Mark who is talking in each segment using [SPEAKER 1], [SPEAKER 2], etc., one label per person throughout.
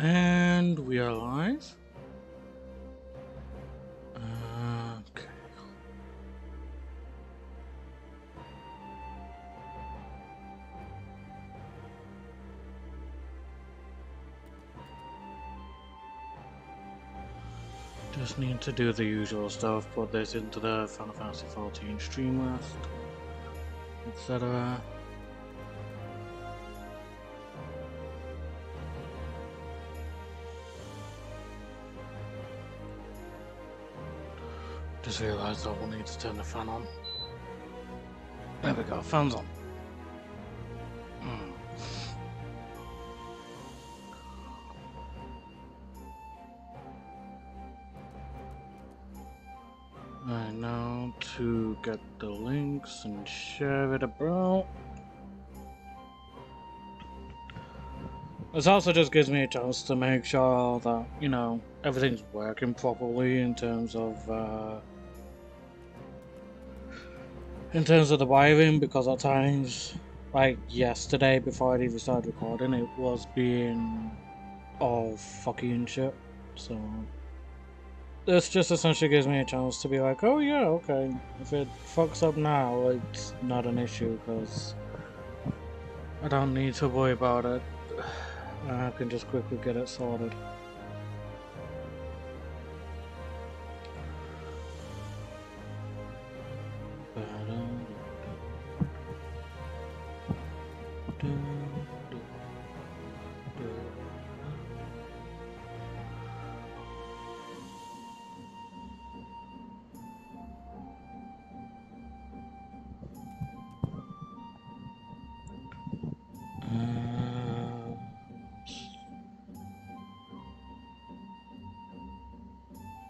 [SPEAKER 1] And we are live. Okay. Just need to do the usual stuff, put this into the Final Fantasy 14 stream list, etc. Just realised I will need to turn the fan on. There we go, fan's on. Right now to get the links and share it about. This also just gives me a chance to make sure that, you know, everything's working properly in terms of the wiring, because at times, like yesterday before I even started recording, it was being all fucky and shit. So this just essentially gives me a chance to be like, oh yeah, okay, if it fucks up now, it's not an issue, because I don't need to worry about it. I can just quickly get it sorted.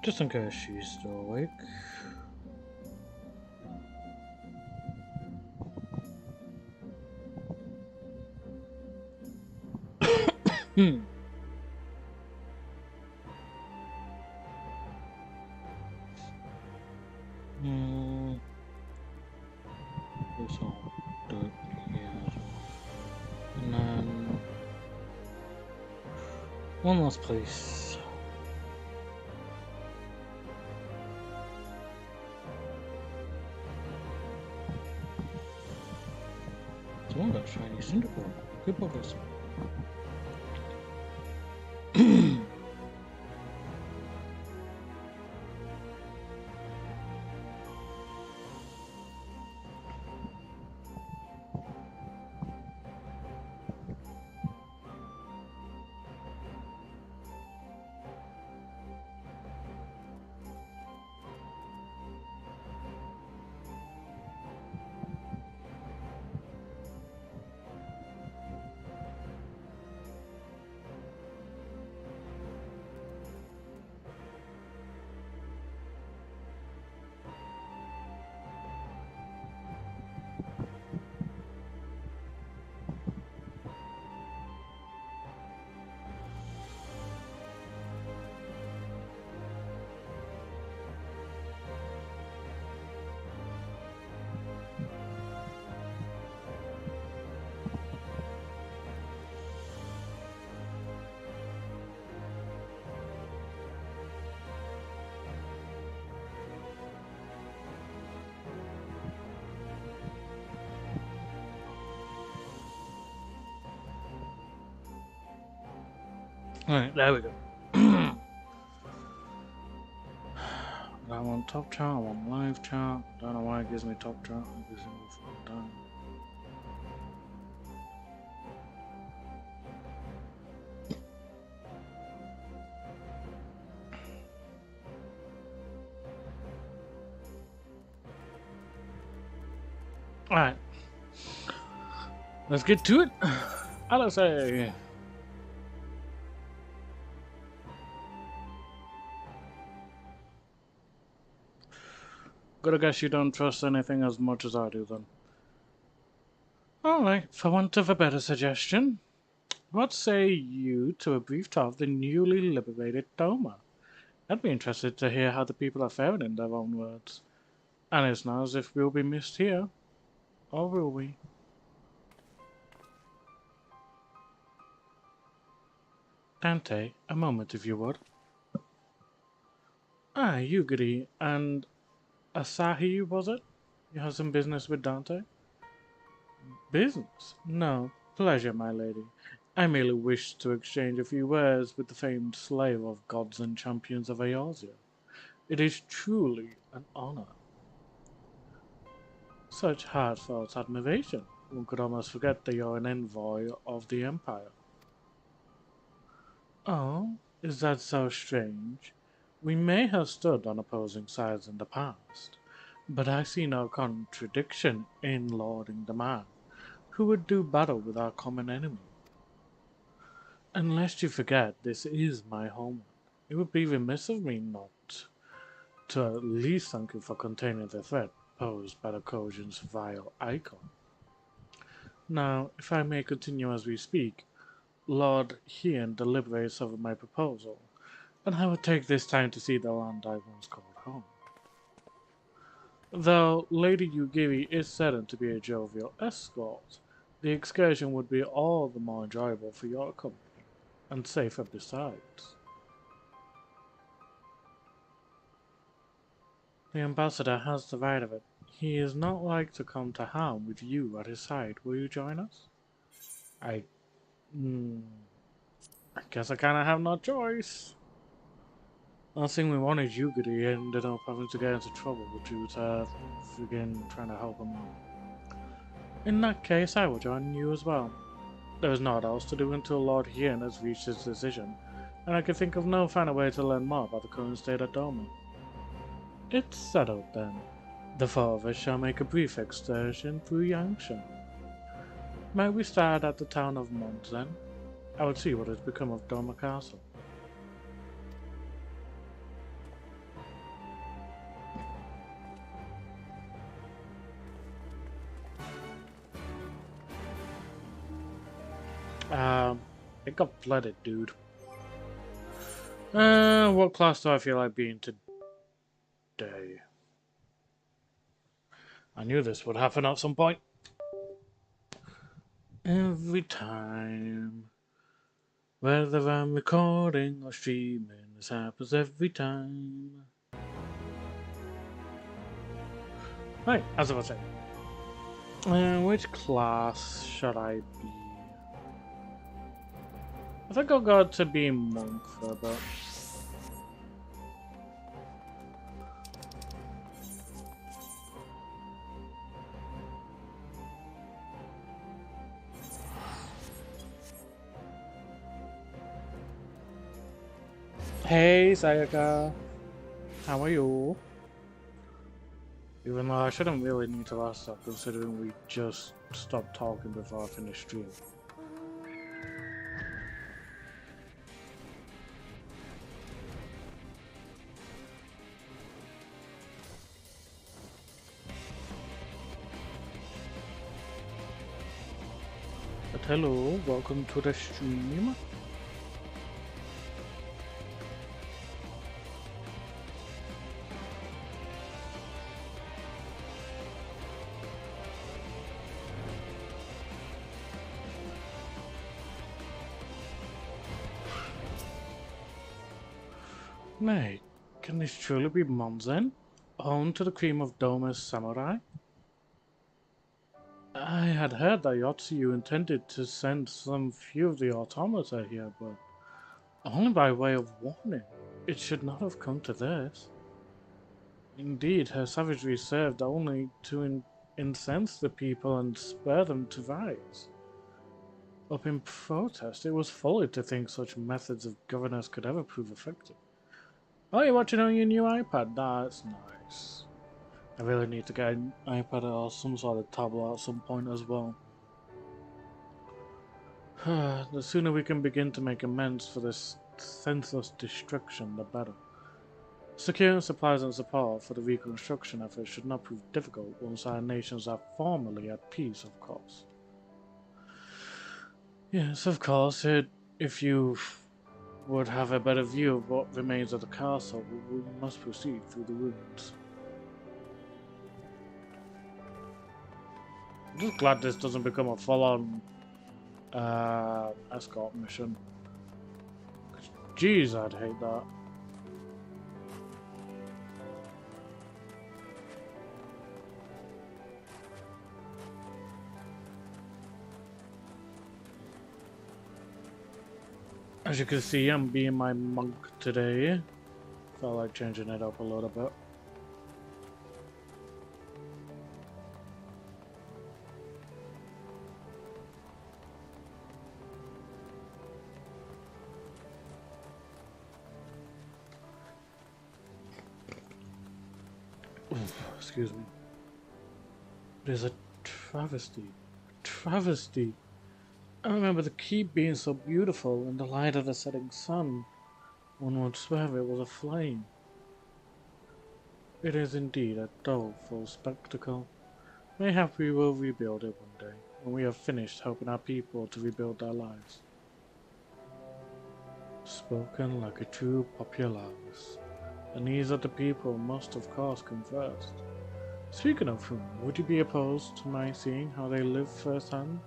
[SPEAKER 1] Just in case she's still awake. This all dirt here as well. And then one last place. Someone got shiny cinder pearl. Good progress. Alright, there we go. I want top chart, I want live chart. Don't know why it gives me top chart every single fucking time. Alright. Let's get to it. LSA. Gotta guess you don't trust anything as much as I do then. Alright, for want of a better suggestion, what say you to a brief talk of the newly liberated Doma? I'd be interested to hear how the people are faring in their own words. And it's not as if we'll be missed here. Or will we? Dante, a moment if you would. Ah, Yugiri and Asahi, was it? You have some business with Dante? Business? No. Pleasure, my lady. I merely wish to exchange a few words with the famed slave of gods and champions of Eorzea. It is truly an honor. Such heartfelt admiration. One could almost forget that you're an envoy of the Empire. Oh, is that so strange? We may have stood on opposing sides in the past, but I see no contradiction in lauding the man who would do battle with our common enemy. Unless you forget, this is my homeland. It would be remiss of me not to at least thank you for containing the threat posed by the Kojin's vile icon. Now, if I may continue as we speak, Lord Hien deliberates over my proposal, and I would take this time to see the land I once called home. Though Lady Yugiri is certain to be a jovial escort, the excursion would be all the more enjoyable for your company, and safer besides. The ambassador has the right of it. He is not like to come to harm with you at his side. Will you join us? I... Mm, I guess I kinda have no choice. Last thing we want is Yugiri ended up having to get into trouble due to friggin' trying to help him out. In that case, I will join you as well. There is naught else to do until Lord Hien has reached his decision, and I can think of no finer way to learn more about the current state of Doma. It's settled then. The four of us shall make a brief excursion through Yangshan. Might we start at the town of Mons then? I would see what has become of Doma Castle. It got flooded, dude. What class do I feel like being today? I knew this would happen at some point. Every time. Whether I'm recording or streaming, this happens every time. Right, as I was saying. Which class should I be? I think I'll go to be monk for a bit. Hey Sayaka, how are you? Even though I shouldn't really need to ask that considering we just stopped talking before I finished stream. But hello, welcome to the stream. Nay, can this truly be Monzen, home to the cream of Doma's samurai? I had heard that Yotsuyu intended to send some few of the automata here, but only by way of warning. It should not have come to this. Indeed, her savagery served only to incense the people and spur them to rise. Up in protest, it was folly to think such methods of governance could ever prove effective. Oh, you're watching on your new iPad? That's nice. I really need to get an iPad or some sort of tablet at some point as well. The sooner we can begin to make amends for this senseless destruction, the better. Securing supplies and support for the reconstruction effort should not prove difficult once our nations are formally at peace, of course. Yes, of course, if you would have a better view of what remains of the castle, we must proceed through the ruins. I'm just glad this doesn't become a full-on escort mission. Jeez, I'd hate that. As you can see, I'm being my monk today. Felt like changing it up a little bit. Excuse me. It is a travesty. A travesty. I remember the keep being so beautiful in the light of the setting sun. One would swear it was aflame. It is indeed a doleful spectacle. Mayhap we will rebuild it one day, when we have finished helping our people to rebuild their lives. Spoken like a true popularis. The needs of the people must of course come first. Speaking of whom, would you be opposed to my seeing how they live firsthand?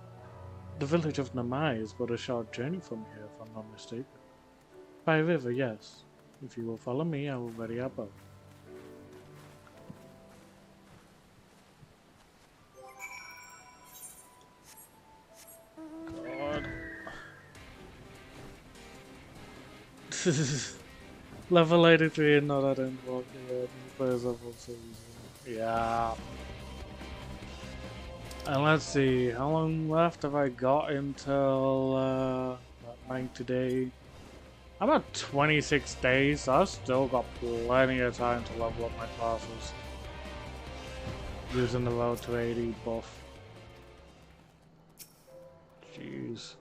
[SPEAKER 1] The village of Namai is but a short journey from here, if I'm not mistaken. By river, yes. If you will follow me, I will ready our boat. God. This is level 83 and not at end walk yet. Yeah. And let's see, how long left have I got until 90 days? I'm at 26 days, so I've still got plenty of time to level up my classes. Using the road to 80 buff. Jeez.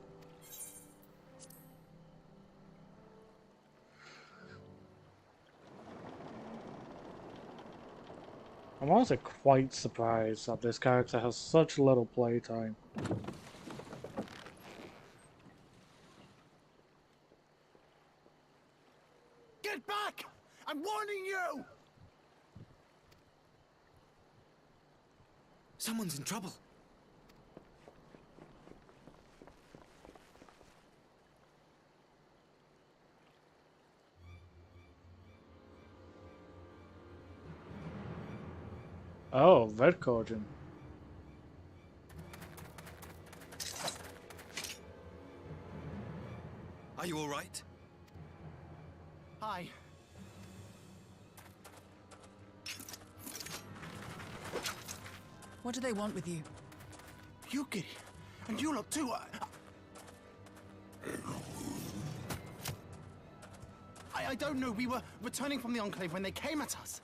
[SPEAKER 1] I'm also quite surprised that this character has such little playtime.
[SPEAKER 2] Get back! I'm warning you! Someone's in trouble.
[SPEAKER 1] Oh, red cauldron.
[SPEAKER 2] Are you all right? Hi.
[SPEAKER 3] What do they want with you?
[SPEAKER 2] Yuki, and you lot too. I don't know. We were returning from the Enclave when they came at us.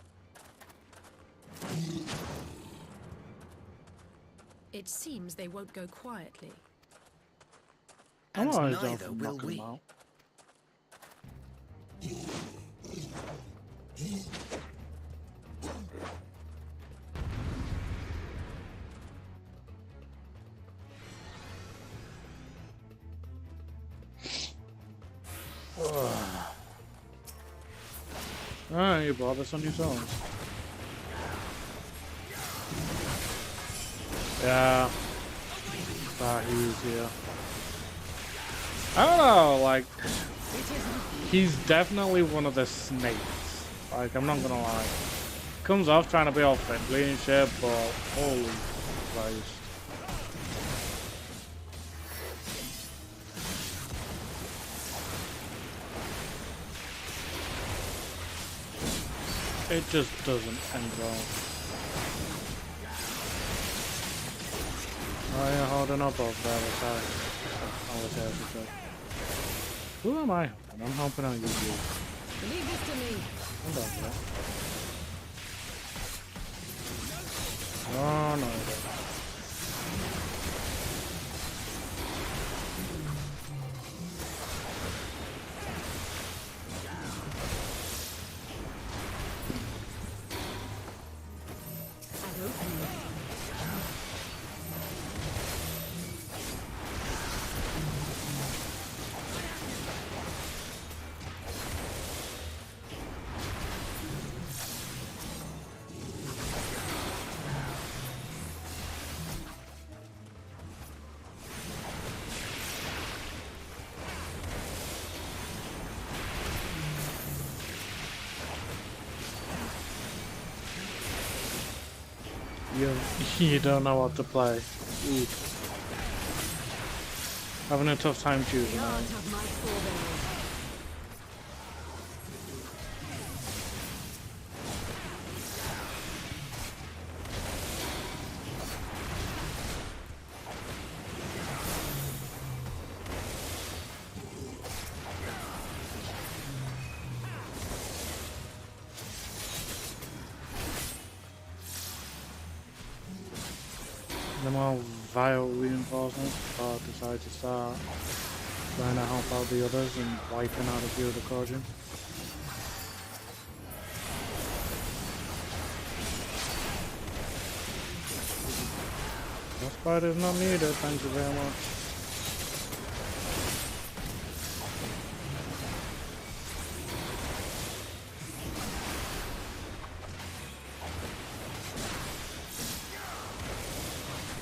[SPEAKER 4] It seems they won't go quietly.
[SPEAKER 2] And
[SPEAKER 1] Oh,
[SPEAKER 2] neither will we.
[SPEAKER 1] Alright, you brought this on yourselves. Yeah. He's here. I don't know, like, he's definitely one of the snakes. Like, I'm not gonna lie. Comes off trying to be all friendly and shit, but holy Christ. It just doesn't end well. Oh, you're holding up over there, sorry. Who am I helping? I'm helping out you.
[SPEAKER 4] Leave this to me.
[SPEAKER 1] Hold on, bro. Oh, no. You, you don't know what to play. Ooh. Having a tough time choosing.
[SPEAKER 4] Can't have my strawberries.
[SPEAKER 1] The more vile reinforcements, I decide to start trying to help out the others and wiping out a few of the Kojin. That fight is not needed, thank you very much.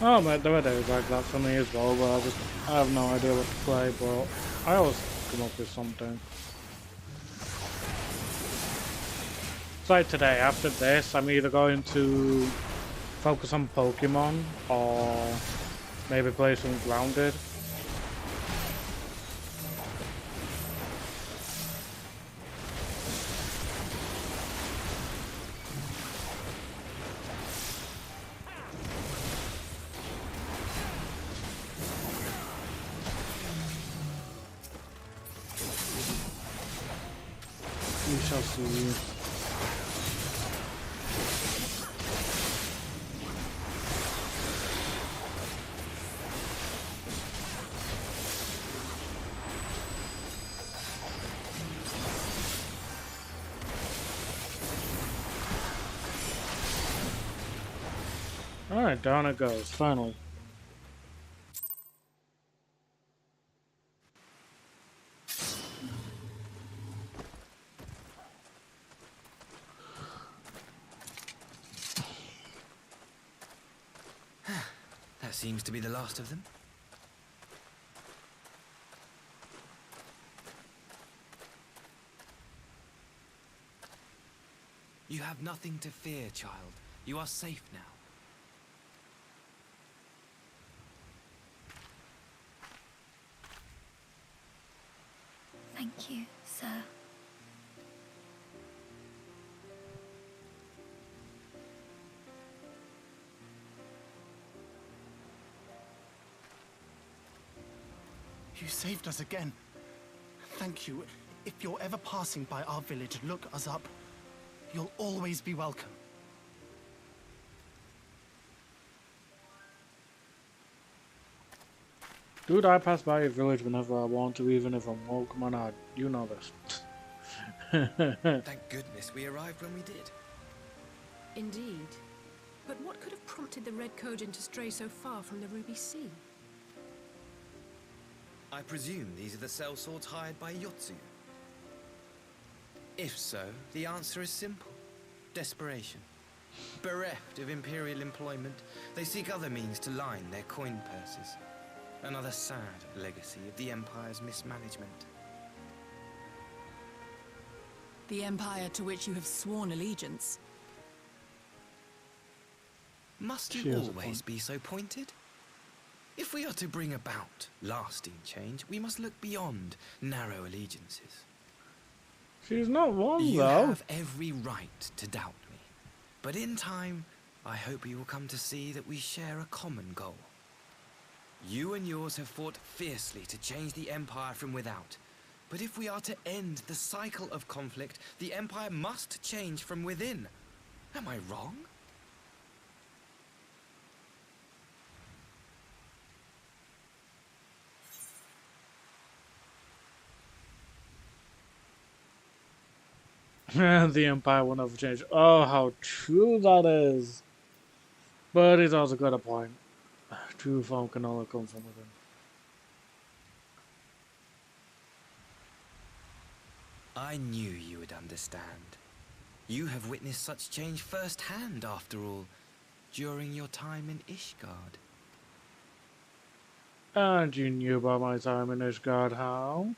[SPEAKER 1] Oh, mate, there are days like that for me as well, but I have no idea what to play, but I always come up with something. It's like today, after this, I'm either going to focus on Pokemon, or maybe play some Grounded. We shall see. Alright, down it goes, finally.
[SPEAKER 2] That seems to be the last of them. You have nothing to fear, child. You are safe now.
[SPEAKER 5] Thank you, sir.
[SPEAKER 2] You saved us again. Thank you. If you're ever passing by our village, look us up. You'll always be welcome.
[SPEAKER 1] Dude, I pass by your village whenever I want to, even if I'm woke. Come on, you know this.
[SPEAKER 2] Thank goodness we arrived when we did.
[SPEAKER 4] Indeed. But what could have prompted the Red Kojin to stray so far from the Ruby Sea?
[SPEAKER 2] I presume these are the sellswords hired by Yotsu. If so, the answer is simple. Desperation. Bereft of imperial employment, they seek other means to line their coin purses. Another sad legacy of the Empire's mismanagement.
[SPEAKER 3] The Empire to which you have sworn allegiance.
[SPEAKER 2] Must
[SPEAKER 1] She
[SPEAKER 2] you
[SPEAKER 1] has a
[SPEAKER 2] always
[SPEAKER 1] point.
[SPEAKER 2] be so pointed? If we are to bring about lasting change, we must look beyond narrow allegiances.
[SPEAKER 1] She's not one,
[SPEAKER 2] You
[SPEAKER 1] though.
[SPEAKER 2] have every right to doubt me. But in time, I hope you will come to see that we share a common goal. You and yours have fought fiercely to change the Empire from without. But if we are to end the cycle of conflict, the Empire must change from within. Am I wrong?
[SPEAKER 1] The Empire will never change. Oh, how true that is. But he's also got a point. True form can only come from within.
[SPEAKER 2] I knew you would understand. You have witnessed such change firsthand, after all, during your time in Ishgard.
[SPEAKER 1] And you knew about my time in Ishgard, how?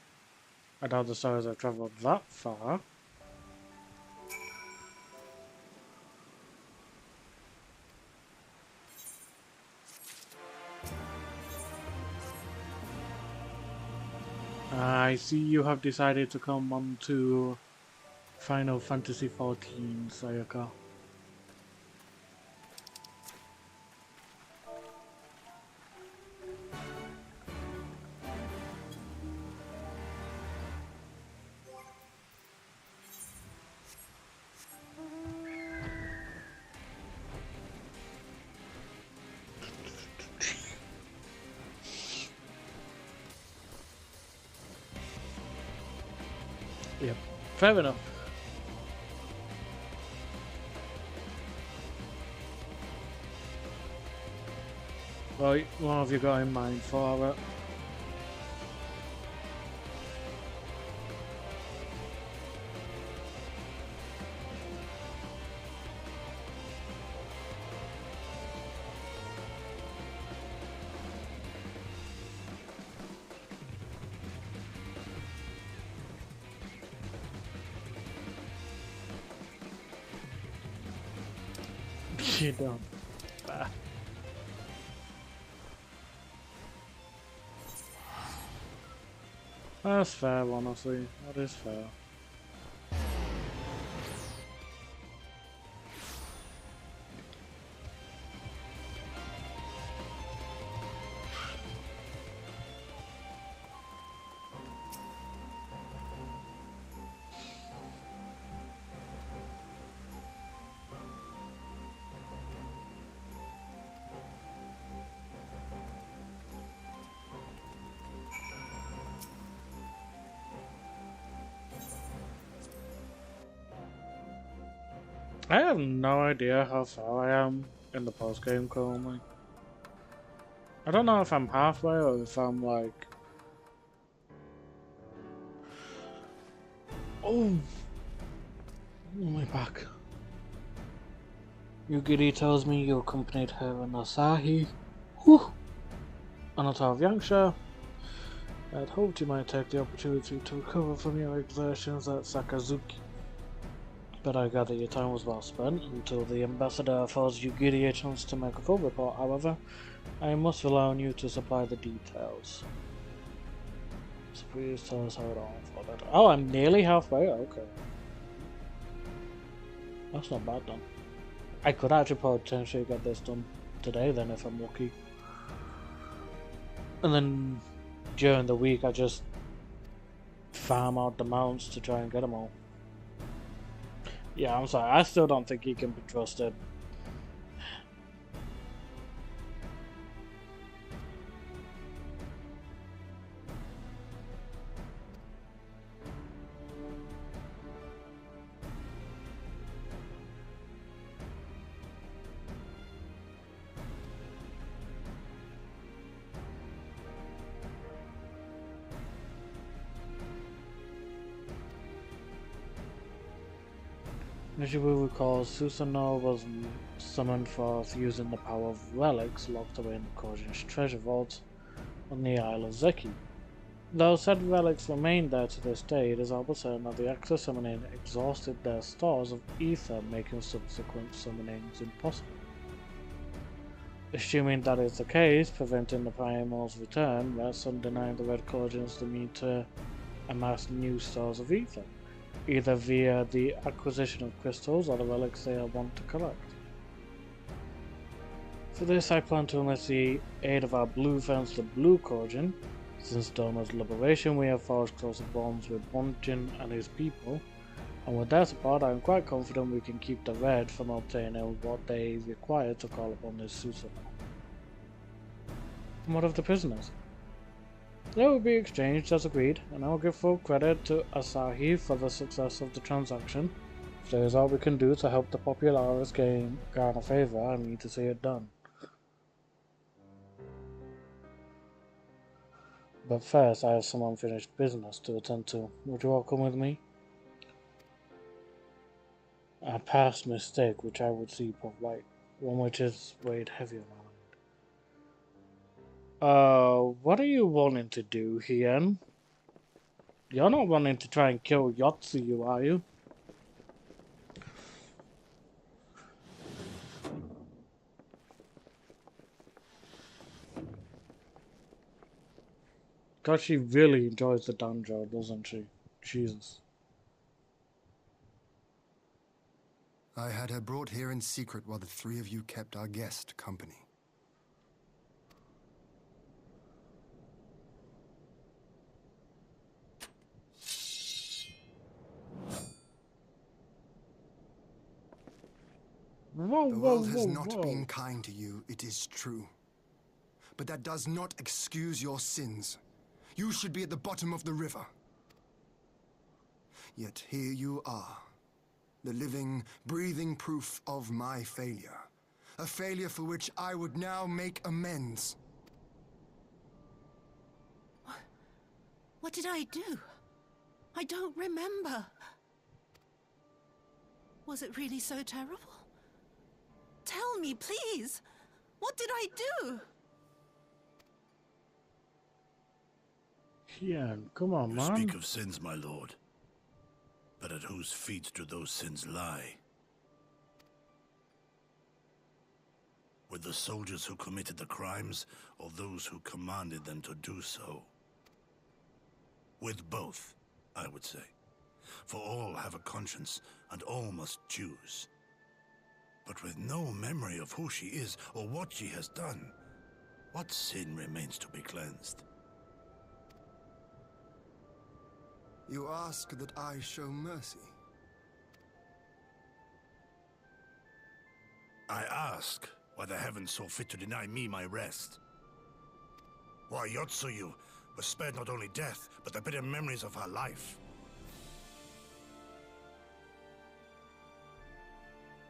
[SPEAKER 1] I doubt the stars have travelled that far. I see you have decided to come on to Final Fantasy XIV, Sayaka. Yep, fair enough. Right, what have you got in mind for it? You don't. Bah. That's fair, honestly. That is fair. I have no idea how far I am in the post game currently. I don't know if I'm halfway or if I'm like. Oh, my back. Yugiri tells me you accompanied her and Asahi. Whew! On a tour of Yangsha. I had hoped you might take the opportunity to recover from your exertions at Sakazuki. But I gather your time was well spent until the ambassador affords Yugiri a chance to make a full report. However, I must rely on you to supply the details. So please tell us how it all unfolded. Oh, I'm nearly halfway? Okay. That's not bad then. I could actually potentially get this done today then if I'm lucky. And then during the week I just farm out the mounts to try and get them all. Yeah, I'm sorry. I still don't think he can be trusted. As you will recall, Susanoo was summoned forth using the power of relics locked away in the Kojin's treasure vault on the Isle of Zeki. Though said relics remain there to this day, it is almost certain that the Axis summoning exhausted their stores of ether, making subsequent summonings impossible. Assuming that is the case, preventing the Primal's return rests on denying the Red Kojins the means to amass new stores of ether, either via the acquisition of crystals or the relics they want to collect. For this I plan to enlist the aid of our blue friends the Blue Kojin. Since Doma's liberation we have forged closer bonds with Bunjin and his people, and with their support I am quite confident we can keep the Red from obtaining what they require to call upon this Susanoo. And what of the prisoners? They will be exchanged as agreed, and I will give full credit to Asahi for the success of the transaction. If there is all we can do to help the Popularis garner favor, I mean to see it done. But first, I have some unfinished business to attend to. Would you all come with me? A past mistake which I would see put right, one which has weighed heavy on my mind. What are you wanting to do, Hien? You're not wanting to try and kill Yotsuyu, are you? God, she really enjoys the dungeon, doesn't she? Jesus.
[SPEAKER 5] I had her brought here in secret while the three of you kept our guest company.
[SPEAKER 1] Whoa,
[SPEAKER 5] The
[SPEAKER 1] whoa,
[SPEAKER 5] world has
[SPEAKER 1] whoa,
[SPEAKER 5] not
[SPEAKER 1] whoa.
[SPEAKER 5] been kind to you, it is true. But that does not excuse your sins. You should be at the bottom of the river. Yet here you are, the living, breathing proof of my failure. A failure for which I would now make amends.
[SPEAKER 3] What did I do? I don't remember. Was it really so terrible? Tell me, please. What did I do?
[SPEAKER 1] Yeah, come on,
[SPEAKER 6] You
[SPEAKER 1] man.
[SPEAKER 6] speak of sins, my lord. But at whose feet do those sins lie? With the soldiers who committed the crimes, or those who commanded them to do so? With both, I would say. For all have a conscience, and all must choose. But with no memory of who she is, or what she has done, what sin remains to be cleansed?
[SPEAKER 5] You ask that I show mercy.
[SPEAKER 6] I ask why the heavens saw fit to deny me my rest. Why Yotsuyu was spared not only death, but the bitter memories of her life.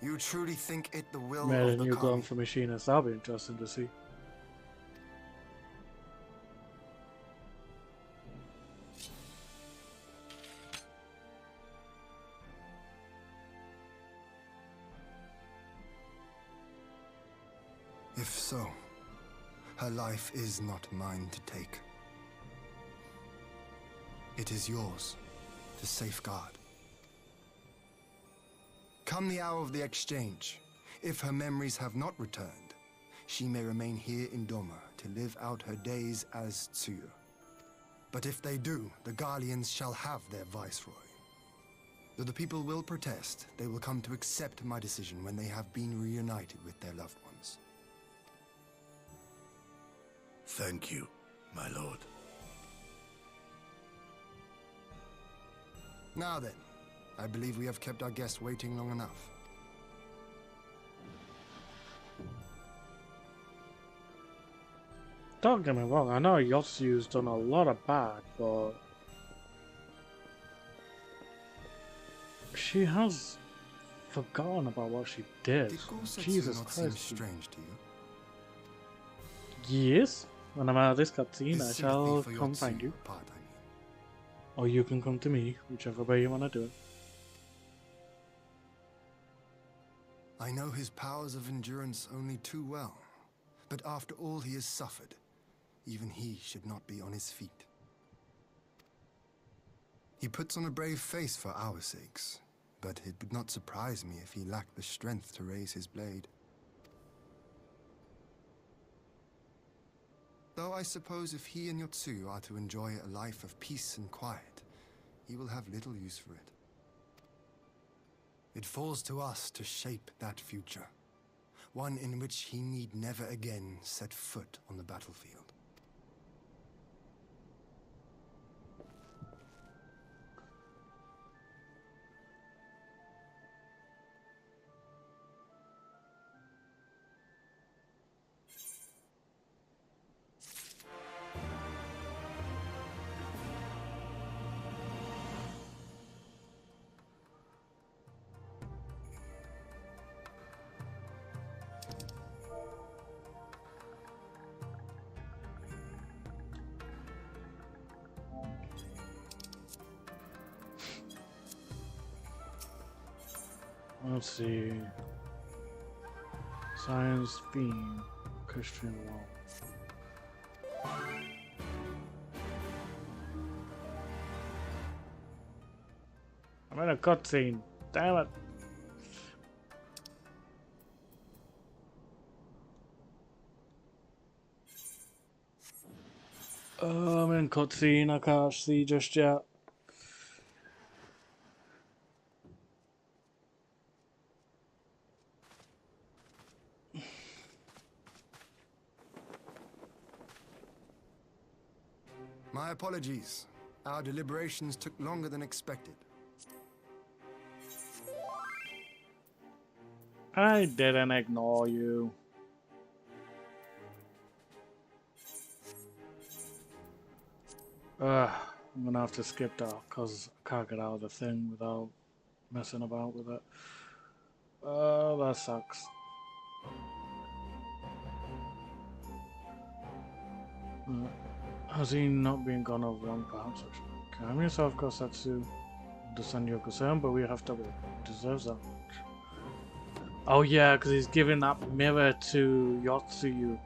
[SPEAKER 5] You truly think it the will
[SPEAKER 1] Made
[SPEAKER 5] of
[SPEAKER 1] a
[SPEAKER 5] the
[SPEAKER 1] new gun
[SPEAKER 5] Kami?
[SPEAKER 1] for machinists. That'll be interesting to see.
[SPEAKER 5] If so, her life is not mine to take. It is yours to safeguard. Come the hour of the exchange, if her memories have not returned, she may remain here in Doma to live out her days as Tsuyu. But if they do, the Guardians shall have their viceroy. Though the people will protest, they will come to accept my decision when they have been reunited with their loved ones.
[SPEAKER 6] Thank you, my lord.
[SPEAKER 5] Now then, I believe we have kept our guest waiting long enough.
[SPEAKER 1] Don't get me wrong, I know Yotsuyu's done a lot of bad, but she has forgotten about what she did.
[SPEAKER 5] Did Gorsetsu
[SPEAKER 1] Jesus
[SPEAKER 5] not seem
[SPEAKER 1] Christ.
[SPEAKER 5] strange to you?
[SPEAKER 1] Yes, when I'm out of this cutscene,
[SPEAKER 5] Is
[SPEAKER 1] I
[SPEAKER 5] sympathy
[SPEAKER 1] shall
[SPEAKER 5] for your
[SPEAKER 1] come find
[SPEAKER 5] Tsuyu
[SPEAKER 1] you.
[SPEAKER 5] part, I mean.
[SPEAKER 1] Or you can come to me, whichever way you want to do it.
[SPEAKER 5] I know his powers of endurance only too well, but after all he has suffered, even he should not be on his feet. He puts on a brave face for our sakes, but it would not surprise me if he lacked the strength to raise his blade. Though I suppose if he and Yotsuyu are to enjoy a life of peace and quiet, he will have little use for it. It falls to us to shape that future, one in which he need never again set foot on the battlefield.
[SPEAKER 1] Let's see. Science theme, Christian law. I'm in a cutscene. Damn it. I'm in cutscene, I can't see just yet.
[SPEAKER 5] My apologies. Our deliberations took longer than expected.
[SPEAKER 1] I didn't ignore you. I'm gonna have to skip that because I can't get out of the thing without messing about with it. That sucks. Has he not been gone over long? Perhaps I should calm yourself, Kosetsu. Understand your concern, but we have to wait. He deserves that much. Oh yeah, because he's giving that mirror to Yotsuyu.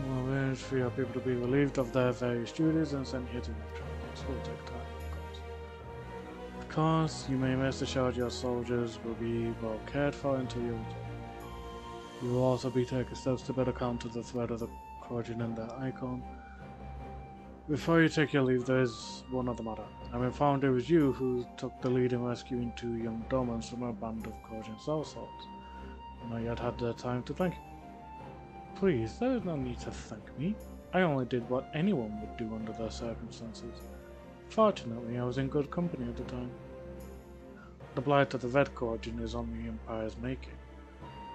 [SPEAKER 1] Arrange for your people to be relieved of their various duties and sent here to neutral. This will take time, of course. Of course, you may rest assured your soldiers will be well cared for until you return. You will also be taking steps to better counter the threat of the Corrosion and their icon. Before you take your leave, there is one other matter. I'm informed it was you who took the lead in rescuing 2 young Domans from a band of Corrosion sellswords. I've not yet had the time to thank you. Please, there is no need to thank me. I only did what anyone would do under their circumstances. Fortunately, I was in good company at the time. The blight of the Red Corrosion is on the Empire's making.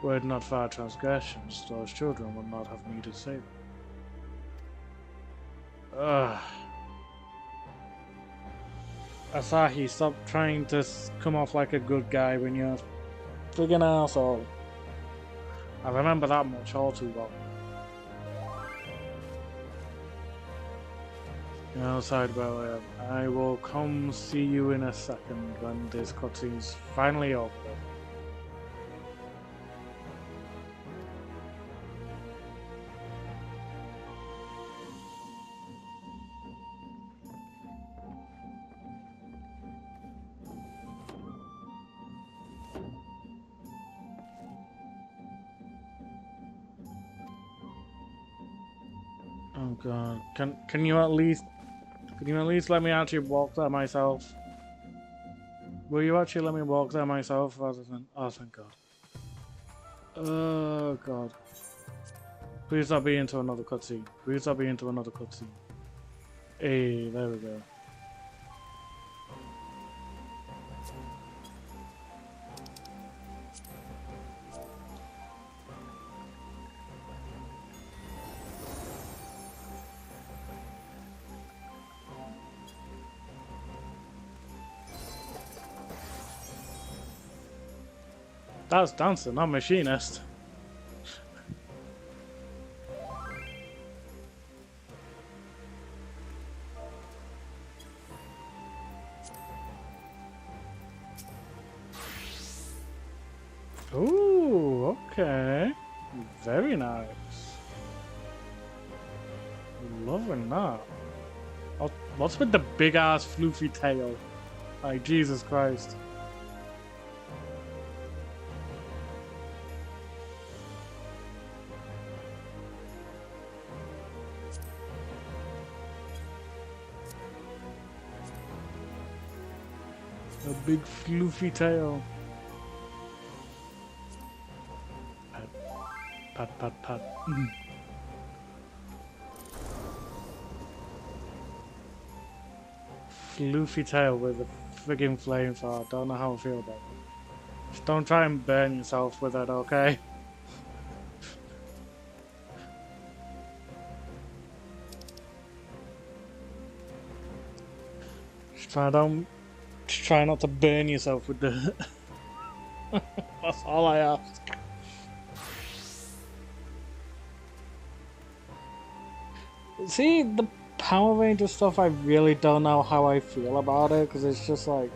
[SPEAKER 1] Were it not for our transgressions, those children would not have needed saving. Ugh. Asahi, stop trying to come off like a good guy when you're a friggin' asshole. I remember that much all too well. You're outside where I will come see you in a second when this cutscene's finally over. Oh god. Can you at least let me actually walk there myself? Will you actually let me walk there myself rather than oh thank god. Oh god. Please not be into another cutscene. Please not be into another cutscene. Hey, there we go. That's dancing, not machinist. Ooh, okay. Very nice. Loving that. What's with the big ass floofy tail? Like, Jesus Christ. A big floofy tail. Pat, pat, pat, pat. Floofy tail with a friggin' flamethrower. Don't know how I feel about it. Just don't try and burn yourself with it, okay? Just try not to burn yourself with the. That's all I ask. See, the Power Ranger stuff, I really don't know how I feel about it, because it's just like...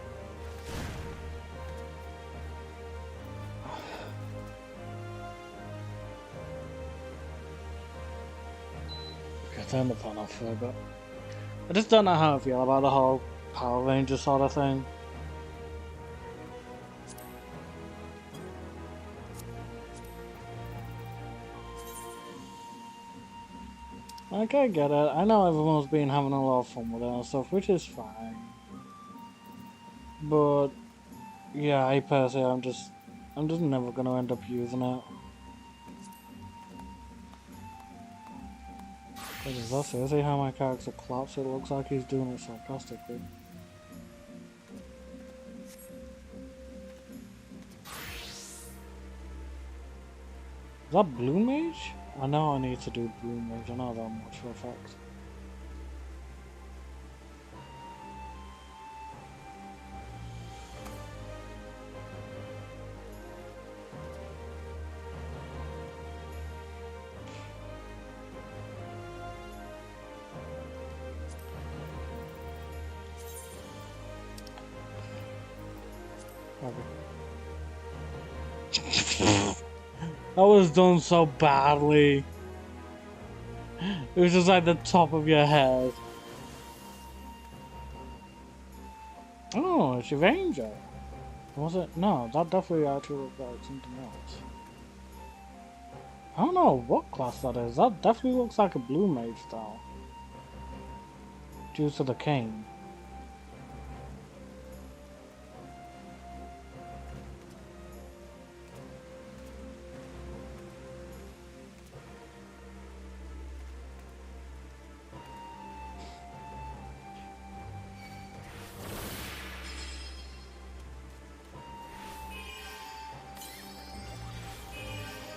[SPEAKER 1] Okay, turn the fan off for a bit. I just don't know how I feel about the whole Power Ranger sort of thing. Like, I get it. I know everyone's been having a lot of fun with it and stuff, which is fine. But, yeah, I personally, I'm just never gonna end up using it. Is that seriously how my character claps? It looks like he's doing it sarcastically. Is that Blue Mage? I know I need to do Blue Mage, I know that much for a fact. That was done so badly. It was just like the top of your head. Oh, it's your Ranger. Was it? No, that definitely actually looked like something else. I don't know what class that is. That definitely looks like a Blue Mage style. Due to the cane.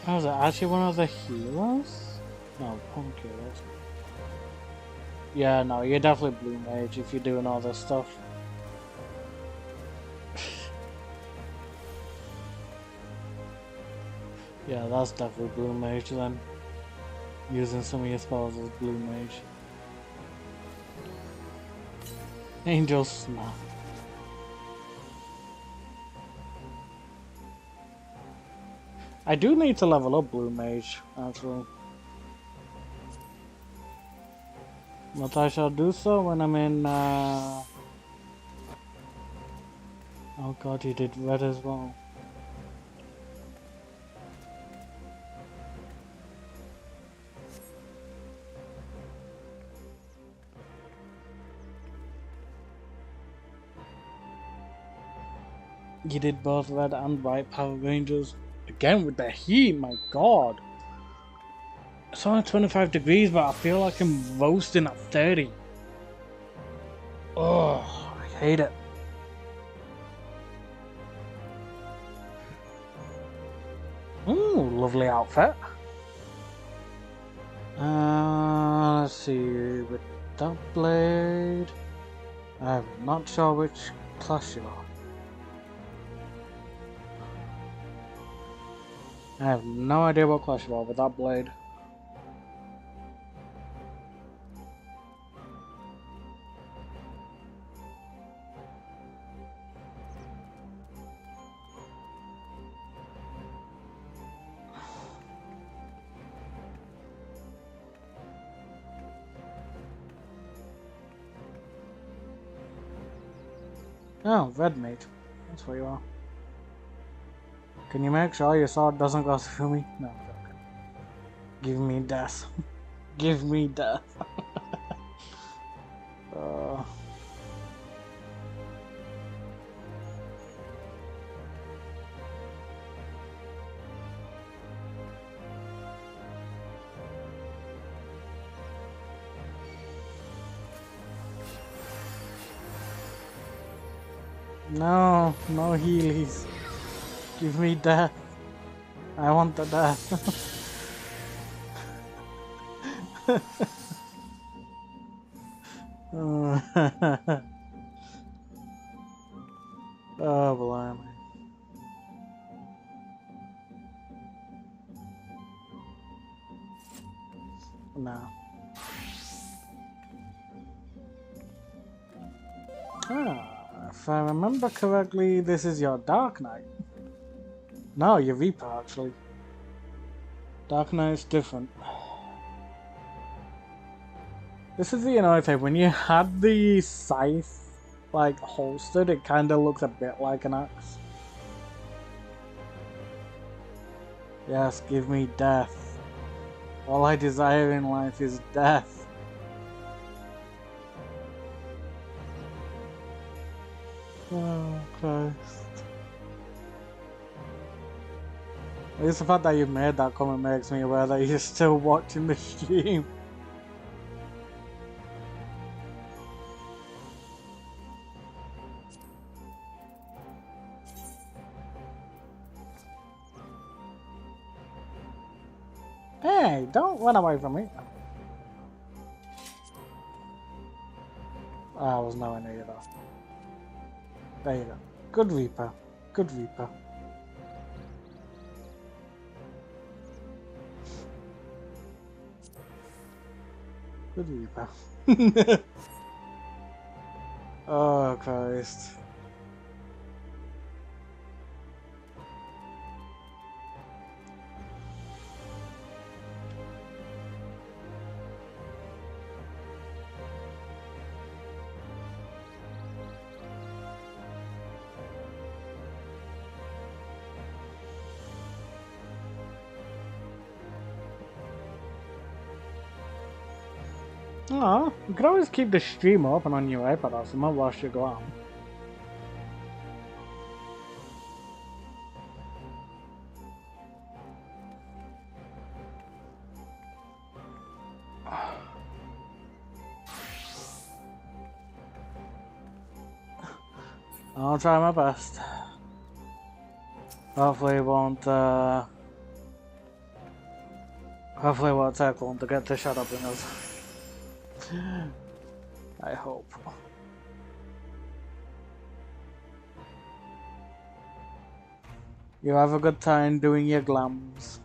[SPEAKER 1] Oh, is it actually one of the healers? No, punk healers. Yeah, no, you're definitely Blue Mage if you're doing all this stuff. Yeah, that's definitely Blue Mage then. Using some of your spells as Blue Mage. Angel Snap. I do need to level up Blue Mage, actually. But I shall do so when I'm in, Oh god, you did red as well. You did both red and white Power Rangers. Again with the heat, my god. It's only 25 degrees, but I feel like I'm roasting at 30. Oh, I hate it. Ooh, lovely outfit. Let's see, with that blade, I'm not sure which class you are. I have no idea what class you are with that blade. Oh, red mage. That's where you are. Can you make sure your sword doesn't go through me? No, okay. Give me death. Give me death. uh... No, no healies. Give me death. I want the death. Oh, blimey. No. Ah, if I remember correctly, this is your Dark Knight. No, your Reaper actually. Dark Knight's different. This is the annoying thing, when you had the scythe like holstered, it kinda looks a bit like an axe. Yes, give me death. All I desire in life is death. Oh, Christ. At least the fact that you've made that comment makes me aware that you're still watching the stream. Hey, don't run away from me. I was nowhere near that. There you go. Good Reaper. Good Reaper. Good Reaper. Oh, Christ. Oh, you could always keep the stream open on your iPad or something whilst you go out. I'll try my best. Hopefully it won't take long to get to shut up in us. I hope. You have a good time doing your glams.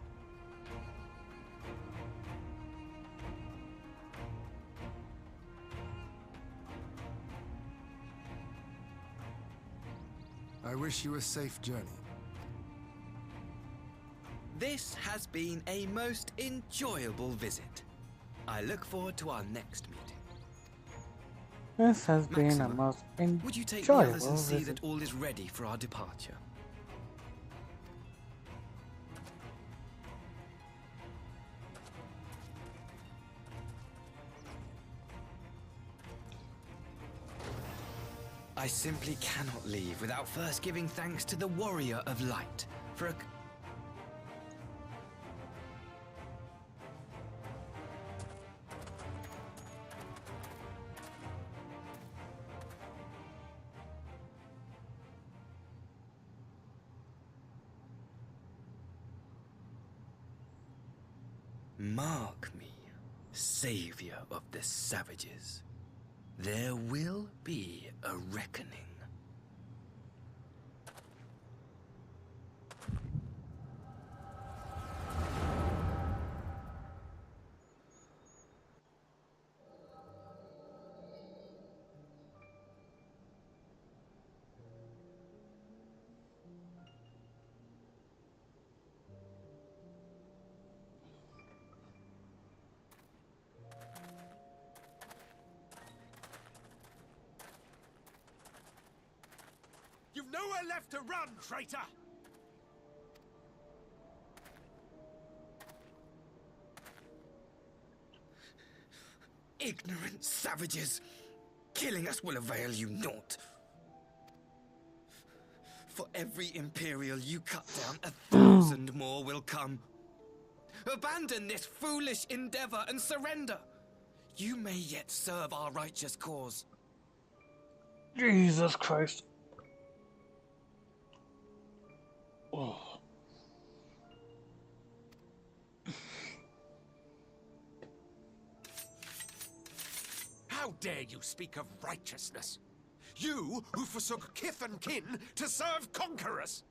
[SPEAKER 5] I wish you a safe journey.
[SPEAKER 2] This has been a most enjoyable visit. I look forward to our next meeting.
[SPEAKER 1] This has been a
[SPEAKER 2] Maxima,
[SPEAKER 1] most
[SPEAKER 2] would you take the others
[SPEAKER 1] enjoyable
[SPEAKER 2] and see
[SPEAKER 1] visit.
[SPEAKER 2] that all is ready for our departure? I simply cannot leave without first giving thanks to the Warrior of Light for a... Mark me, savior of the savages. There will be a reckoning.
[SPEAKER 7] You've nowhere left to run, traitor!
[SPEAKER 2] Ignorant savages! Killing us will avail you naught. For every Imperial you cut down, 1,000 more will come. Abandon this foolish endeavor and surrender. You may yet serve our righteous cause.
[SPEAKER 1] Jesus Christ. Oh.
[SPEAKER 7] How dare you speak of righteousness? You who forsook kith and kin to serve conquerors!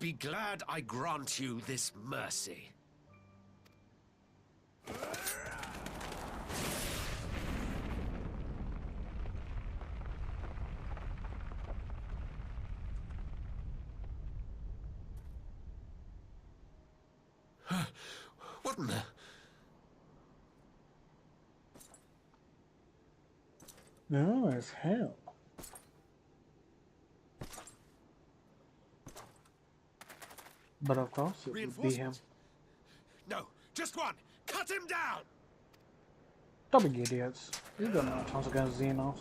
[SPEAKER 7] Be glad I grant you this mercy. What in the...
[SPEAKER 1] No, it's hell. But of course, it would be him.
[SPEAKER 7] Reinforcements? No, just one! Cut him down!
[SPEAKER 1] Don't be idiots. You got no chance against Xenos.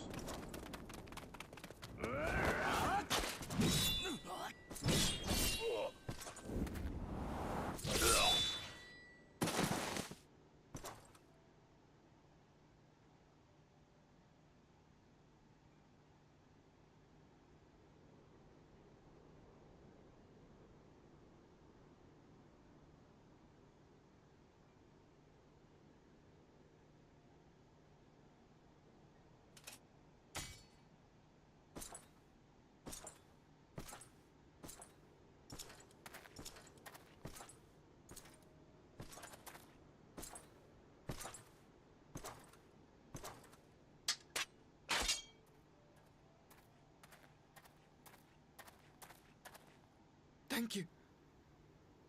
[SPEAKER 2] Thank you.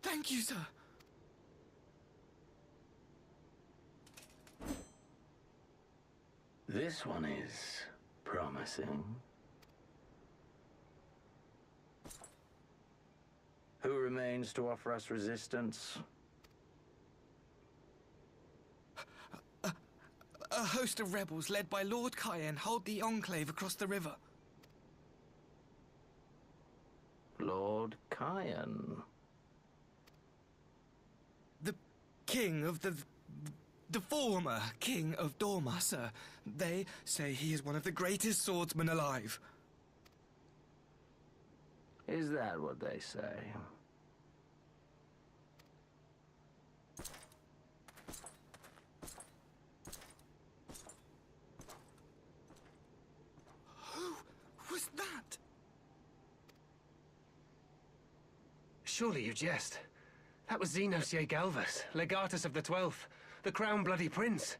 [SPEAKER 2] Thank you, sir.
[SPEAKER 8] This one is promising. Who remains to offer us resistance?
[SPEAKER 2] A host of rebels led by Lord Cayenne hold the enclave across the river.
[SPEAKER 8] Lord Cayenne.
[SPEAKER 2] The king of the former king of Dorma, sir. They say he is one of the greatest swordsmen alive.
[SPEAKER 8] Is that what they say?
[SPEAKER 2] Who was that?
[SPEAKER 9] Surely you jest. That was Xenos Galvus, legatus of the 12th, the crown bloody prince.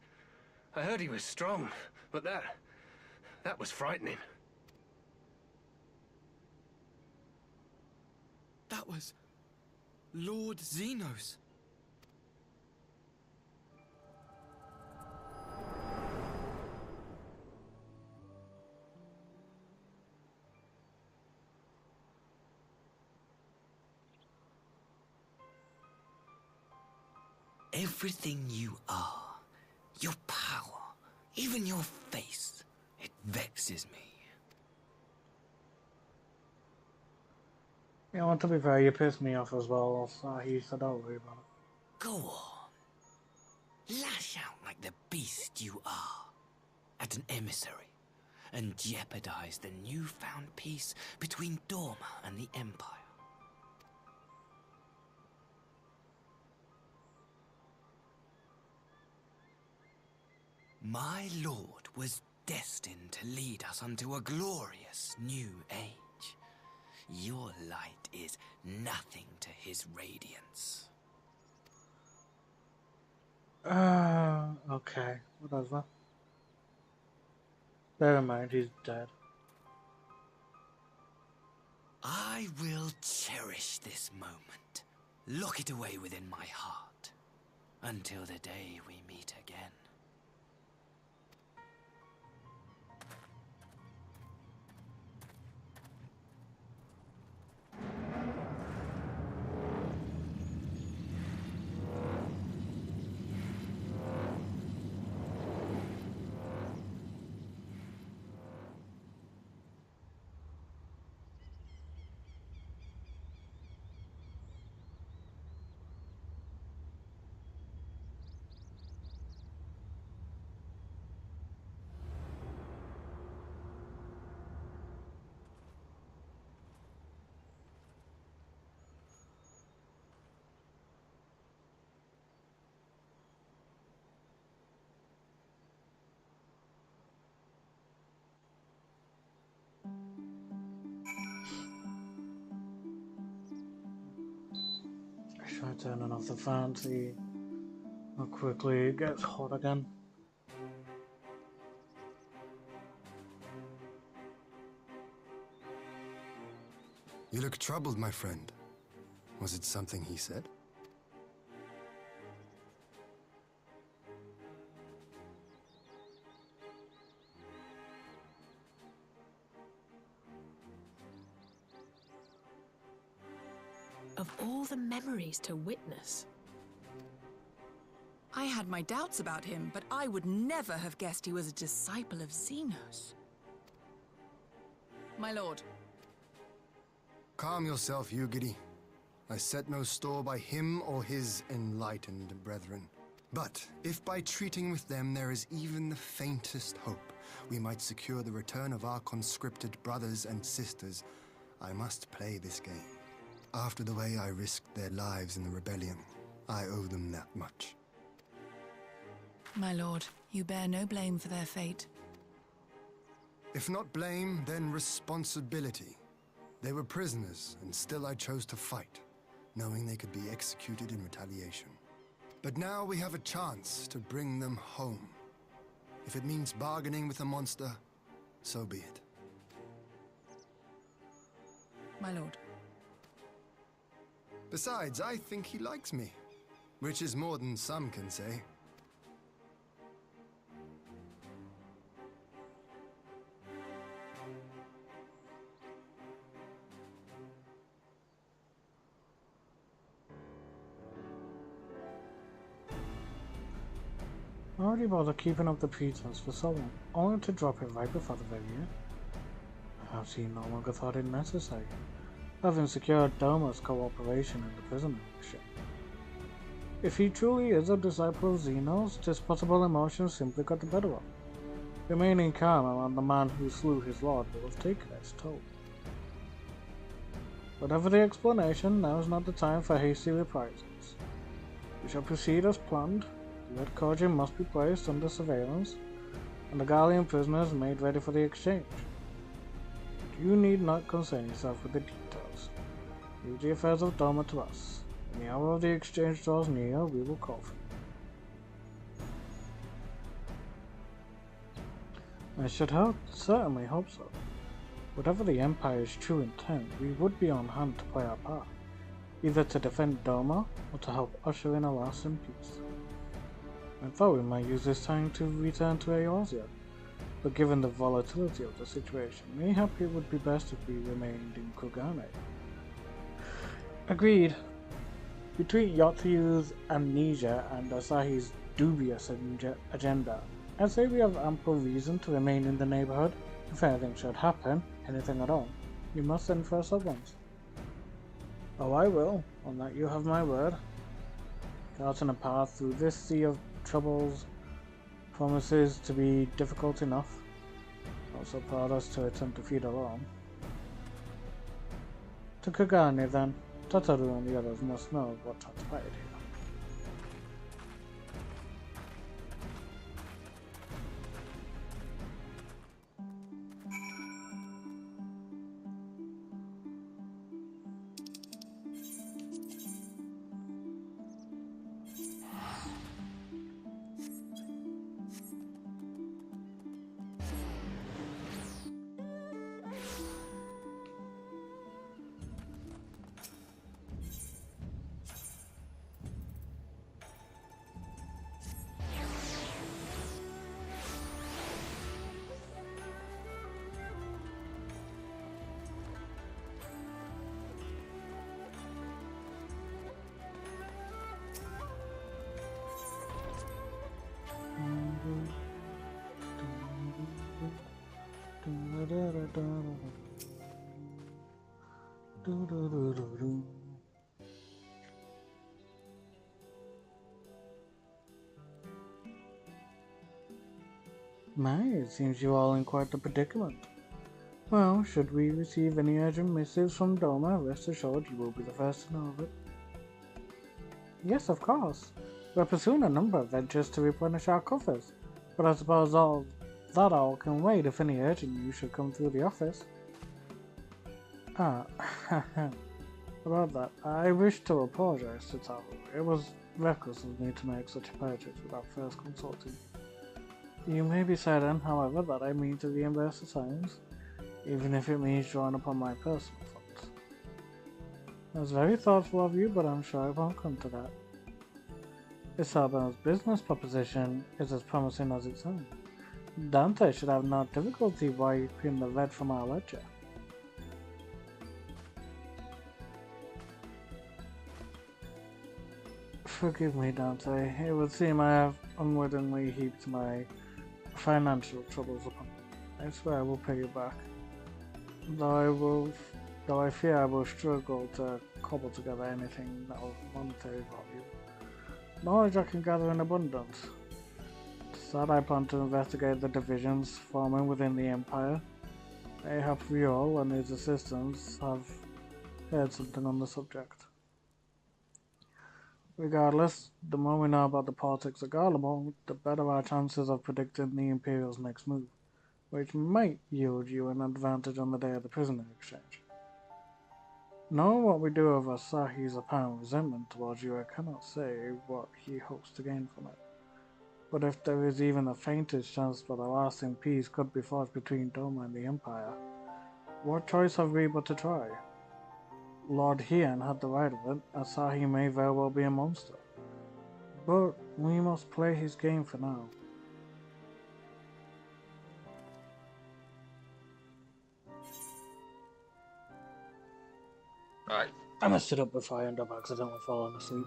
[SPEAKER 9] I heard he was strong, but that was frightening.
[SPEAKER 2] That was Lord Xenos. Everything you are, your power, even your face, it vexes me.
[SPEAKER 1] You know, to be fair, you pissed me off as well, so he said, don't worry about it.
[SPEAKER 2] Go on. Lash out like the beast you are at an emissary and jeopardize the newfound peace between Dorma and the Empire. My lord was destined to lead us unto a glorious new age. Your light is nothing to his radiance.
[SPEAKER 1] Okay, whatever. Never mind, he's dead.
[SPEAKER 2] I will cherish this moment, lock it away within my heart, until the day we meet again.
[SPEAKER 1] Try turning off the fan, see how quickly it gets hot again.
[SPEAKER 5] You look troubled, my friend. Was it something he said?
[SPEAKER 4] Of all the memories to witness.
[SPEAKER 3] I had my doubts about him, but I would never have guessed he was a disciple of Xenos. My lord.
[SPEAKER 5] Calm yourself, Ugidi. I set no store by him or his enlightened brethren. But if by treating with them there is even the faintest hope, we might secure the return of our conscripted brothers and sisters, I must play this game. After the way I risked their lives in the rebellion, I owe them that much.
[SPEAKER 3] My lord, you bear no blame for their fate.
[SPEAKER 5] If not blame, then responsibility. They were prisoners, and still I chose to fight, knowing they could be executed in retaliation. But now we have a chance to bring them home. If it means bargaining with a monster, so be it.
[SPEAKER 3] My lord.
[SPEAKER 5] Besides, I think he likes me, which is more than some can say.
[SPEAKER 1] Already bother keeping up the pretense for so long, only to drop it right before the very end. Perhaps he no longer thought it necessary, having secured Doma's cooperation in the prisoner mission. If he truly is a disciple of Xenos, disposable emotions simply got the better of him. Remaining calm around the man who slew his lord will have taken its toll. Whatever the explanation, now is not the time for hasty reprisals. We shall proceed as planned. The Red Cordian must be placed under surveillance, and the Gallian prisoners made ready for the exchange. You need not concern yourself with the details. Leave the affairs of Doma to us. When the hour of the exchange draws near, we will call for you. I should certainly hope so. Whatever the Empire's true intent, we would be on hand to play our part, either to defend Doma or to help usher in a lasting peace. I thought we might use this time to return to Eorzea, but given the volatility of the situation, mayhap it would be best if we remained in Kugane. Agreed. Between Yotyu's amnesia and Asahi's dubious agenda, I'd say we have ample reason to remain in the neighborhood. If anything should happen, anything at all, you must send for us at once. Oh, I will, on that you have my word. Charting a path through this sea of troubles promises to be difficult enough. Also prod us to attempt to feed alone. To Kugane then, Tataru and the others must know what transpired here. It seems you all in quite a predicament. Well, should we receive any urgent missives from Doma, rest assured you will be the first to know of it. Yes, of course. We're pursuing a number of ventures to replenish our coffers, but I suppose all can wait if any urgent news should come through the office. About that, I wish to apologize to Taru. It was reckless of me to make such a purchase without first consulting. You may be certain, however, that I mean to reimburse the sums, even if it means drawing upon my personal funds. That was very thoughtful of you, but I'm sure it won't come to that. Isabella's business proposition is as promising as it sounds. Dante should have no difficulty wiping the red from our ledger. Forgive me, Dante. It would seem I have unwittingly heaped my financial troubles upon you. I swear I will pay you back. Though I fear I will struggle to cobble together anything of monetary value. Knowledge I can gather in abundance. Instead, I plan to investigate the divisions forming within the Empire. Mayhap Viol and his assistants have heard something on the subject. Regardless, the more we know about the politics of Garlemald, the better our chances of predicting the Imperials' next move, which might yield you an advantage on the day of the prisoner exchange. Knowing what we do of Asahi's apparent resentment towards you, I cannot say what he hopes to gain from it. But if there is even the faintest chance that a lasting peace could be forged between Doma and the Empire, what choice have we but to try? Lord Hien had the right of it. Asahi may very well be a monster. But we must play his game for now.
[SPEAKER 10] Right.
[SPEAKER 1] I messed it up before I end up accidentally falling asleep.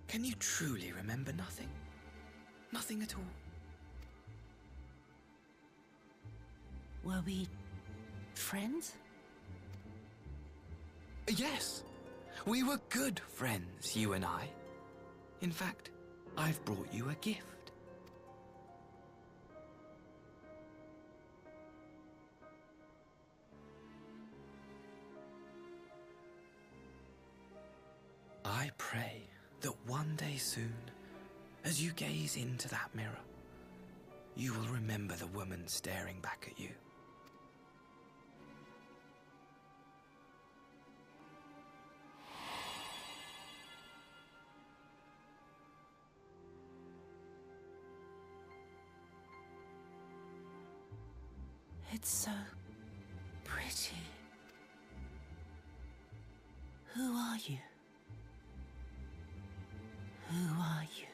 [SPEAKER 2] Can you truly remember nothing? Nothing at all?
[SPEAKER 3] Were we friends?
[SPEAKER 2] Yes. We were good friends, you and I. In fact, I've brought you a gift. I pray that one day soon, as you gaze into that mirror, you will remember the woman staring back at you.
[SPEAKER 3] It's so pretty. Who are you? Who are you?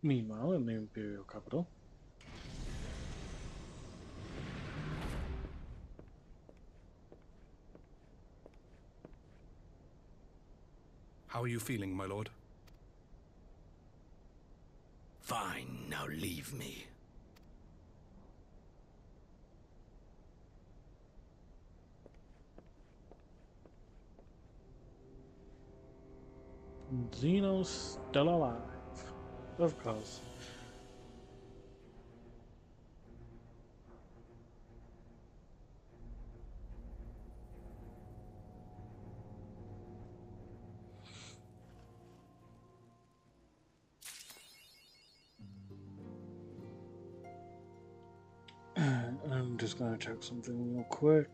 [SPEAKER 1] Meanwhile, in the Imperial capital.
[SPEAKER 11] How are you feeling, my lord?
[SPEAKER 6] Fine, now leave me.
[SPEAKER 1] Zeno's still alive. Of course. I'm just gonna check something real quick.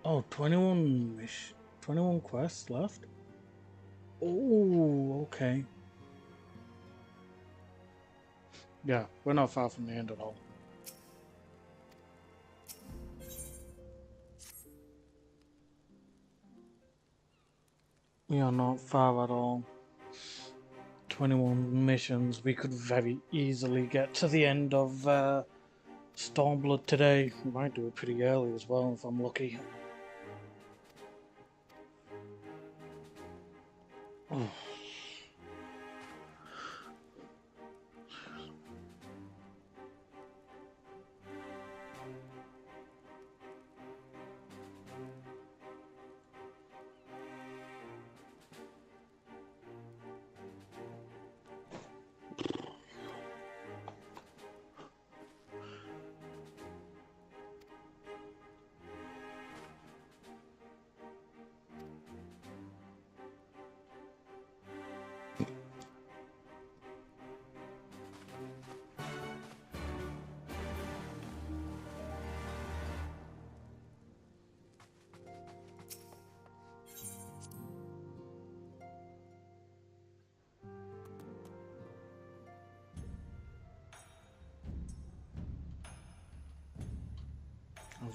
[SPEAKER 1] Oh, 21 quests left? Oh, okay. Yeah, we're not far from the end at all. We are not far at all. 21 missions. We could very easily get to the end of stormblood today. We might do it pretty early as well if I'm lucky. Oh.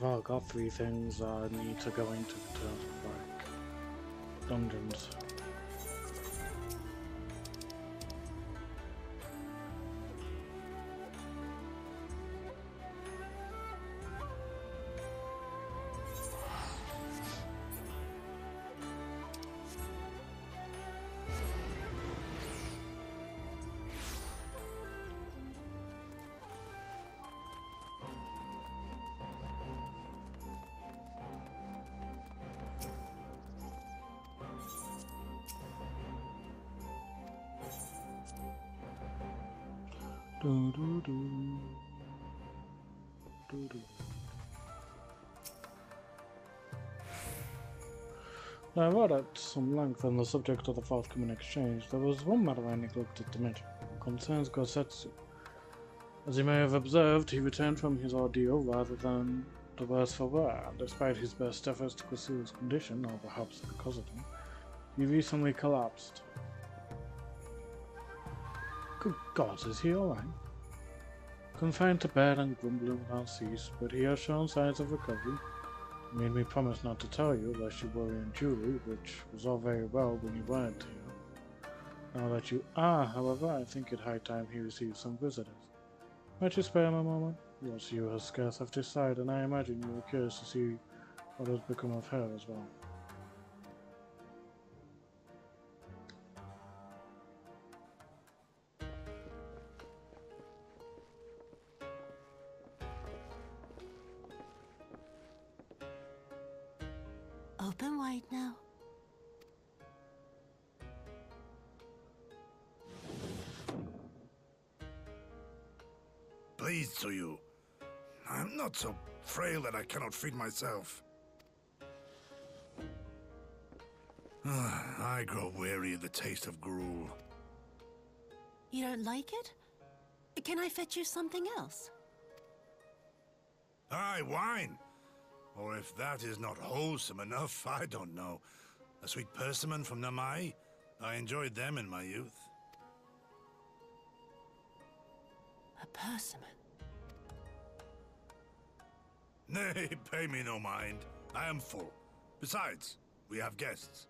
[SPEAKER 1] I've got 3 things I need to go into terms of like dungeons. Do, do, do. Do, do. Now, I wrote at some length on the subject of the forthcoming exchange. There was one matter I neglected to mention. Concerns Gosetsu. As you may have observed, he returned from his ordeal rather than the worse for wear. Despite his best efforts to conceal his condition, or perhaps because of them, he recently collapsed. Good gods, is he alright? Confined to bed and grumbling without cease, but he has shown signs of recovery. He made me promise not to tell you, lest you worry unduly, which was all very well when you weren't here. Now that you are, however, I think it high time he received some visitors. Might you spare him a moment? Yes, you have scarce left his side, and I imagine you were curious to see what has become of her as well.
[SPEAKER 3] Open wide now.
[SPEAKER 6] Pleased to you. I'm not so frail that I cannot feed myself. I grow weary of the taste of gruel.
[SPEAKER 3] You don't like it? Can I fetch you something else?
[SPEAKER 6] Aye, wine. Or if that is not wholesome enough, I don't know. A sweet persimmon from Namai? I enjoyed them in my youth.
[SPEAKER 3] A persimmon?
[SPEAKER 6] Nay, pay me no mind. I am full. Besides, we have guests.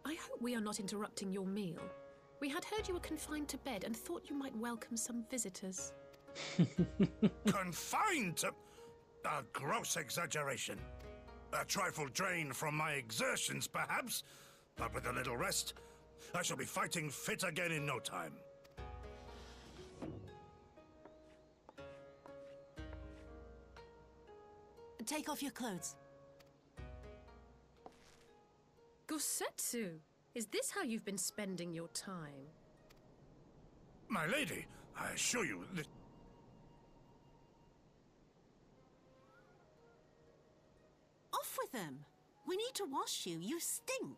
[SPEAKER 4] I hope we are not interrupting your meal. We had heard you were confined to bed and thought you might welcome some visitors.
[SPEAKER 6] Confined to... a gross exaggeration. A trifle drained from my exertions, perhaps. But with a little rest, I shall be fighting fit again in no time.
[SPEAKER 3] Take off your clothes.
[SPEAKER 4] Gosetsu, is this how you've been spending your time?
[SPEAKER 6] My lady, I assure you that...
[SPEAKER 3] Off with them. We need to wash you. You stink.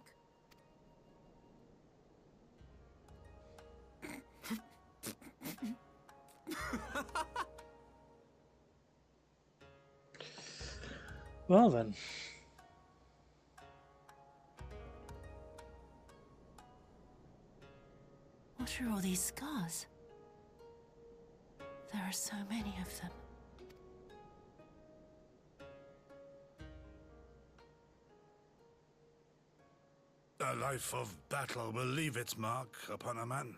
[SPEAKER 1] Well then.
[SPEAKER 3] What are all these scars? There are so many of them.
[SPEAKER 6] A life of battle will leave its mark upon a man.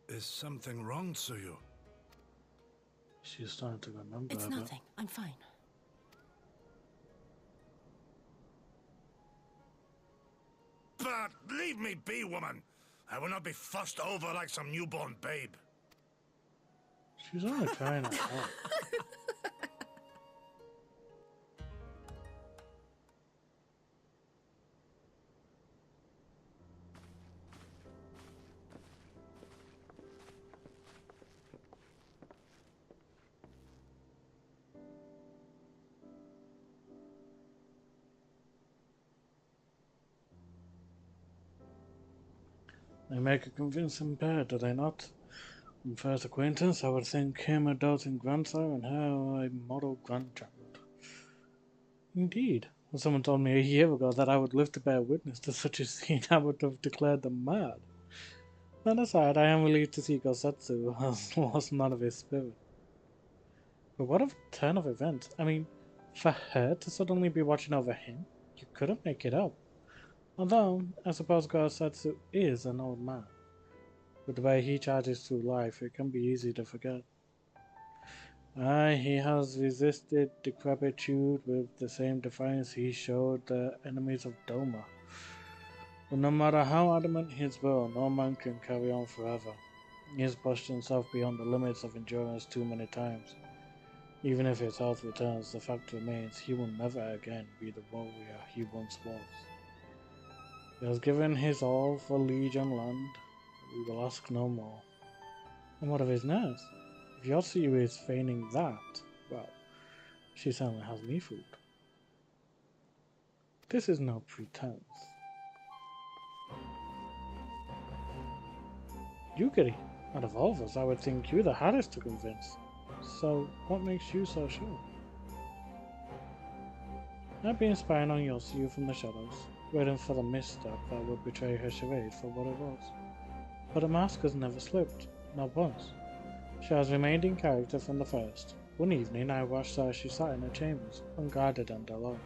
[SPEAKER 6] Is something wrong, Tsuyu?
[SPEAKER 1] She's starting to remember.
[SPEAKER 3] It's nothing. I'm fine.
[SPEAKER 6] But leave me be, woman! I will not be fussed over like some newborn babe.
[SPEAKER 1] She's only trying to help. They make a convincing pair, do they not? On first acquaintance, I would think him a doting grandsire and her a model grandchild. Indeed, when someone told me a year ago that I would live to bear witness to such a scene, I would have declared them mad. That aside, I am relieved to see Gosetsu has lost none of his spirit. But what a turn of events. I mean, for her to suddenly be watching over him, you couldn't make it up. Although, I suppose Gosetsu is an old man. With the way he charges through life, it can be easy to forget. Aye, he has resisted decrepitude with the same defiance he showed the enemies of Doma. But no matter how adamant his will, no man can carry on forever. He has pushed himself beyond the limits of endurance too many times. Even if his health returns, the fact remains he will never again be the warrior he once was. He has given his all for liege and land. We will ask no more. And what of his nurse? If Yotsuyu is feigning that, well, she certainly has me fooled. This is no pretense. Yukari, out of all of us, I would think you the hardest to convince. So, what makes you so sure? I've been spying on Yotsuyu from the shadows, waiting for the misstep that would betray her charade for what it was. But the mask has never slipped, not once. She has remained in character from the first. One evening I watched her as she sat in her chambers, unguarded and alone.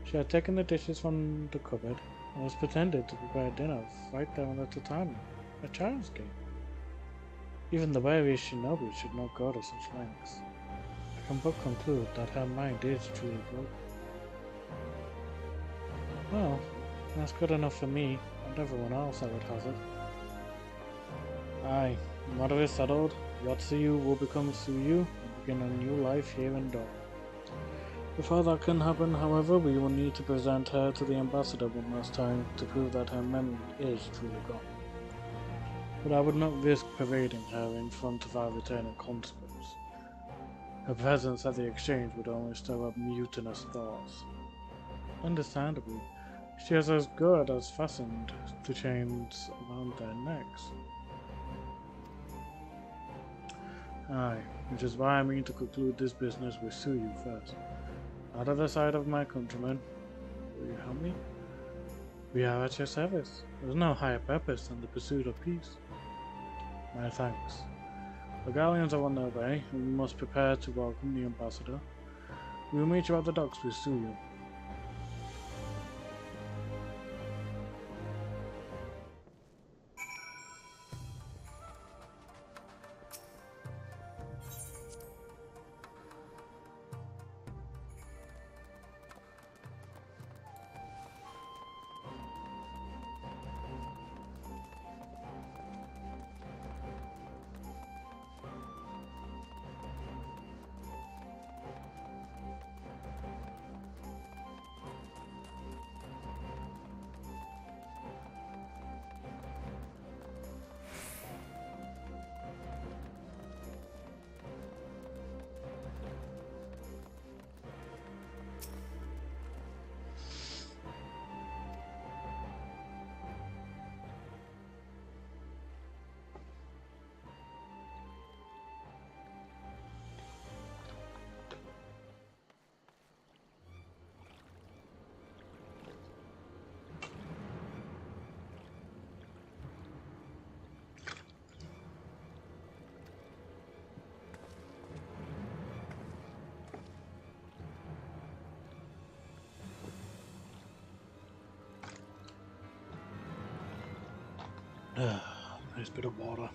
[SPEAKER 1] She had taken the dishes from the cupboard and was pretending to prepare dinner right there on the tatami, a child's game. Even the wariest shinobi should not go to such lengths. I can but conclude that her mind is truly broken. Well, that's good enough for me and everyone else, I would hazard. Aye, the matter is settled. Yotsuyu will become Tsuyu and begin a new life here in Dora. Before that can happen, however, we will need to present her to the ambassador one last time to prove that her memory is truly gone. But I would not risk parading her in front of our returning conscripts. Her presence at the exchange would only stir up mutinous thoughts. Understandably, she is as good as fastened to chains around their necks. Aye, which is why I mean to conclude this business with Tsuyu first. Out of the sight of my countrymen, will you help me? We are at your service. There is no higher purpose than the pursuit of peace. My thanks. The galleons are on their way, and we must prepare to welcome the ambassador. We will meet you at the docks with Tsuyu. Nice bit of water.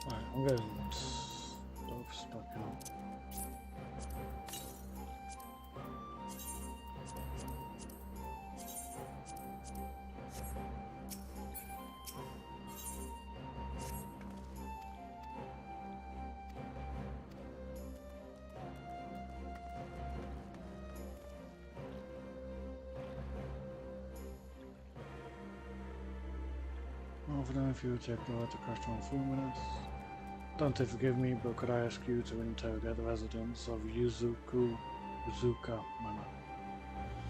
[SPEAKER 1] Alright, I'm getting stuff stuck out. Over them, if you would take the right to crash on 4 minutes. Dante, forgive me, but could I ask you to interrogate the residents of Uzuka Manor?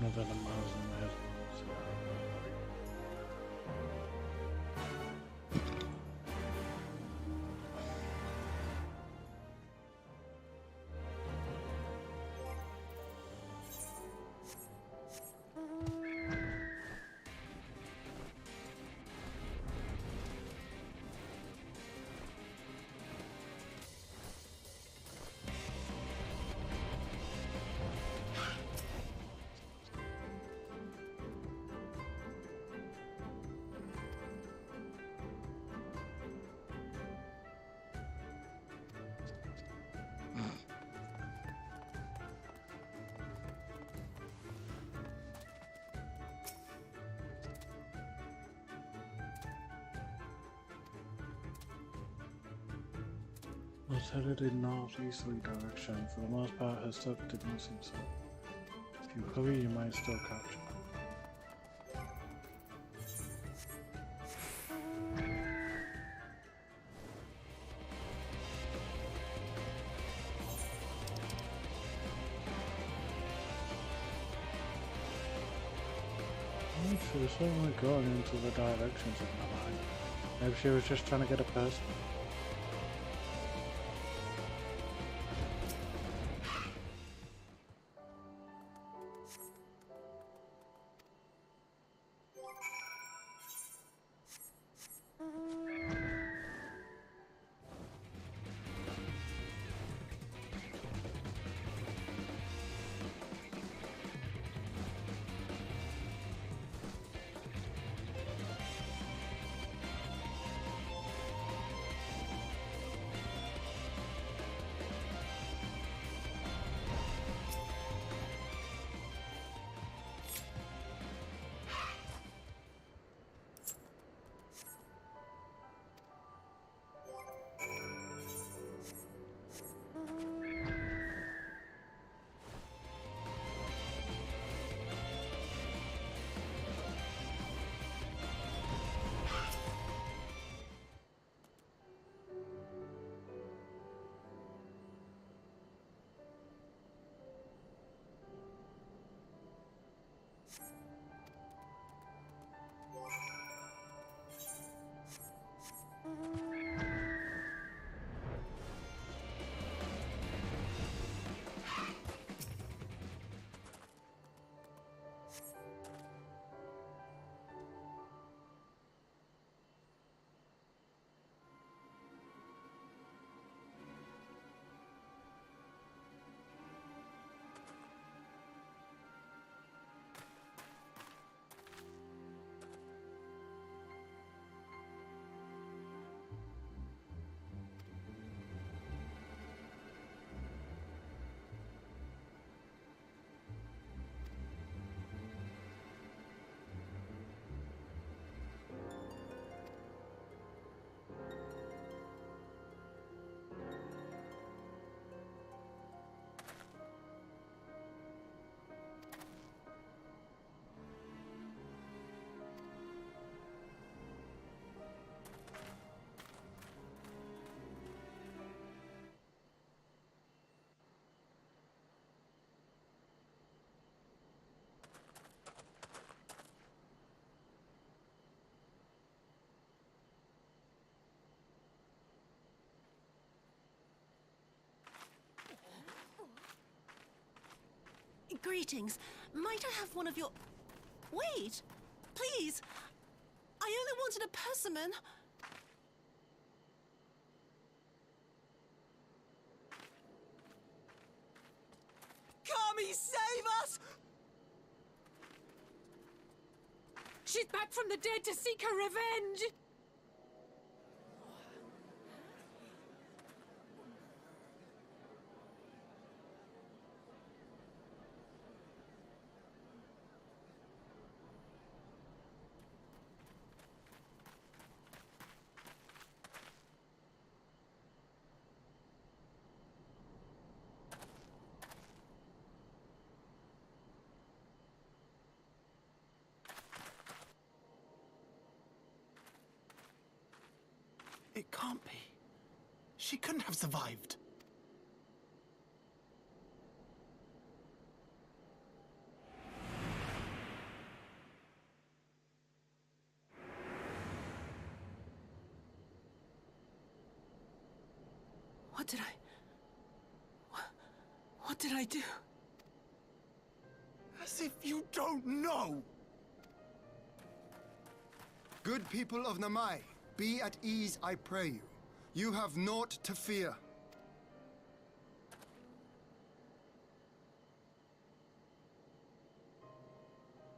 [SPEAKER 1] No better miles than the residents. Was headed in northeasterly direction. For the most part, her step didn't seem so. If you hurry, you might still catch her. She was certainly going into the directions of my mind. Maybe she was just trying to get a person.
[SPEAKER 3] Greetings. Might I have one of your... Wait! Please! I only wanted a persimmon.
[SPEAKER 10] Kami, save us!
[SPEAKER 4] She's back from the dead to seek her revenge!
[SPEAKER 10] It can't be. She couldn't have survived.
[SPEAKER 3] What did I... What did I do?
[SPEAKER 10] As if you don't know!
[SPEAKER 5] Good people of Namai, be at ease, I pray you. You have naught to fear.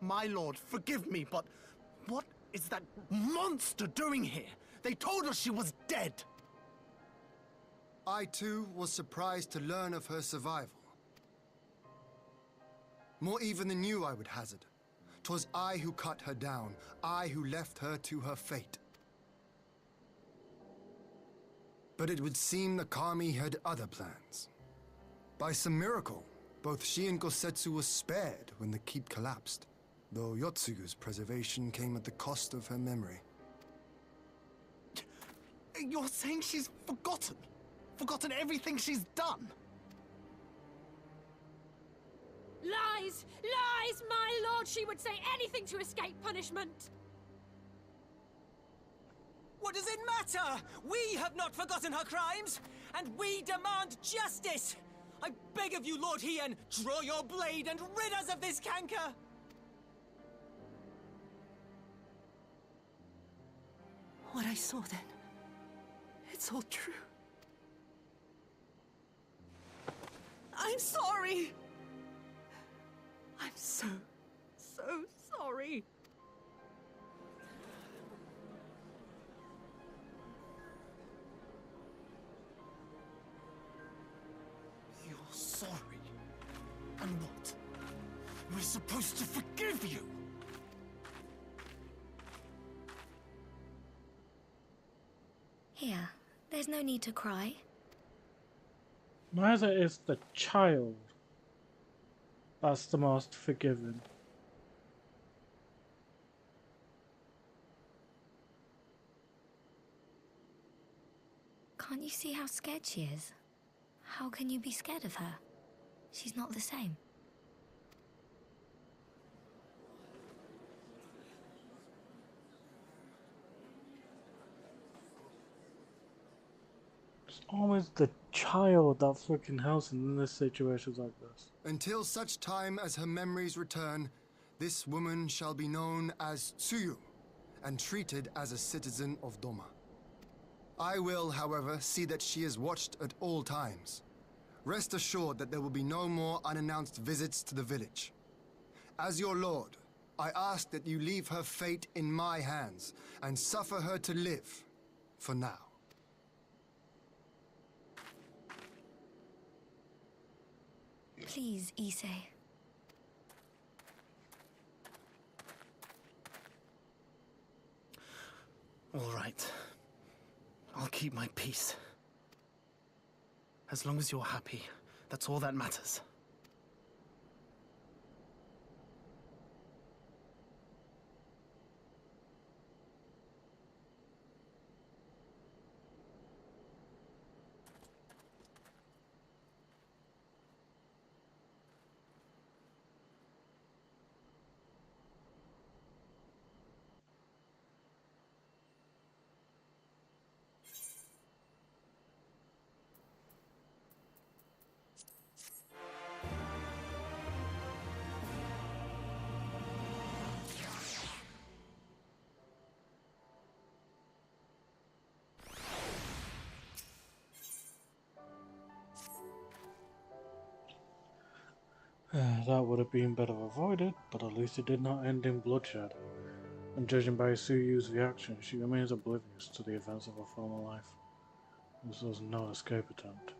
[SPEAKER 10] My lord, forgive me, but what is that monster doing here? They told us she was dead.
[SPEAKER 5] I too was surprised to learn of her survival. More even than you, I would hazard. 'Twas I who cut her down, I who left her to her fate. But it would seem the Kami had other plans. By some miracle, both she and Gosetsu were spared when the keep collapsed, though Yotsugu's preservation came at the cost of her memory.
[SPEAKER 10] You're saying she's forgotten? Forgotten everything she's done?
[SPEAKER 4] Lies! Lies, my lord! She would say anything to escape punishment!
[SPEAKER 10] What does it matter? We have not forgotten her crimes, and we demand justice! I beg of you, Lord Hien, draw your blade and rid us of this canker!
[SPEAKER 3] What I saw then... It's all true. I'm sorry! I'm so sorry.
[SPEAKER 10] You're sorry? And what? We're supposed to forgive you?
[SPEAKER 12] Here, there's no need to cry.
[SPEAKER 1] Neither is the child that's the most forgiving.
[SPEAKER 12] Can't you see how scared she is? How can you be scared of her? She's not the same.
[SPEAKER 1] It's always the child that freaking helps in this situations like this.
[SPEAKER 5] Until such time as her memories return, this woman shall be known as Tsuyu, and treated as a citizen of Doma. I will, however, see that she is watched at all times. Rest assured that there will be no more unannounced visits to the village. As your lord, I ask that you leave her fate in my hands, and suffer her to live, for now.
[SPEAKER 12] Please, Issei.
[SPEAKER 10] All right. I'll keep my peace. As long as you're happy, that's all that matters.
[SPEAKER 1] That would have been better avoided, but at least it did not end in bloodshed. And judging by Suyu's reaction, she remains oblivious to the events of her former life. This was no escape attempt.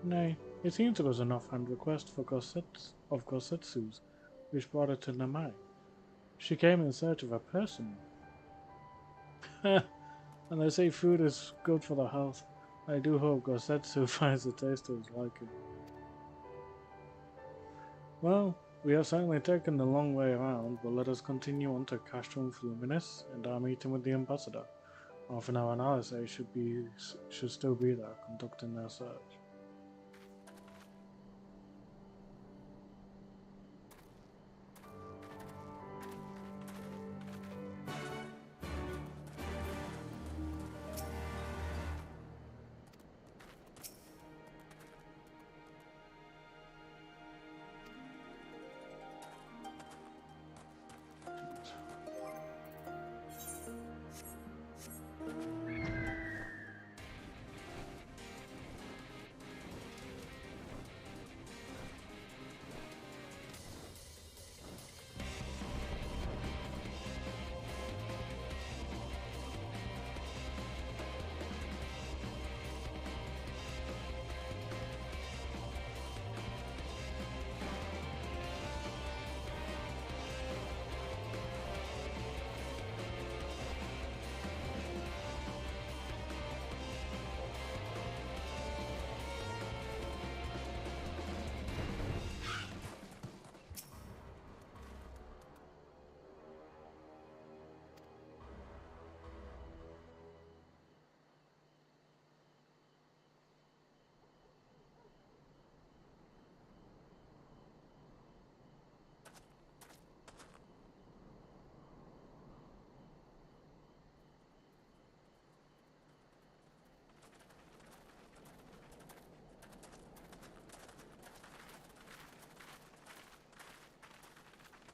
[SPEAKER 1] Nay, it seems it was an offhand request for Gosetsu's, which brought her to Namai. She came in search of a person. And they say food is good for the health. I do hope Gosetsu finds the taste to his liking. Well, we have certainly taken the long way around, but let us continue on to Castrum Fluminis and our meeting with the ambassador. Half an hour analysis should still be there, conducting their search.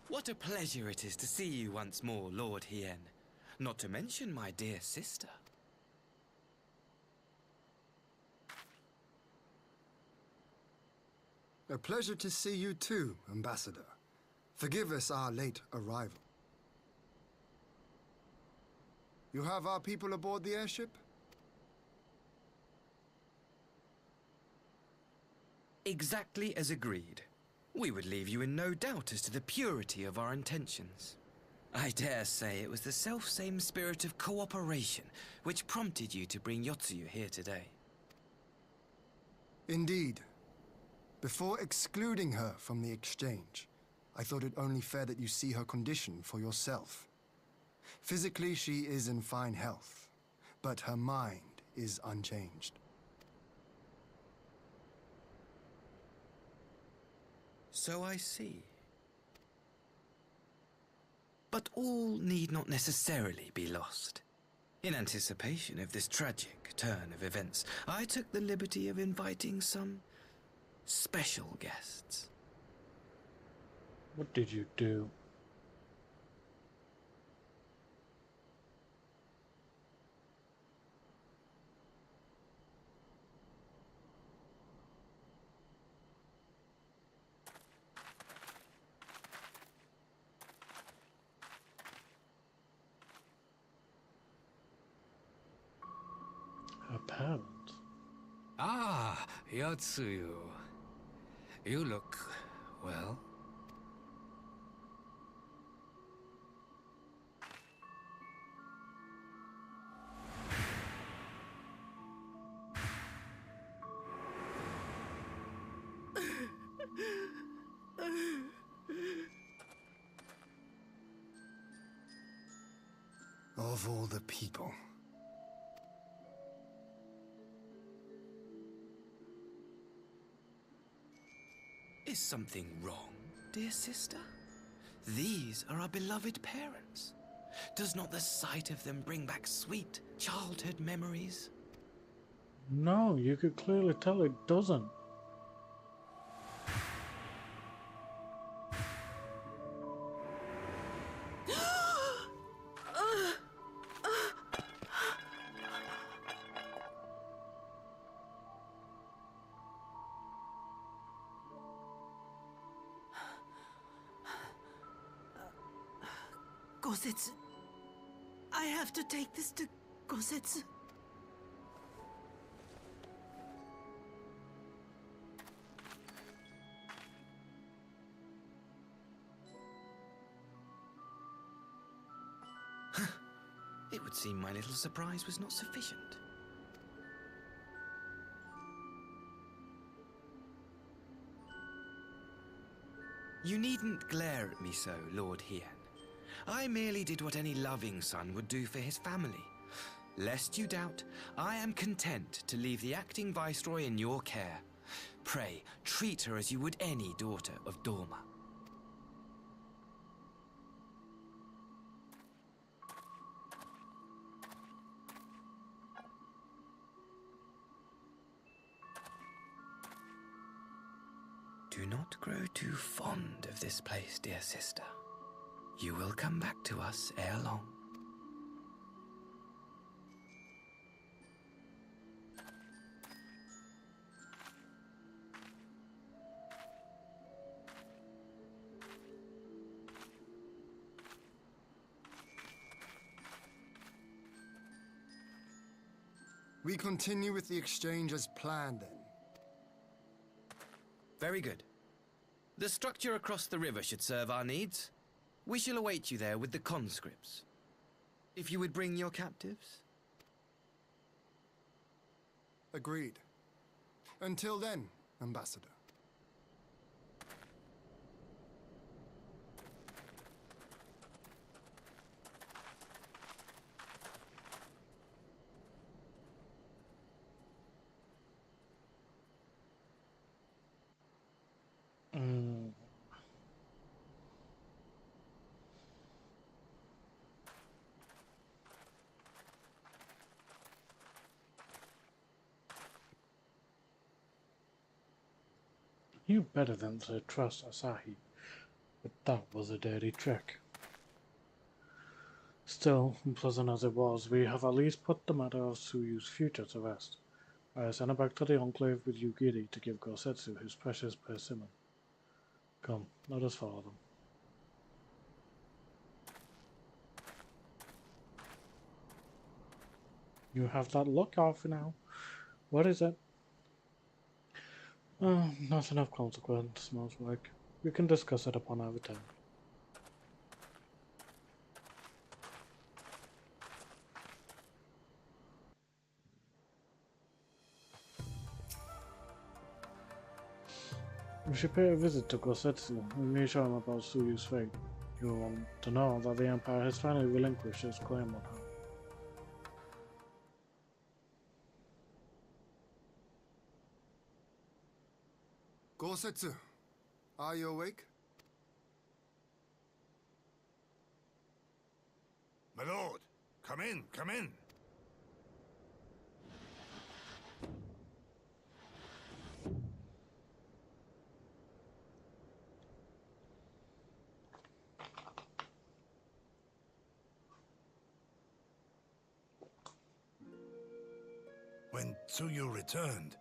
[SPEAKER 2] What a pleasure it is to see you once more, Lord Hien. Not to mention my dear sister.
[SPEAKER 5] A pleasure to see you too, Ambassador. Forgive us our late arrival. You have our people aboard the airship?
[SPEAKER 2] Exactly as agreed. We would leave you in no doubt as to the purity of our intentions. I dare say it was the self-same spirit of cooperation which prompted you to bring Yotsuyu here today.
[SPEAKER 5] Indeed. Before excluding her from the exchange, I thought it only fair that you see her condition for yourself. Physically, she is in fine health, but her mind is unchanged.
[SPEAKER 2] So I see. But all need not necessarily be lost. In anticipation of this tragic turn of events, I took the liberty of inviting some special guests.
[SPEAKER 1] What did you do? Her parents?
[SPEAKER 9] Ah, Yotsuyu. You look, well.
[SPEAKER 5] Of all the people.
[SPEAKER 2] Is something wrong, dear sister? These are our beloved parents. Does not the sight of them bring back sweet childhood memories?
[SPEAKER 1] No, you could clearly tell it doesn't.
[SPEAKER 3] Gosetsu. I have to take this to Gosetsu.
[SPEAKER 2] It would seem my little surprise was not sufficient. You needn't glare at me so, Lord Hien. I merely did what any loving son would do for his family. Lest you doubt, I am content to leave the acting viceroy in your care. Pray, treat her as you would any daughter of Dorma. Do not grow too fond of this place, dear sister. You will come back to us ere long.
[SPEAKER 5] We continue with the exchange as planned, then.
[SPEAKER 2] Very good. The structure across the river should serve our needs. We shall await you there with the conscripts. If you would bring your captives.
[SPEAKER 5] Agreed. Until then, Ambassador.
[SPEAKER 1] You better than to trust Asahi, but that was a dirty trick. Still, unpleasant as it was, we have at least put the matter of Tsuyu's future to rest. I send her back to the Enclave with Yugiri to give Gosetsu his precious persimmon. Come, let us follow them. You have that look off now. What is it? Nothing of consequence, smells like. We can discuss it upon our return. We should pay a visit to Gosetsu and reassure him about Tsuyu's fate. You will want to know that the Empire has finally relinquished its claim on her.
[SPEAKER 5] Gosetsu, are you awake?
[SPEAKER 6] My lord, come in, come in. When Tsuyu returned,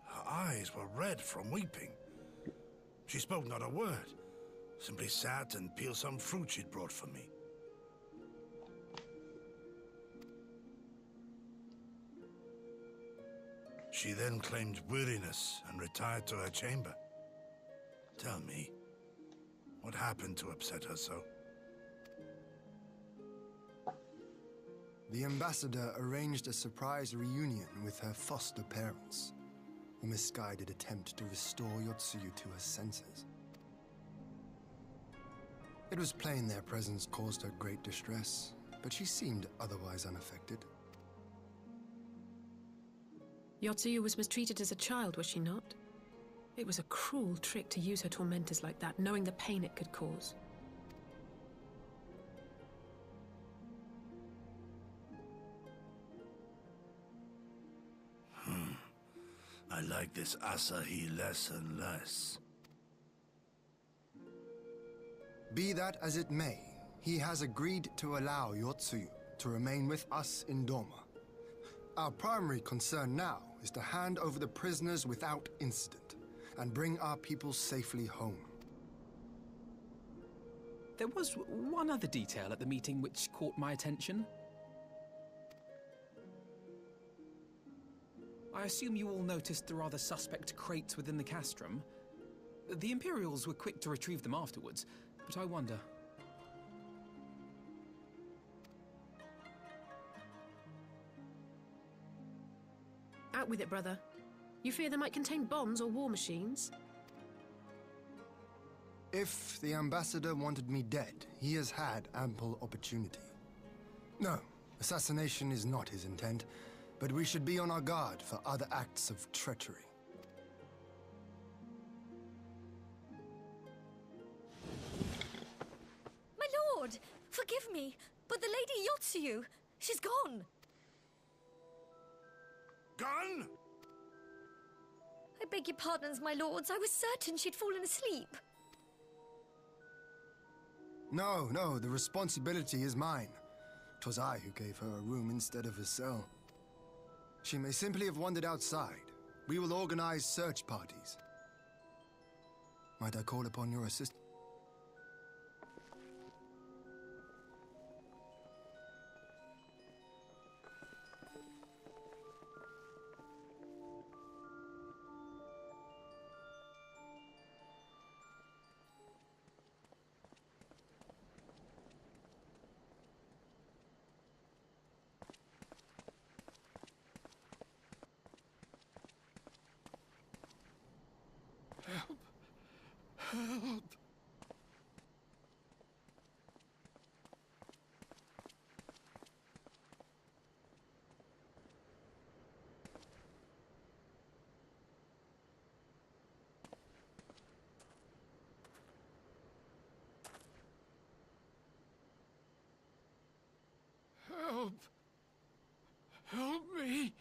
[SPEAKER 6] her eyes were red from weeping. She spoke not a word, simply sat and peeled some fruit she'd brought for me. She then claimed weariness and retired to her chamber. Tell me, what happened to upset her so?
[SPEAKER 5] The ambassador arranged a surprise reunion with her foster parents. A misguided attempt to restore Yotsuyu to her senses. It was plain their presence caused her great distress, but she seemed otherwise unaffected.
[SPEAKER 4] Yotsuyu was mistreated as a child, was she not? It was a cruel trick to use her tormentors like that, knowing the pain it could cause.
[SPEAKER 6] I like this Asahi less and less.
[SPEAKER 5] Be that as it may, he has agreed to allow Yotsuyu to remain with us in Dorma. Our primary concern now is to hand over the prisoners without incident and bring our people safely home.
[SPEAKER 13] There was one other detail at the meeting which caught my attention. I assume you all noticed the rather suspect crates within the castrum. The Imperials were quick to retrieve them afterwards, but I wonder...
[SPEAKER 4] Out with it, brother. You fear they might contain bombs or war machines?
[SPEAKER 5] If the ambassador wanted me dead, he has had ample opportunity. No, assassination is not his intent, but we should be on our guard for other acts of treachery.
[SPEAKER 12] My lord! Forgive me, but the Lady Yotsuyu, she's gone!
[SPEAKER 6] Gone?
[SPEAKER 12] I beg your pardons, my lords. I was certain she'd fallen asleep.
[SPEAKER 5] No, the responsibility is mine. 'Twas I who gave her a room instead of a cell. She may simply have wandered outside. We will organize search parties. Might I call upon your assistance?
[SPEAKER 6] Help! Help! Help me!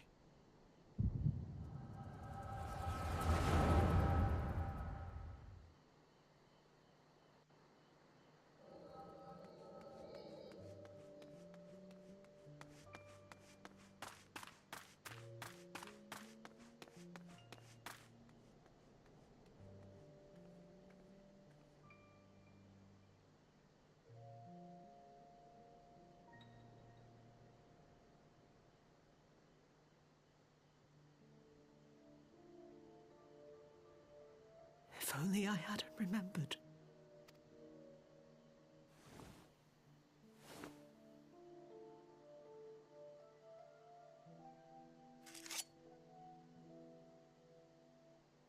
[SPEAKER 3] If only I hadn't remembered.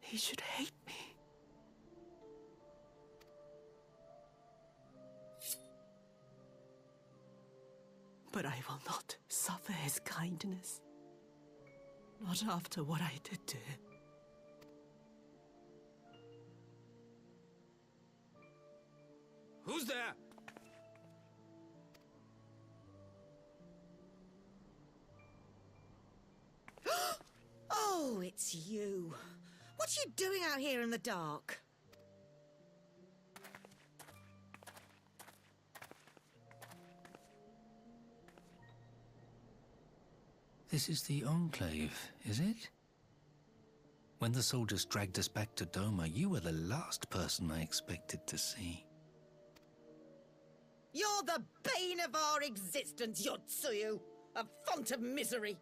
[SPEAKER 3] He should hate me. But I will not suffer his kindness. Not after what I did to him.
[SPEAKER 2] Who's there?
[SPEAKER 14] Oh, it's you. What are you doing out here in the dark?
[SPEAKER 15] This is the Enclave, is it? When the soldiers dragged us back to Doma, you were the last person I expected to see.
[SPEAKER 14] You're the bane of our existence, Yotsuyu! A font of misery!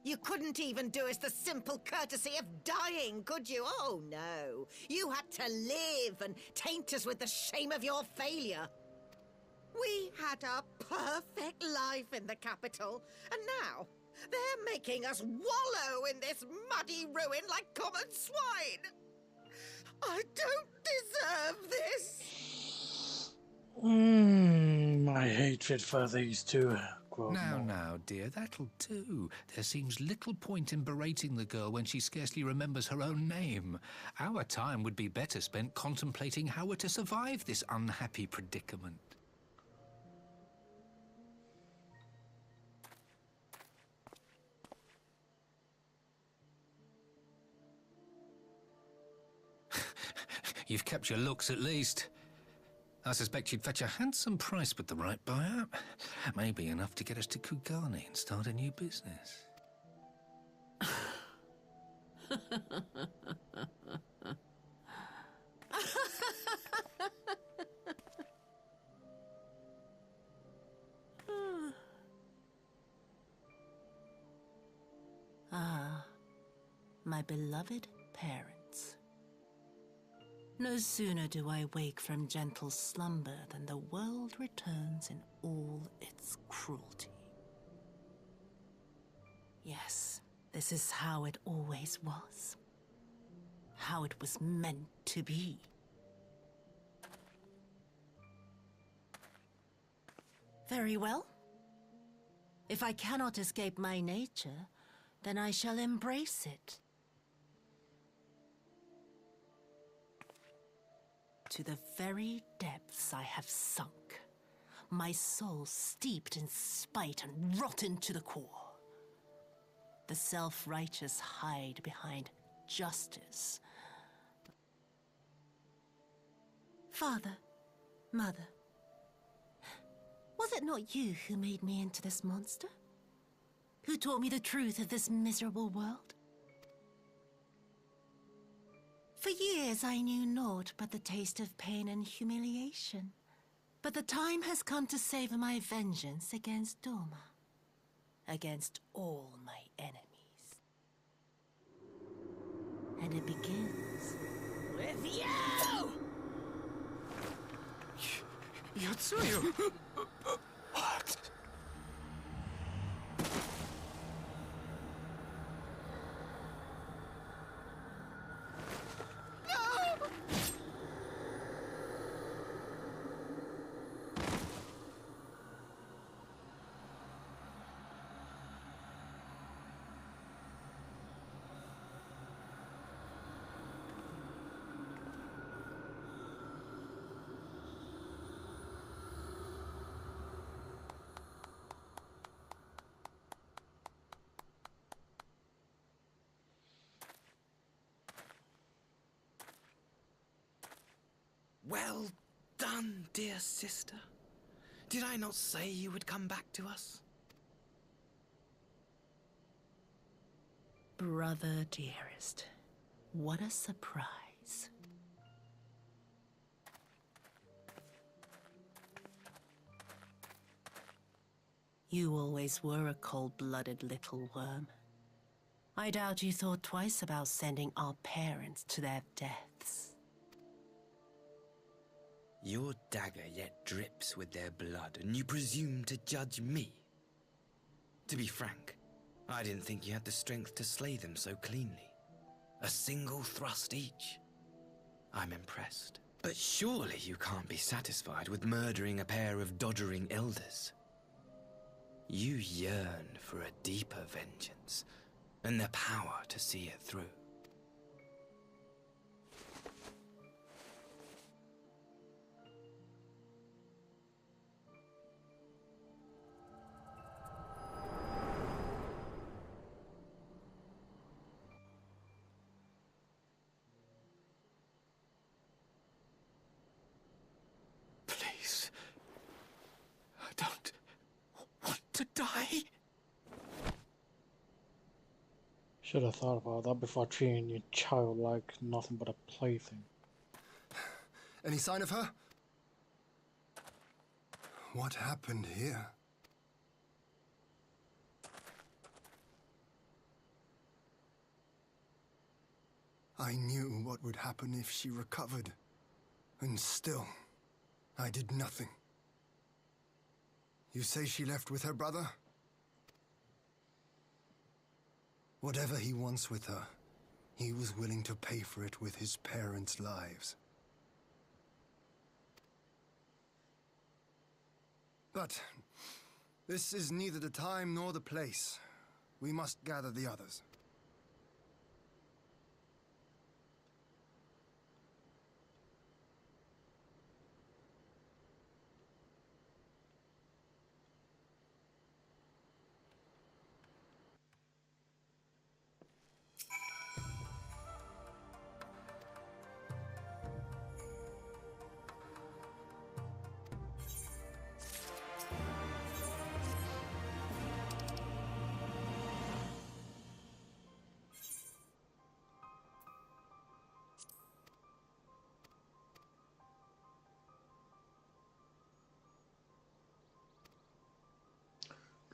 [SPEAKER 14] You couldn't even do us the simple courtesy of dying, could you? Oh, no. You had to live and taint us with the shame of your failure. We had a perfect life in the capital, and now they're making us wallow in this muddy ruin like common swine. I don't deserve this.
[SPEAKER 1] My hatred for these two.
[SPEAKER 15] Now, dear, that'll do. There seems little point in berating the girl when she scarcely remembers her own name. Our time would be better spent contemplating how we're to survive this unhappy predicament. You've kept your looks at least. I suspect you'd fetch a handsome price with the right buyer. Maybe enough to get us to Kugane and start a new business.
[SPEAKER 3] my beloved parents. No sooner do I wake from gentle slumber than the world returns in all its cruelty. Yes, this is how it always was. How it was meant to be. Very well. If I cannot escape my nature, then I shall embrace it. To the very depths I have sunk, my soul steeped in spite and rotten to the core. The self-righteous hide behind justice. Father, Mother, was it not you who made me into this monster? Who taught me the truth of this miserable world? For years I knew naught but the taste of pain and humiliation. But the time has come to savor my vengeance against Doma. Against all my enemies. And it begins with you!
[SPEAKER 10] Yotsuyu!
[SPEAKER 3] What?
[SPEAKER 2] Well done, dear sister. Did I not say you would come back to us?
[SPEAKER 3] Brother dearest, what a surprise. You always were a cold-blooded little worm. I doubt you thought twice about sending our parents to their deaths.
[SPEAKER 2] Your dagger yet drips with their blood, and you presume to judge me? To be frank, I didn't think you had the strength to slay them so cleanly. A single thrust each. I'm impressed. But surely you can't be satisfied with murdering a pair of doddering elders. You yearn for a deeper vengeance, and the power to see it through.
[SPEAKER 15] Please. I don't want to die.
[SPEAKER 1] Should have thought about that before treating your child like nothing but a plaything.
[SPEAKER 5] Any sign of her? What happened here? I knew what would happen if she recovered. And still, I did nothing. You say she left with her brother? Whatever he wants with her, he was willing to pay for it with his parents' lives. But this is neither the time nor the place. We must gather the others.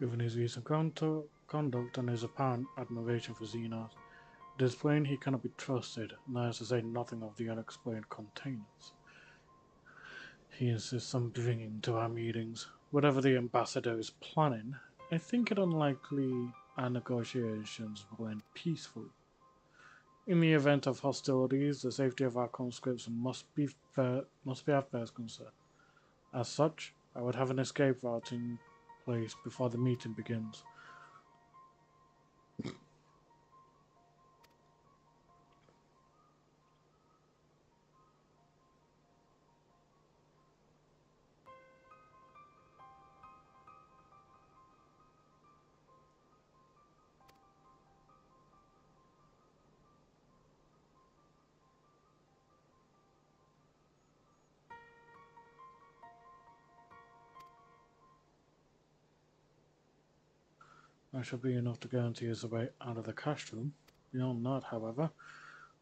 [SPEAKER 1] Given his recent conduct and his apparent admiration for Xenos, This plane he cannot be trusted, and that is to say nothing of the unexplained containers. He insists on bringing to our meetings. Whatever the ambassador is planning, I think it unlikely our negotiations will end peacefully. In the event of hostilities, the safety of our conscripts must be our first concern. As such, I would have an escape route in place before the meeting begins. That should be enough to guarantee us a way out of the castrum. Beyond that, however,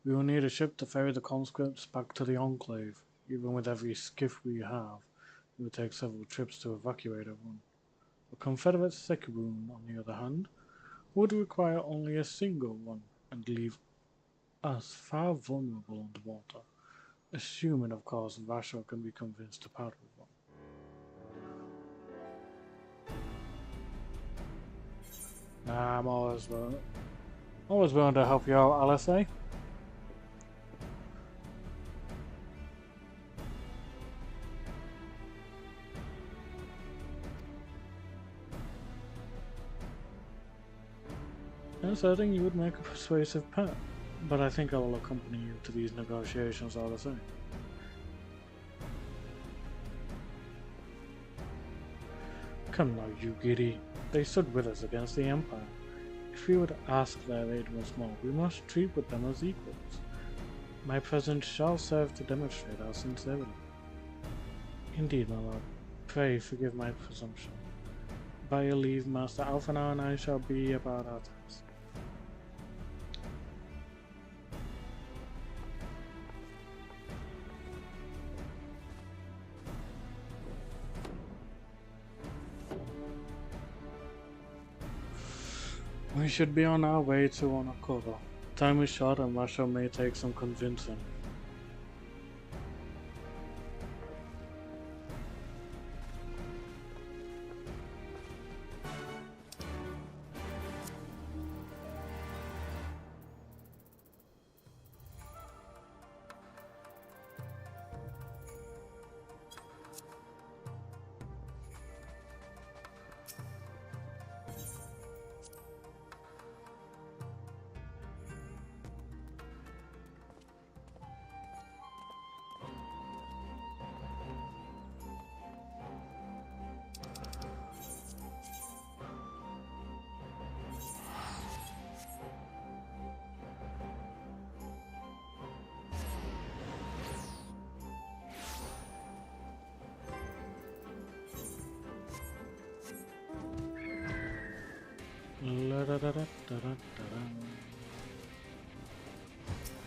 [SPEAKER 1] we will need a ship to ferry the conscripts back to the Enclave. Even with every skiff we have, it would take several trips to evacuate everyone. A Confederate Secuboon, on the other hand, would require only a single one and leave us far vulnerable underwater, assuming, of course, Vashon can be convinced to part with one. I'm always willing to help you out, LSA. Yes, I think you would make a persuasive pair, but I think I will accompany you to these negotiations all the same. Come now, you giddy. They stood with us against the Empire. If we would ask their aid once more, we must treat with them as equals. My presence shall serve to demonstrate our sincerity. Indeed, my lord. Pray forgive my presumption. By your leave, Master Alphanar and I shall be about our task. We should be on our way to Onokoro. Time is short and Russia may take some convincing.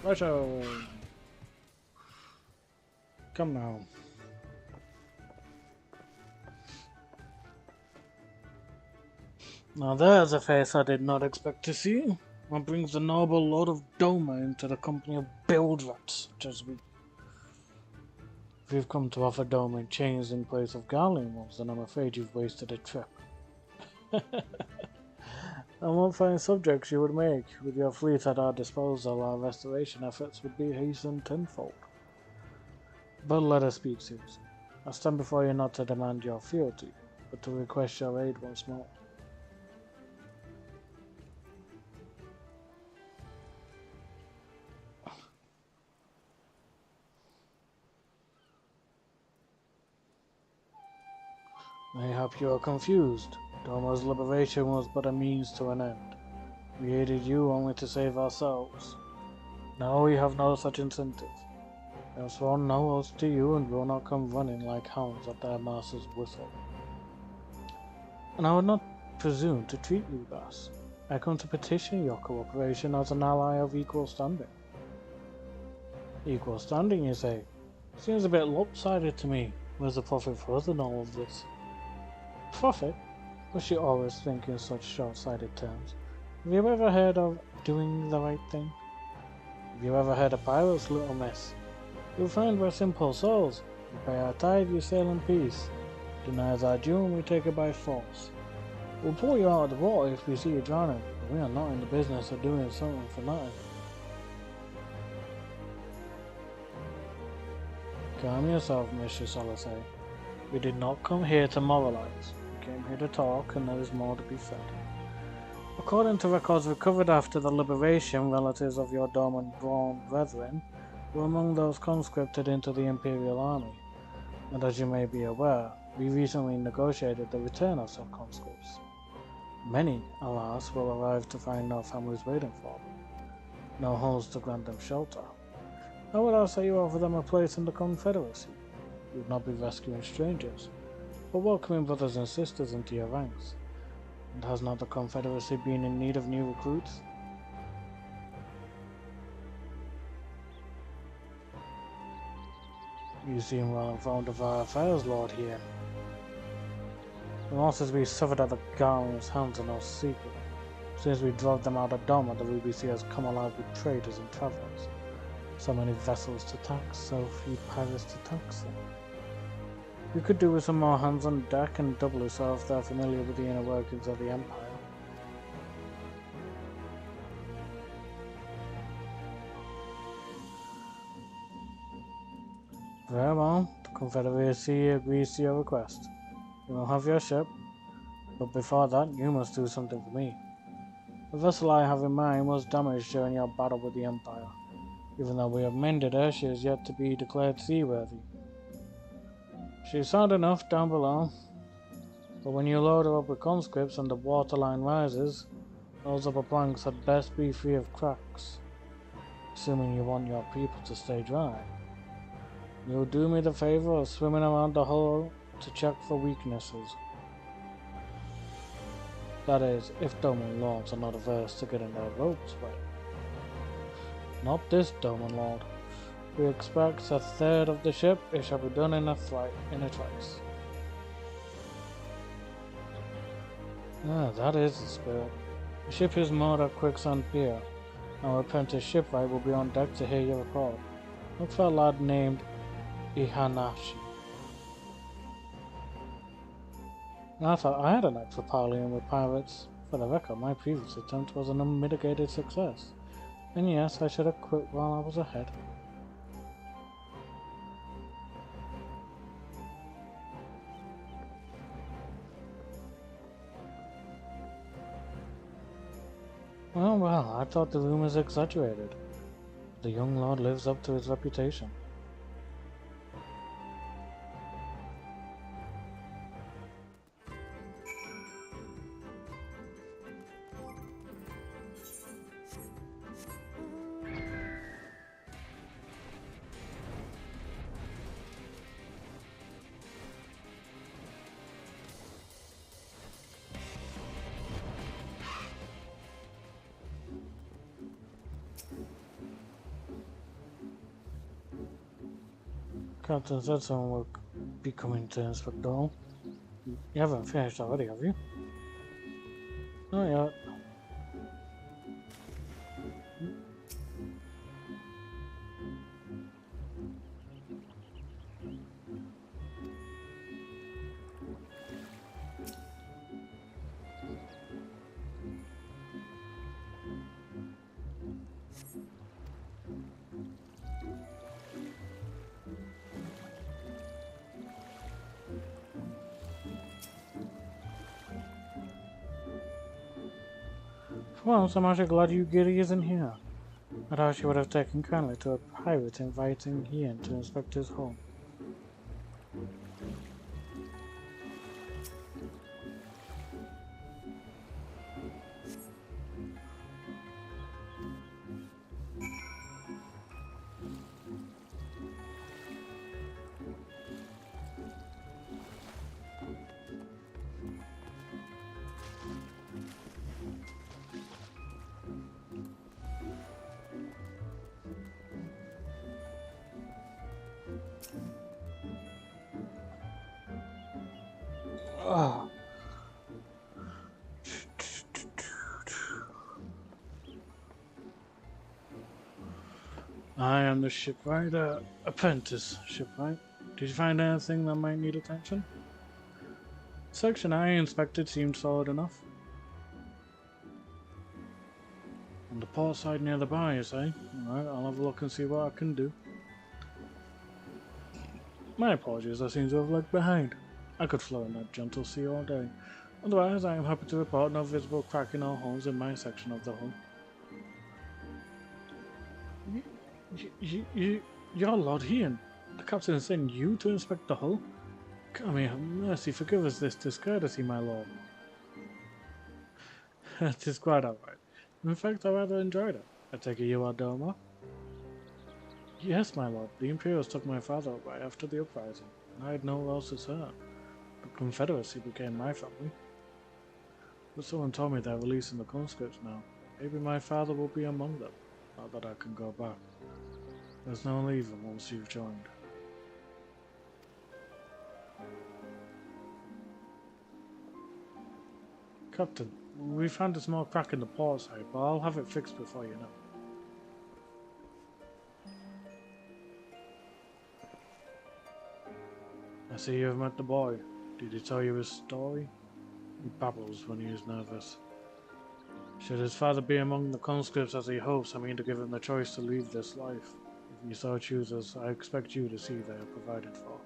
[SPEAKER 1] Russia! Come now. Now there's a face I did not expect to see. What brings the noble Lord of Doma into the company of build rats such as we? If you've come to offer Doma chains in place of Garlean ones, then I'm afraid you've wasted a trip. And what fine subjects you would make. With your fleet at our disposal, our restoration efforts would be hastened tenfold. But let us speak seriously. I stand before you not to demand your fealty, but to request your aid once more. Mayhap you are confused. Doma's liberation was but a means to an end. We aided you only to save ourselves. Now we have no such incentive. We have sworn no oath to you and will not come running like hounds at their master's whistle. And I would not presume to treat you thus. I come to petition your cooperation as an ally of equal standing. Equal standing, you say? Seems a bit lopsided to me. Where's the profit for us in all of this? Profit? Was she always think in such short-sighted terms? Have you ever heard of doing the right thing? Have you ever heard of pirates, little miss? You'll find we're simple souls. You pay our tithe, you sail in peace. Deny us our due, and we take it by force. We'll pull you out of the water if we see you drowning, but we are not in the business of doing something for nothing. Calm yourself, Mistress Olisay. We did not come here to moralize. We came here to talk, and there is more to be said. According to records recovered after the liberation, relatives of your dormant-born brethren were among those conscripted into the Imperial Army. And as you may be aware, we recently negotiated the return of some conscripts. Many, alas, will arrive to find no families waiting for them, no homes to grant them shelter. How would I say you offer them a place in the Confederacy? You would not be rescuing strangers, but welcoming brothers and sisters into your ranks. And has not the Confederacy been in need of new recruits? You seem well informed of our affairs, Lord here. The losses we suffered at the Guardians' hands are no secret. Since we drove them out of Doma, the Ruby Sea has come alive with traders and travelers. So many vessels to tax, so few pirates to tax them. We could do with some more hands on deck, and doubly so if they're familiar with the inner workings of the Empire. Very well, the Confederacy agrees to your request. You will have your ship, but before that, you must do something for me. The vessel I have in mind was damaged during your battle with the Empire. Even though we have mended her, she is yet to be declared seaworthy. She is sound enough down below, but when you load her up with conscripts and the waterline rises, those upper planks had best be free of cracks, assuming you want your people to stay dry. You'll do me the favor of swimming around the hull to check for weaknesses. That is, if Doman Lords are not averse to getting their ropes wet. Not this Doman Lord. We expect a third of the ship. It shall be done in a trice. Ah, that is the spirit. The ship is moored at Quicksand Pier. Our apprentice shipwright will be on deck to hear your report. Look for a lad named Ihanashi. I thought I had a knack for parleying with pirates. For the record, my previous attempt was an unmitigated success. And yes, I should have quit while I was ahead. Well, I thought the rumors exaggerated. The young lord lives up to his reputation. Captain said someone will be coming to inspect all. You haven't finished already, have you? Not yet. Well, I'm actually glad Yugiri isn't here. I thought she would have taken kindly to a pirate inviting he in to inspect his home. I am the shipwright, apprentice shipwright. Did you find anything that might need attention? The section I inspected seemed solid enough. On the port side near the bar, you say? Alright, I'll have a look and see what I can do. My apologies, I seem to have lagged behind. I could float in that gentle sea all day. Otherwise, I am happy to report no visible crack in or holes in my section of the hull. You're Lord Ian. The captain is sending you to inspect the hull? God, may have mercy, forgive us this discourtesy, my lord. It is quite alright. In fact, I rather enjoyed it. I take it you are Doma? Yes, my lord. The Imperials took my father away after the uprising, and I had nowhere else to turn. The Confederacy became my family. But someone told me they're releasing the conscripts now. Maybe my father will be among them, now that I can go back. There's no leaving once you've joined. Captain, we found a small crack in the port side, but I'll have it fixed before you know. I see you've met the boy. Did he tell you his story? He babbles when he is nervous. Should his father be among the conscripts as he hopes, I mean to give him the choice to leave this life. If he so chooses, I expect you to see they are provided for.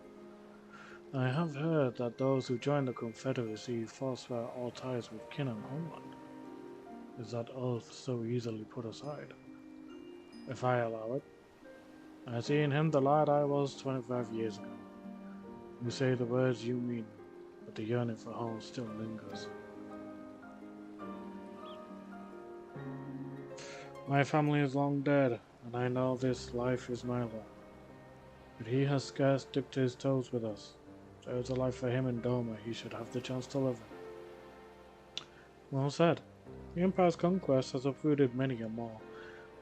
[SPEAKER 1] I have heard that those who join the Confederacy forswear all ties with kin and homeland. Is that oath so easily put aside? If I allow it, I see in him the lad I was 25 years ago. You say the words you mean, but the yearning for home still lingers. My family is long dead, and I know this life is my lot. But he has scarce dipped his toes with us. If there is a life for him in Doma, he should have the chance to live it. Well said. The Empire's conquest has uprooted many a more,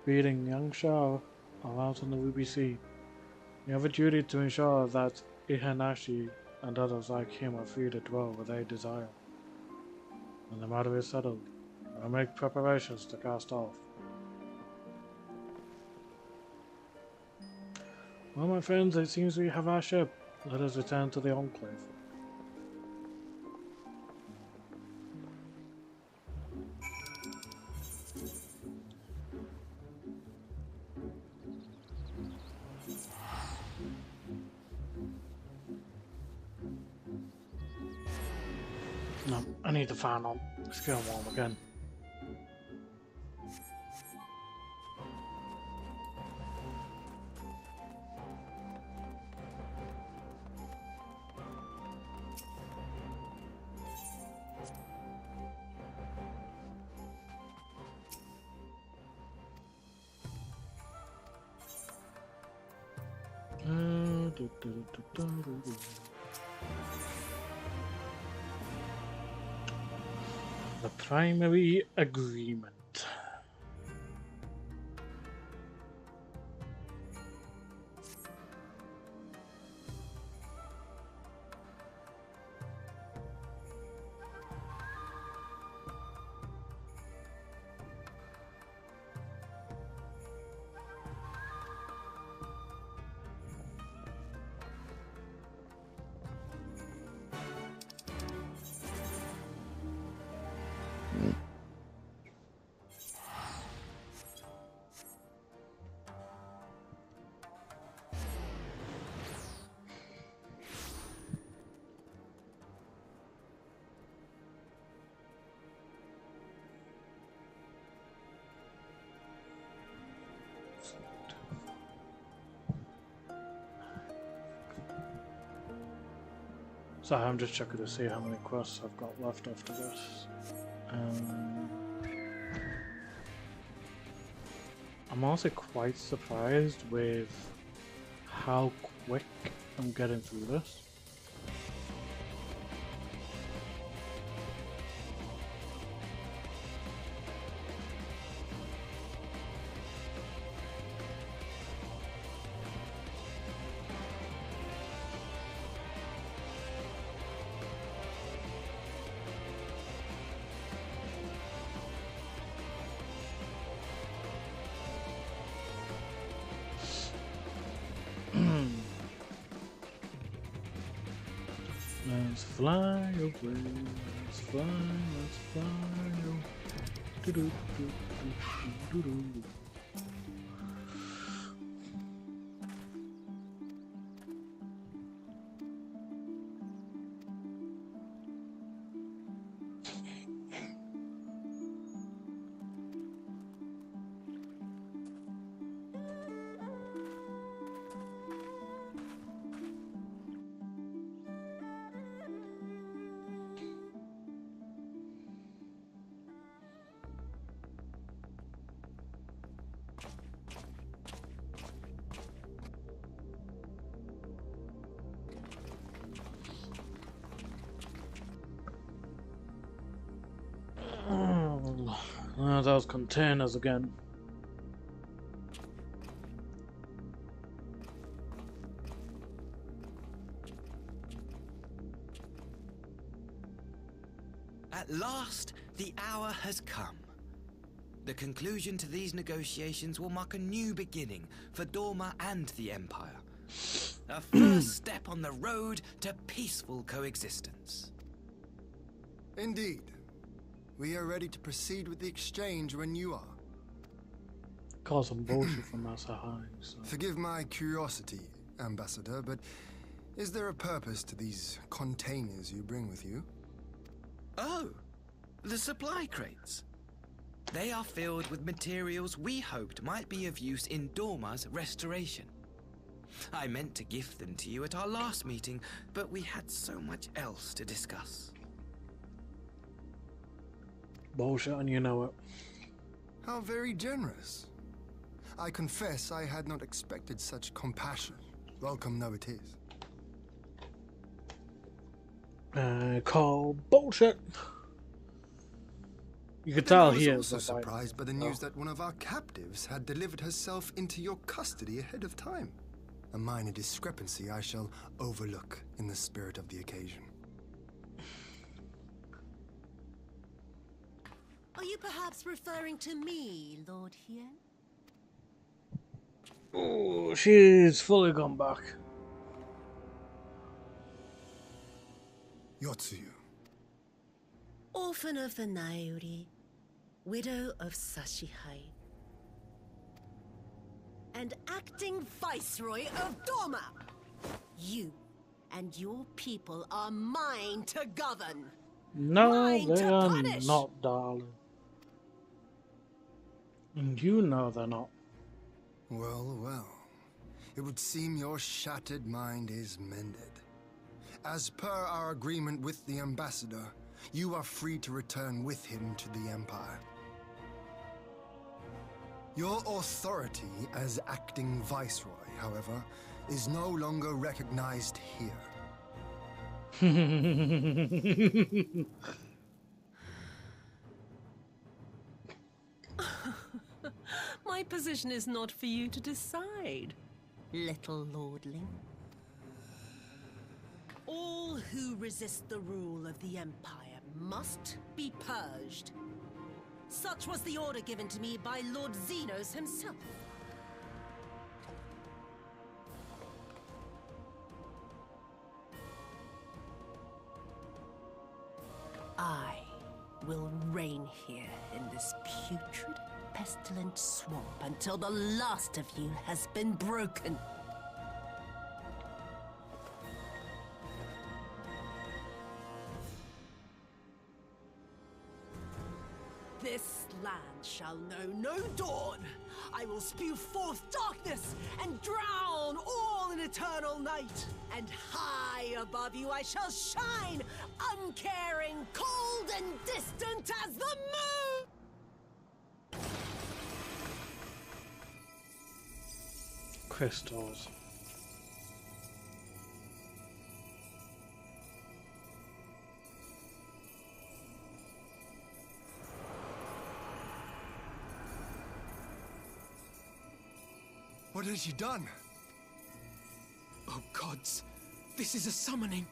[SPEAKER 1] beating Yangsha or out on the Ruby Sea. You have a duty to ensure that Ihanashi and others like him are free to dwell where they desire. When the matter is settled, I'll make preparations to cast off. Well, my friends, it seems we have our ship. Let us return to the Enclave. No, I need to find out. Skill one again. The primary agreement. So I'm just checking to see how many quests I've got left after this. I'm also quite surprised with how quick I'm getting through this. fly away, let's fly, let's fly away. Do-do-do-do-do-do-do. Those containers again.
[SPEAKER 2] At last, the hour has come. The conclusion to these negotiations will mark a new beginning for Dorma and the Empire. A first step on the road to peaceful coexistence.
[SPEAKER 5] Indeed. We are ready to proceed with the exchange when you are.
[SPEAKER 1] Cause some bullshit from Master High. So.
[SPEAKER 5] Forgive my curiosity, Ambassador, but is there a purpose to these containers you bring with you?
[SPEAKER 2] Oh, the supply crates. They are filled with materials we hoped might be of use in Dorma's restoration. I meant to gift them to you at our last meeting, but we had so much else to discuss.
[SPEAKER 1] Bullshit, and you know it.
[SPEAKER 5] How very generous. I confess I had not expected such compassion. Welcome though it is.
[SPEAKER 1] Call bullshit. You could tell he
[SPEAKER 5] was
[SPEAKER 1] is
[SPEAKER 5] also surprised by the news that one of our captives had delivered herself into your custody ahead of time. A minor discrepancy I shall overlook in the spirit of the occasion.
[SPEAKER 3] Are you perhaps referring to me, Lord Hien?
[SPEAKER 1] Oh, she's fully gone back.
[SPEAKER 5] Yotsuyu.
[SPEAKER 3] Orphan of the Nairi, widow of Sashihai, and acting viceroy of Dorma. You and your people are mine to govern.
[SPEAKER 1] No,
[SPEAKER 3] Mine
[SPEAKER 1] they
[SPEAKER 3] to
[SPEAKER 1] are
[SPEAKER 3] punish.
[SPEAKER 1] not, darling. And you know they're not.
[SPEAKER 5] Well, well. It would seem your shattered mind is mended. As per our agreement with the Ambassador, you are free to return with him to the Empire. Your authority as acting viceroy, however, is no longer recognized here.
[SPEAKER 3] My position is not for you to decide, little lordling. All who resist the rule of the Empire must be purged. Such was the order given to me by Lord Xenos himself. I will reign here in this putrid, pestilent swamp until the last of you has been broken. This land shall know no dawn. I will spew forth darkness and drown all in eternal night. And high above you I shall shine, uncaring, cold and distant as the moon!
[SPEAKER 1] Crystals.
[SPEAKER 5] What has she done?
[SPEAKER 13] Oh gods, this is a summoning.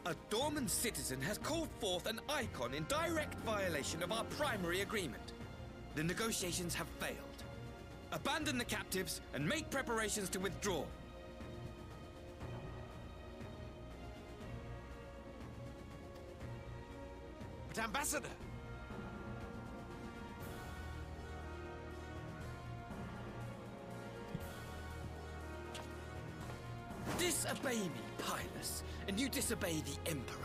[SPEAKER 2] A Dorman citizen has called forth an icon in direct violation of our primary agreement. The negotiations have failed. Abandon the captives and make preparations to withdraw.
[SPEAKER 7] But Ambassador!
[SPEAKER 2] Disobey me, Pilus, and you disobey the Emperor.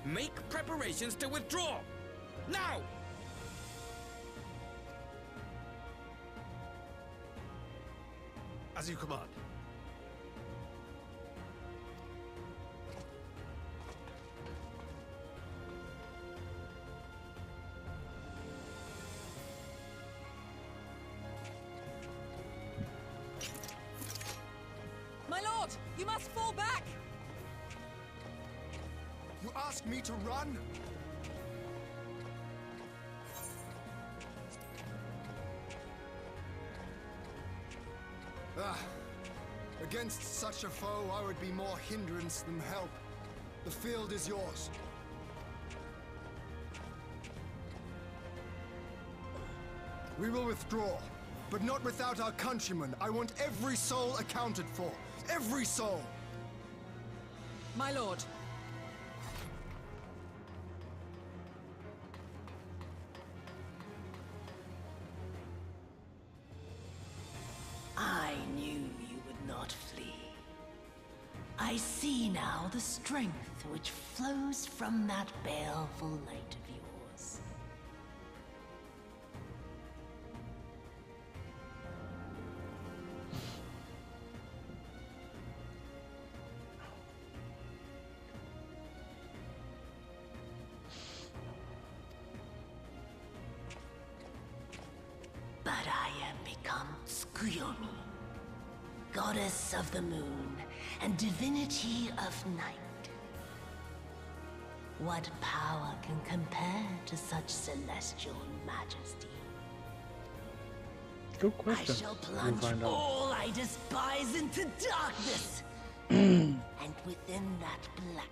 [SPEAKER 2] Make preparations to withdraw! Now!
[SPEAKER 7] As you command.
[SPEAKER 10] My lord, you must fall back!
[SPEAKER 5] You ask me to run? Against such a foe, I would be more hindrance than help. The field is yours. We will withdraw, but not without our countrymen. I want every soul accounted for. Every soul!
[SPEAKER 10] My lord.
[SPEAKER 3] I knew you would not flee. I see now the strength which flows from that baleful light of yours. But I am become Tsukuyomi, goddess of the moon and divinity of night. What power can compare to such celestial majesty?
[SPEAKER 1] Good question.
[SPEAKER 3] I shall
[SPEAKER 1] We'll
[SPEAKER 3] plunge
[SPEAKER 1] find out.
[SPEAKER 3] all I despise into darkness, and within that black.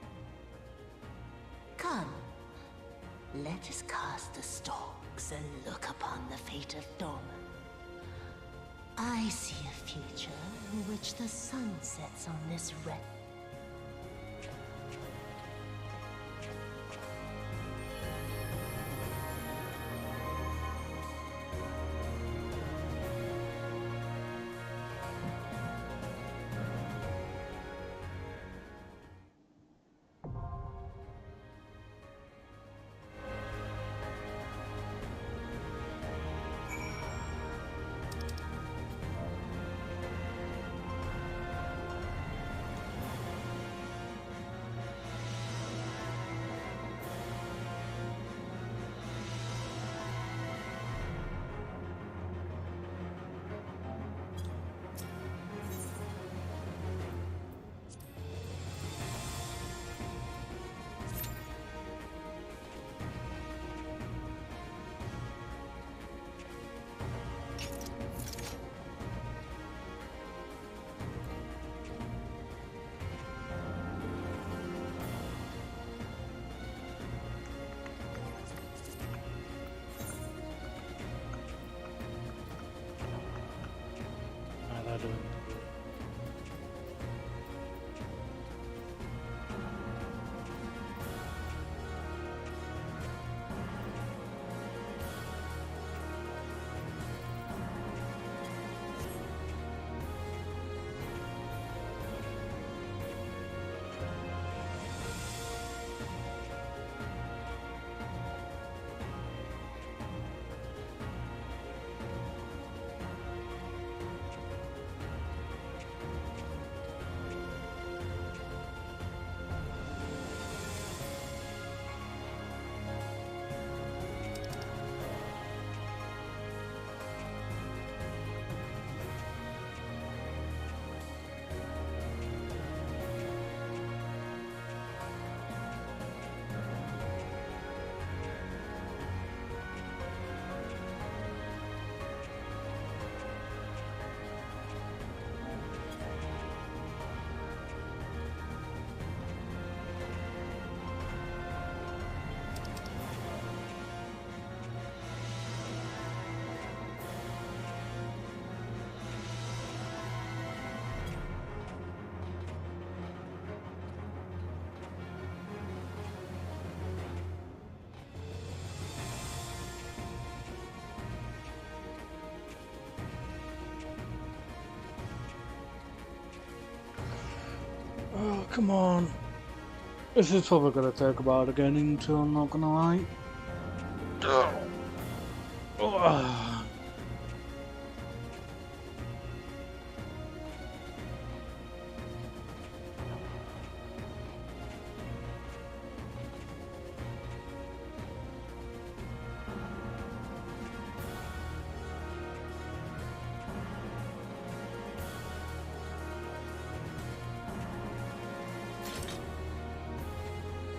[SPEAKER 3] Come, let us cast the stalks and look upon the fate of Dorman. I see a future in which the sun sets on this wreck.
[SPEAKER 1] Oh, come on. This is probably gonna take about again into, I'm not gonna lie. Oh.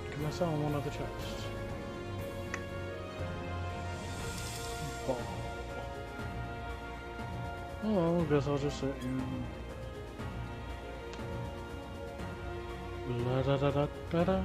[SPEAKER 1] Give myself one other chest. Ball. Oh, well, I guess I'll just sit here. La da da da da da da.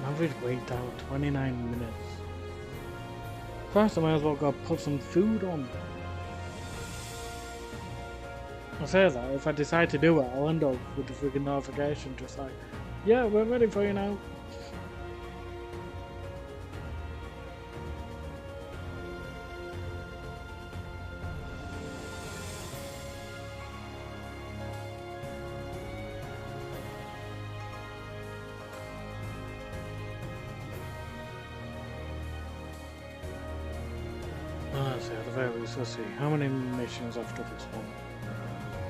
[SPEAKER 1] Average wait down 29 minutes. First, I might as well go put some food on. I say that, if I decide to do it, I'll end up with the freaking notification just like, yeah, we're ready for you now. Let's see, how many missions after this one?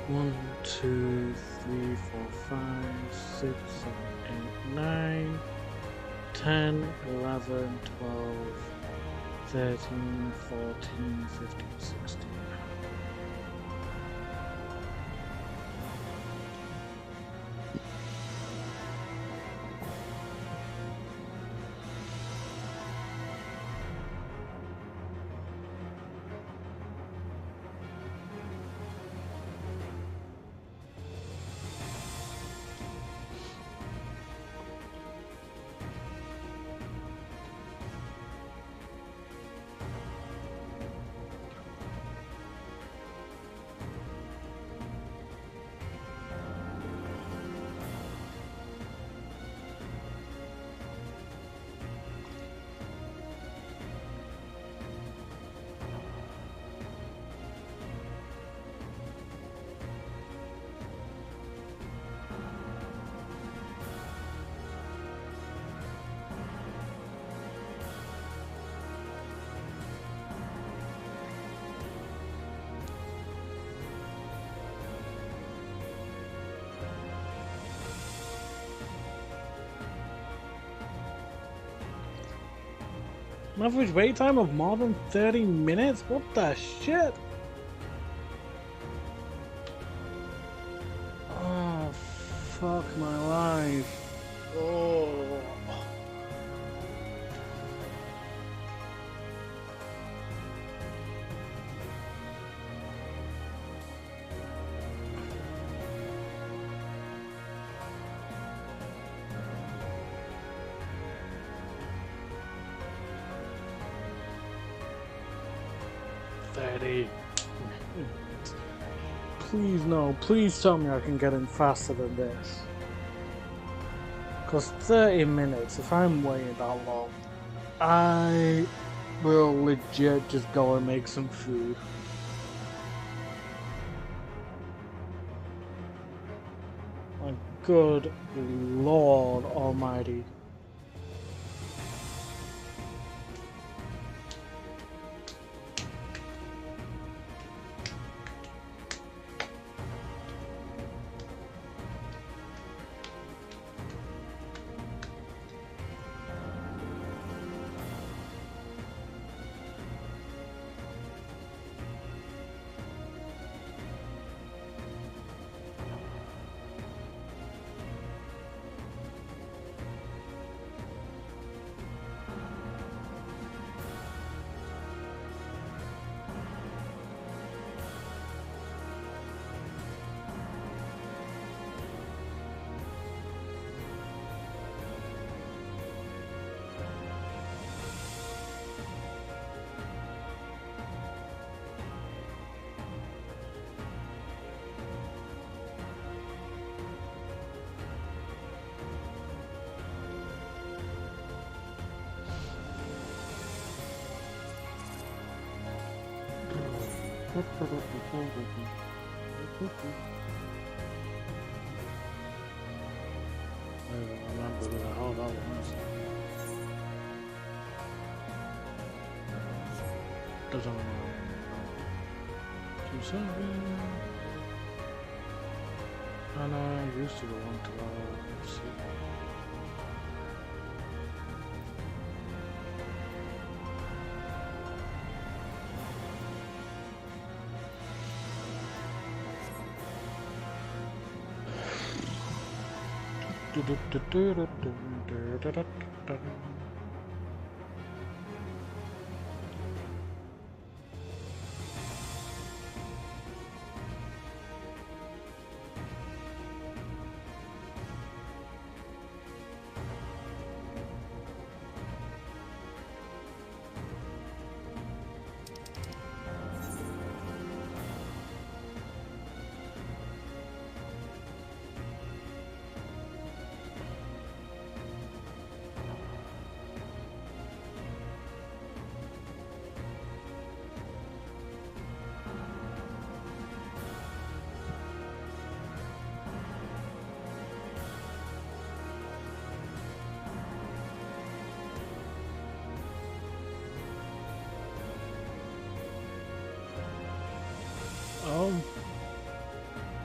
[SPEAKER 1] 1, 2, 3, 4, 5, 6, 7, 8, 9, 10, 11, 12, 13, 14, 15, 16. An average wait time of more than 30 minutes? What the shit? Oh, fuck my life. Oh. Please no, please tell me I can get in faster than this. Because 30 minutes, if I'm waiting that long, I will legit just go and make some food. My good Lord Almighty. I don't remember who the hell that was. Doesn't remember. 27. And I used to want to see.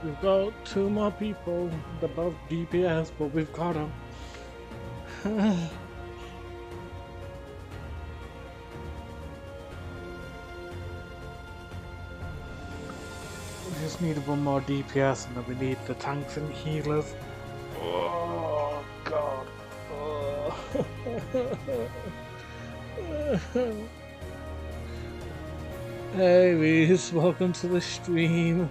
[SPEAKER 1] We've got two more people. They're both DPS, but we've got them. just need one more DPS and then we need the tanks and healers. Oh god. Oh. Hey Reese, welcome to the stream.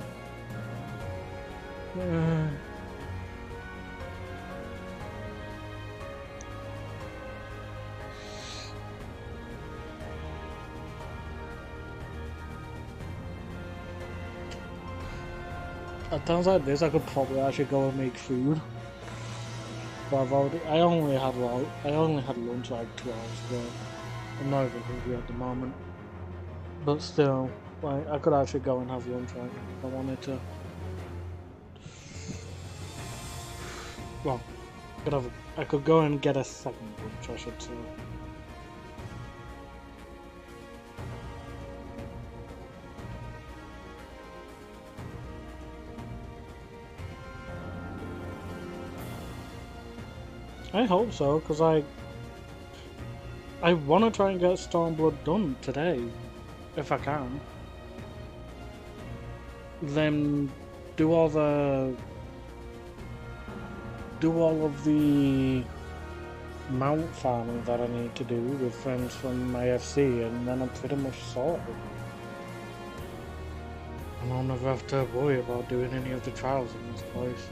[SPEAKER 1] At times like this, I could probably actually go and make food. But I only had lunch like 2 hours ago. I'm not even hungry at the moment. But still, like, I could actually go and have lunch right now if I wanted to. Well, I could go and get a second lunch, I should say. I hope so, because I want to try and get Stormblood done today, if I can. Then do all of the mount farming that I need to do with friends from AFC, and then I'm pretty much sorted. And I'll never have to worry about doing any of the trials in this place.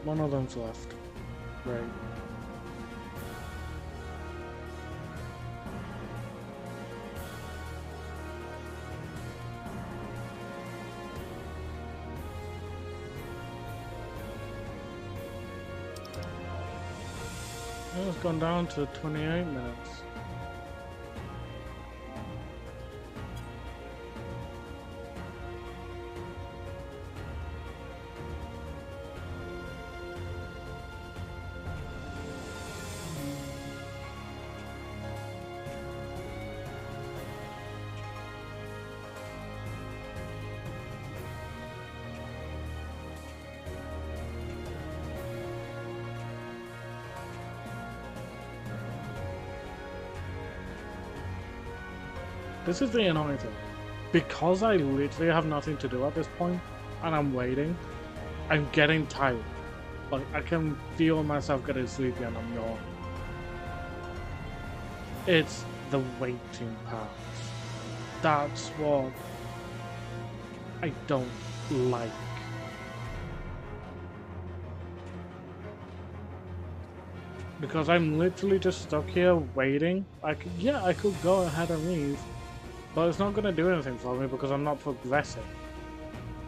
[SPEAKER 1] One of them's left. Right. It's gone down to 28 minutes. This is the annoying thing. Because I literally have nothing to do at this point, and I'm waiting, I'm getting tired. Like, I can feel myself getting sleepy and I'm yawning. It's the waiting part. That's what I don't like. Because I'm literally just stuck here waiting. I could go ahead and leave. But it's not going to do anything for me because I'm not progressing.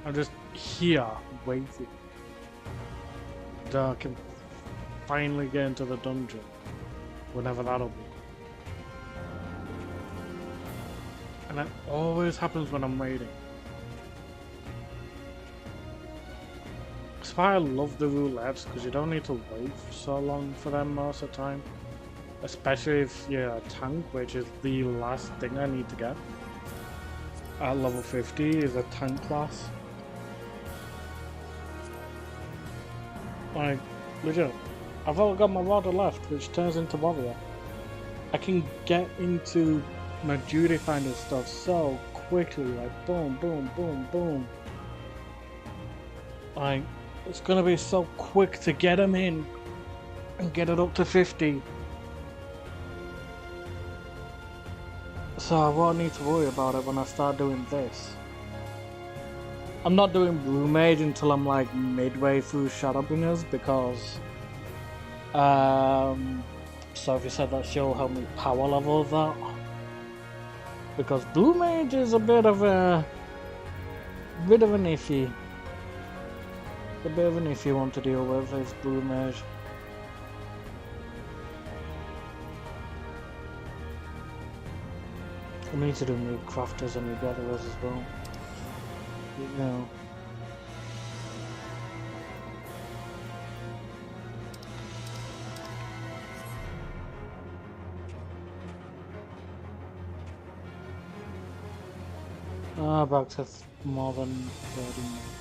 [SPEAKER 1] I'm just here, waiting. Until I can finally get into the dungeon. Whenever that'll be. And that always happens when I'm waiting. That's why I love the roulettes, because you don't need to wait so long for them most of the time. Especially if you're a tank, which is the last thing I need to get. at level 50 is a tank class. Like, legit. I've only got my Marauder left, which turns into Warrior. I can get into my duty finder stuff so quickly, like boom, boom, boom, boom. Like, it's gonna be so quick to get them in and get it up to 50. So I won't need to worry about it when I start doing this. I'm not doing Blue Mage until I'm like midway through Shadowbringers because Sophie said that she'll help me power level that. Because Blue Mage is a bit of an iffy. A bit of an iffy one to deal with is Blue Mage. I need to do new crafters and new gatherers as well. You know. Back to more than 30 minutes.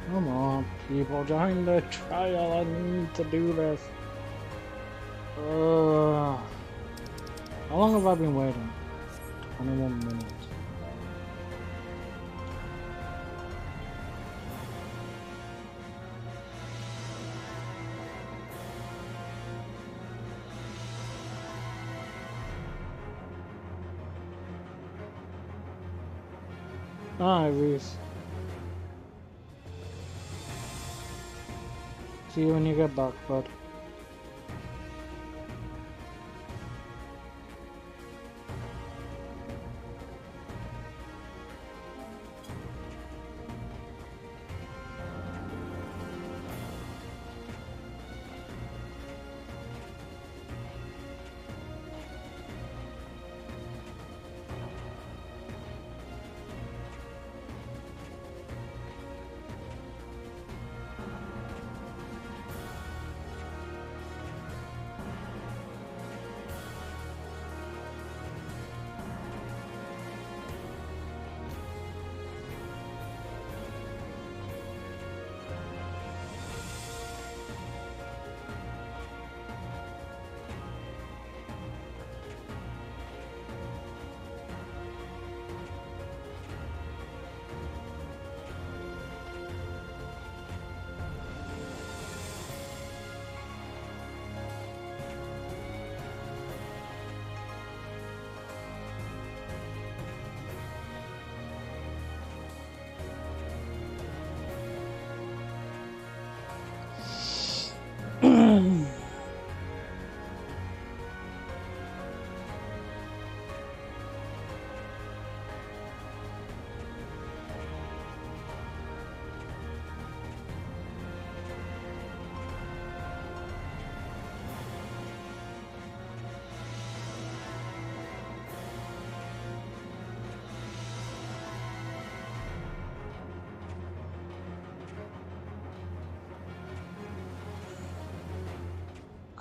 [SPEAKER 1] Come on, people, join the trial. I need to do this. How long have I been waiting? 21 minutes. Reese. See you when you get back, bud.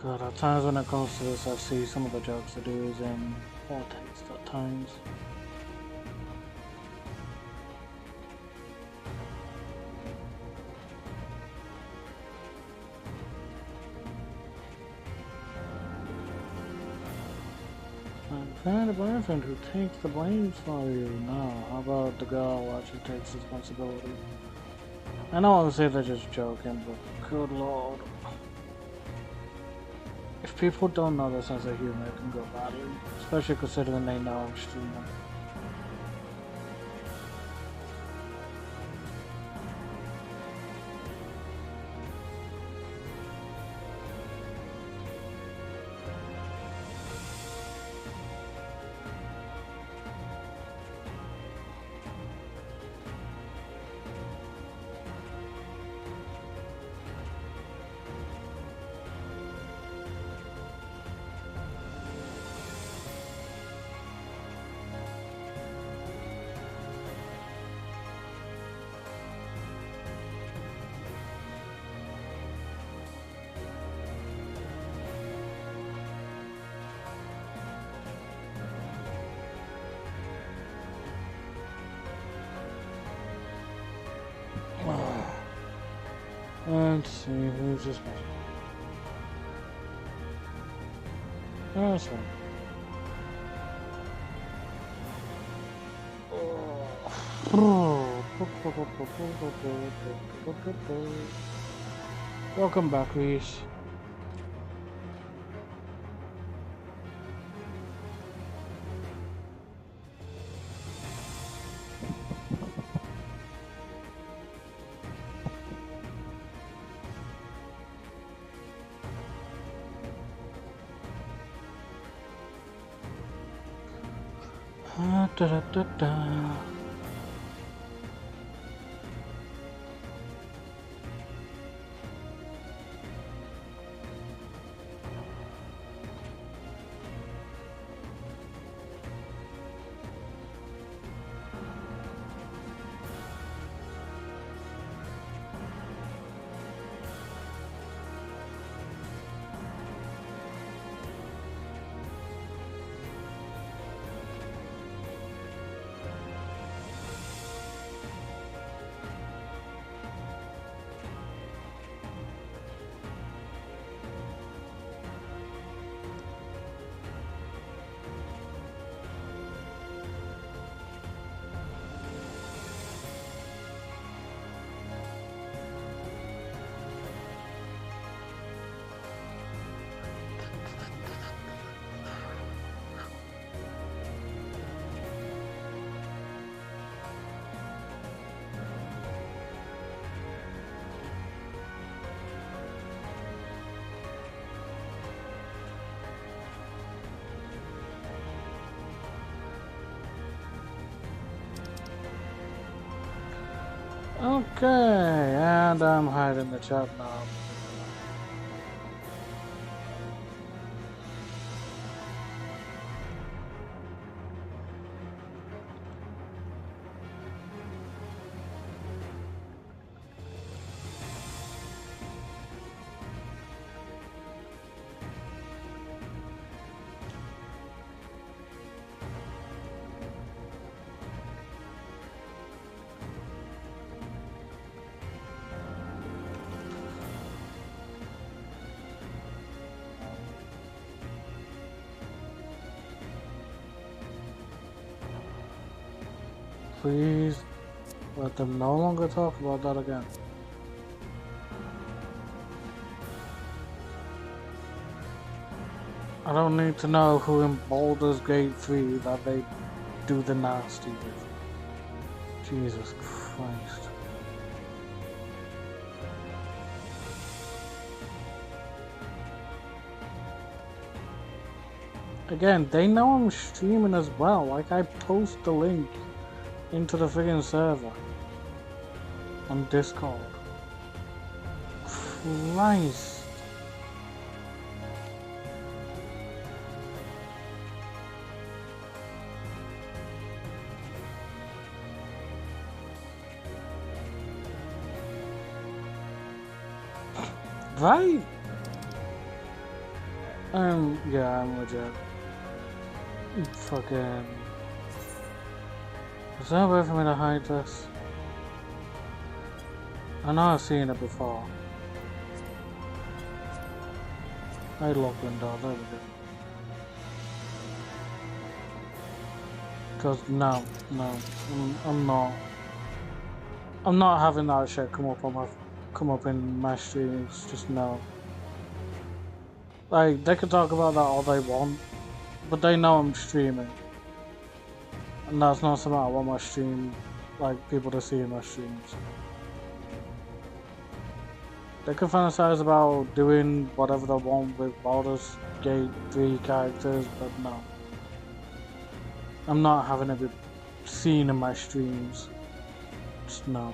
[SPEAKER 1] God, at times when it comes to this, I see some of the jokes they do is in poor taste at times. Find a boyfriend who takes the blame for you. No, how about the girl who actually takes responsibility? I know obviously they're just joking, but good lord. If people don't know their sense of humor, it can go badly, especially considering they know I'm streaming. Let's see who's this one. Oh, this one. Welcome back, Reese. Da, da, da, da. Okay, and I'm hiding the chat now. Please let them no longer talk about that again. I don't need to know who in Baldur's Gate 3 that they do the nasty with. Jesus Christ. Again, they know I'm streaming as well. Like, I post the link into the friggin' server on Discord. Christ. Right? Yeah, I'm legit. Fucking... Is there a way for me to hide this? I know I've seen it before. Hide lock window, there we go. Because no, I'm not having that shit come up in my streams. Just no. Like, they can talk about that all they want, but they know I'm streaming, and that's not something I want my stream, like, people to see in my streams. They can fantasize about doing whatever they want with Baldur's Gate 3 characters, but no. I'm not having it be seen in my streams. Just no.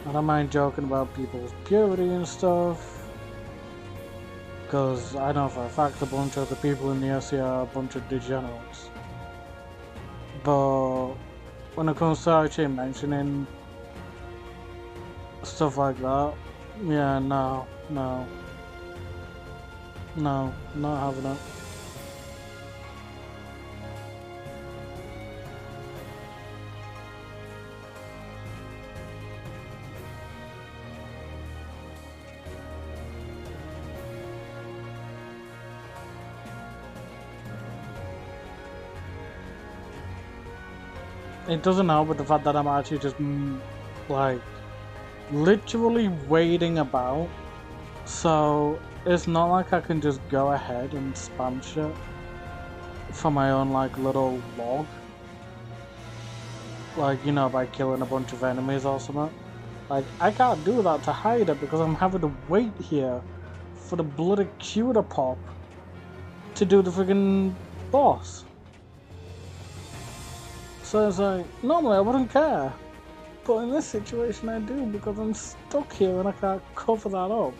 [SPEAKER 1] I don't mind joking about people's purity and stuff, because I know for a fact a bunch of the people in the SC are a bunch of degenerates. But when it comes to actually mentioning stuff like that, yeah, no, not having it. It doesn't help with the fact that I'm actually just, like, literally waiting about. So, it's not like I can just go ahead and spam shit for my own, like, little log. Like, you know, by killing a bunch of enemies or something. Like, I can't do that to hide it because I'm having to wait here for the bloody queue to pop to do the friggin' boss. So it's like, normally I wouldn't care, but in this situation I do because I'm stuck here and I can't cover that up.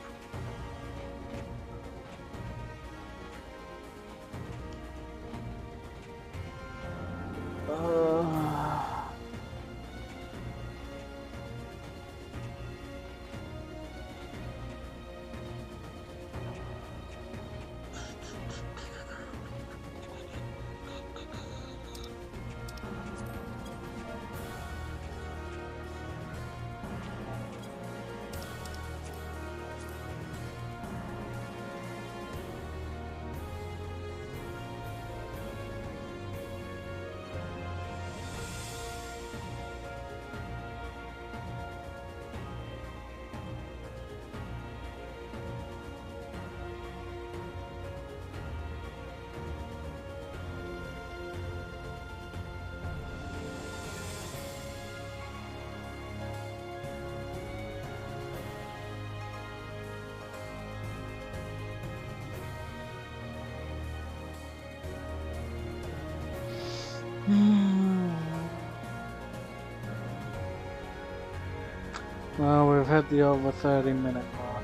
[SPEAKER 1] Well, we've hit the over 30-minute mark.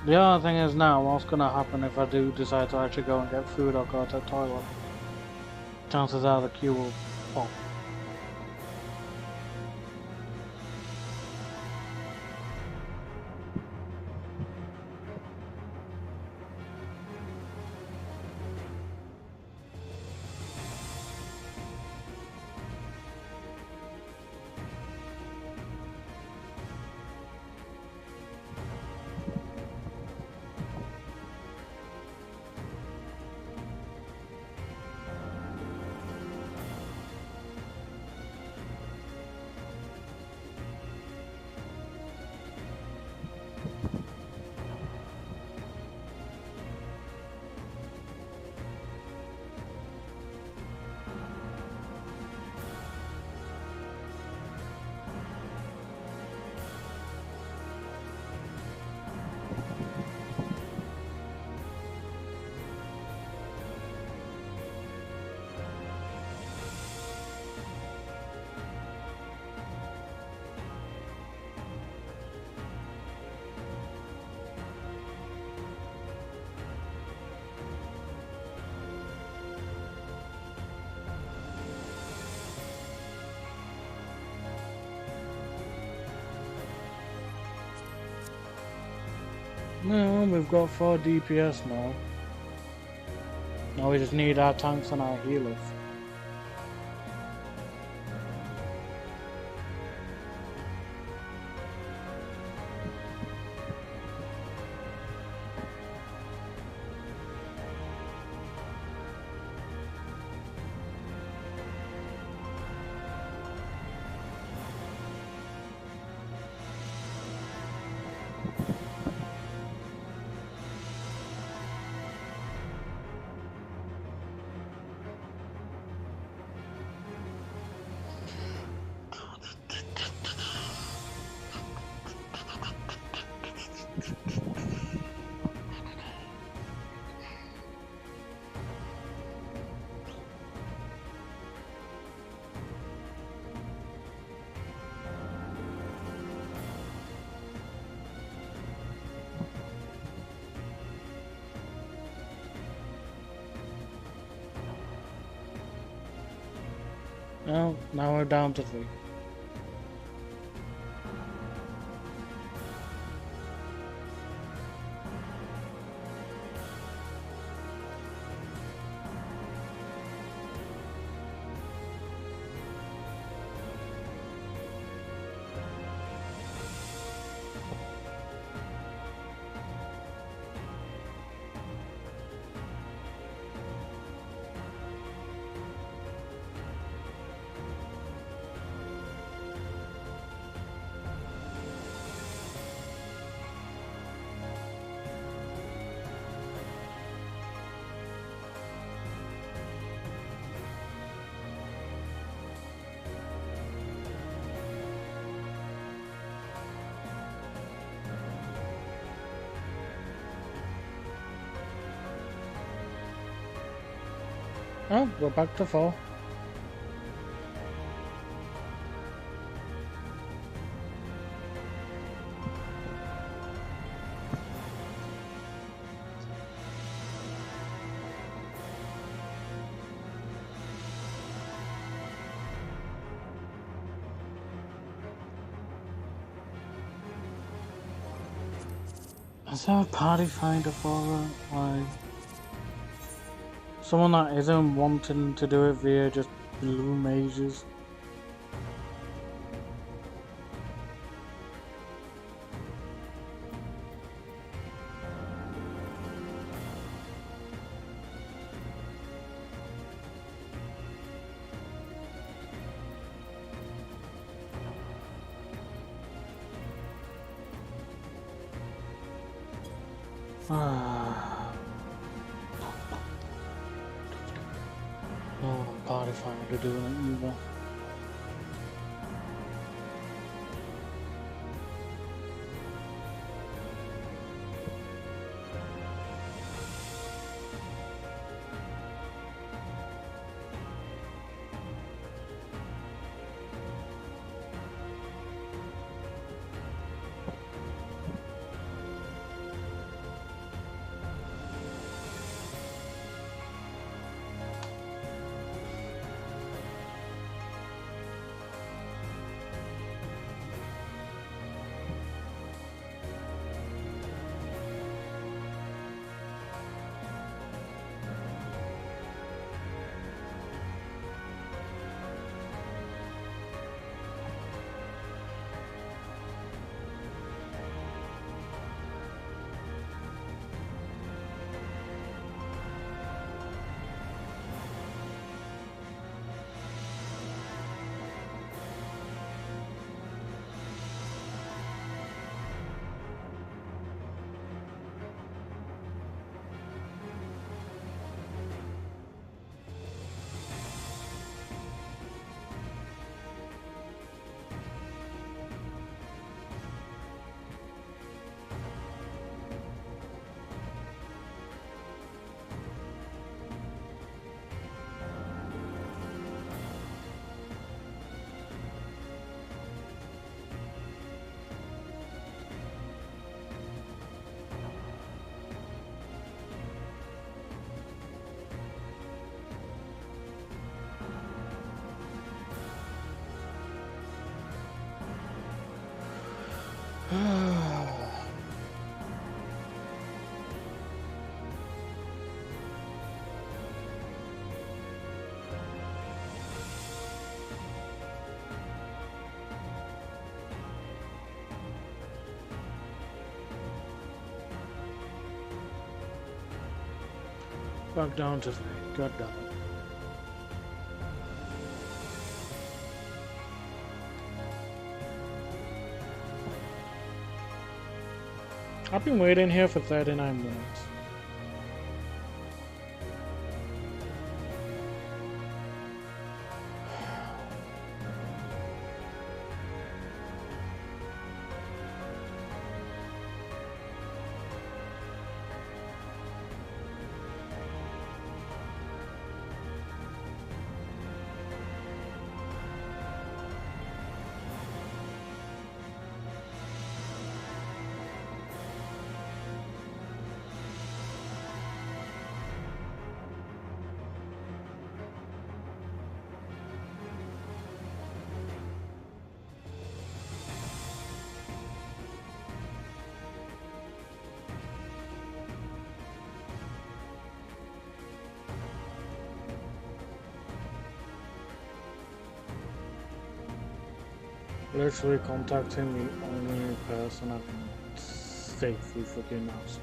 [SPEAKER 1] The other thing is now, what's gonna happen if I do decide to actually go and get food or go to the toilet? Chances are the queue will pop. No, we've got 4 DPS now. Now we just need our tanks and our healers. Well, now we're down to 3. Oh, we're back to 4. Is there a party finder for it? Like, someone that isn't wanting to do it via just blue mages? Oh, party finder doing it either. Back down to 3. God damn it. I've been waiting here for 39 minutes. Literally contacting the only person I can safely freaking ask.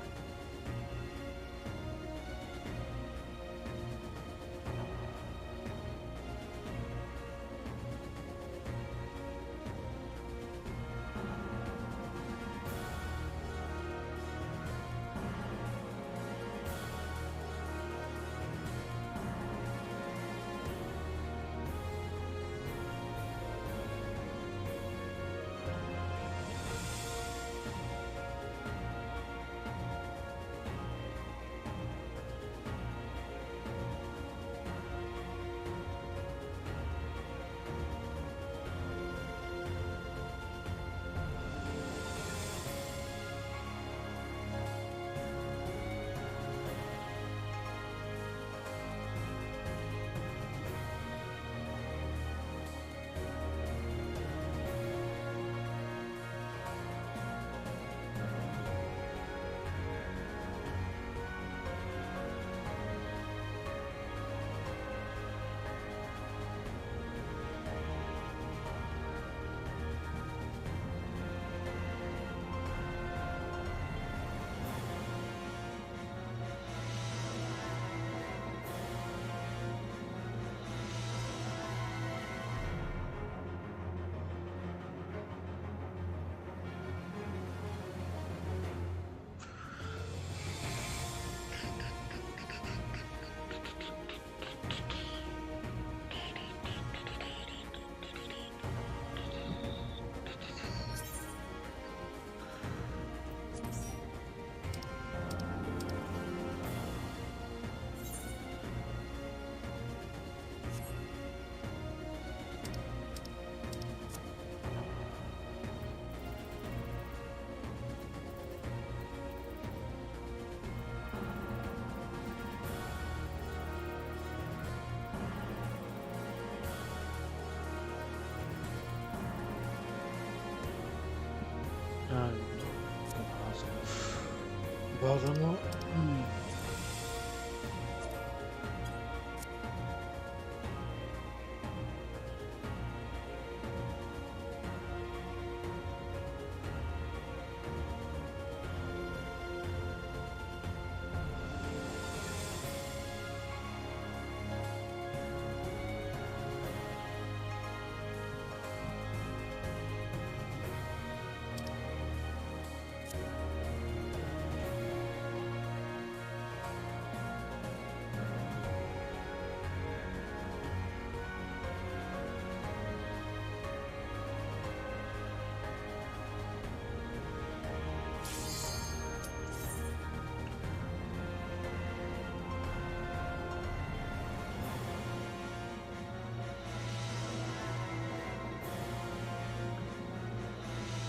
[SPEAKER 1] Bother not.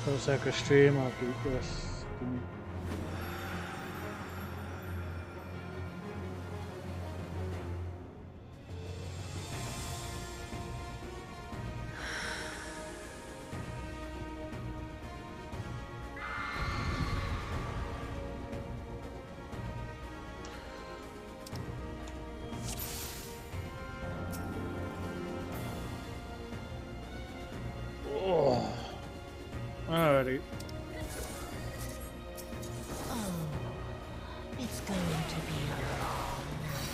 [SPEAKER 1] For a second stream, I'll keep this. Alrighty.
[SPEAKER 3] Oh, it's going to be a long night.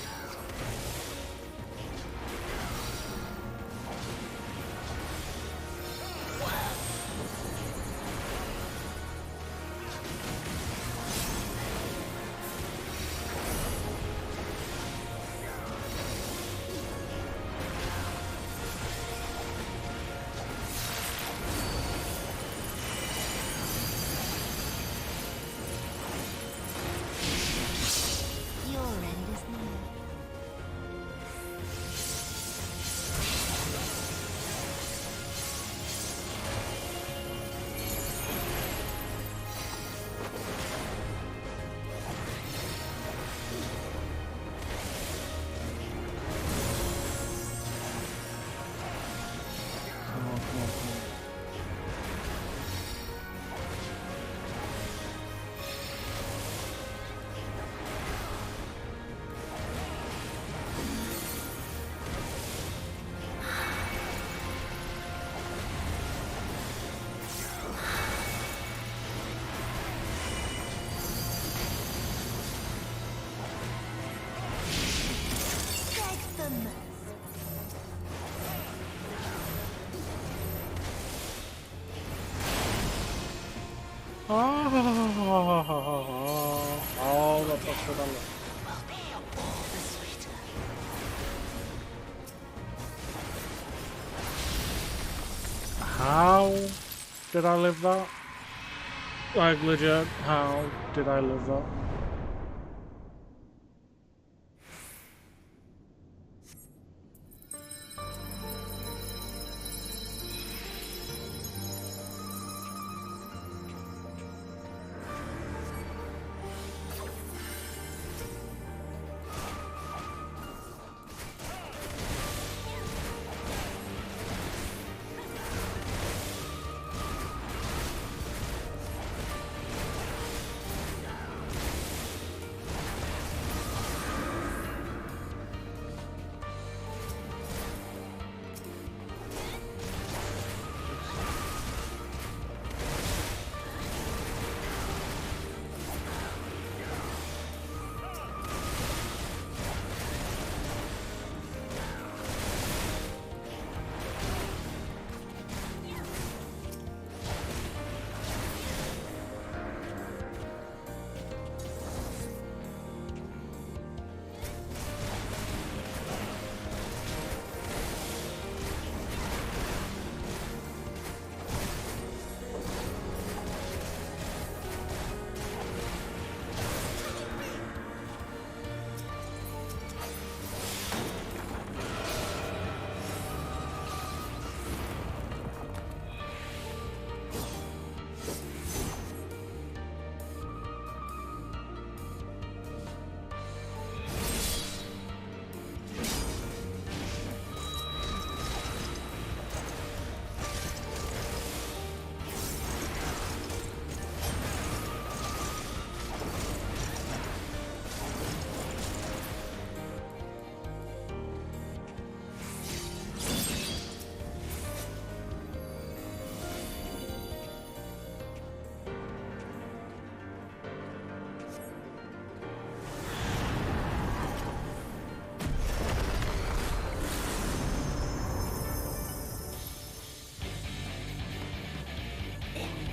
[SPEAKER 3] Your end is near.
[SPEAKER 1] Come on, come on, come on.
[SPEAKER 3] Beg for mercy.
[SPEAKER 1] Oh, that's what I love.
[SPEAKER 3] Will be all the sweeter.
[SPEAKER 1] How did I live that? Like, legit, how did I live that?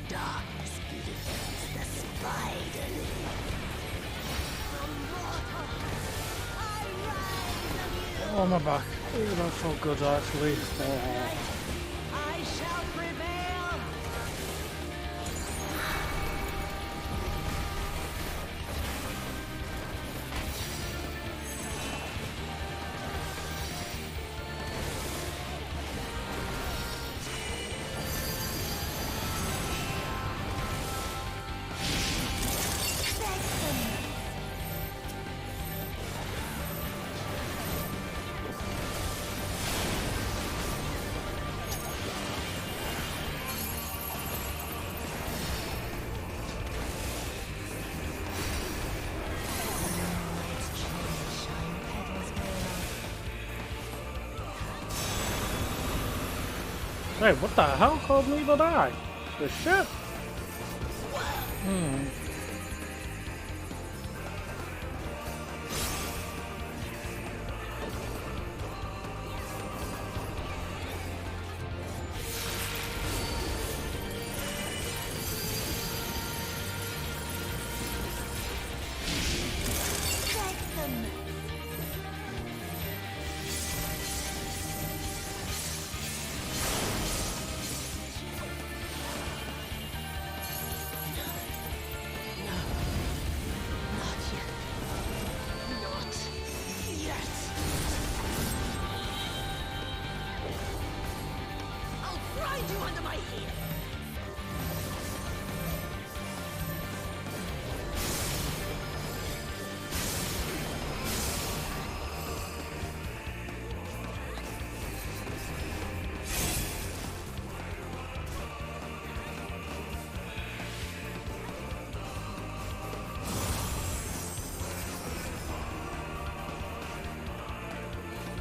[SPEAKER 3] Darkness blooms the spider lily.
[SPEAKER 1] Oh, my back. Oh, that felt good, actually.
[SPEAKER 3] I shall prevail.
[SPEAKER 1] Hey, what the hell called me to die? The shit?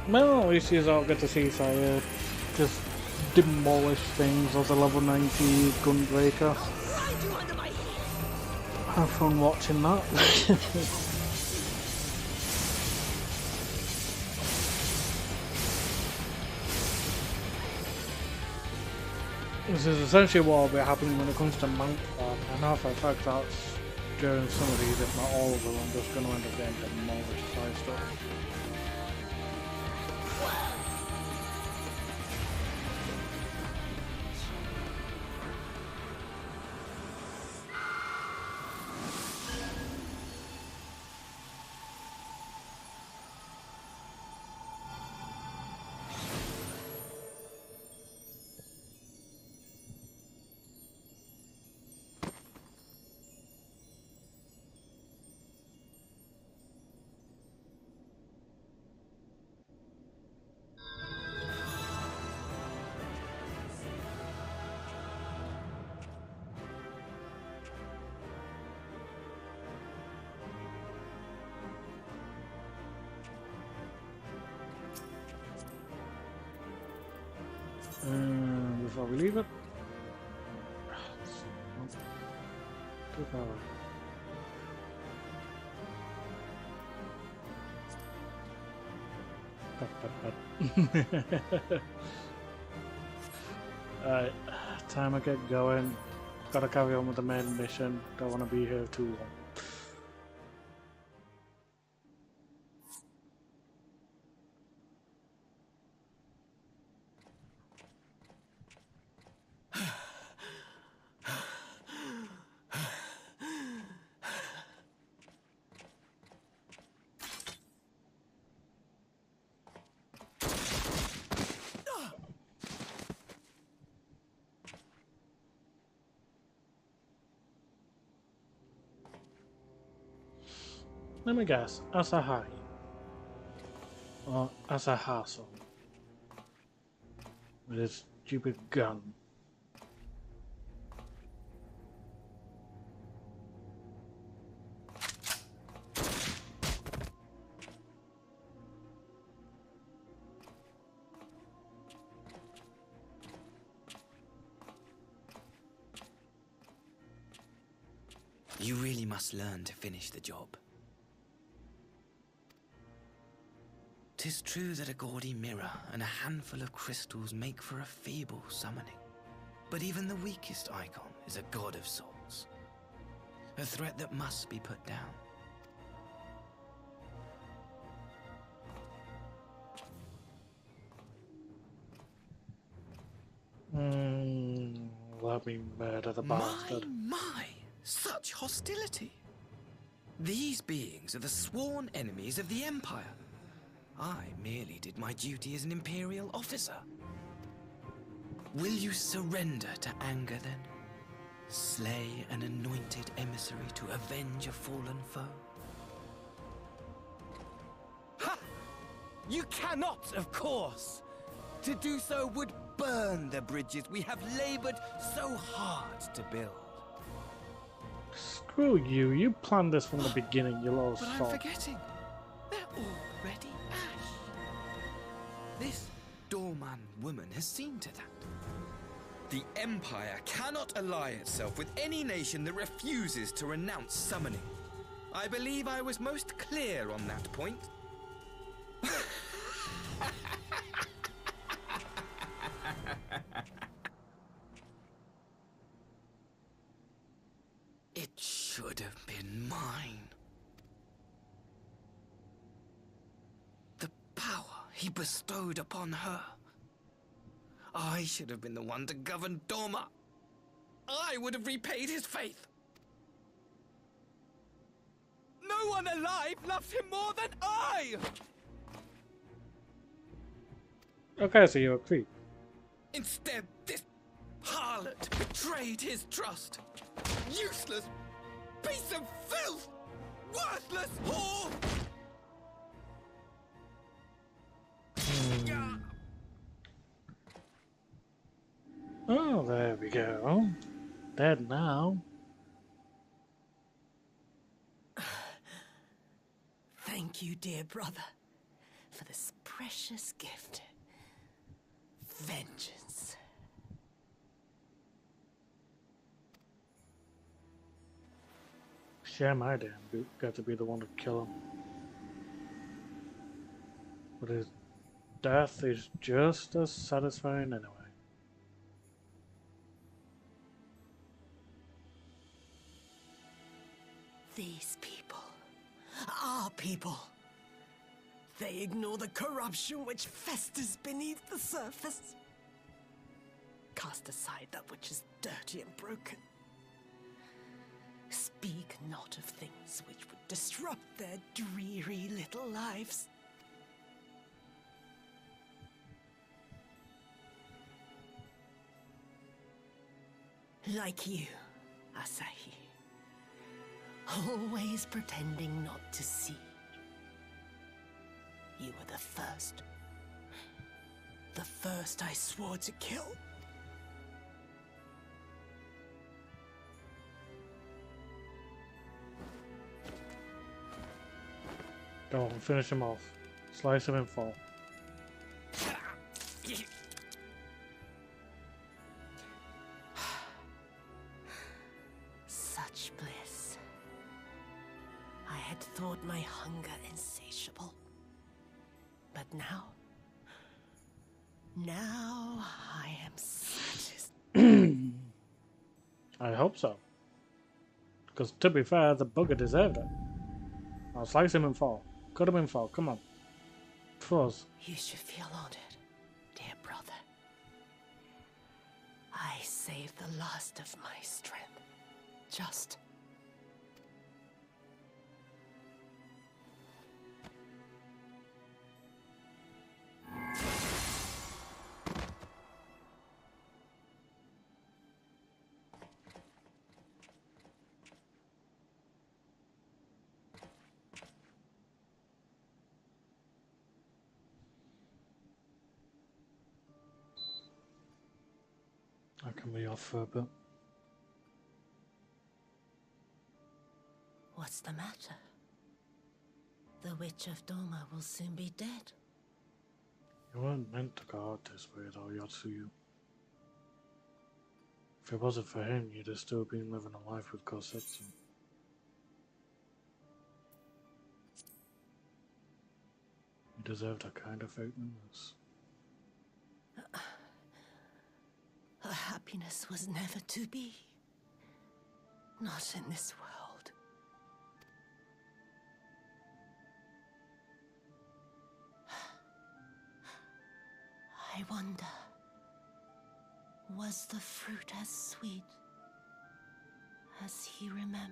[SPEAKER 1] Well, at least you all get to see Sire just demolish things as a level 90 gunbreaker. Have fun watching that. This is essentially what will be happening when it comes to Mount Farm, and half the fact that's during some of these, if not all of them, I'm just going to end up getting demolished by stuff. Before we leave it, too far. Alright, time to get going. Gotta carry on with the main mission. Don't want to be here too long. Let me guess, Asahai. Or Asahaso. With his stupid gun.
[SPEAKER 2] You really must learn to finish the job. 'Tis true that a gaudy mirror and a handful of crystals make for a feeble summoning. But even the weakest icon is a god of souls. A threat that must be put down.
[SPEAKER 1] Let me murder the bastard.
[SPEAKER 2] My! Such hostility! These beings are the sworn enemies of the Empire. I merely did my duty as an Imperial officer. Will you surrender to anger then? Slay an anointed emissary to avenge a fallen foe?
[SPEAKER 10] Ha! You cannot, of course! To do so would burn the bridges we have labored so hard to build.
[SPEAKER 1] Screw you, you planned this from the beginning, you little
[SPEAKER 10] But
[SPEAKER 1] sod.
[SPEAKER 10] I'm forgetting. They're already ash.
[SPEAKER 2] This doorman woman has seen to that. The Empire cannot ally itself with any nation that refuses to renounce summoning. I believe I was most clear on that point. It should have been mine. The power he bestowed upon her. I should have been the one to govern Dorma. I would have repaid his faith.
[SPEAKER 10] No one alive loves him more than I!
[SPEAKER 1] Okay, so you're a creep.
[SPEAKER 2] Instead, this harlot betrayed his trust. Useless piece of filth! Worthless whore!
[SPEAKER 1] Oh, there we go. Dead now.
[SPEAKER 3] Thank you, dear brother, for this precious gift. Vengeance.
[SPEAKER 1] Shame I didn't get to be the one to kill him. But his death is just as satisfying anyway.
[SPEAKER 3] These people, our people, they ignore the corruption which festers beneath the surface. Cast aside that which is dirty and broken. Speak not of things which would disrupt their dreary little lives. Like you, Asahi. Always pretending not to see. You were the first. The first I swore to kill.
[SPEAKER 1] Go on, finish him off. Slice him in four.
[SPEAKER 3] Such bliss. I had thought my hunger insatiable. But now I am satisfied.
[SPEAKER 1] I hope so. Because to be fair, the bugger deserved it. I'll slice him in four. Cut him in four. Come on. Fuzz.
[SPEAKER 3] You should feel honored, dear brother. I saved the last of my strength. Just
[SPEAKER 1] I can be off for a bit.
[SPEAKER 3] What's the matter? The Witch of Doma will soon be dead.
[SPEAKER 1] You weren't meant to go out this way though, Yotsuyu. If it wasn't for him, you'd have still been living a life with Kosetsu. You deserve that kind of fate than this.
[SPEAKER 3] Her happiness was never to be. Not in this world. I wonder, was the fruit as sweet as he remembered?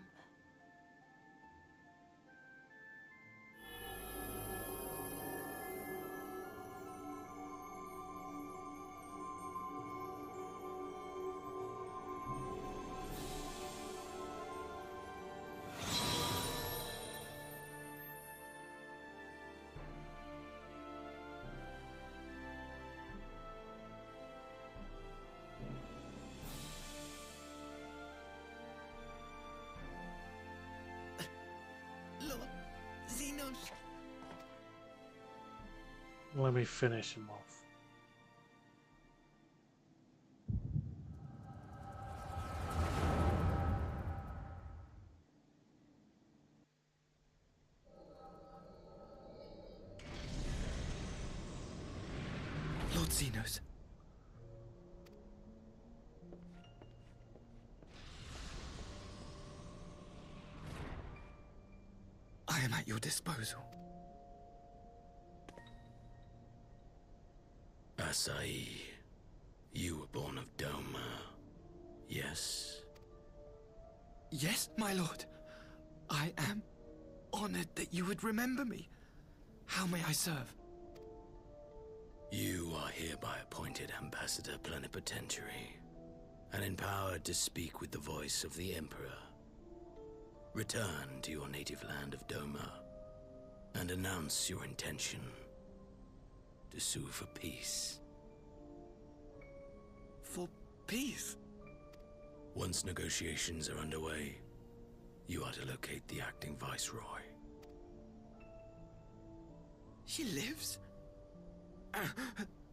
[SPEAKER 1] Let me finish him off.
[SPEAKER 2] Xenos. I am at your disposal.
[SPEAKER 16] Asai, you were born of Doma, yes?
[SPEAKER 2] Yes, my lord. I am honored that you would remember me. How may I serve?
[SPEAKER 16] You are hereby appointed Ambassador Plenipotentiary, and empowered to speak with the voice of the Emperor. Return to your native land of Doma, and announce your intention to sue for peace.
[SPEAKER 2] For peace?
[SPEAKER 16] Once negotiations are underway, you are to locate the acting Viceroy.
[SPEAKER 2] She lives?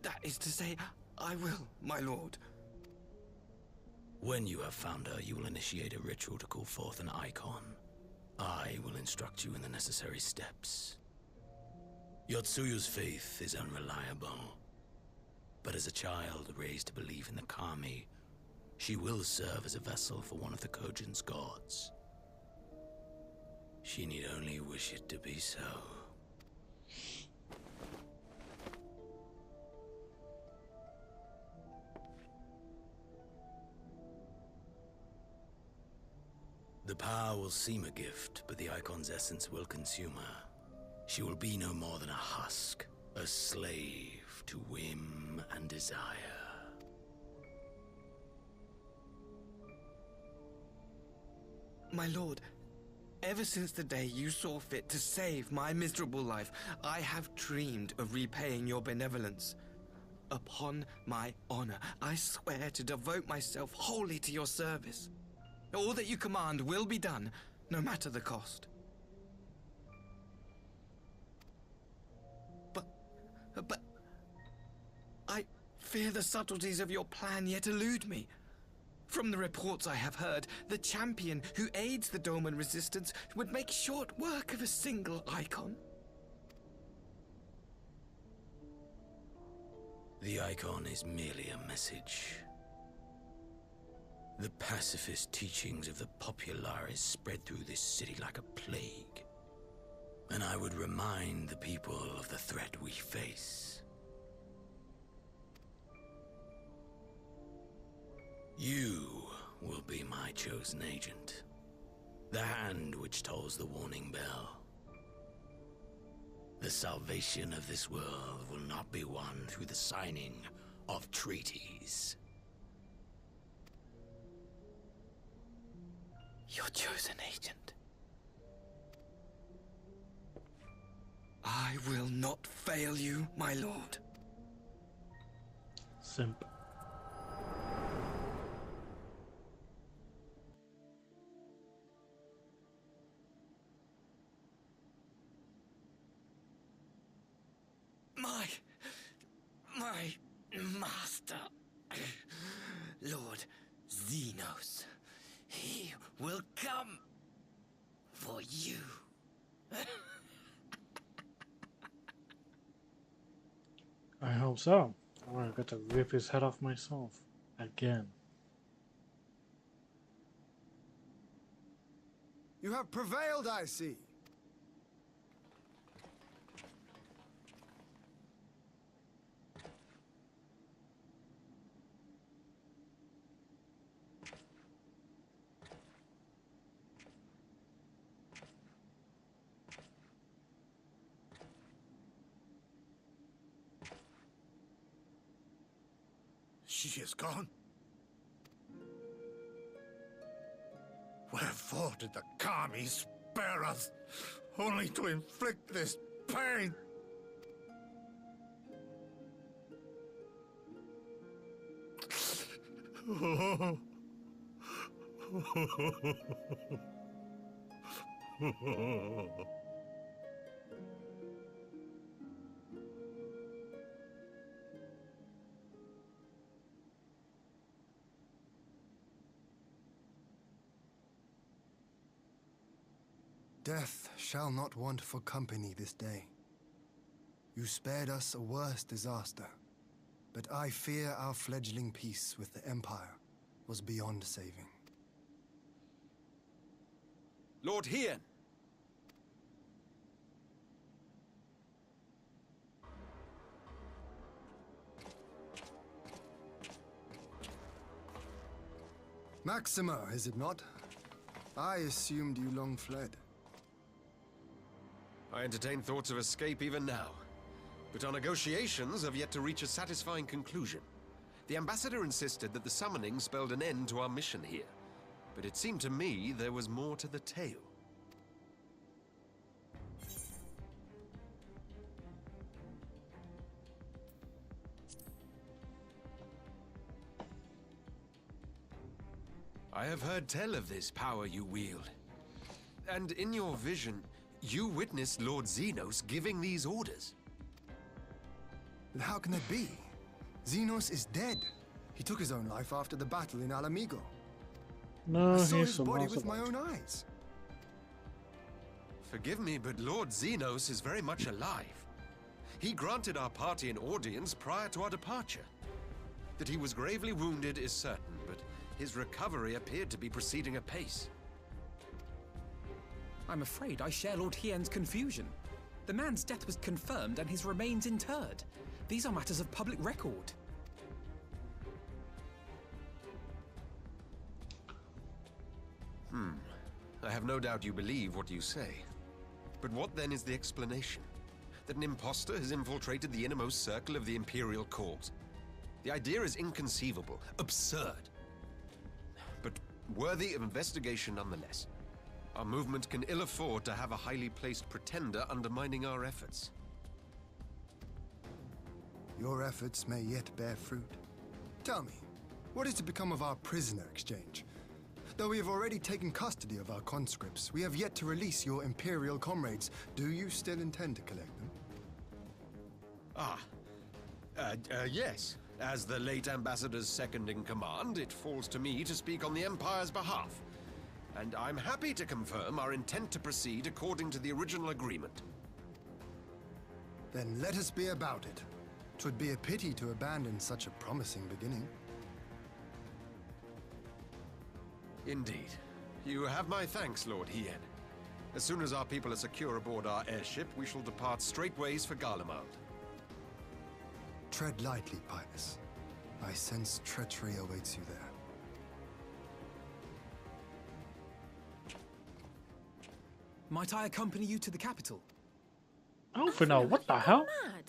[SPEAKER 2] That is to say, I will, my lord.
[SPEAKER 16] When you have found her, you will initiate a ritual to call forth an icon. I will instruct you in the necessary steps. Yotsuyu's faith is unreliable, but as a child raised to believe in the Kami, she will serve as a vessel for one of the Kojin's gods. She need only wish it to be so. The power will seem a gift, but the icon's essence will consume her. She will be no more than a husk, a slave to whim and desire.
[SPEAKER 2] My lord, ever since the day you saw fit to save my miserable life, I have dreamed of repaying your benevolence. Upon my honor, I swear to devote myself wholly to your service. All that you command will be done, no matter the cost. But I fear the subtleties of your plan yet elude me. From the reports I have heard, the champion who aids the Doman resistance would make short work of a single icon.
[SPEAKER 16] The icon is merely a message. The pacifist teachings of the Populares spread through this city like a plague. And I would remind the people of the threat we face. You will be my chosen agent. The hand which tolls the warning bell. The salvation of this world will not be won through the signing of treaties.
[SPEAKER 2] Your chosen agent. I will not fail you, my lord.
[SPEAKER 1] Simp.
[SPEAKER 2] My master, Lord Xenos. He will come for you.
[SPEAKER 1] I hope so. Or I got to rip his head off myself. Again.
[SPEAKER 5] You have prevailed, I see.
[SPEAKER 6] She is gone. Wherefore did the Kami spare us, only to inflict this pain?
[SPEAKER 5] Death shall not want for company this day. You spared us a worse disaster. But I fear our fledgling peace with the Empire was beyond saving.
[SPEAKER 7] Lord Hien!
[SPEAKER 5] Maxima, is it not? I assumed you long fled.
[SPEAKER 7] I entertain thoughts of escape even now. But our negotiations have yet to reach a satisfying conclusion. The ambassador insisted that the summoning spelled an end to our mission here. But it seemed to me there was more to the tale. I have heard tell of this power you wield. And in your vision, you witnessed Lord Xenos giving these orders.
[SPEAKER 5] But how can that be? Xenos is dead. He took his own life after the battle in Alamigo.
[SPEAKER 1] No,
[SPEAKER 5] I saw
[SPEAKER 1] he's
[SPEAKER 5] his
[SPEAKER 1] some
[SPEAKER 5] body
[SPEAKER 1] awesome
[SPEAKER 5] with my own eyes.
[SPEAKER 7] Forgive me, but Lord Xenos is very much alive. He granted our party an audience prior to our departure. That he was gravely wounded is certain, but his recovery appeared to be proceeding apace.
[SPEAKER 13] I'm afraid I share Lord Hien's confusion. The man's death was confirmed and his remains interred. These are matters of public record.
[SPEAKER 7] I have no doubt you believe what you say. But what then is the explanation? That an impostor has infiltrated the innermost circle of the Imperial Court? The idea is inconceivable, absurd. But worthy of investigation nonetheless. Our movement can ill afford to have a highly placed pretender undermining our efforts.
[SPEAKER 5] Your efforts may yet bear fruit. Tell me, what is to become of our prisoner exchange? Though we have already taken custody of our conscripts, we have yet to release your Imperial comrades. Do you still intend to collect them?
[SPEAKER 7] Yes. As the late Ambassador's second-in-command, it falls to me to speak on the Empire's behalf. And I'm happy to confirm our intent to proceed according to the original agreement.
[SPEAKER 5] Then let us be about it. 'Twould be a pity to abandon such a promising beginning.
[SPEAKER 7] Indeed. You have my thanks, Lord Hien. As soon as our people are secure aboard our airship, we shall depart straightways for Garlemald.
[SPEAKER 5] Tread lightly, Pilus. I sense treachery awaits you there.
[SPEAKER 13] Might I accompany you to the capital?
[SPEAKER 1] Alphinaud, what the hell?
[SPEAKER 4] Mad.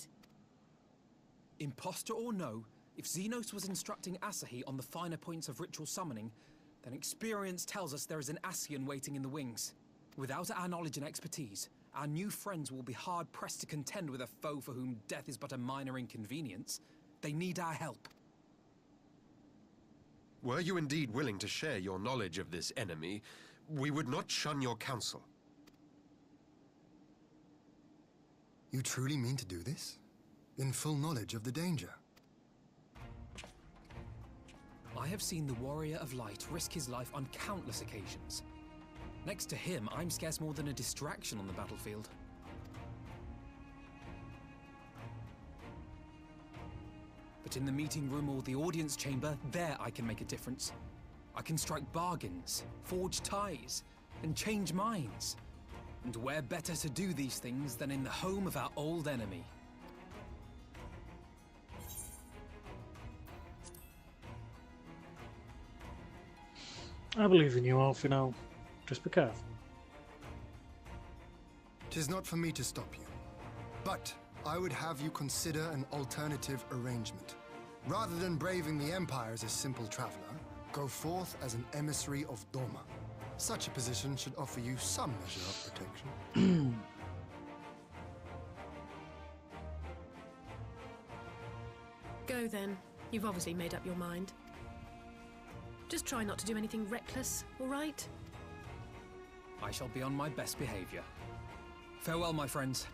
[SPEAKER 13] Imposter or no, if Xenos was instructing Asahi on the finer points of ritual summoning, then experience tells us there is an Ascian waiting in the wings. Without our knowledge and expertise, our new friends will be hard-pressed to contend with a foe for whom death is but a minor inconvenience. They need our help.
[SPEAKER 7] Were you indeed willing to share your knowledge of this enemy, we would not shun your counsel.
[SPEAKER 5] You truly mean to do this? In full knowledge of the danger?
[SPEAKER 13] I have seen the Warrior of Light risk his life on countless occasions. Next to him, I'm scarce more than a distraction on the battlefield. But in the meeting room or the audience chamber, there I can make a difference. I can strike bargains, forge ties, and change minds. And where better to do these things than in the home of our old enemy?
[SPEAKER 1] I believe in you, Alphinaud. Just be careful.
[SPEAKER 5] 'Tis not for me to stop you. But I would have you consider an alternative arrangement. Rather than braving the Empire as a simple traveler, go forth as an emissary of Doma. Such a position should offer you some measure of protection.
[SPEAKER 4] Go then. You've obviously made up your mind. Just try not to do anything reckless, all right?
[SPEAKER 13] I shall be on my best behavior. Farewell, my friends.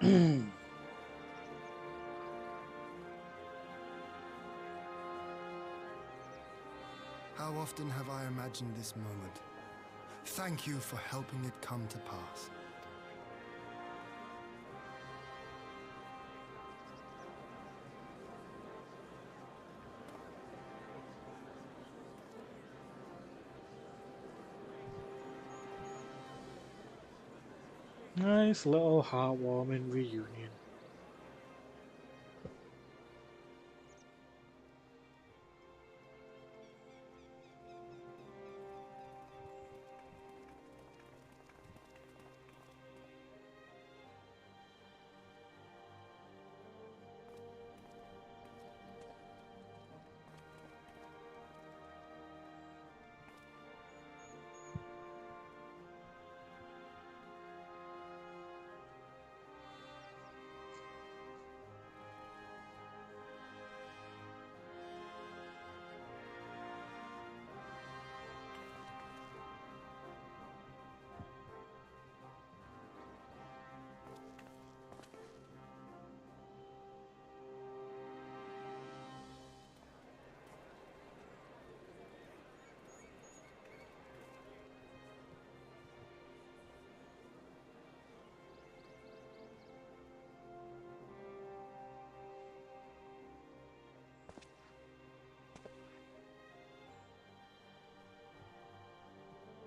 [SPEAKER 5] How often have I imagined this moment? Thank you for helping it come to pass.
[SPEAKER 1] Nice little heartwarming reunion.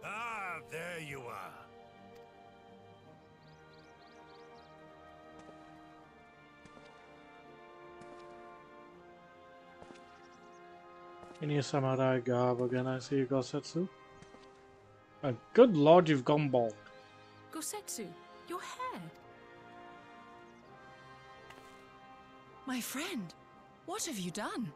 [SPEAKER 6] Ah, there you are.
[SPEAKER 1] Any samurai garb again, I see, Gosetsu. Good lord, you've gone bald.
[SPEAKER 4] Gosetsu, your hair.
[SPEAKER 17] My friend, what have you done?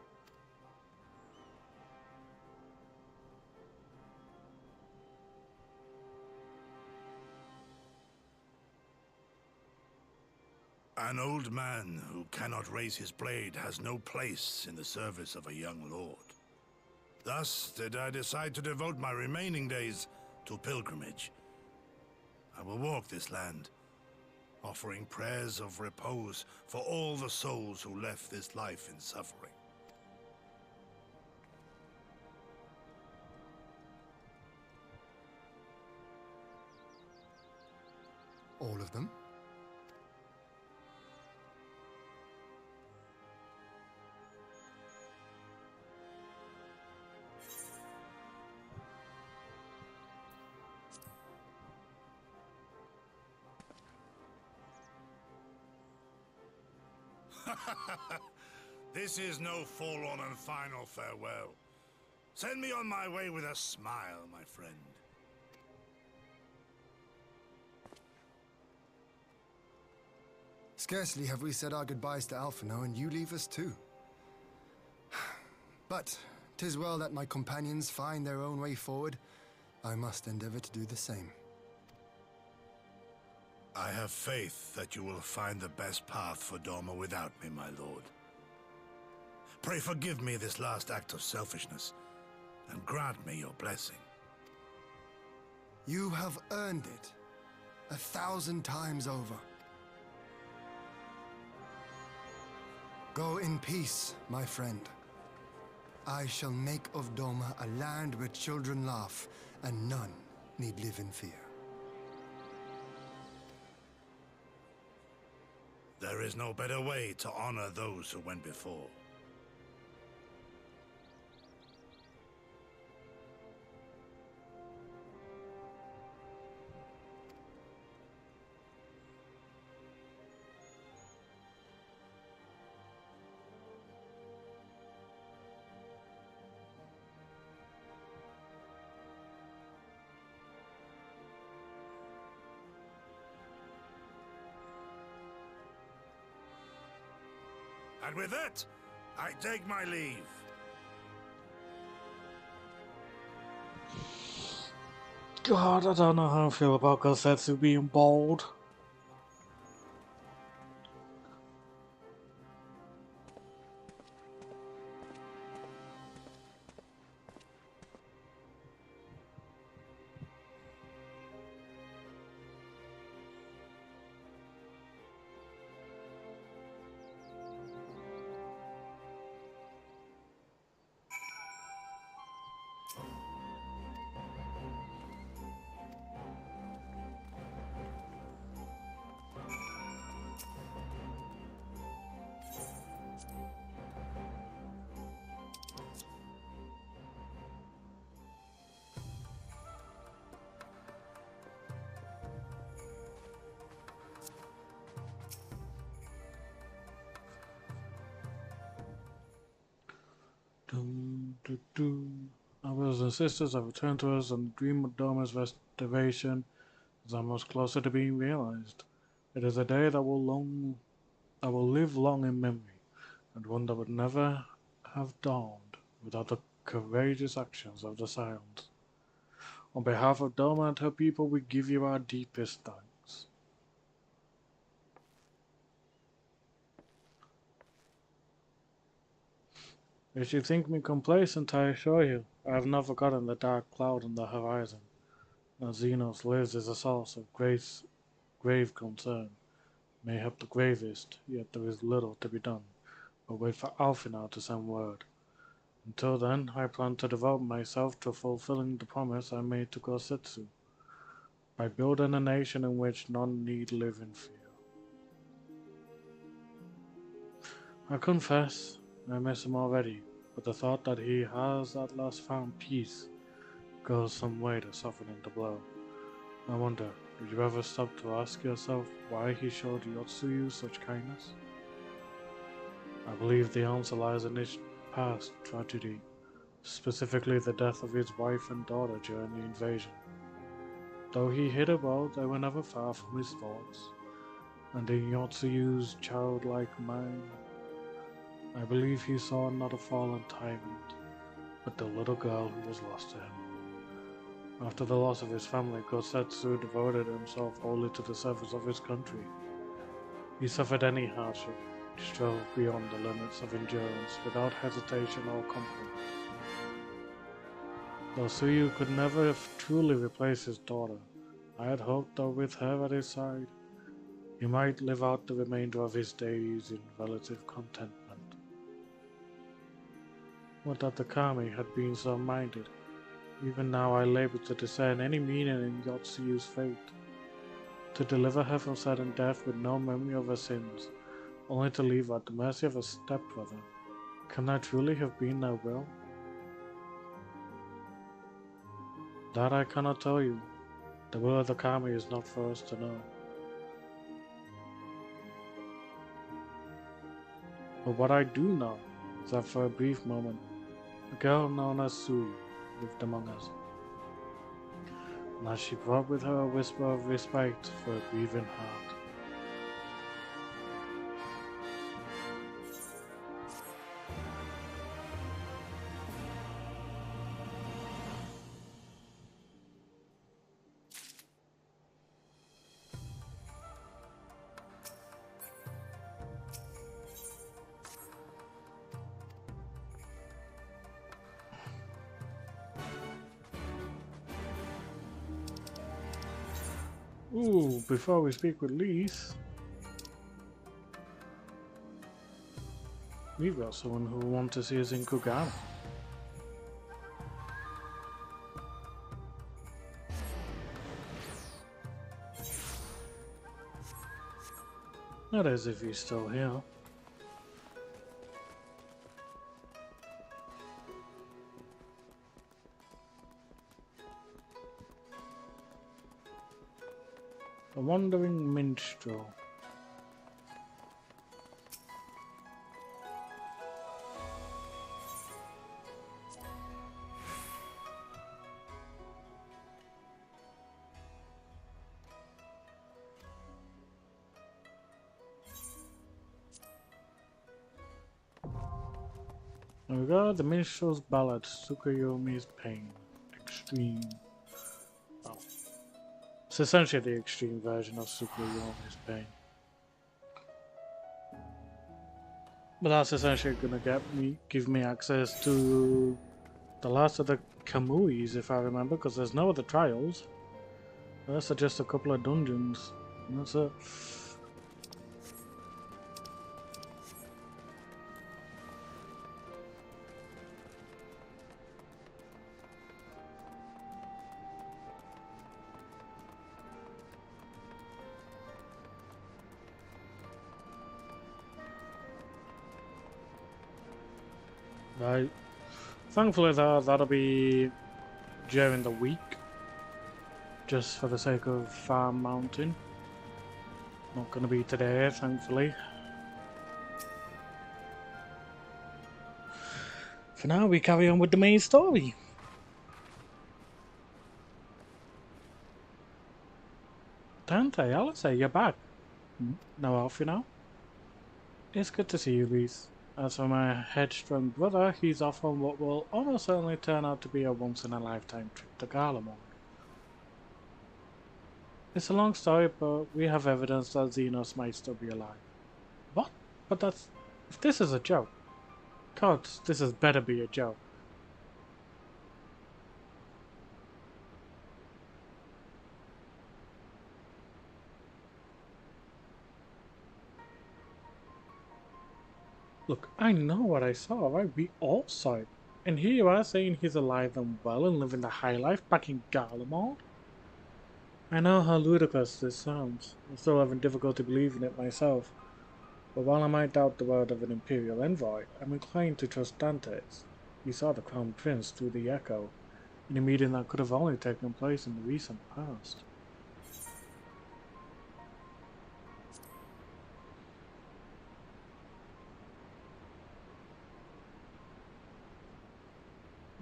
[SPEAKER 6] An old man who cannot raise his blade has no place in the service of a young lord. Thus did I decide to devote my remaining days to pilgrimage. I will walk this land, offering prayers of repose for all the souls who left this life in suffering.
[SPEAKER 5] All of them?
[SPEAKER 6] This is no forlorn and final farewell. Send me on my way with a smile, my friend.
[SPEAKER 5] Scarcely have we said our goodbyes to Alphino, and you leave us too. But 'tis well that my companions find their own way forward. I must endeavor to do the same.
[SPEAKER 6] I have faith that you will find the best path for Doma without me, my lord. Pray forgive me this last act of selfishness, and grant me your blessing.
[SPEAKER 5] You have earned it 1,000 times over. Go in peace, my friend. I shall make of Doma a land where children laugh, and none need live in fear.
[SPEAKER 6] There is no better way to honor those who went before. And with that, I take my leave.
[SPEAKER 1] God, I don't know how I feel about Gosetsu being bald. Our brothers and sisters have returned to us, and the dream of Doma's restoration is almost closer to being realized. It is a day that will live long in memory, and one that would never have dawned without the courageous actions of the Scions. On behalf of Doma and her people, we give you our deepest thanks. If you think me complacent, I assure you, I have not forgotten the dark cloud on the horizon. Now Xenos lives is a source of grave concern. Mayhap the gravest, yet there is little to be done, but wait for Alfina to send word. Until then, I plan to devote myself to fulfilling the promise I made to Gosetsu, by building a nation in which none need live in fear. I confess, I miss him already, but the thought that he has at last found peace goes some way to softening the blow. I wonder, did you ever stop to ask yourself why he showed Yotsuyu such kindness? I believe the answer lies in his past tragedy, specifically the death of his wife and daughter during the invasion. Though he hid it well, they were never far from his thoughts, and in Yotsuyu's childlike mind, I believe he saw not a fallen tyrant, but the little girl who was lost to him. After the loss of his family, Gosetsu devoted himself wholly to the service of his country. He suffered any hardship, strove beyond the limits of endurance without hesitation or compromise. Though Tsuyu could never truly replace his daughter, I had hoped that with her at his side, he might live out the remainder of his days in relative contentment. Would that the Kami had been so minded. Even now I labor to discern any meaning in Yotsuyu's fate. To deliver her from sudden death with no memory of her sins, only to leave her at the mercy of a stepbrother. Can that truly have been their will? That I cannot tell you. The will of the Kami is not for us to know. But what I do know is that for a brief moment, a girl known as Tsuyu lived among us, and that she brought with her a whisper of respect for a grieving heart. Ooh, before we speak with Lise, we've got someone who wants to see us in Kugana. That is, if he's still here. A wandering minstrel. There we go, the minstrel's ballad, Tsukuyomi's Pain. Extreme. Oh. It's essentially the extreme version of Tsukuyomi's Pain. But that's essentially gonna give me access to the last of the Kamuis, if I remember, because there's no other trials. The rest are just a couple of dungeons. And that's it. Right. Thankfully that'll be during the week. Just for the sake of Farm Mountain. Not gonna be today, thankfully. For now, we carry on with the main story. Dante, Alice, you're back. No Alfie now? It's good to see you, Reese. As for my headstrong brother, he's off on what will almost certainly turn out to be a once-in-a-lifetime trip to Garlemald. It's a long story, but we have evidence that Xenos might still be alive. What? But that's... If this is a joke... God, this has better be a joke. Look, I know what I saw, right? We all saw it. And here you are saying he's alive and well and living the high life back in Garlemald? I know how ludicrous this sounds. I'm still having difficulty believing it myself. But while I might doubt the word of an Imperial envoy, I'm inclined to trust Dante's. He saw the Crown Prince through the Echo, in a meeting that could have only taken place in the recent past.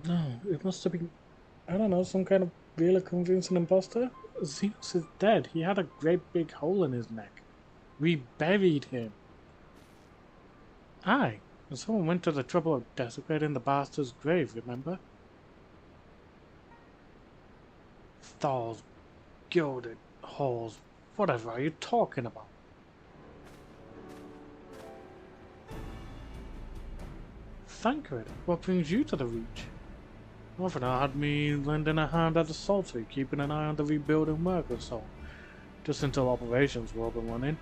[SPEAKER 1] No, it must have been, I don't know, some kind of really convincing imposter? Zeus is dead. He had a great big hole in his neck. We buried him. Aye, and someone went to the trouble of desecrating the bastard's grave, remember? Stalls, gilded halls, whatever are you talking about? Thancred, what brings you to the Reach? Northern had me lending a hand at the Saltery, keeping an eye on the rebuilding work and so on, just until operations were up and running.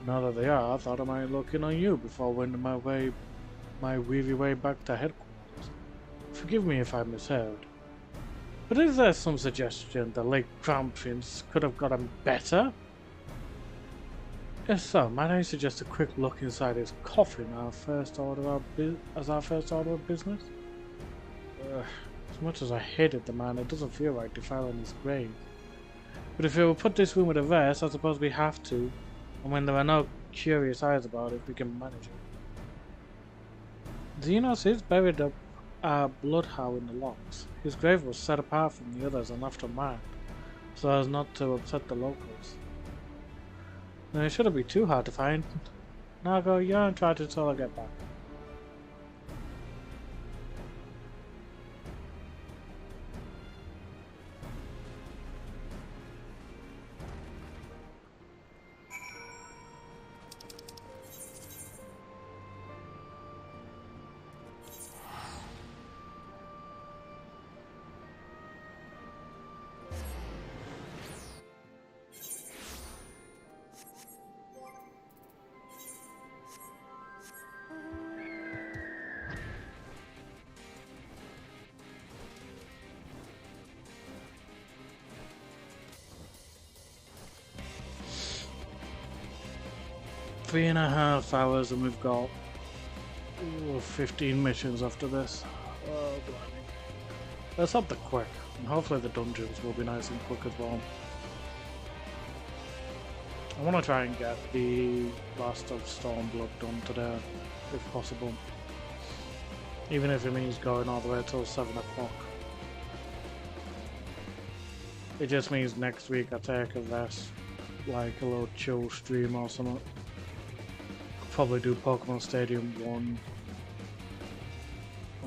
[SPEAKER 1] Now that they are, I thought I might look in on you before wending my weary way back to headquarters. Forgive me if I misheard. But is there some suggestion the late Crown Prince could have gotten better? If so, might I suggest a quick look inside his coffin as our first order of business? As much as I hated the man, it doesn't feel right defiling his grave. But if we will put this rumor to rest, I suppose we have to. And when there are no curious eyes about it, we can manage it. Xenos is buried up Bloodhow in the locks. His grave was set apart from the others and left unmarked, so as not to upset the locals. Now it shouldn't be too hard to find. Now go, you're in charge until I get back. Three and a half hours and we've got 15 missions after this. Oh, blimey. Let's up the quick, and hopefully the dungeons will be nice and quick as well. I want to try and get the last of Stormblood done today, if possible. Even if it means going all the way till 7 o'clock. It just means next week I take a rest, like a little chill stream or something. Probably do Pokemon Stadium 1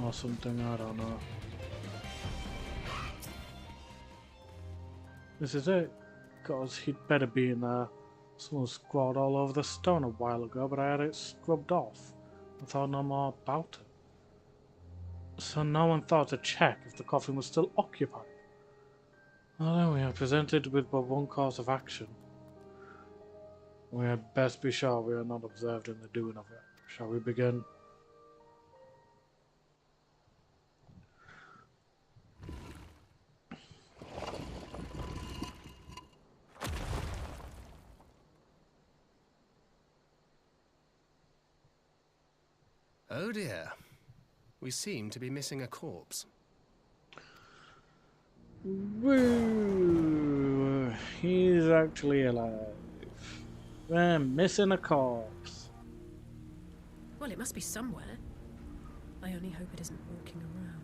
[SPEAKER 1] or something, I don't know. This is it, cause he'd better be in there. Someone scrawled all over the stone a while ago, but I had it scrubbed off. I thought no more about it. So no one thought to check if the coffin was still occupied. Well then we are presented with but one course of action. We had best be sure we are not observed in the doing of it. Shall we begin?
[SPEAKER 9] Oh dear. We seem to be missing a corpse.
[SPEAKER 1] Woo! He's actually alive. We're missing a corpse.
[SPEAKER 4] Well, it must be somewhere. I only hope it isn't walking around.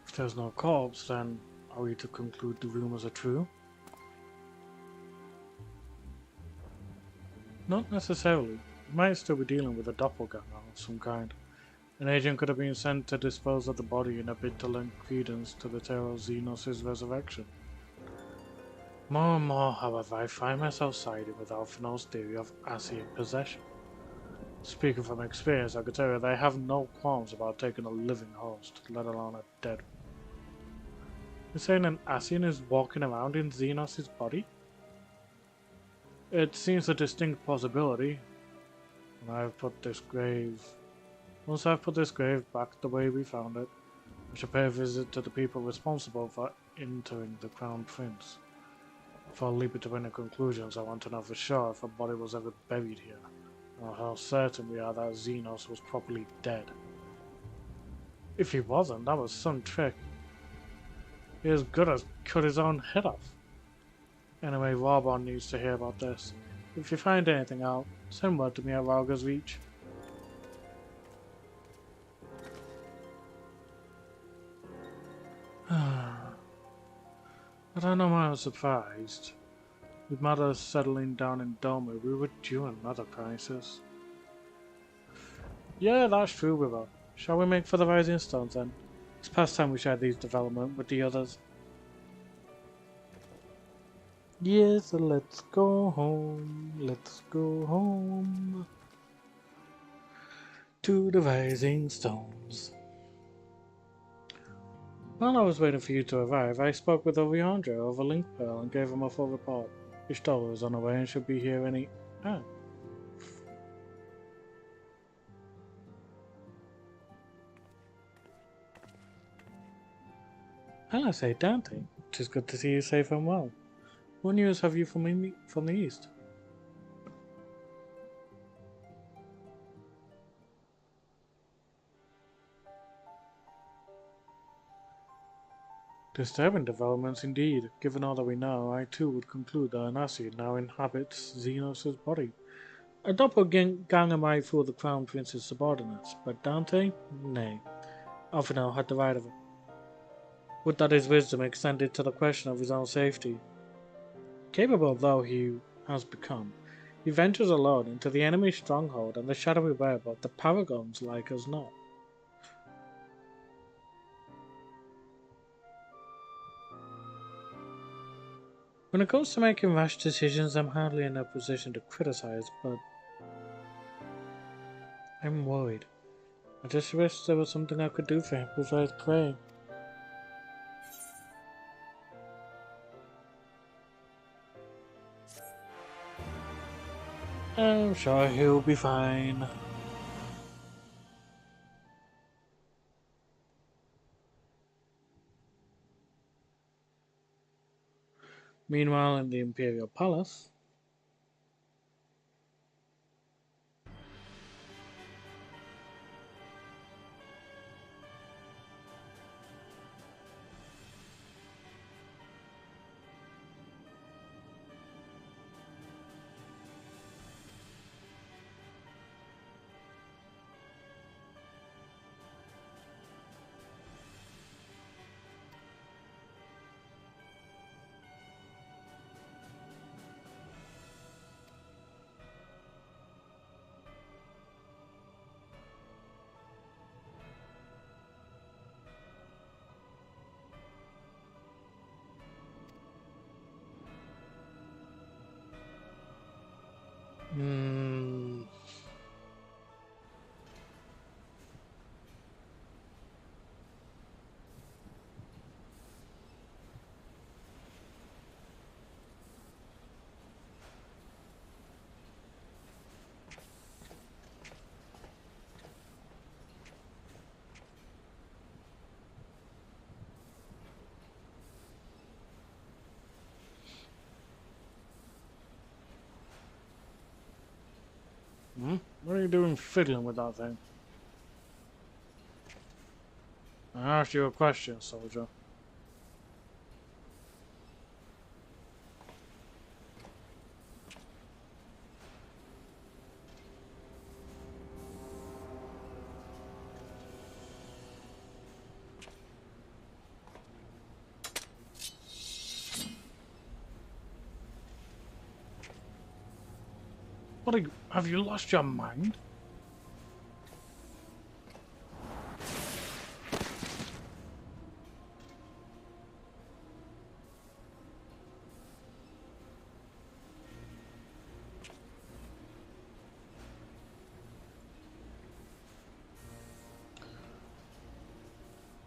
[SPEAKER 1] If there's no corpse, then are we to conclude the rumors are true? Not necessarily. We might still be dealing with a doppelganger of some kind. An agent could have been sent to dispose of the body in a bid to lend credence to the tale of Xenos' resurrection. More and more, however, I find myself siding with Alphinaud's theory of Ascian possession. Speaking from experience, I could tell you they have no qualms about taking a living host, let alone a dead one. You're saying an Ascian is walking around in Xenos' body? It seems a distinct possibility. Once I've put this grave back the way we found it, I shall pay a visit to the people responsible for entering the Crown Prince. Before leaping to any conclusions, I want to know for sure if a body was ever buried here, or how certain we are that Xenos was properly dead. If he wasn't, that was some trick. He as good as cut his own head off. Anyway, Warbon needs to hear about this. If you find anything out, send word to me at Rauga's Reach. But I know I was surprised. With matters settling down in Doma, we were due another crisis. Yeah, that's true, we were. Shall we make for the Rising Stones then? It's past time we shared these developments with the others. Yes, let's go home. Let's go home. To the Rising Stones. While I was waiting for you to arrive, I spoke with Oriandra over Link Pearl and gave him a full report. Ishtar was on her way and should be here any... Ah. I say, Dante, it is good to see you safe and well. What news have you from the east? Disturbing developments indeed. Given all that we know, I too would conclude that an Ascian now inhabits Xenos' body. A doppelganger might fool the Crown Prince's subordinates, but Dante? Nay. Alphinaud had the right of it. Would that his wisdom extended to the question of his own safety. Capable though he has become, he ventures alone into the enemy's stronghold and the shadowy web of the paragons like us not. When it comes to making rash decisions, I'm hardly in a position to criticize, but I'm worried. I just wish there was something I could do for him besides pray. I'm sure he'll be fine. Meanwhile, in the Imperial Palace, What are you doing fiddling with that thing? I asked you a question, soldier. What are you, have you lost your mind?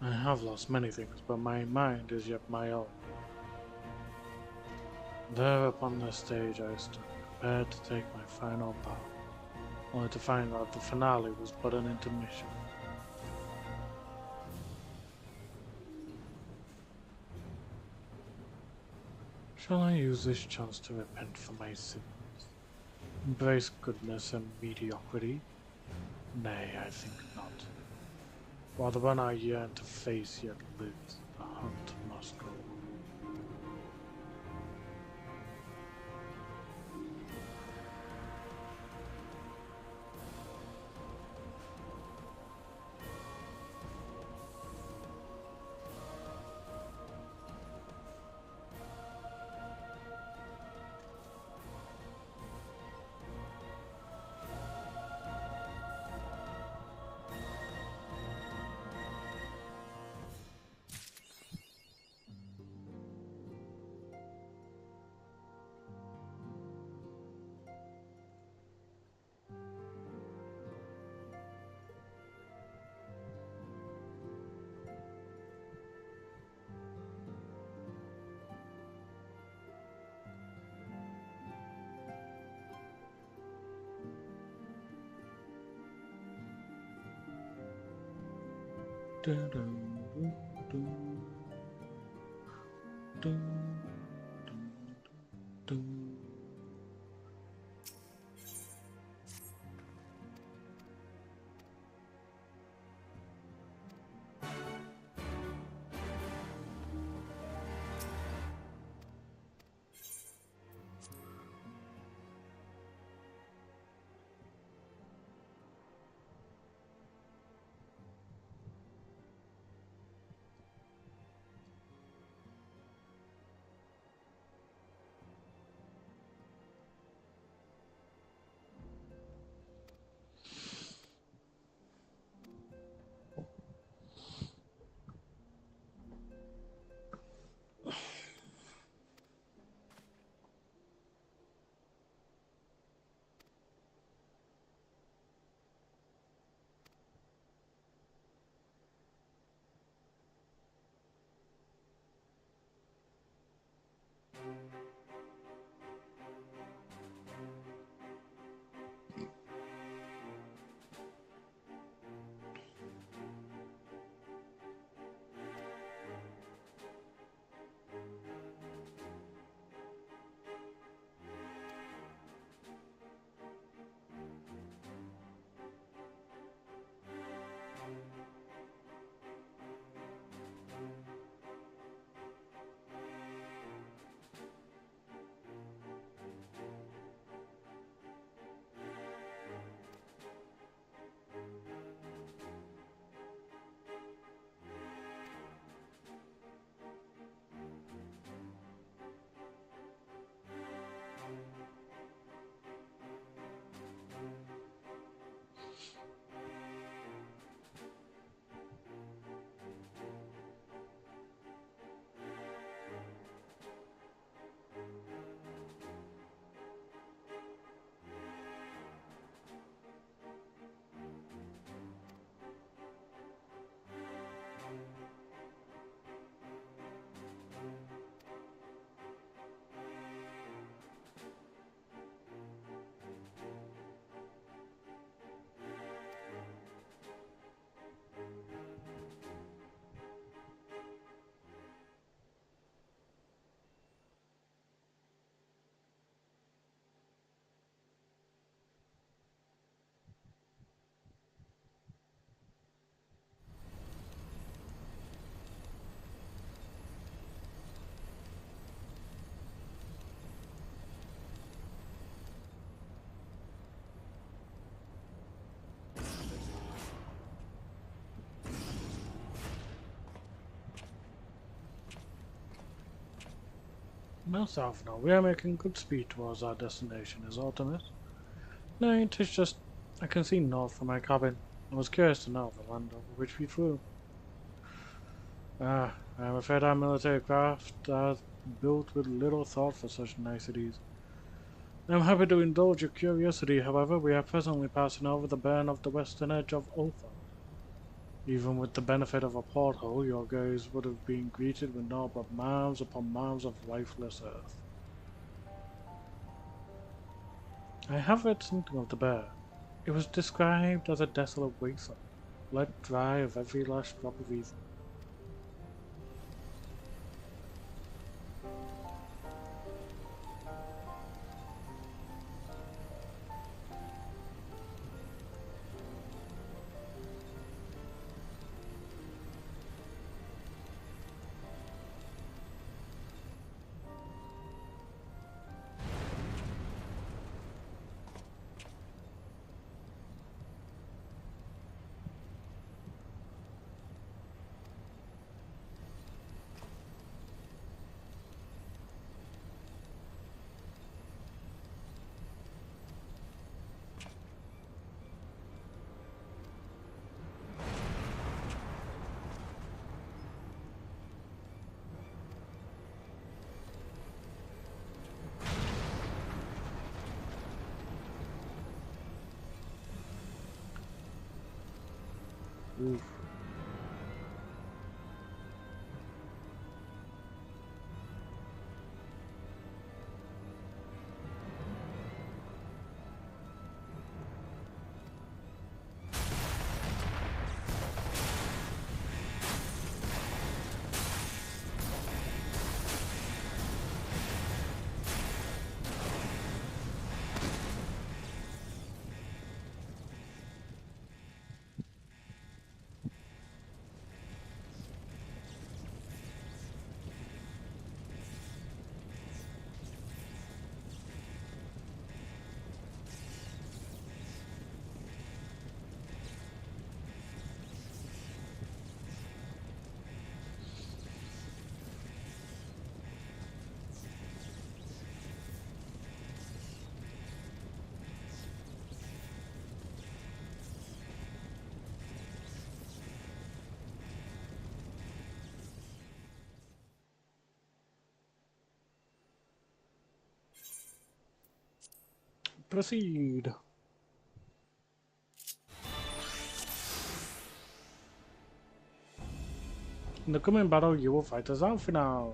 [SPEAKER 1] I have lost many things, but my mind is yet my own. There upon the stage I stood, prepared to take my final bow, only to find out the finale was but an intermission. Shall I use this chance to repent for my sins? Embrace goodness and mediocrity? Nay, I think not. While the one I yearn to face yet lives, the hunt must go on. Dun, dun, dun, dun, dun, dun, dun. No, south now. We are making good speed towards our destination, is Artemis. No, it is just I can see north from my cabin. I was curious to know the land over which we flew. Ah, I am afraid our military craft are built with little thought for such niceties. I am happy to indulge your curiosity, however, we are presently passing over the burn of the western edge of Otho. Even with the benefit of a porthole, your gaze would have been greeted with naught but miles upon miles of lifeless earth. I have read something of the bear. It was described as a desolate wasteland, let dry of every last drop of ether. Oof. Proceed. In the coming battle, you will fight as Alpha now.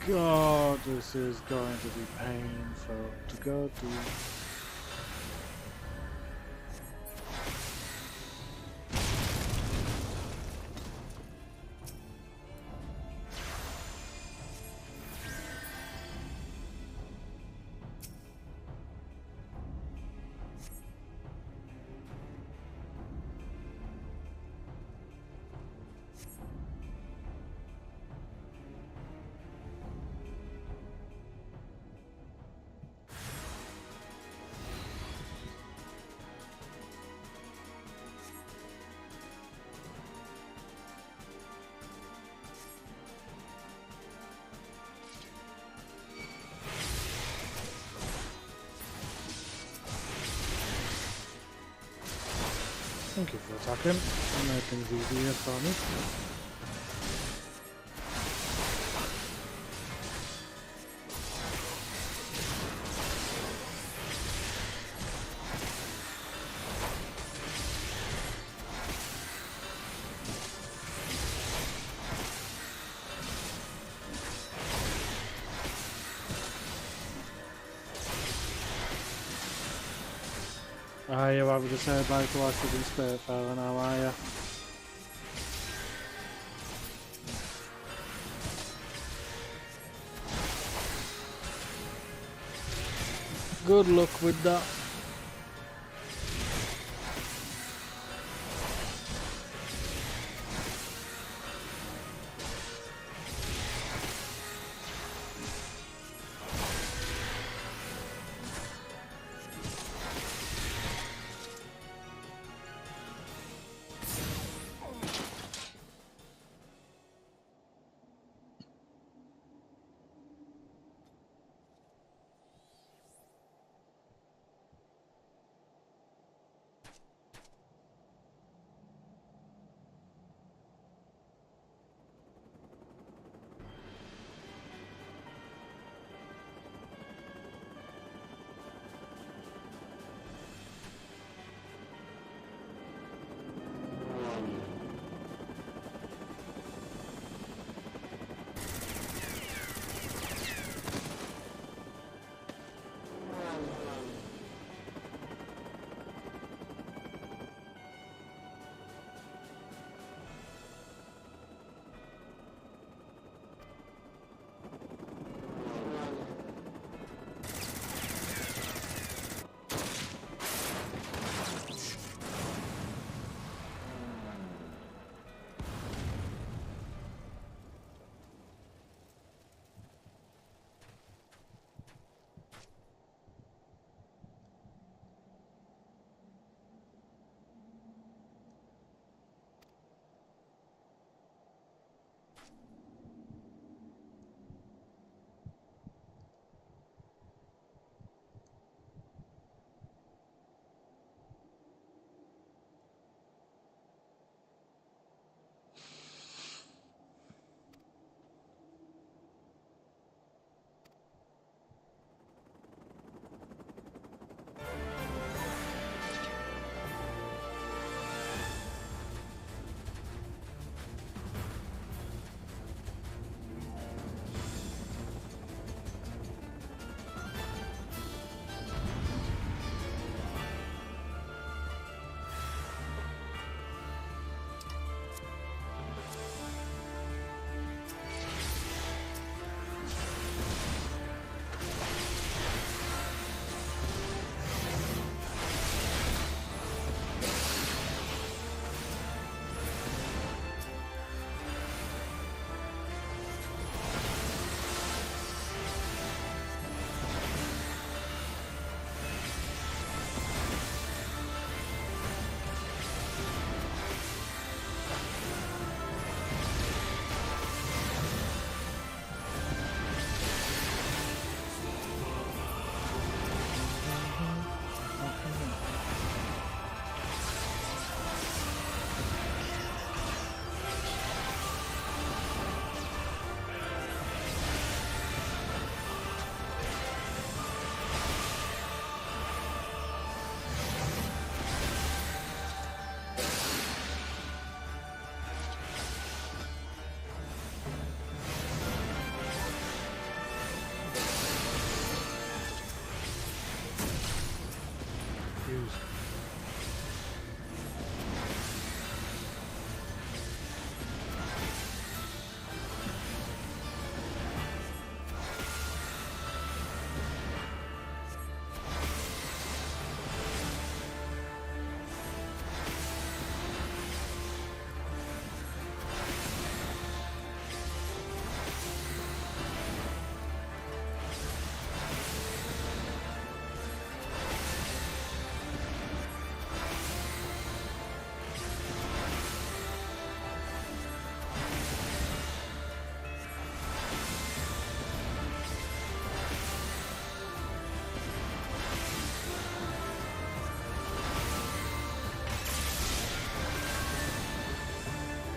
[SPEAKER 1] God, this is going to be painful to go through. Thank you for attacking. That made things easier for me. You're having to say bye to Acid and Spitfire now, are you? Good luck with that.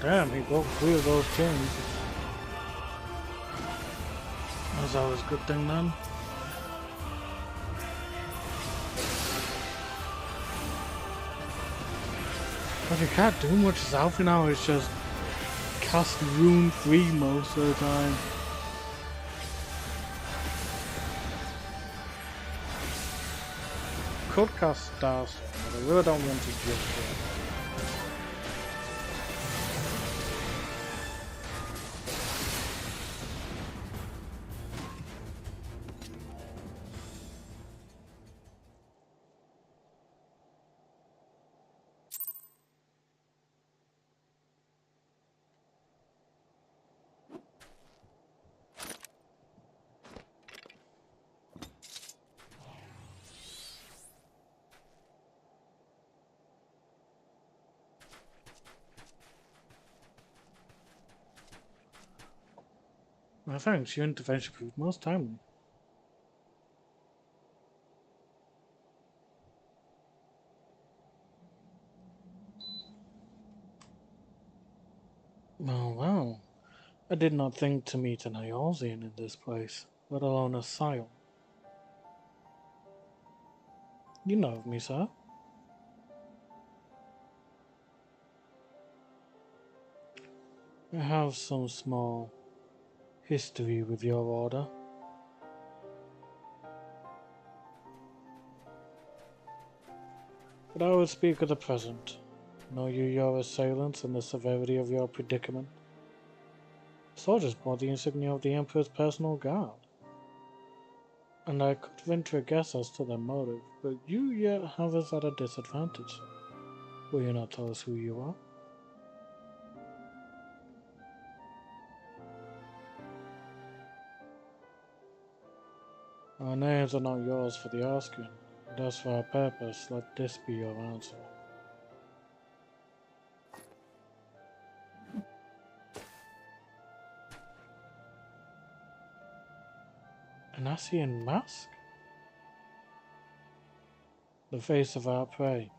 [SPEAKER 1] Damn, he broke 3 of those chains. That's always a good thing then. But you can't do much as Alfie now, it's just cast Rune 3 most of the time. Could cast Stars, but I really don't want to just do it. Well, thanks. Your intervention proved most timely. Oh, wow. I did not think to meet an Iolzian in this place, let alone a Scion. You know of me, sir. I have some small history with your order. But I will speak of the present. Know you your assailants and the severity of your predicament? Soldiers bore the insignia of the Emperor's personal guard, and I could venture a guess as to their motive, but you yet have us at a disadvantage. Will you not tell us who you are? Our names are not yours for the asking, and as for our purpose, let this be your answer. An Asian mask? The face of our prey.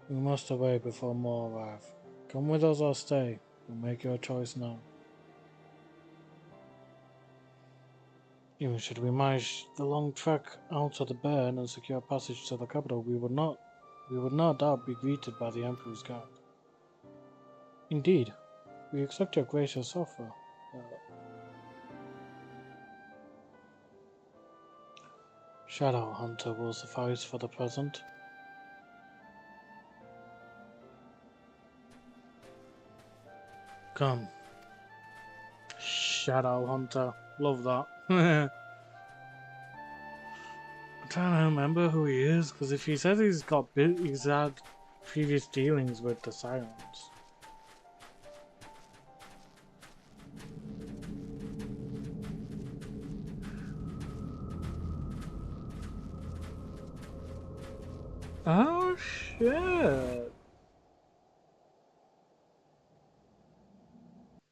[SPEAKER 1] We must away before more arrive. Come with us or stay, and make your choice now. Even should we manage the long trek out of the burn and secure passage to the capital, we would no doubt be greeted by the Emperor's guard. Indeed, we accept your gracious offer. Shadow Hunter will suffice for the present. Come. Shadow Hunter. Love that. I'm trying to remember who he is, because if he says he's had previous dealings with the Scions. Oh shit!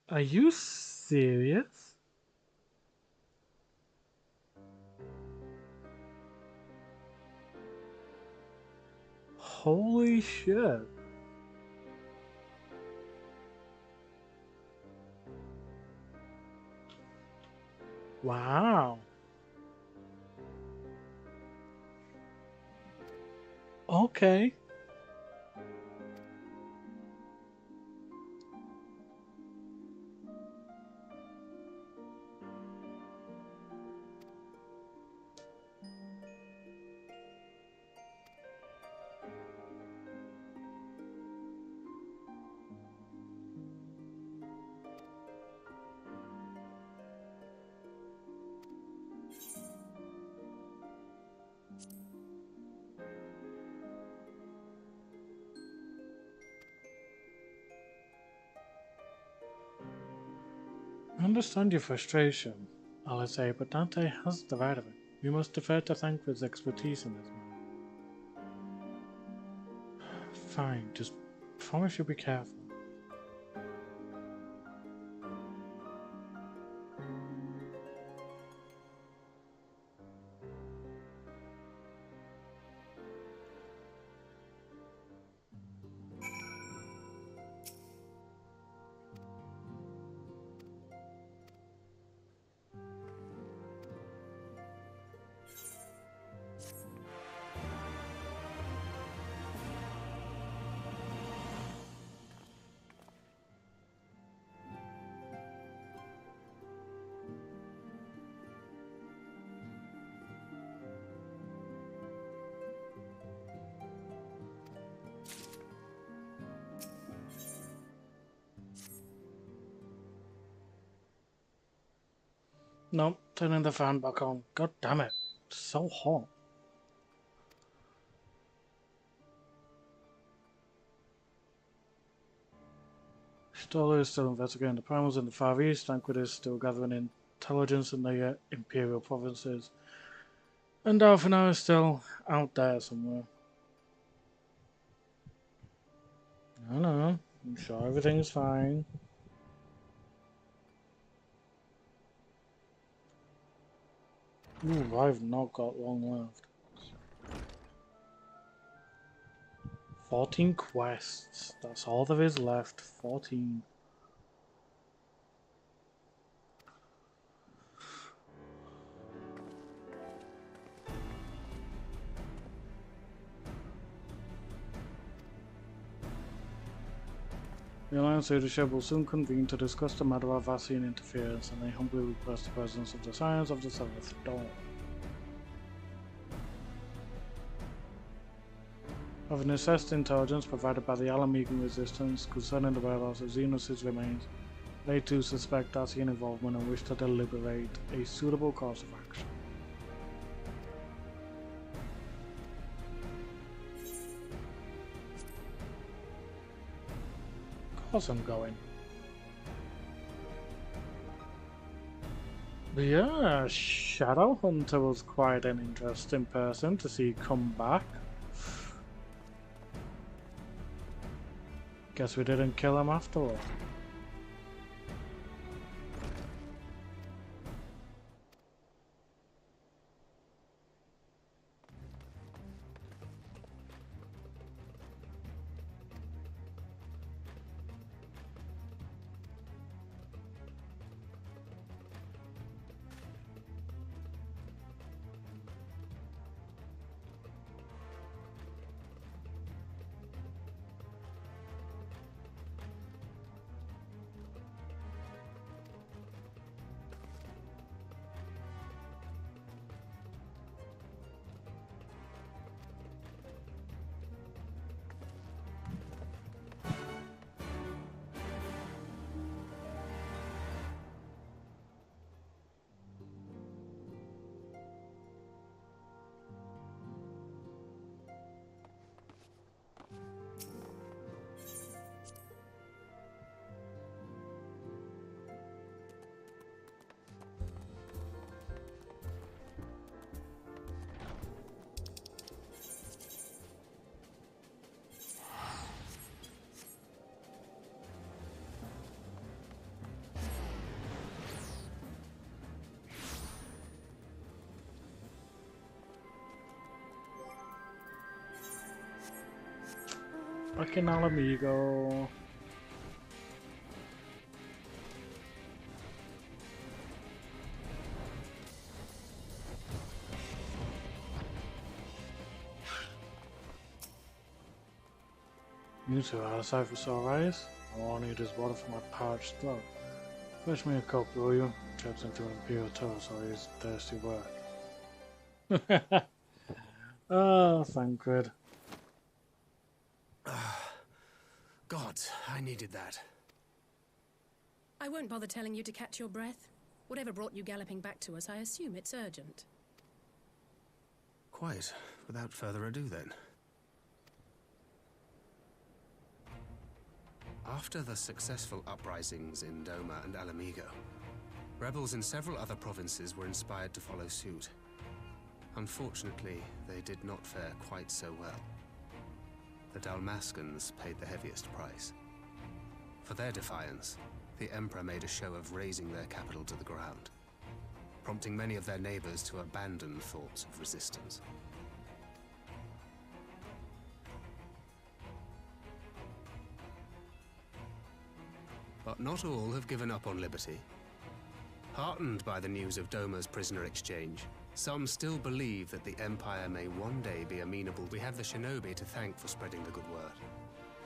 [SPEAKER 1] Are you serious? Holy shit. Wow. Okay. I understand your frustration, Alice, but Dante has the right of it. We must defer to Thancred's expertise in this matter. Fine, just promise you'll be careful. Nope, turning the fan back on. God damn it. It's so hot. Stoller is still investigating the primals in the Far East. Tancred is still gathering intelligence in the Imperial provinces. And Alphanar is still out there somewhere. No, I'm sure everything's fine. Ooh, I've not got long left. 14 quests. That's all there is left. 14. The Alliance leadership will soon convene to discuss the matter of Vassian interference, and they humbly request the presence of the Scions of the Seventh Dawn. Having assessed intelligence provided by the Alamegan resistance concerning the whereabouts of Xenos' remains, they too suspect Dacian involvement and wish to deliberate a suitable course of action. Of course I'm going. But yeah, Shadowhunter was quite an interesting person to see come back. Guess we didn't kill him after all. Fucking Alamigo. You two are aside for sunrise. All I need is water for my parched throat. Fetch me a cup, will you? Traps into an imperial toast, so he's thirsty work. Oh, Tancred.
[SPEAKER 9] God, I needed that.
[SPEAKER 4] I won't bother telling you to catch your breath. Whatever brought you galloping back to us, I assume it's urgent.
[SPEAKER 9] Quite. Without further ado, then. After the successful uprisings in Doma and Alamigo, rebels in several other provinces were inspired to follow suit. Unfortunately, they did not fare quite so well. The Dalmascans paid the heaviest price. For their defiance, the Emperor made a show of razing their capital to the ground, prompting many of their neighbors to abandon thoughts of resistance. But not all have given up on liberty. Heartened by the news of Doma's prisoner exchange, some still believe that the Empire may one day be amenable. We have the shinobi to thank for spreading the good word.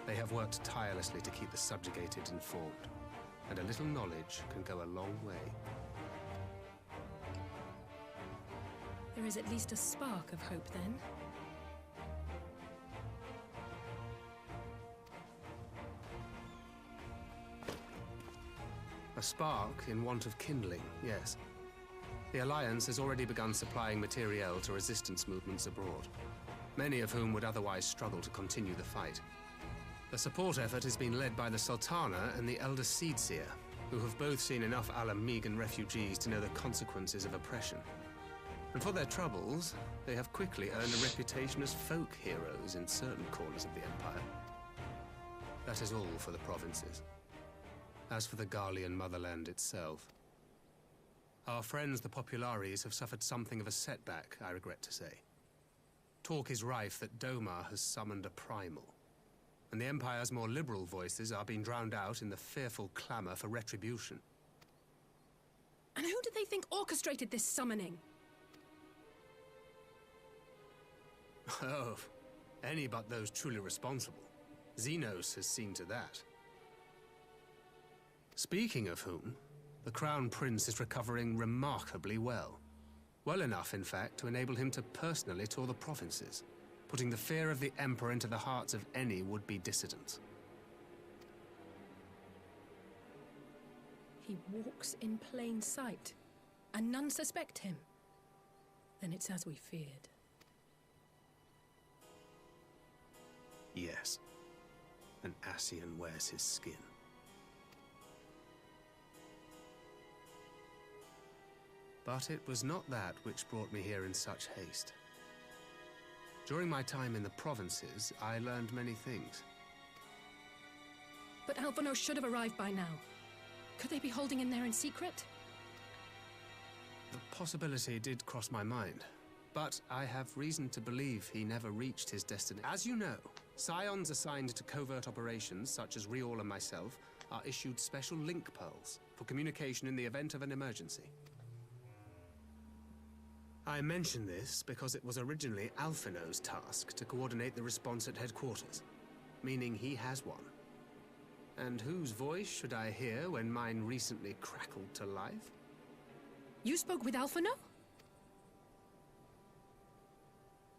[SPEAKER 9] They have worked tirelessly to keep the subjugated informed, and a little knowledge can go a long way.
[SPEAKER 4] There is at least a spark of hope, then.
[SPEAKER 9] A spark in want of kindling, yes. The Alliance has already begun supplying materiel to resistance movements abroad, many of whom would otherwise struggle to continue the fight. The support effort has been led by the Sultana and the Elder Seedseer, who have both seen enough Alamegan refugees to know the consequences of oppression. And for their troubles, they have quickly earned a reputation as folk heroes in certain corners of the Empire. That is all for the provinces. As for the Garlean motherland itself, our friends the Populares have suffered something of a setback, I regret to say. Talk is rife that Domar has summoned a primal, and the Empire's more liberal voices are being drowned out in the fearful clamor for retribution.
[SPEAKER 4] And who do they think orchestrated this summoning?
[SPEAKER 9] Oh, any but those truly responsible. Xenos has seen to that. Speaking of whom, the Crown Prince is recovering remarkably well. Well enough, in fact, to enable him to personally tour the provinces, putting the fear of the Emperor into the hearts of any would-be dissidents.
[SPEAKER 4] He walks in plain sight, and none suspect him. Then it's as we feared.
[SPEAKER 9] Yes. An Ascian wears his skin. But it was not that which brought me here in such haste. During my time in the provinces, I learned many things.
[SPEAKER 4] But Alphonse should have arrived by now. Could they be holding him there in secret?
[SPEAKER 9] The possibility did cross my mind, but I have reason to believe he never reached his destiny. As you know, Scions assigned to covert operations, such as Riol and myself, are issued special link pearls for communication in the event of an emergency. I mention this because it was originally Alphino's task to coordinate the response at headquarters, meaning he has one. And whose voice should I hear when mine recently crackled to life?
[SPEAKER 4] You spoke with Alphino?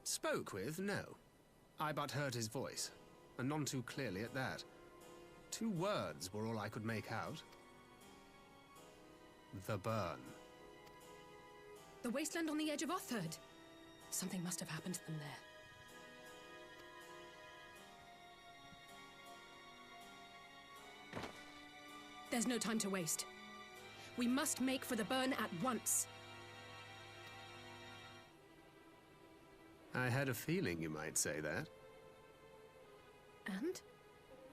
[SPEAKER 9] Spoke with? No. I but heard his voice, and none too clearly at that. 2 words were all I could make out. The burn.
[SPEAKER 4] The wasteland on the edge of Otherd. Something must have happened to them there. There's no time to waste. We must make for the burn at once.
[SPEAKER 9] I had a feeling you might say that.
[SPEAKER 4] And?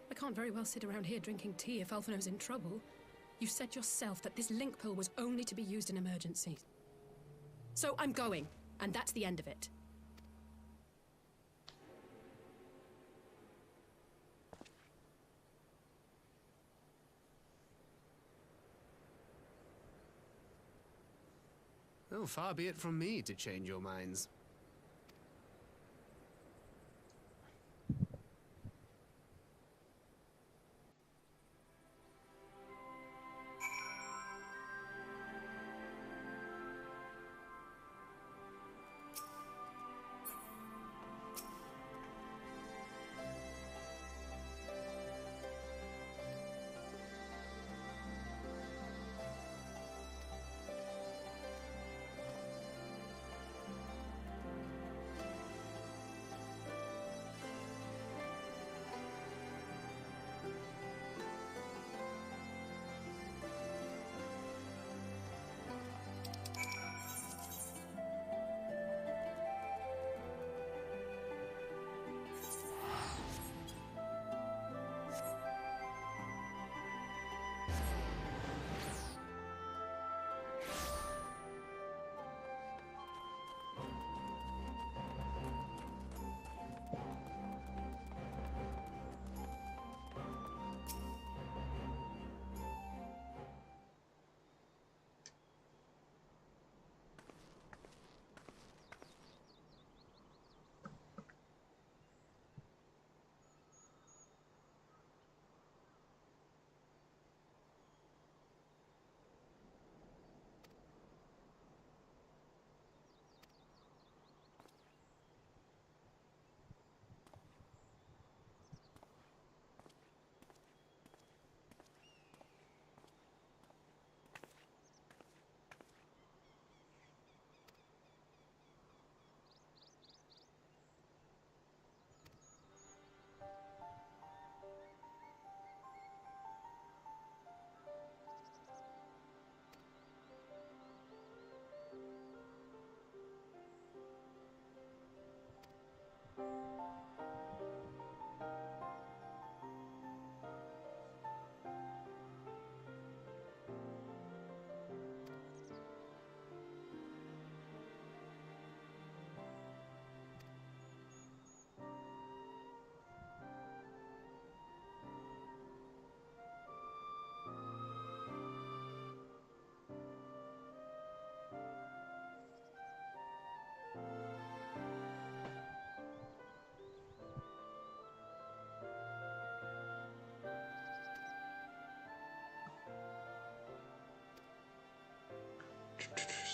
[SPEAKER 4] I can't very well sit around here drinking tea if Alphino's in trouble. You said yourself that this link pill was only to be used in emergencies. So I'm going, and that's the end of it.
[SPEAKER 9] Oh, far be it from me to change your minds.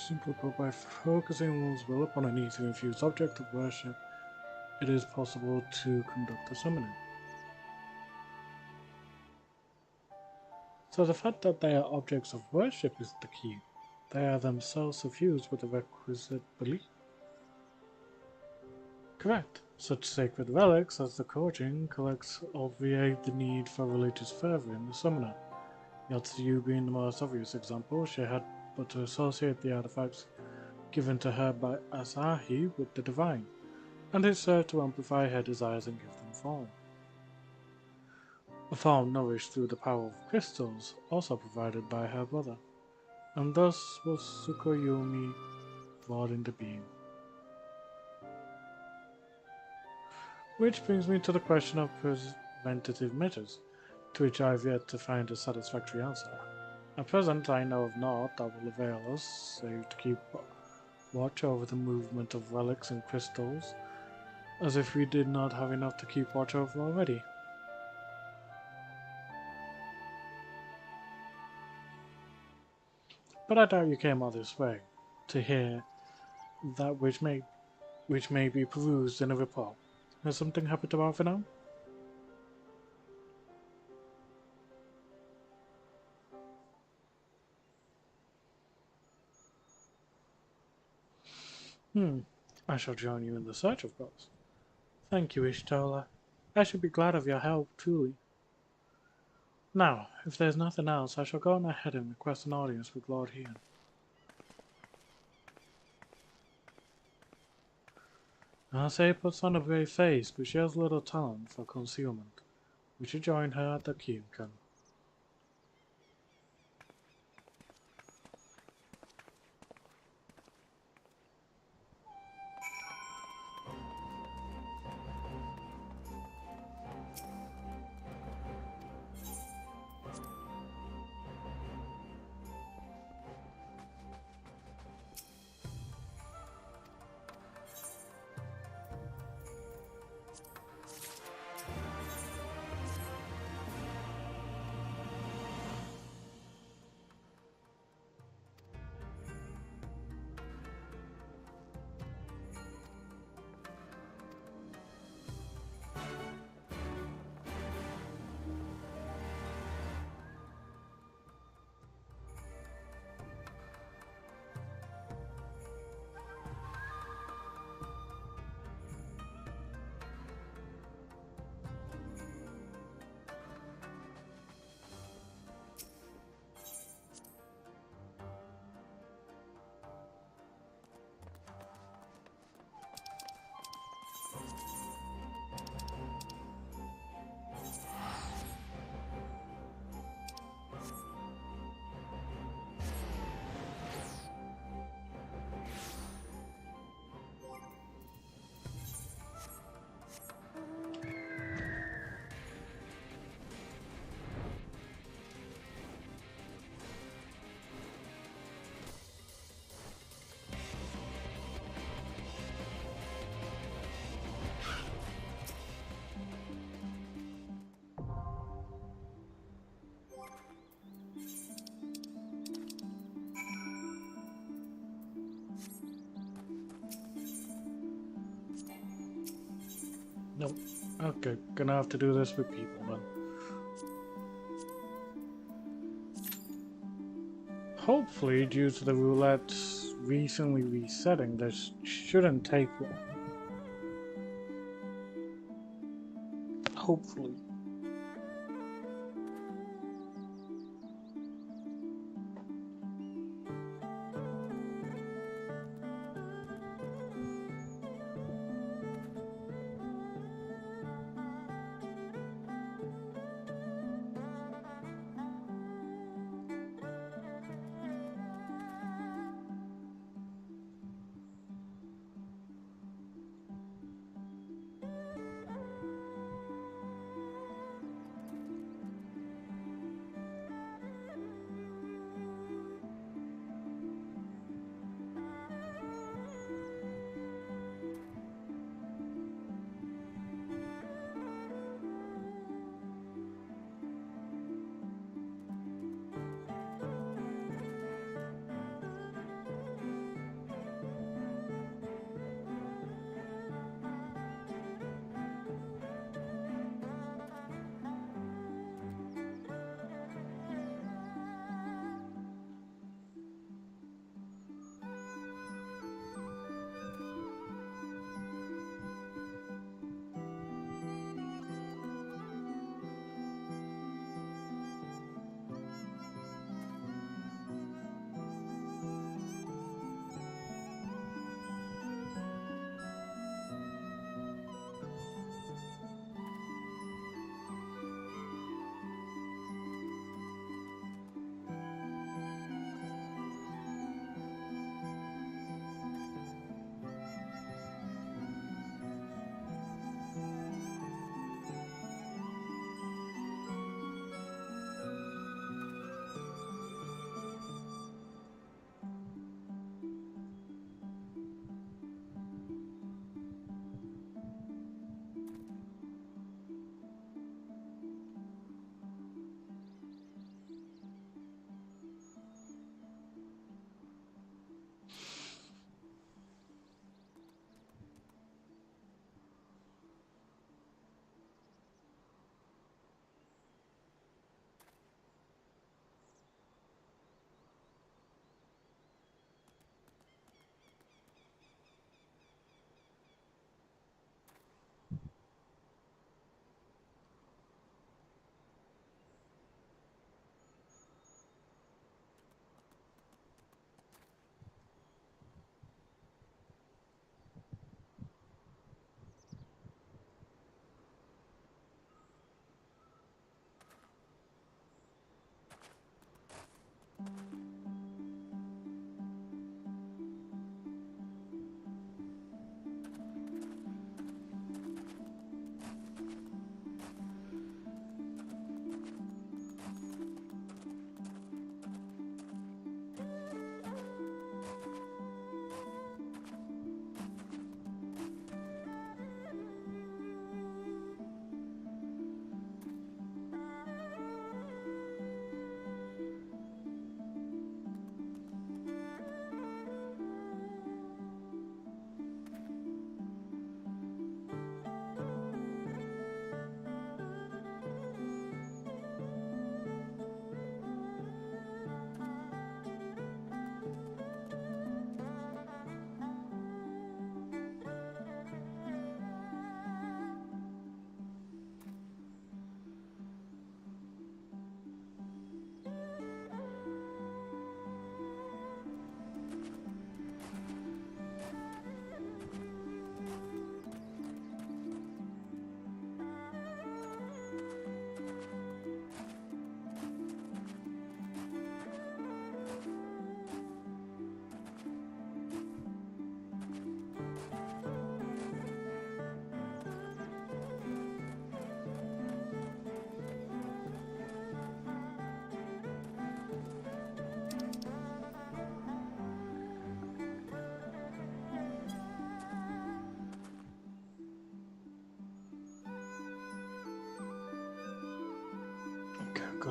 [SPEAKER 1] Simply put, by focusing one's will upon an easily infused object of worship, it is possible to conduct the summoning. So the fact that they are objects of worship is the key. They are themselves suffused with the requisite belief. Correct. Such sacred relics as the Kojin collects obviate the need for religious fervor in the summoner. Yotsuyu being the most obvious example, she had but to associate the artifacts given to her by Asahi with the divine, and it served to amplify her desires and give them form. A form nourished through the power of crystals, also provided by her brother, and thus was Tsukuyomi brought into being. Which brings me to the question of preventative measures, to which I have yet to find a satisfactory answer. At present I know of naught that will avail us, save to keep watch over the movement of relics and crystals, as if we did not have enough to keep watch over already. But I doubt you came all this way to hear that which may be perused in a report. Has something happened to Alpha now? I shall join you in the search, of course. Thank you, Ishtola. I should be glad of your help, truly. Now, if there's nothing else, I shall go on ahead and request an audience with Lord Hien. Say puts on a brave face, but she has little talent for concealment. We should join her at the Kyokan. Nope. Okay, gonna have to do this with people then. Hopefully, due to the roulette recently resetting, this shouldn't take long. Hopefully.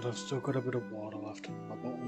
[SPEAKER 1] God, I've still got a bit of water left in my bottle.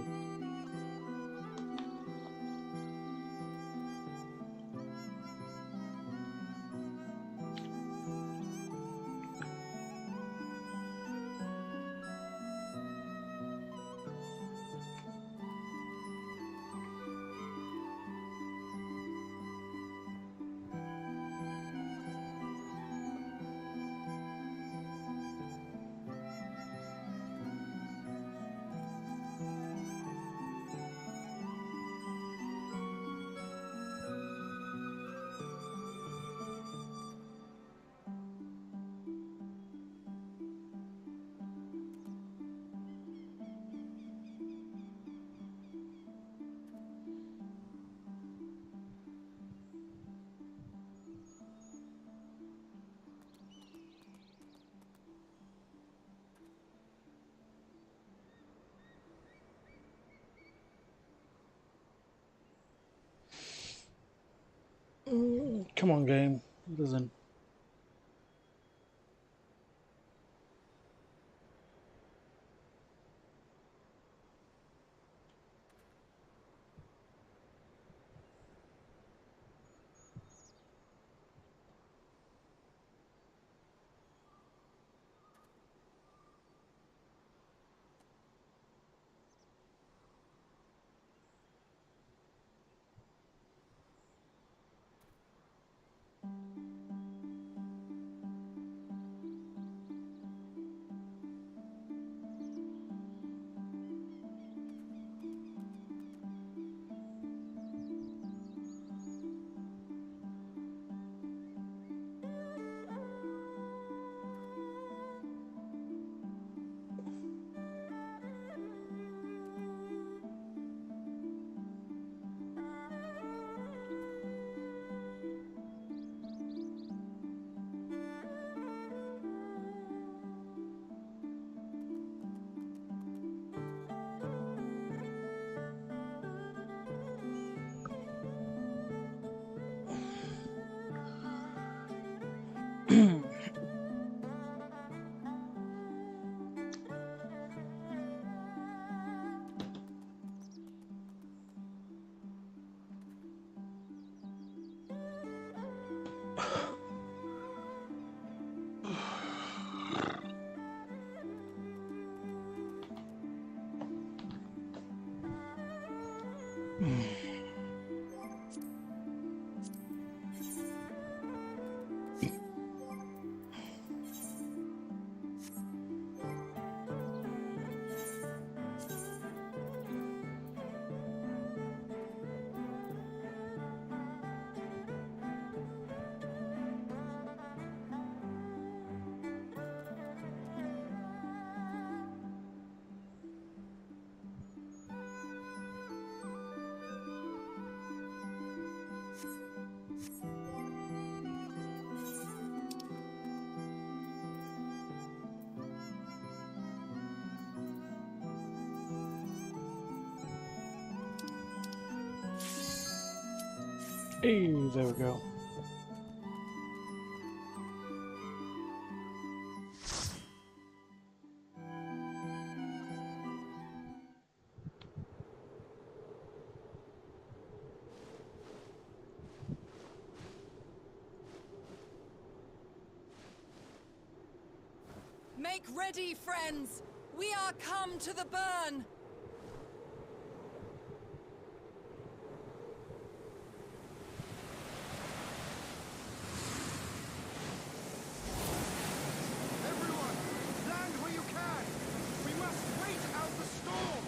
[SPEAKER 1] Come on, game. It doesn't. Hey, there we go.
[SPEAKER 17] Make ready, friends! We are come to the burn!
[SPEAKER 9] Everyone, land where you can! We must wait out the storm!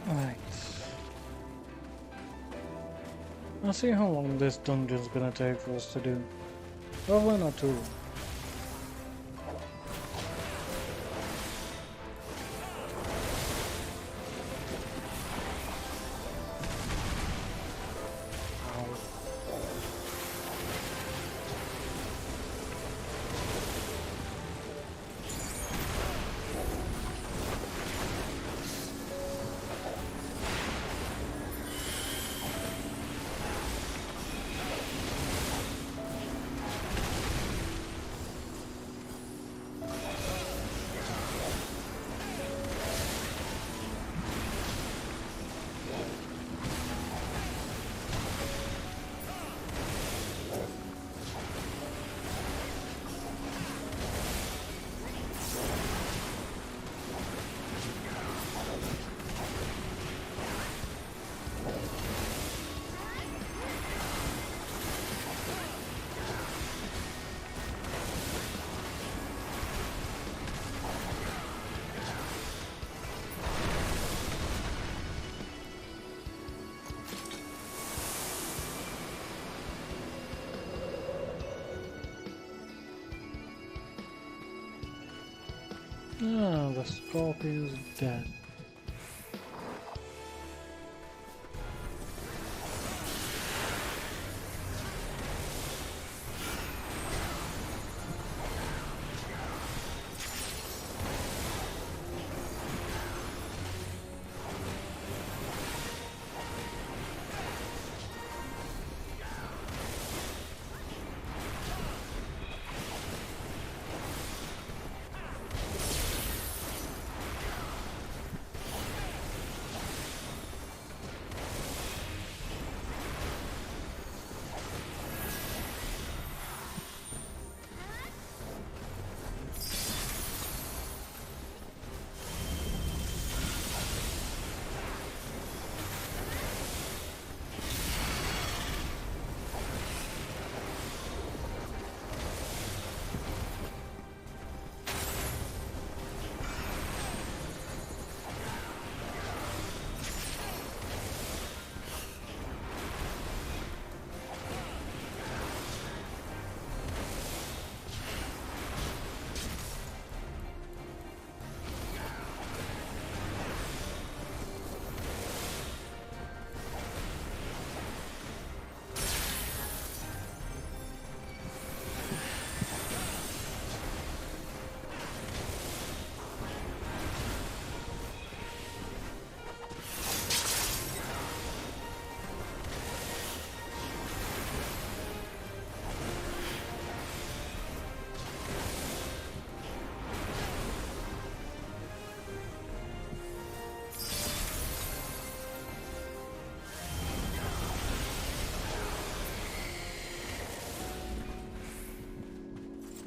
[SPEAKER 1] Right. I'll see how long this dungeon's gonna take for us to do. Probably not too long. Ah, the scorpion's dead.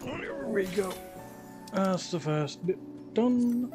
[SPEAKER 1] There we go. That's the first bit done.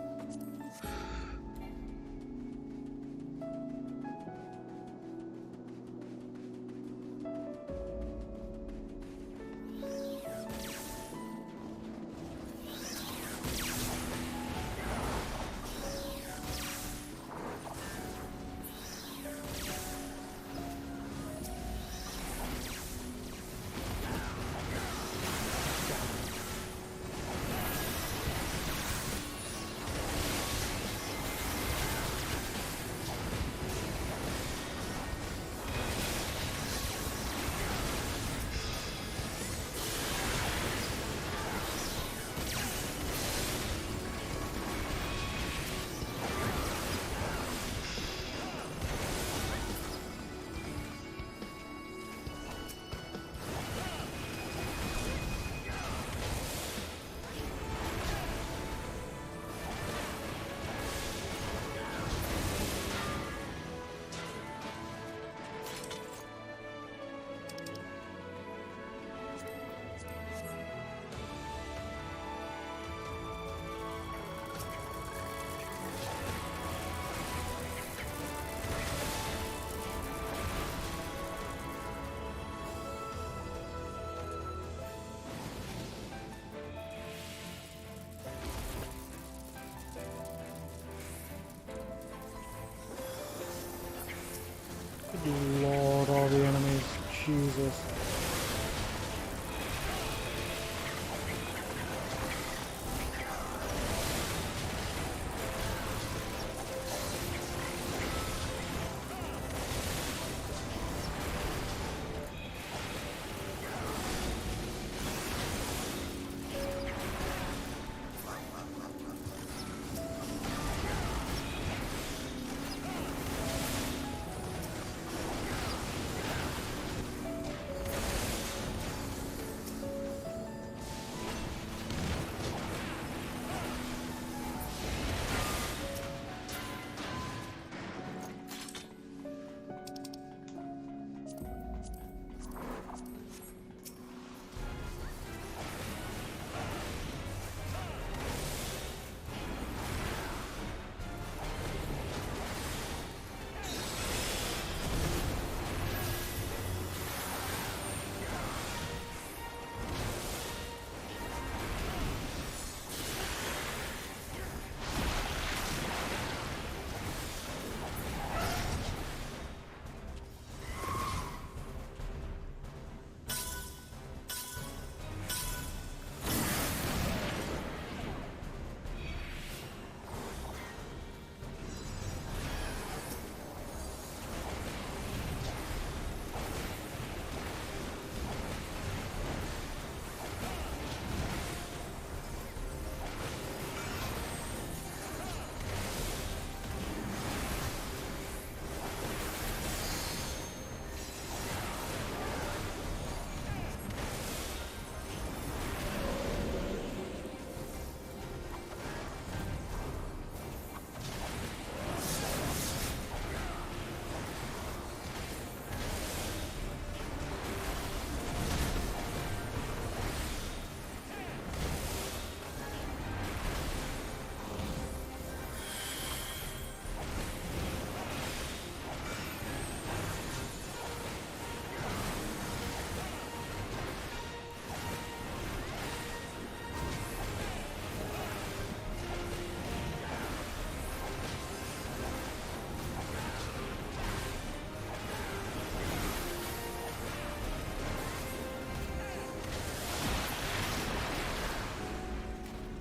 [SPEAKER 1] Lord, all the enemies. Jesus.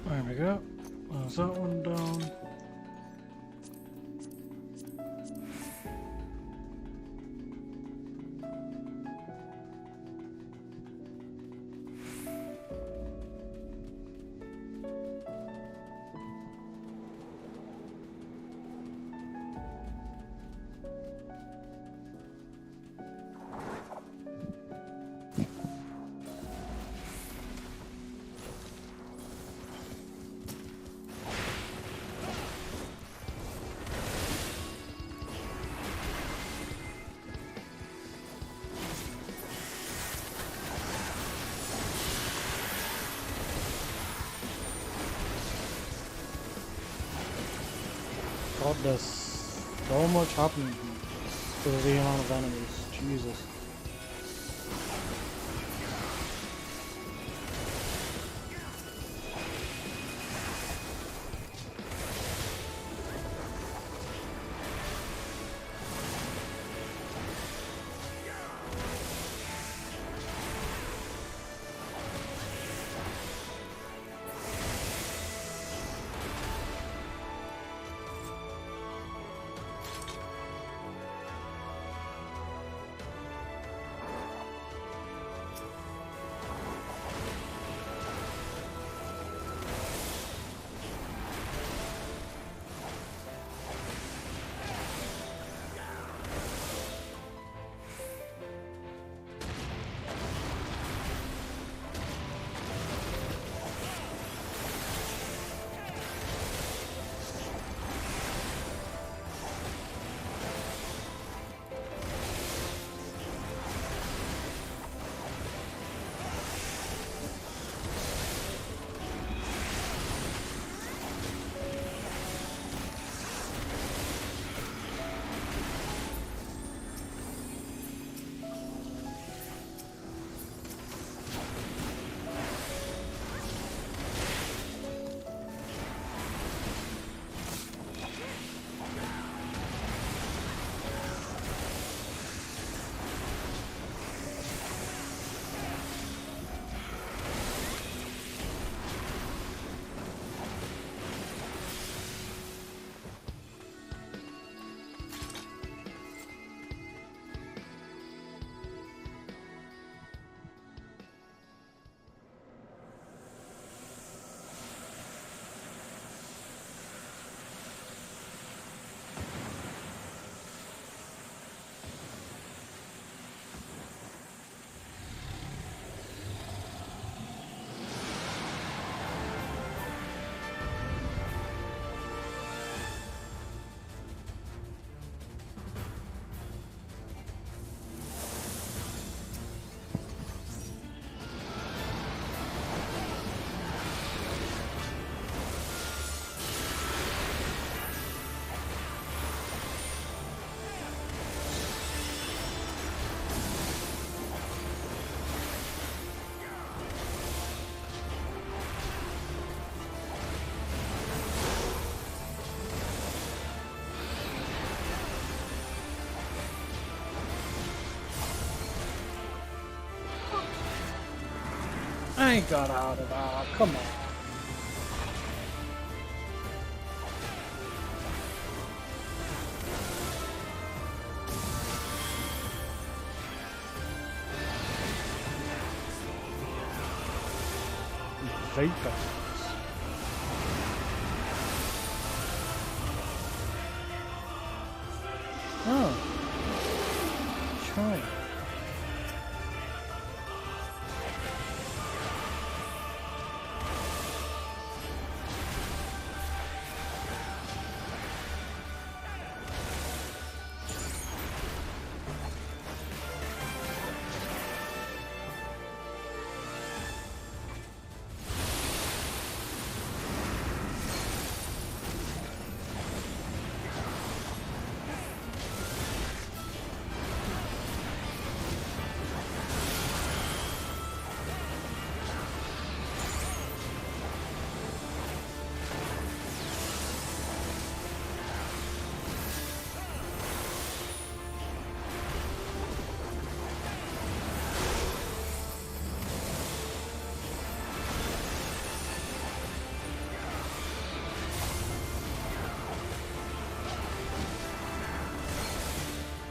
[SPEAKER 1] There we go. There's that one down. God, there's so much happening for the amount of enemies. Jesus. I ain't got out of that. Come on. Vapor. Oh. Try.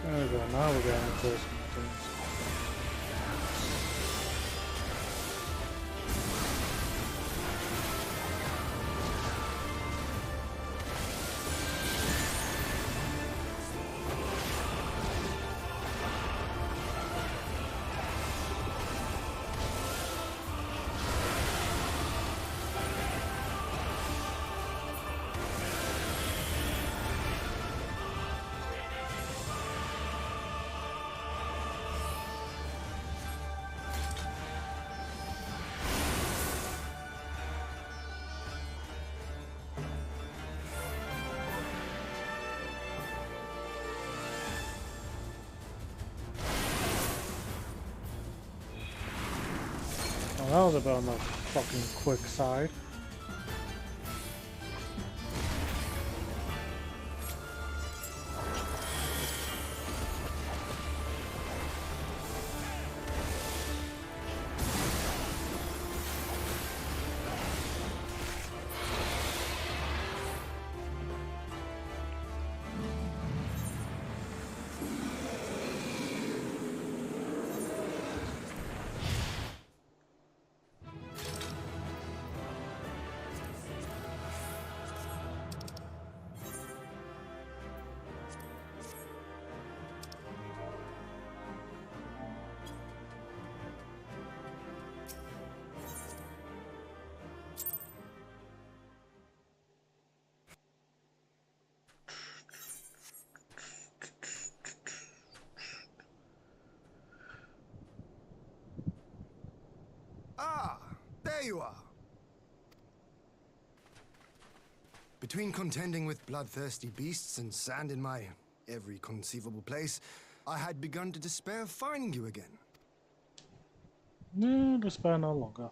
[SPEAKER 1] There we go, now we're getting into some things. Well, that was about on the fucking quick side.
[SPEAKER 5] Ah, there you are. Between contending with bloodthirsty beasts and sand in my every conceivable place, I had begun to despair of finding you again.
[SPEAKER 1] No, despair no longer.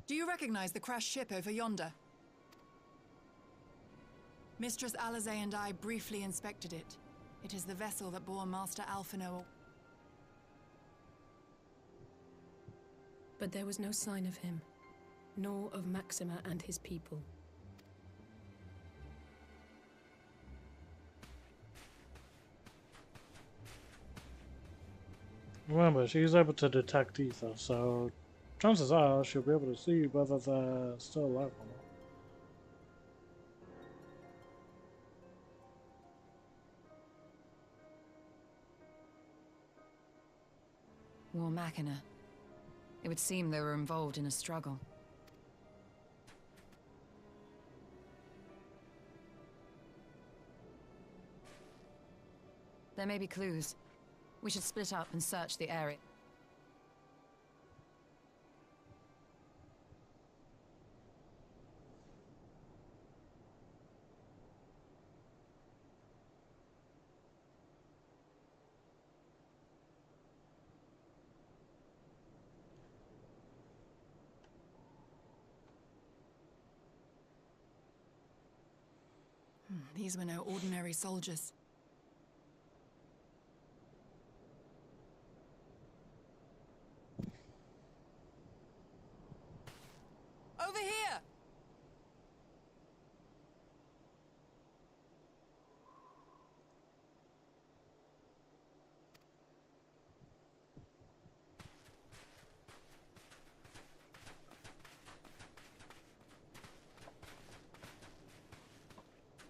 [SPEAKER 17] Do you recognize the crashed ship over yonder? Mistress Alizé and I briefly inspected it. It is the vessel that bore Master Alphino.
[SPEAKER 4] But there was no sign of him, nor of Maxima and his people.
[SPEAKER 1] Remember, she's able to detect ether, so chances are she'll be able to see whether they're still alive or not.
[SPEAKER 18] War Machina. It would seem they were involved in a struggle. There may be clues. We should split up and search the area.
[SPEAKER 17] These were no ordinary soldiers. Over here!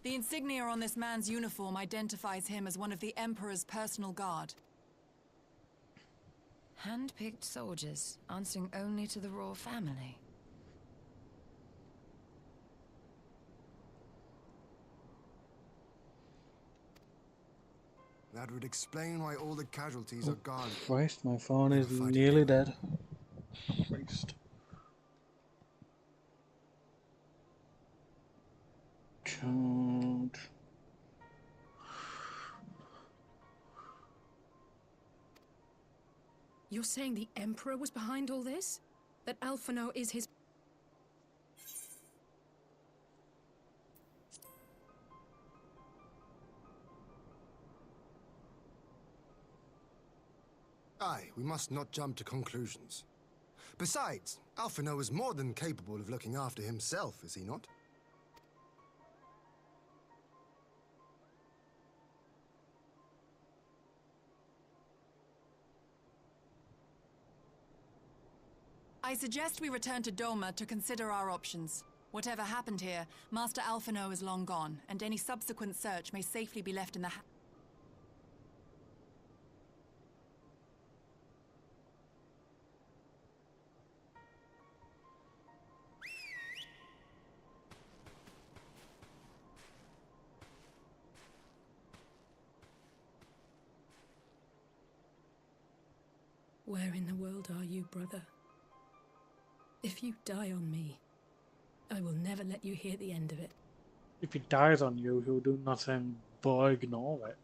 [SPEAKER 17] The insignia on this man's uniform identifies him as one of the Emperor's personal guard.
[SPEAKER 18] Hand-picked soldiers, answering only to the royal family.
[SPEAKER 5] That would explain why all the casualties are gone.
[SPEAKER 1] Christ, my phone is nearly dead. Christ. Charge.
[SPEAKER 4] You're saying the Emperor was behind all this? That Alphinaud is his...
[SPEAKER 5] Aye, we must not jump to conclusions. Besides, Alphinaud is more than capable of looking after himself, is he not?
[SPEAKER 17] I suggest we return to Doma to consider our options. Whatever happened here, Master Alphinaud is long gone, and any subsequent search may safely be left in the
[SPEAKER 4] Where in the world are you, brother? If you die on me, I will never let you hear the end of it.
[SPEAKER 1] If he dies on you, he'll do nothing but ignore it.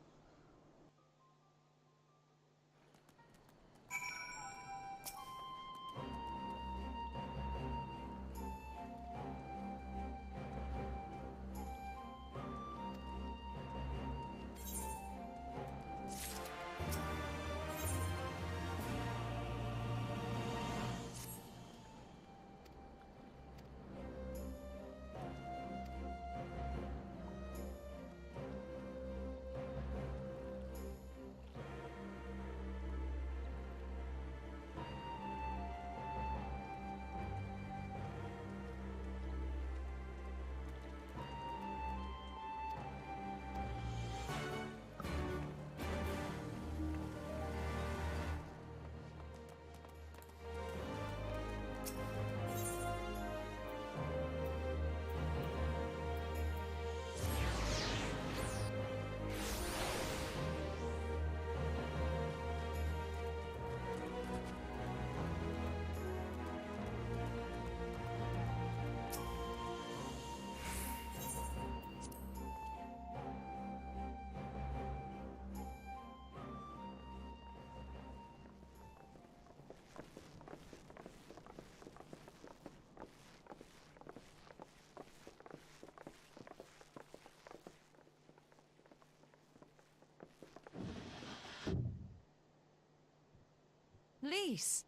[SPEAKER 18] Lise,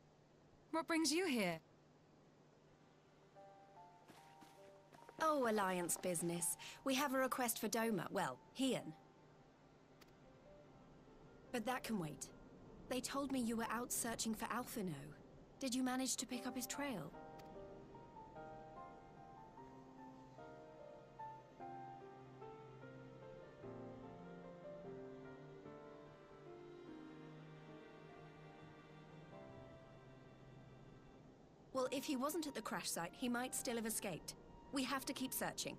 [SPEAKER 18] what brings you here?
[SPEAKER 19] Oh, Alliance business. We have a request for Doma. Well, Hien. But that can wait. They told me you were out searching for Alphinaud. Did you manage to pick up his trail? Well, if he wasn't at the crash site, he might still have escaped. We have to keep searching.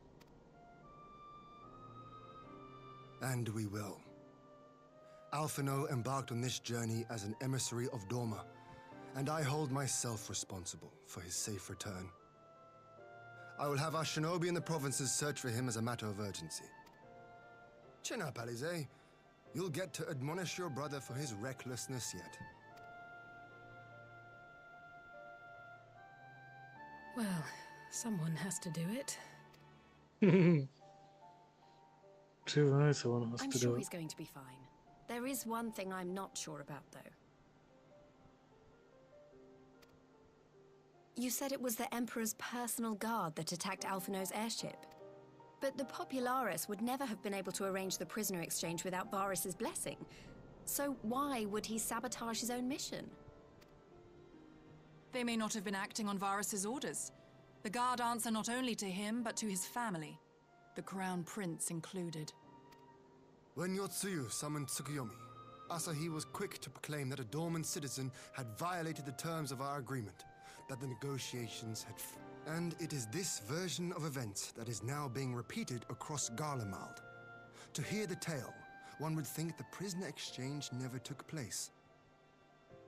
[SPEAKER 5] And we will. Alphinaud embarked on this journey as an emissary of Doma, and I hold myself responsible for his safe return. I will have our shinobi in the provinces search for him as a matter of urgency. Chin up, Alize. You'll get to admonish your brother for his recklessness yet.
[SPEAKER 4] Well, someone has to do it.
[SPEAKER 1] Too right, someone has
[SPEAKER 19] I'm
[SPEAKER 1] to
[SPEAKER 19] sure
[SPEAKER 1] do it.
[SPEAKER 19] he's going to be fine. There is one thing I'm not sure about, though. You said it was the Emperor's personal guard that attacked Alphino's airship. But the Popularis would never have been able to arrange the prisoner exchange without Varys's blessing. So why would he sabotage his own mission?
[SPEAKER 17] They may not have been acting on Varys's orders. The guard answer not only to him, but to his family, the Crown Prince included.
[SPEAKER 5] When Yotsuyu summoned Tsukuyomi, Asahi was quick to proclaim that a dormant citizen had violated the terms of our agreement, that the negotiations had and it is this version of events that is now being repeated across Garlemald. To hear the tale, one would think the prisoner exchange never took place.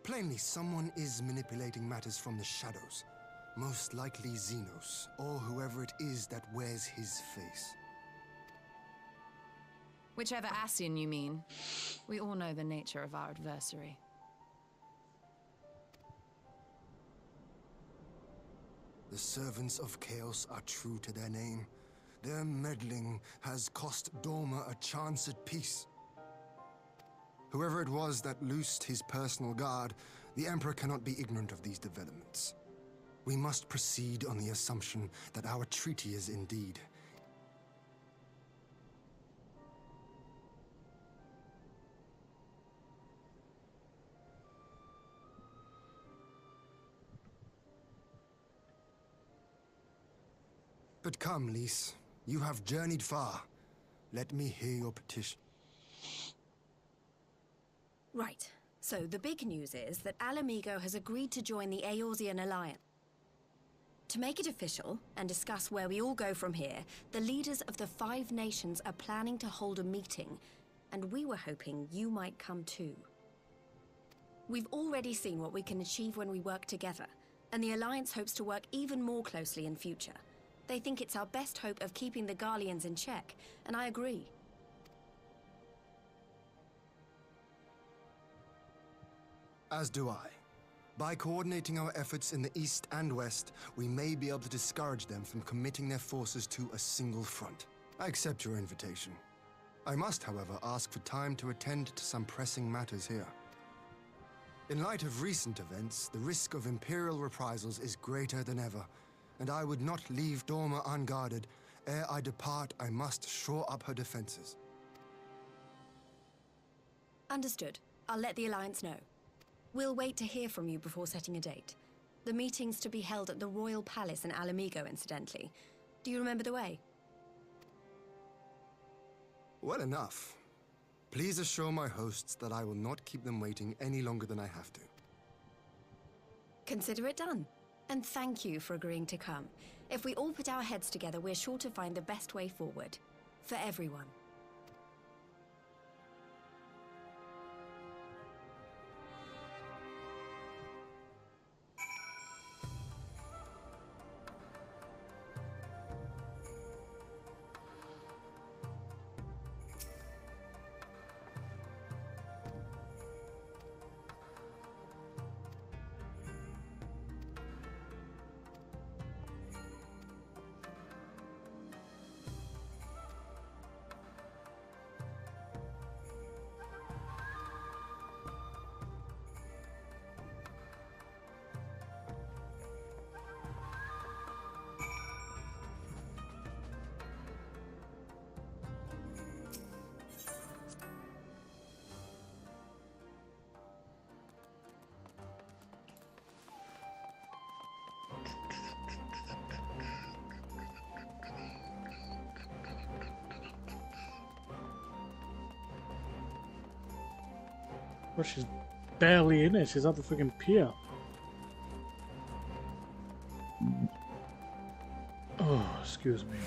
[SPEAKER 5] Plainly, someone is manipulating matters from the shadows. Most likely Xenos, or whoever it is that wears his face.
[SPEAKER 18] Whichever Ascian you mean. We all know the nature of our adversary.
[SPEAKER 5] The servants of Chaos are true to their name. Their meddling has cost Dorma a chance at peace. Whoever it was that loosed his personal guard, the Emperor cannot be ignorant of these developments. We must proceed on the assumption that our treaty is indeed. But come, Lys. You have journeyed far. Let me hear your petition.
[SPEAKER 19] Right. So the big news is that Alamigo has agreed to join the Eorzean Alliance. To make it official and discuss where we all go from here, the leaders of the 5 nations are planning to hold a meeting, and we were hoping you might come too. We've already seen what we can achieve when we work together, and the Alliance hopes to work even more closely in future. They think it's our best hope of keeping the Garleans in check, and I agree.
[SPEAKER 5] As do I. By coordinating our efforts in the east and west, we may be able to discourage them from committing their forces to a single front. I accept your invitation. I must, however, ask for time to attend to some pressing matters here. In light of recent events, the risk of Imperial reprisals is greater than ever, and I would not leave Dorma unguarded. Ere I depart, I must shore up her defenses.
[SPEAKER 19] Understood. I'll let the Alliance know. We'll wait to hear from you before setting a date. The meeting's to be held at the Royal Palace in Alamigo, incidentally. Do you remember the way?
[SPEAKER 5] Well enough. Please assure my hosts that I will not keep them waiting any longer than I have to.
[SPEAKER 19] Consider it done. And thank you for agreeing to come. If we all put our heads together, we're sure to find the best way forward. For everyone.
[SPEAKER 1] Well, she's barely in it. She's at the freaking pier. Oh, excuse me.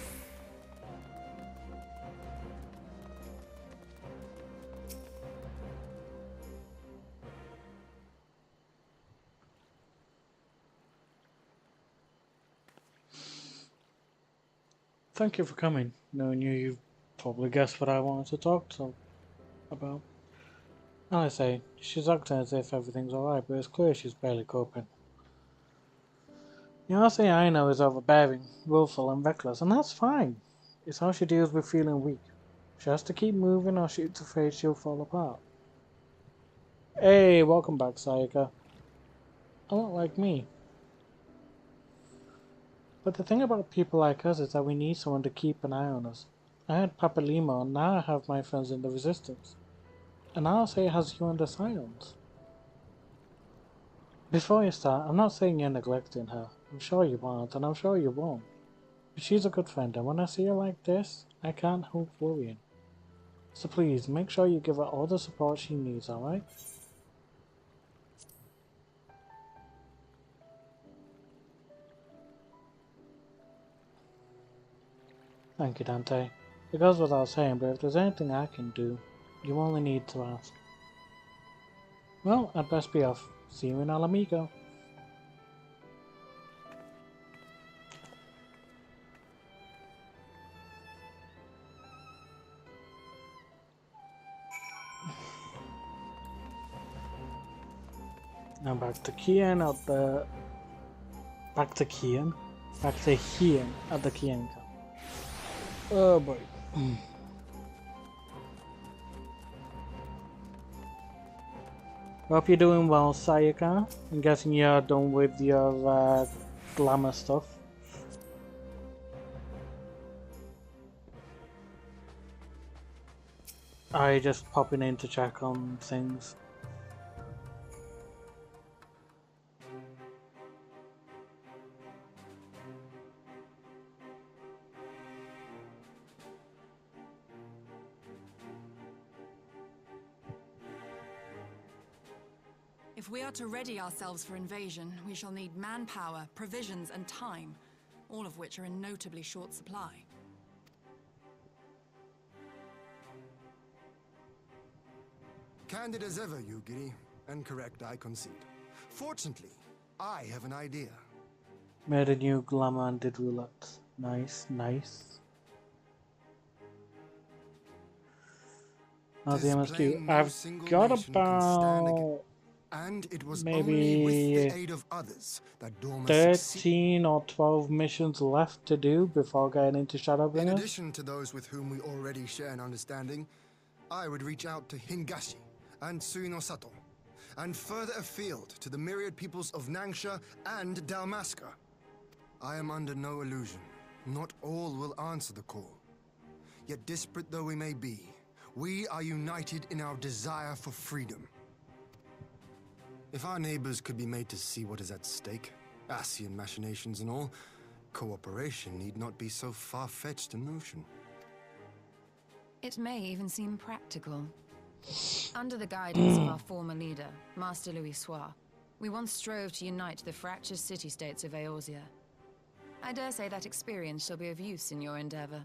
[SPEAKER 1] Thank you for coming. Knowing you probably guessed what I wanted to talk about. And I say, she's acting as if everything's alright, but it's clear she's barely coping. The only thing I know is overbearing, willful, and reckless, and that's fine. It's how she deals with feeling weak. She has to keep moving or she's afraid she'll fall apart. Hey, welcome back, Sayaka. A lot like me. But the thing about people like us is that we need someone to keep an eye on us. I had Papa Lima, and now I have my friends in the Resistance. And I'll say it has you under silence. Before you start, I'm not saying you're neglecting her. I'm sure you aren't, and I'm sure you won't. But she's a good friend, and when I see her like this, I can't help worrying. So please, make sure you give her all the support she needs, alright? Thank you, Dante. It goes without saying, but if there's anything I can do, you only need to ask. Well, I'd best be off. See you in Alamigo. Now back to Kian at the... Back to Kian at the Kian camp. Oh boy. Hope you're doing well, Sayaka. I'm guessing you're done with your glamour stuff. Are you just popping in to check on things?
[SPEAKER 17] If we are to ready ourselves for invasion, we shall need manpower, provisions, and time, all of which are in notably short supply.
[SPEAKER 5] Candid as ever, Yugiri, and correct, I concede. Fortunately, I have an idea.
[SPEAKER 1] Made a new glamour and did roulette. Nice, nice. Now the MSQ. I've got about
[SPEAKER 5] and it was
[SPEAKER 1] maybe
[SPEAKER 5] only with the aid of others that Dorma
[SPEAKER 1] 13 or 12 missions left to do before getting into Shadowbringers.
[SPEAKER 5] In addition to those with whom we already share an understanding, I would reach out to Hingashi and Suinosato, and further afield to the myriad peoples of Nangsha and Dalmasca. I am under no illusion. Not all will answer the call. Yet disparate though we may be, we are united in our desire for freedom. If our neighbors could be made to see what is at stake, Asian machinations and all, cooperation need not be so far-fetched a notion.
[SPEAKER 18] It may even seem practical. Under the guidance of our former leader, Master Louis Soir, we once strove to unite the fractious city-states of Eorzea. I dare say that experience shall be of use in your endeavor.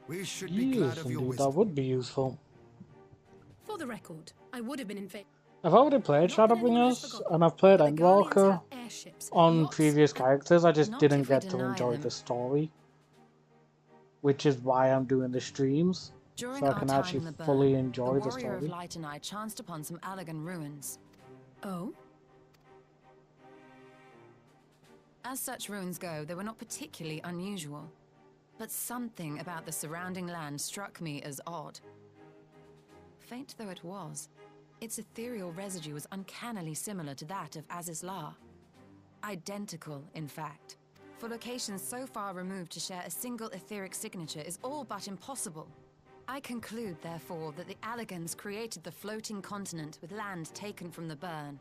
[SPEAKER 5] We should be glad of your wisdom.
[SPEAKER 1] That would be useful.
[SPEAKER 4] For the record, I would have been in favor.
[SPEAKER 1] I've already played Shadowbringers, and I've played Endwalker on previous characters. I just didn't get to enjoy the story, which is why I'm doing the streams, so I can actually fully enjoy the story.
[SPEAKER 18] The Warrior of Light and I chanced upon some Allagan ruins.
[SPEAKER 4] Oh?
[SPEAKER 18] As such ruins go, they were not particularly unusual, but something about the surrounding land struck me as odd. Faint though it was, its ethereal residue was uncannily similar to that of Azizlar. Identical, in fact. For locations so far removed to share a single etheric signature is all but impossible. I conclude, therefore, that the Allagans created the floating continent with land taken from the burn.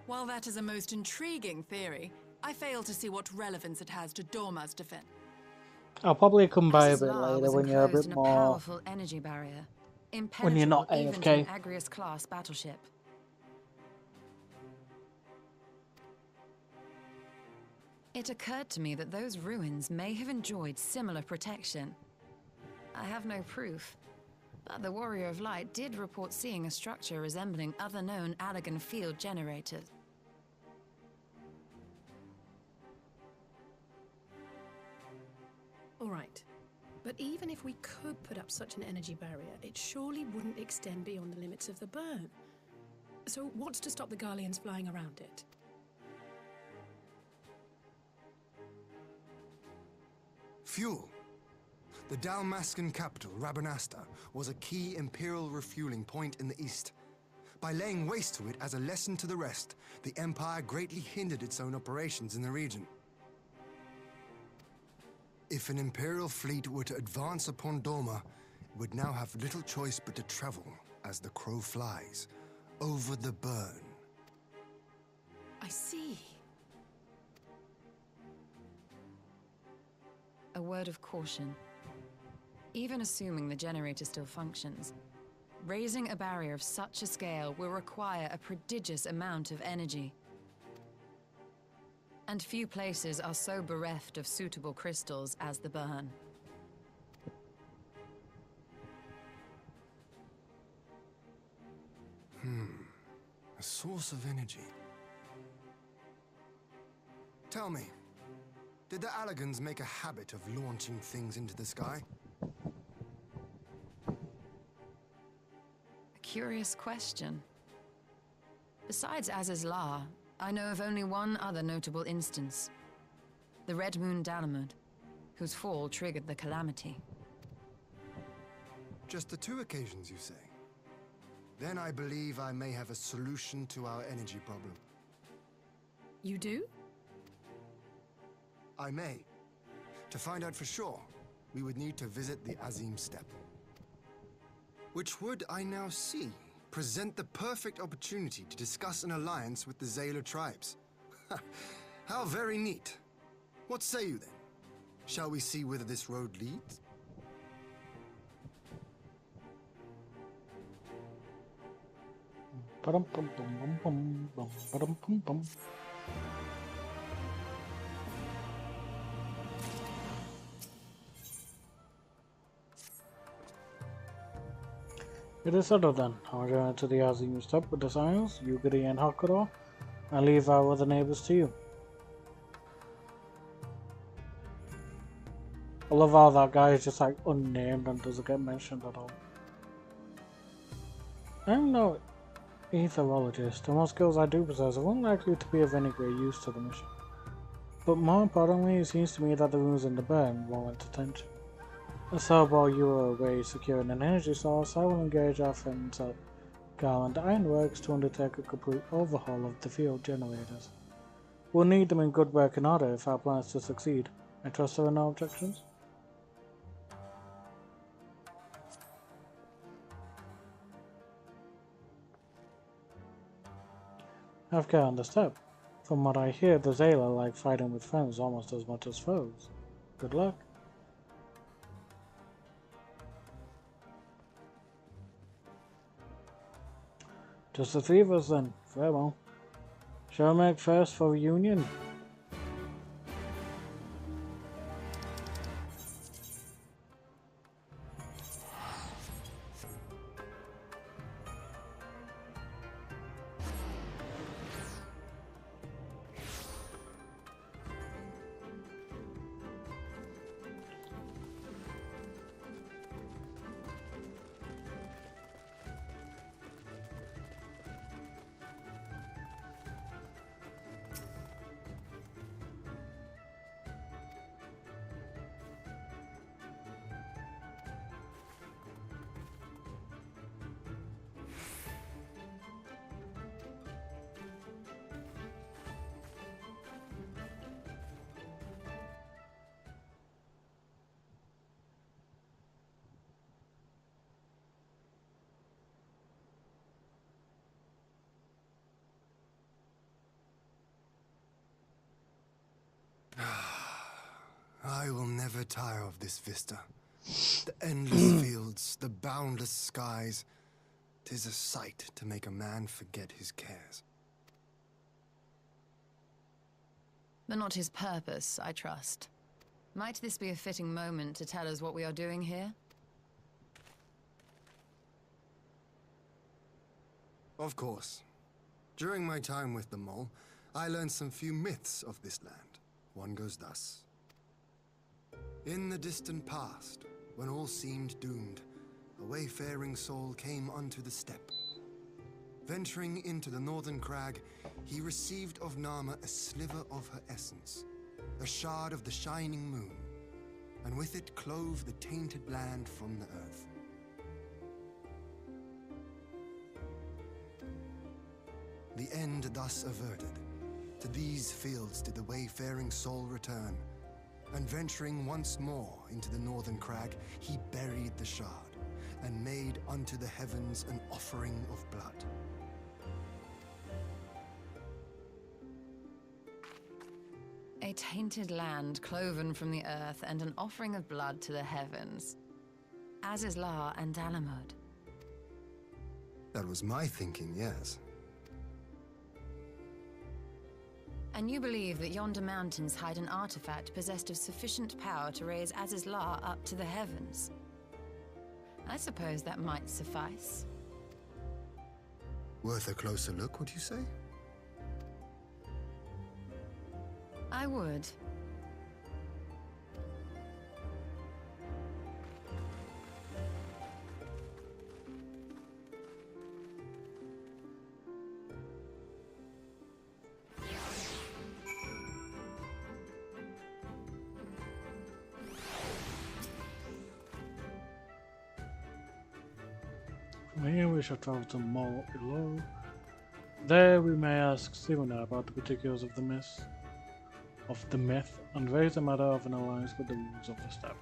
[SPEAKER 17] While that is a most intriguing theory, I fail to see what relevance it has to Dorma's defense.
[SPEAKER 1] I'll probably come by a bit
[SPEAKER 18] Azizlar
[SPEAKER 1] later
[SPEAKER 18] was
[SPEAKER 1] when you're a bit
[SPEAKER 18] enclosed in
[SPEAKER 1] more...
[SPEAKER 18] powerful energy barrier,
[SPEAKER 1] when you're not
[SPEAKER 18] impenetrable even to
[SPEAKER 1] AFK.
[SPEAKER 18] an Agrius-class battleship. It occurred to me that those ruins may have enjoyed similar protection. I have no proof, but the Warrior of Light did report seeing a structure resembling other known Allagan field generators.
[SPEAKER 4] All right. But even if we could put up such an energy barrier, it surely wouldn't extend beyond the limits of the burn. So what's to stop the Garleans flying around it?
[SPEAKER 5] Fuel. The Dalmascan capital, Rabanasta, was a key Imperial refueling point in the east. By laying waste to it as a lesson to the rest, the Empire greatly hindered its own operations in the region. If an Imperial fleet were to advance upon Doma, it would now have little choice but to travel, as the crow flies, over the burn.
[SPEAKER 4] I see.
[SPEAKER 18] A word of caution. Even assuming the generator still functions, raising a barrier of such a scale will require a prodigious amount of energy. And few places are so bereft of suitable crystals as the burn.
[SPEAKER 5] A source of energy. Tell me, did the Allagans make a habit of launching things into the sky?
[SPEAKER 18] A curious question. Besides Aziz's Law, I know of only one other notable instance. The Red Moon Dalamud, whose fall triggered the calamity.
[SPEAKER 5] Just the 2 occasions, you say? Then I believe I may have a solution to our energy problem.
[SPEAKER 4] You do?
[SPEAKER 5] I may. To find out for sure, we would need to visit the Azim Steppe. Which would, I now see, present the perfect opportunity to discuss an alliance with the Zayla tribes. How very neat. What say you then? Shall we see whither this road leads?
[SPEAKER 1] It is settled then. I'll go into the Azim Steppe with the Science, Yugiri and Hakuro, and leave our other neighbors to you. I love how that guy is just like unnamed and doesn't get mentioned at all. I'm no etherologist, and what skills I do possess are unlikely to be of any great use to the mission. But more importantly, it seems to me that the ruins in the burn warrant attention. So while you are away securing an energy source, I will engage our friends at Garland Ironworks to undertake a complete overhaul of the field generators. We'll need them in good working order if our plans to succeed. I trust there are no objections? Have care on the step. From what I hear, the Zayla like fighting with friends almost as much as foes. Good luck. Just the 3 of us then. Farewell. Shall we make first for reunion?
[SPEAKER 5] I will never tire of this vista. The endless fields, the boundless skies. 'Tis a sight to make a man forget his cares.
[SPEAKER 18] But not his purpose, I trust. Might this be a fitting moment to tell us what we are doing here?
[SPEAKER 5] Of course. During my time with the Mole, I learned some few myths of this land. One goes thus. In the distant past, when all seemed doomed, a wayfaring soul came unto the steppe. Venturing into the northern crag, he received of Nama a sliver of her essence, a shard of the shining moon, and with it clove the tainted land from the earth. The end thus averted. To these fields did the wayfaring soul return, and venturing once more into the northern crag, he buried the shard, and made unto the heavens an offering of blood.
[SPEAKER 18] A tainted land cloven from the earth, and an offering of blood to the heavens. Azizlar and Dalamud.
[SPEAKER 5] That was my thinking, yes.
[SPEAKER 18] And you believe that yonder mountains hide an artifact possessed of sufficient power to raise Azizlar up to the heavens? I suppose that might suffice.
[SPEAKER 5] Worth a closer look, would you say?
[SPEAKER 18] I would.
[SPEAKER 1] From here we shall travel to Mall below. There we may ask Sivana about the particulars of the myth, and raise the matter of an alliance with the rulers of the steppe.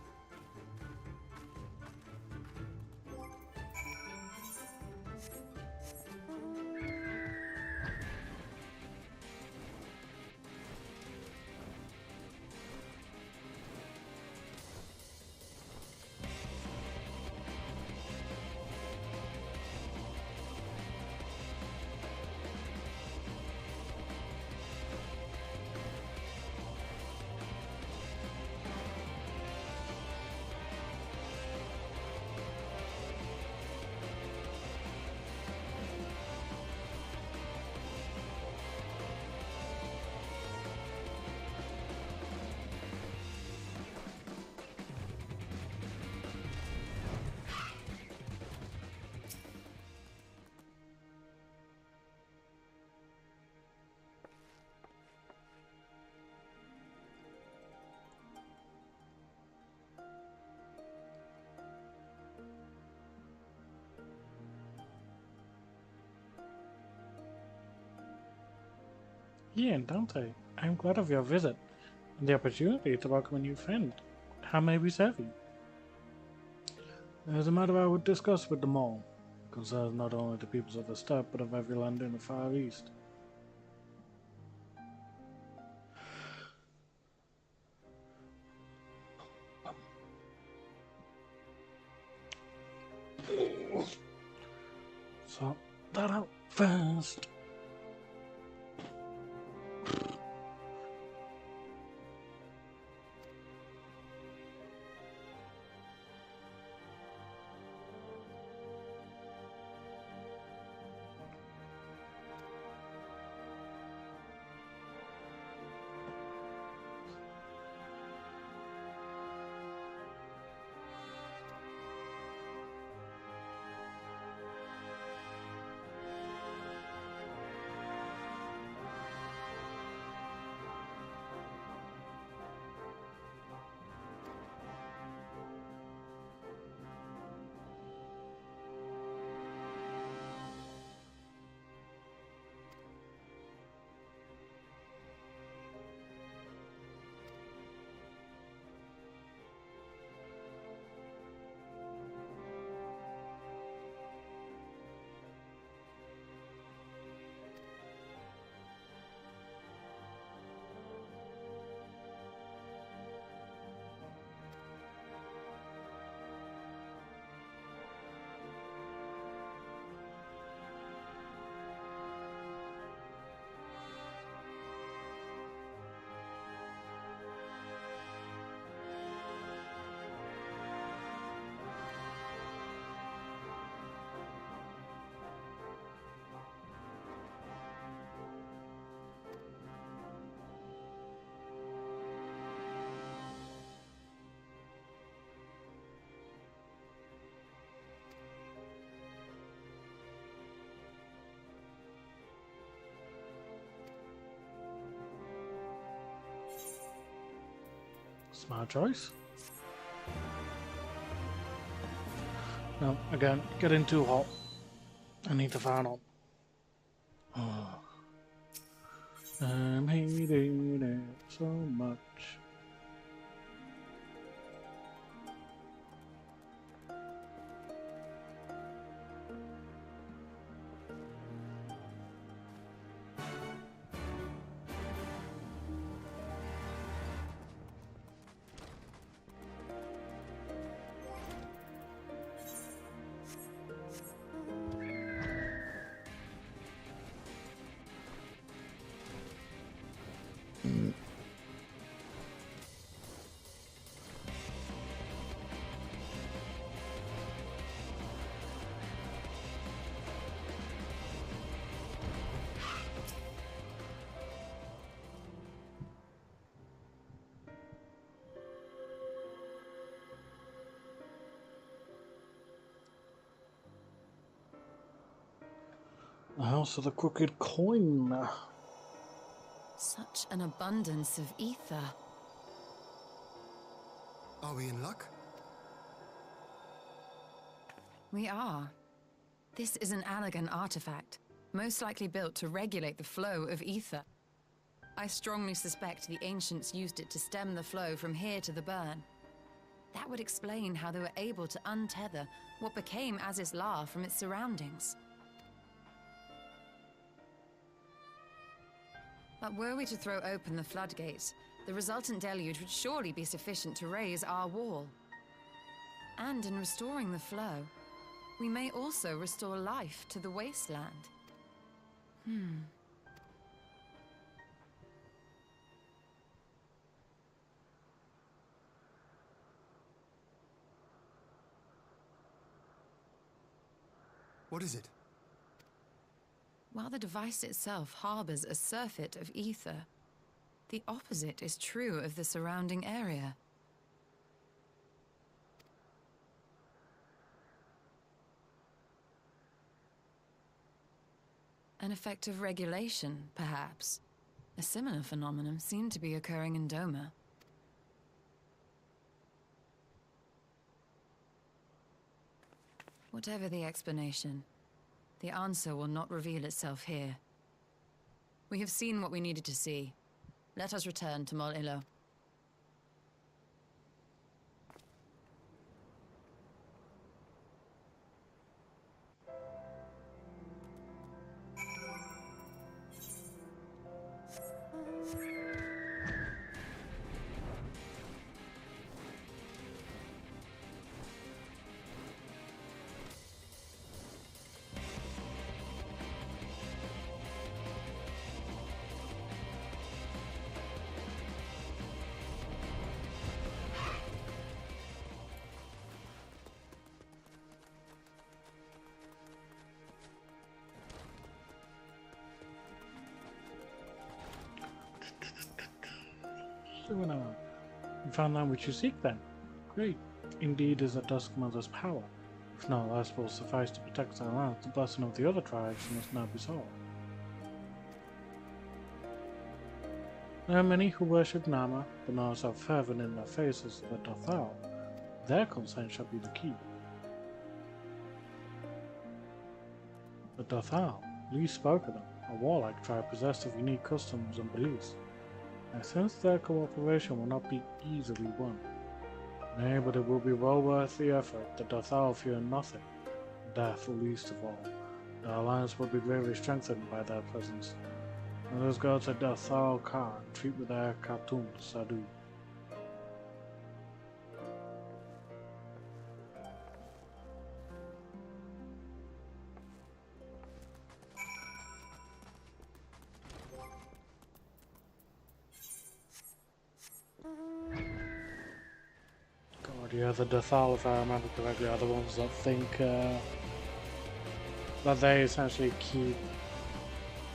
[SPEAKER 1] Ian, Dante, I am glad of your visit and the opportunity to welcome a new friend. How may we serve you? There's a matter I would discuss with them all. It concerns not only the peoples of the steppe, but of every land in the Far East. Sort that out first. Smart choice. No, again, getting too hot. I need to fan on. Oh. I'm hating it so much. The House of the Crooked Coin.
[SPEAKER 18] Such an abundance of ether.
[SPEAKER 5] Are we in luck?
[SPEAKER 18] We are. This is an Allegan artifact, most likely built to regulate the flow of ether. I strongly suspect the ancients used it to stem the flow from here to the burn. That would explain how they were able to untether what became Azys La from its surroundings. But were we to throw open the floodgates, the resultant deluge would surely be sufficient to raise our wall. And in restoring the flow, we may also restore life to the wasteland.
[SPEAKER 5] What is it?
[SPEAKER 18] While the device itself harbors a surfeit of ether, the opposite is true of the surrounding area. An effect of regulation, perhaps. A similar phenomenon seemed to be occurring in Doma. Whatever the explanation, the answer will not reveal itself here. We have seen what we needed to see. Let us return to Mol Ilo.
[SPEAKER 1] So you found out what you seek then. Great. Indeed is the Dusk Mother's power. If not, that will suffice to protect our lands. The blessing of the other tribes must now be sought. There are many who worship Nama, but not so fervent in their faces as the Dothal. Their consent shall be the key. The Dothal, least spoke of them, a warlike tribe possessed of unique customs and beliefs. I sense their cooperation will not be easily won. Nay, but it will be well worth the effort. The Dothal fear nothing, death least of all. The alliance will be greatly strengthened by their presence. Let us go to Dothal Khan and treat with their Khatun Sadu. Yeah, the Dothal, if I remember correctly, are the ones that think that they essentially keep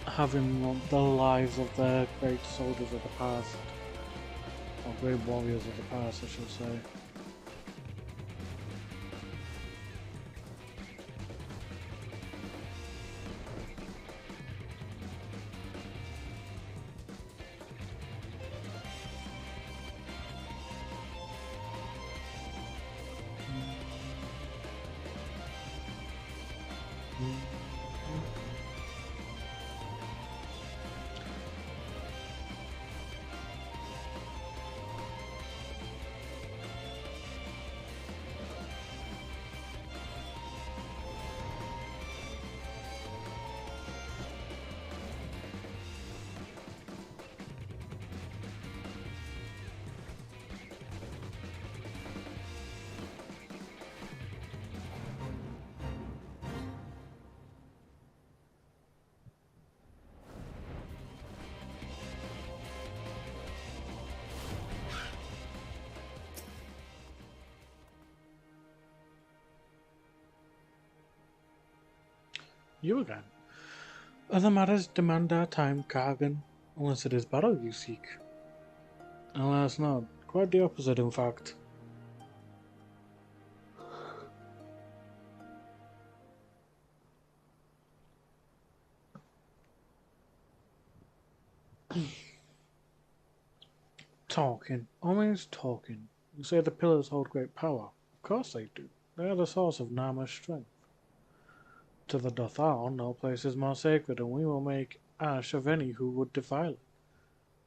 [SPEAKER 1] having the lives of their great soldiers of the past, or great warriors of the past, I should say. You again. Other matters demand our time, Kargan, unless it is battle you seek. Alas not. Quite the opposite, in fact. Talking. Always talking. You say the pillars hold great power. Of course they do. They are the source of Nama's strength. To the Dothal, no place is more sacred, and we will make ash of any who would defile it.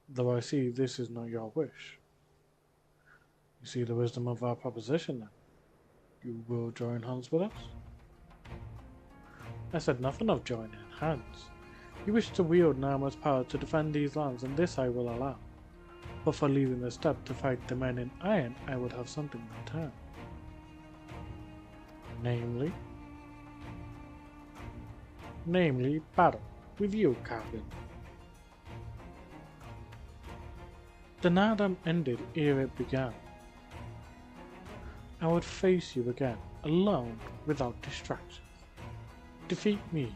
[SPEAKER 1] Though I see this is not your wish. You see the wisdom of our proposition, then? You will join hands with us? I said nothing of joining hands. You wish to wield Nama's power to defend these lands, and this I will allow. But for leaving the steppe to fight the men in iron, I would have something in return. Namely, battle with you, Kargan. The Nadam ended ere it began. I would face you again, alone, without distractions. Defeat me.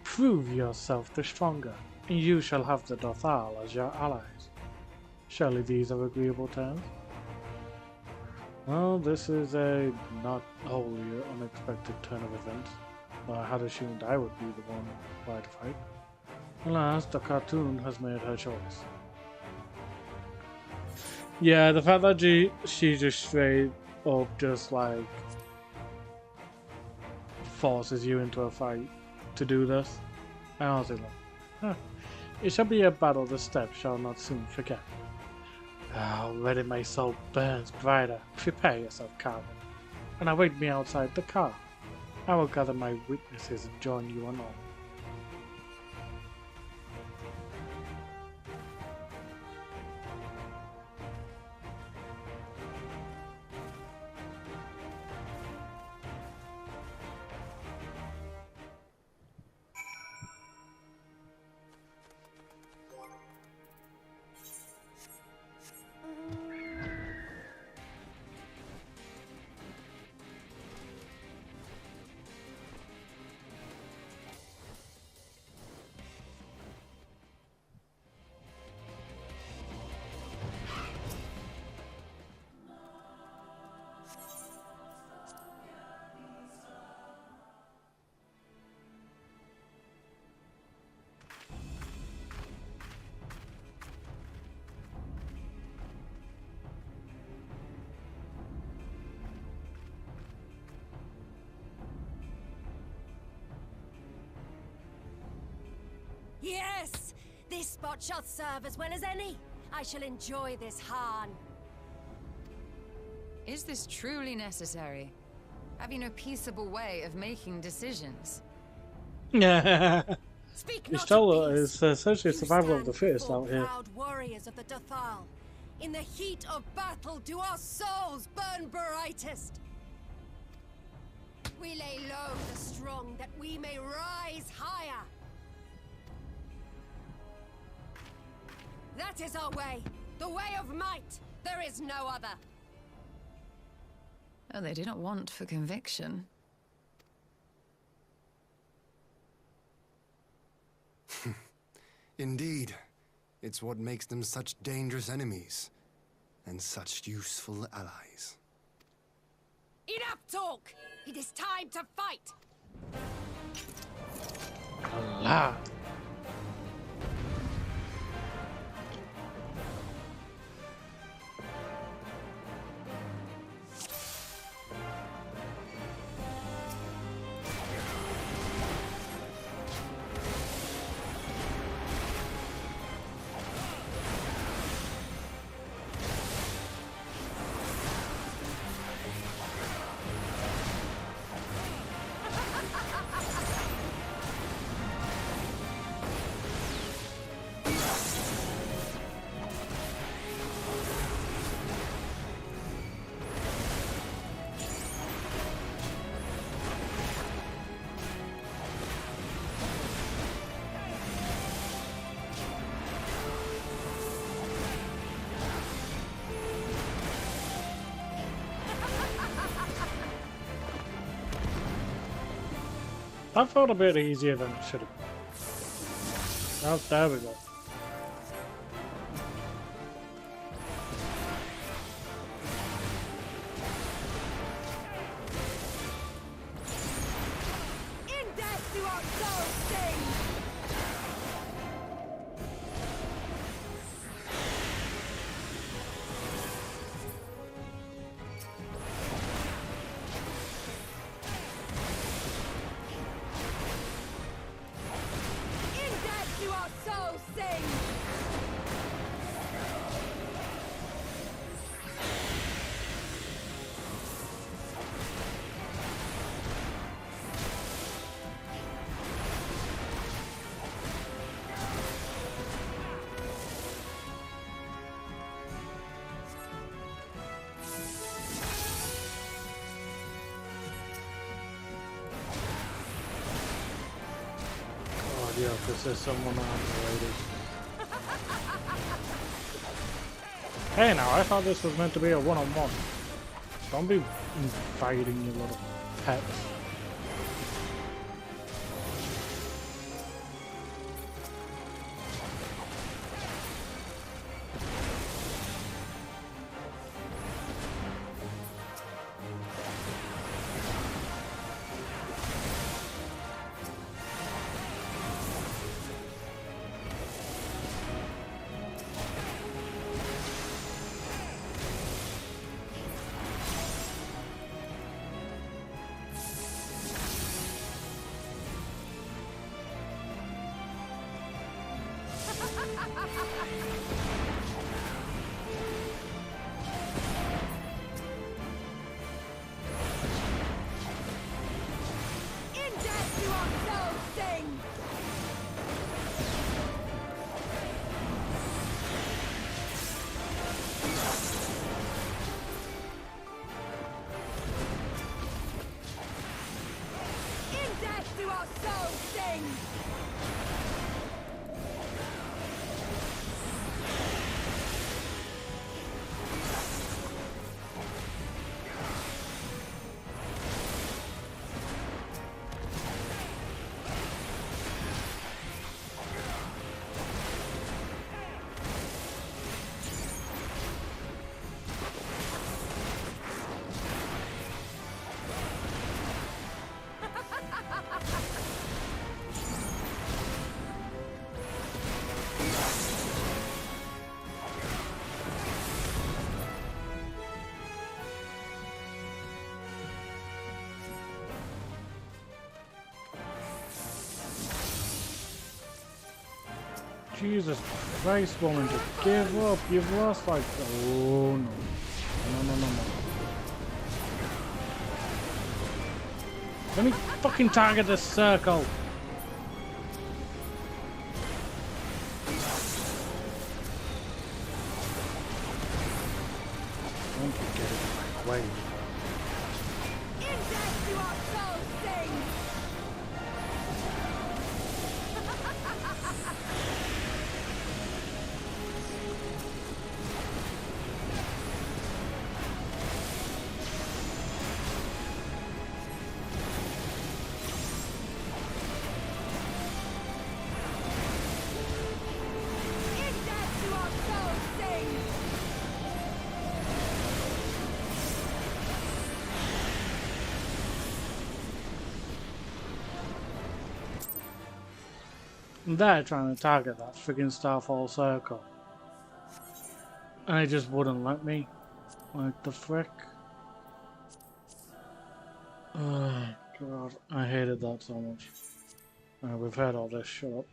[SPEAKER 1] Prove yourself the stronger, and you shall have the Dothal as your allies. Surely these are agreeable terms? Well, this is a not wholly unexpected turn of events, but I had assumed I would be the one by the fight. Alas, the cartoon has made her choice. Yeah, the fact that she just straight up just like forces you into a fight to do this, I honestly like, huh. It shall be a battle the steppe shall not soon forget. Already my soul burns brighter. Prepare yourself, Kargan, and await me outside the car. I will gather my witnesses and join you on all.
[SPEAKER 20] Yes! This spot shall serve as well as any. I shall enjoy this Harn.
[SPEAKER 18] Is this truly necessary? Have you no peaceable way of making decisions?
[SPEAKER 1] Yeah.
[SPEAKER 20] Speak
[SPEAKER 1] It's
[SPEAKER 20] not
[SPEAKER 1] essentially survival of the fittest out here.
[SPEAKER 20] proud warriors of the Dothal. In the heat of battle do our souls burn brightest. We lay low the strong that we may rise higher. That is our way, the way of might. There is no other.
[SPEAKER 18] Oh, they do not want for conviction.
[SPEAKER 5] Indeed. It's what makes them such dangerous enemies, and such useful allies.
[SPEAKER 20] Enough talk! It is time to fight!
[SPEAKER 1] Allah. That felt a bit easier than it should have. Oh, there we go.
[SPEAKER 20] In death do our souls sing! In death do our souls sing!
[SPEAKER 1] Oh, yeah, because there's someone underrated. Hey now, I thought this was meant to be a one-on-one. Don't be invading your little pets.
[SPEAKER 20] In death do our souls sing! In death do our souls sing!
[SPEAKER 1] Jesus Christ, woman, just give up. You've lost like... Oh, no. No, no, no, no. Let me fucking target this circle. Don't you get it in my way.
[SPEAKER 20] In death do our souls sing! In death do our souls sing!
[SPEAKER 1] I'm there trying to target that friggin' Starfall circle. And it just wouldn't let me. Like the frick. Oh god, I hated that so much. We've heard all this, shut up.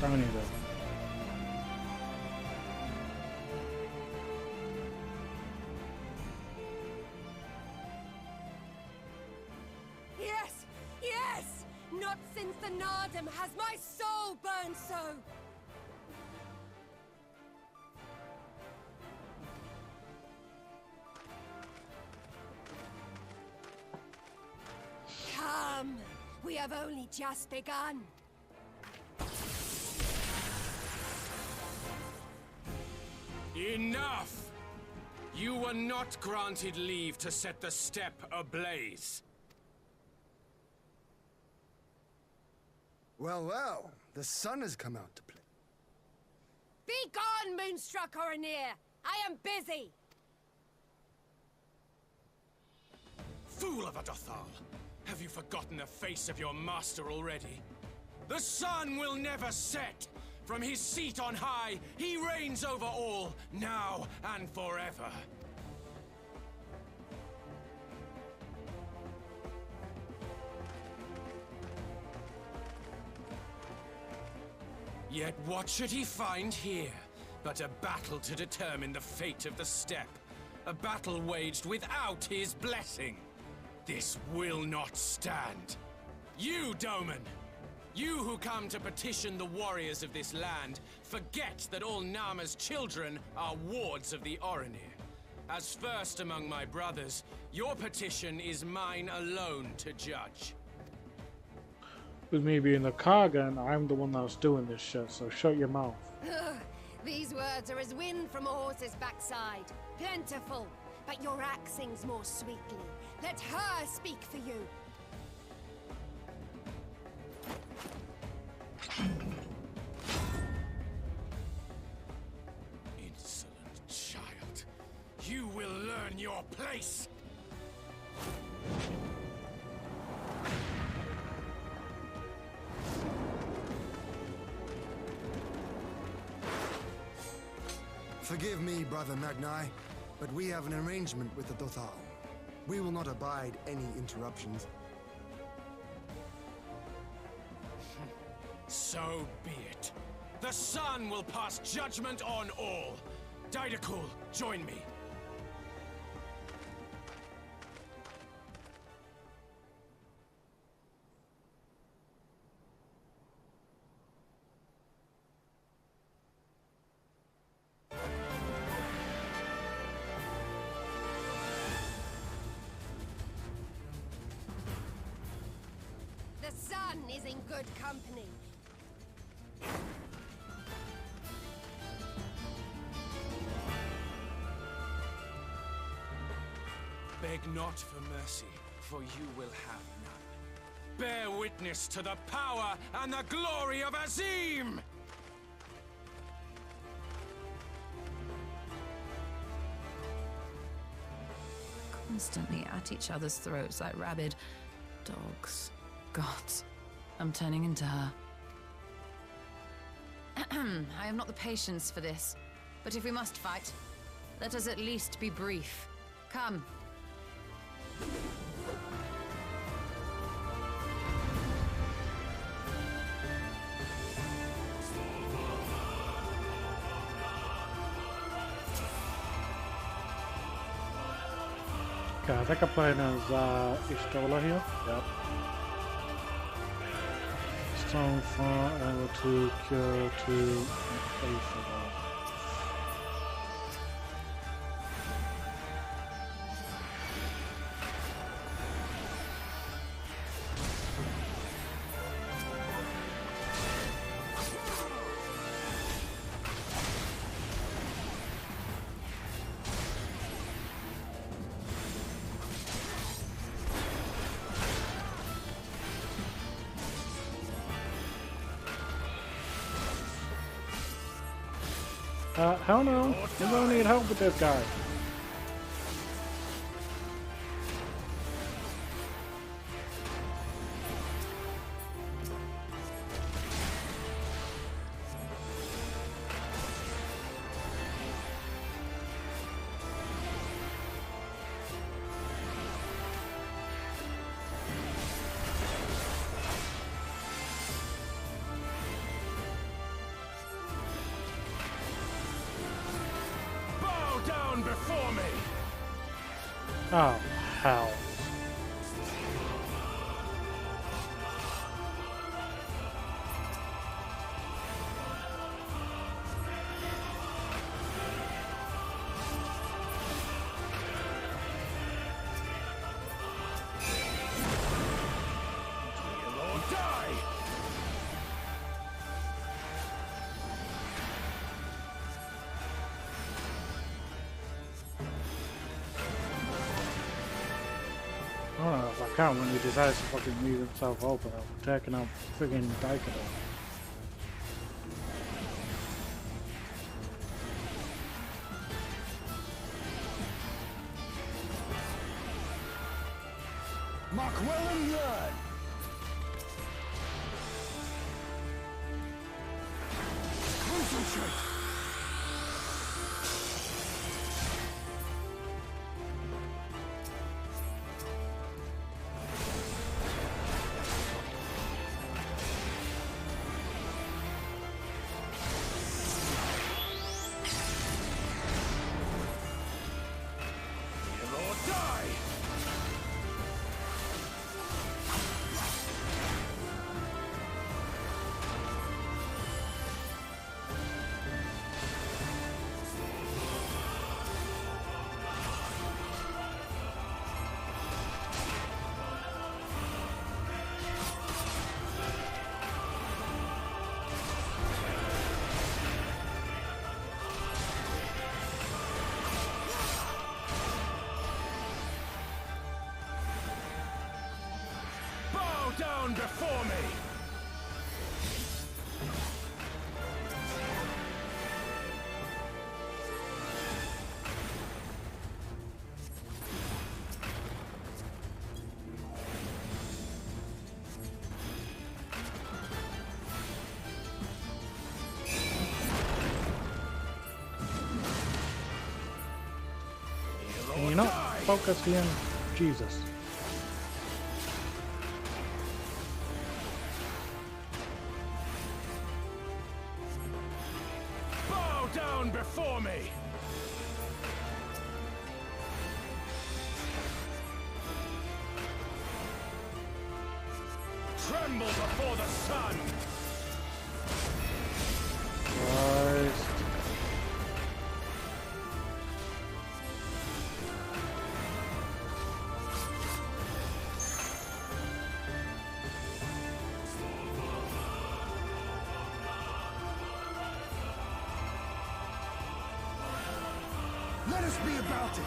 [SPEAKER 1] Don't need it.
[SPEAKER 20] Yes! Yes! Not since the Nardum has my soul burned so! Come! We have only just begun.
[SPEAKER 2] Enough! You were not granted leave to set the steppe ablaze.
[SPEAKER 5] Well, well, the sun has come out to play.
[SPEAKER 20] Be gone, Moonstruck Oronir! I am busy!
[SPEAKER 2] Fool of a Dothal! Have you forgotten the face of your master already? The sun will never set! From his seat on high, he reigns over all, now and forever. Yet what should he find here but a battle to determine the fate of the steppe? A battle waged without his blessing. This will not stand. You, Doman! You who come to petition the warriors of this land, forget that all Nama's children are wards of the Oronir. As first among my brothers, your petition is mine alone to judge.
[SPEAKER 1] With me being the Kargan, I'm the one that's doing this shit, so shut your mouth.
[SPEAKER 20] Ugh, these words are as wind from a horse's backside. Plentiful, but your axe sings more sweetly. Let her speak for you.
[SPEAKER 2] Insolent child. You will learn your place!
[SPEAKER 5] Forgive me, Brother Magni, but we have an arrangement with the Dothal. We will not abide any interruptions.
[SPEAKER 2] So be it. The sun will pass judgment on all. Didakul, join me.
[SPEAKER 20] The sun is in good company.
[SPEAKER 2] Beg not for mercy, for you will have none. Bear witness to the power and the glory of Azim!
[SPEAKER 18] Constantly at each other's throats like rabid dogs. Gods, I'm turning into her. I have not the patience for this, but if we must fight, let us at least be brief. Come.
[SPEAKER 1] Okay, I think I'm playing as Ishtola here. Yep. Stone for able to cure to faithful. Hell no. We don't need help with this guy.
[SPEAKER 20] The sun is in good company.
[SPEAKER 1] Oh, hell. I don't know if I can when he decides to fucking move himself over, taking out friggin' Daikado.
[SPEAKER 10] Mark well and learn! Concentrate! Down before me!
[SPEAKER 1] Can you not focus here? Jesus.
[SPEAKER 10] Down before me! Tremble before the sun!
[SPEAKER 1] Christ.
[SPEAKER 10] Let us be about it!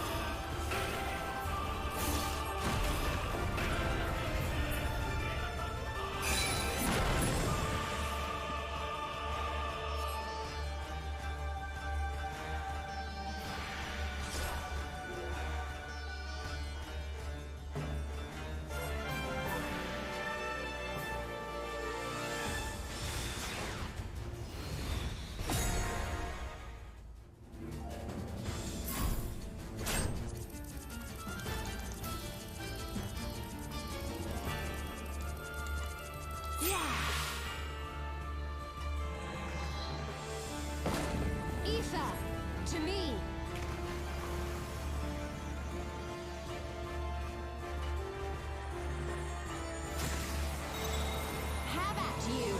[SPEAKER 20] Aoife, to me! Have at you!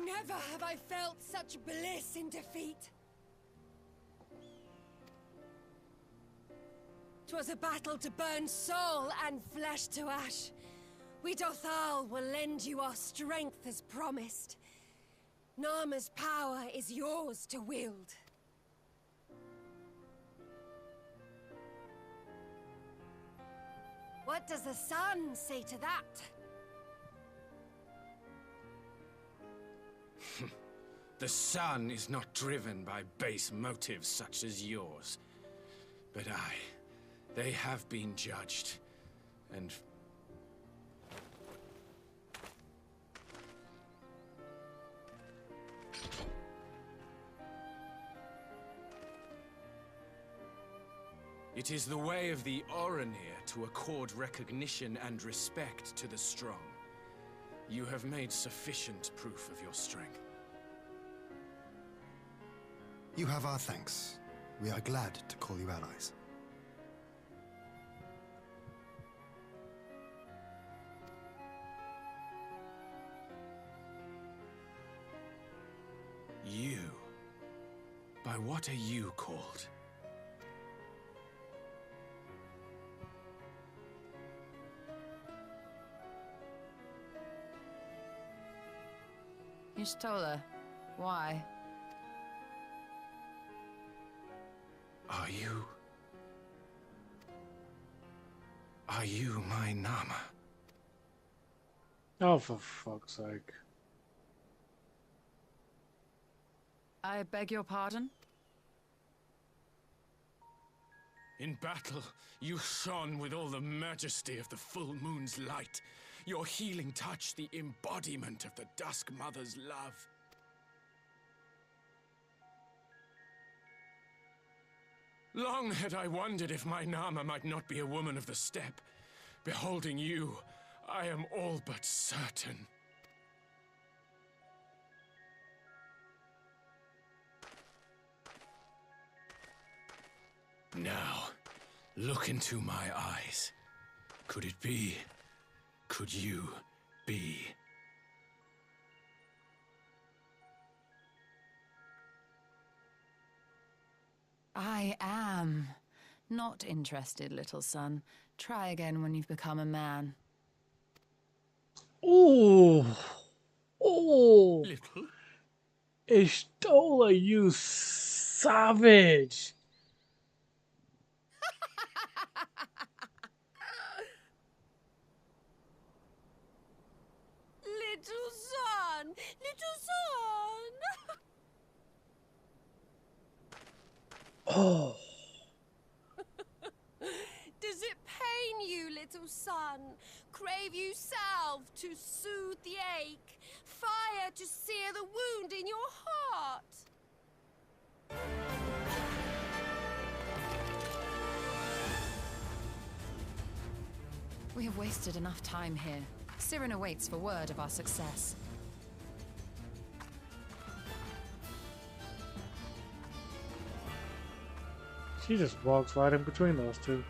[SPEAKER 21] Never have I felt such bliss in defeat. 'Twas a battle to burn soul and flesh to ash. We Dothal will lend you our strength as promised. Narma's power is yours to wield. What does the sun say to that?
[SPEAKER 8] The sun is not driven by base motives such as yours. But they have been judged, and... It is the way of the Oranir to accord recognition and respect to the strong. You have made sufficient proof of your strength.
[SPEAKER 5] You have our thanks. We are glad to call you allies.
[SPEAKER 8] You? By what are you called?
[SPEAKER 18] Y'shtola, why?
[SPEAKER 8] Are you my Nama?
[SPEAKER 1] Oh, for fuck's sake.
[SPEAKER 18] I beg your pardon?
[SPEAKER 8] In battle, you shone with all the majesty of the full moon's light. Your healing touch, the embodiment of the Dusk Mother's love. Long had I wondered if my Nama might not be a woman of the steppe. Beholding you, I am all but certain. Now, look into my eyes. Could it be? Could you be?
[SPEAKER 18] I am. Not interested, little son. Try again when you've become a man.
[SPEAKER 1] Ooh. Ooh.
[SPEAKER 8] Little?
[SPEAKER 1] Y'shtola, you savage.
[SPEAKER 21] Little son! Little son!
[SPEAKER 1] Oh.
[SPEAKER 21] Does it pain you, little son? Crave you salve to soothe the ache? Fire to sear the wound in your heart?
[SPEAKER 18] We have wasted enough time here. Siren awaits for word of our success.
[SPEAKER 1] She just walks right in between those two.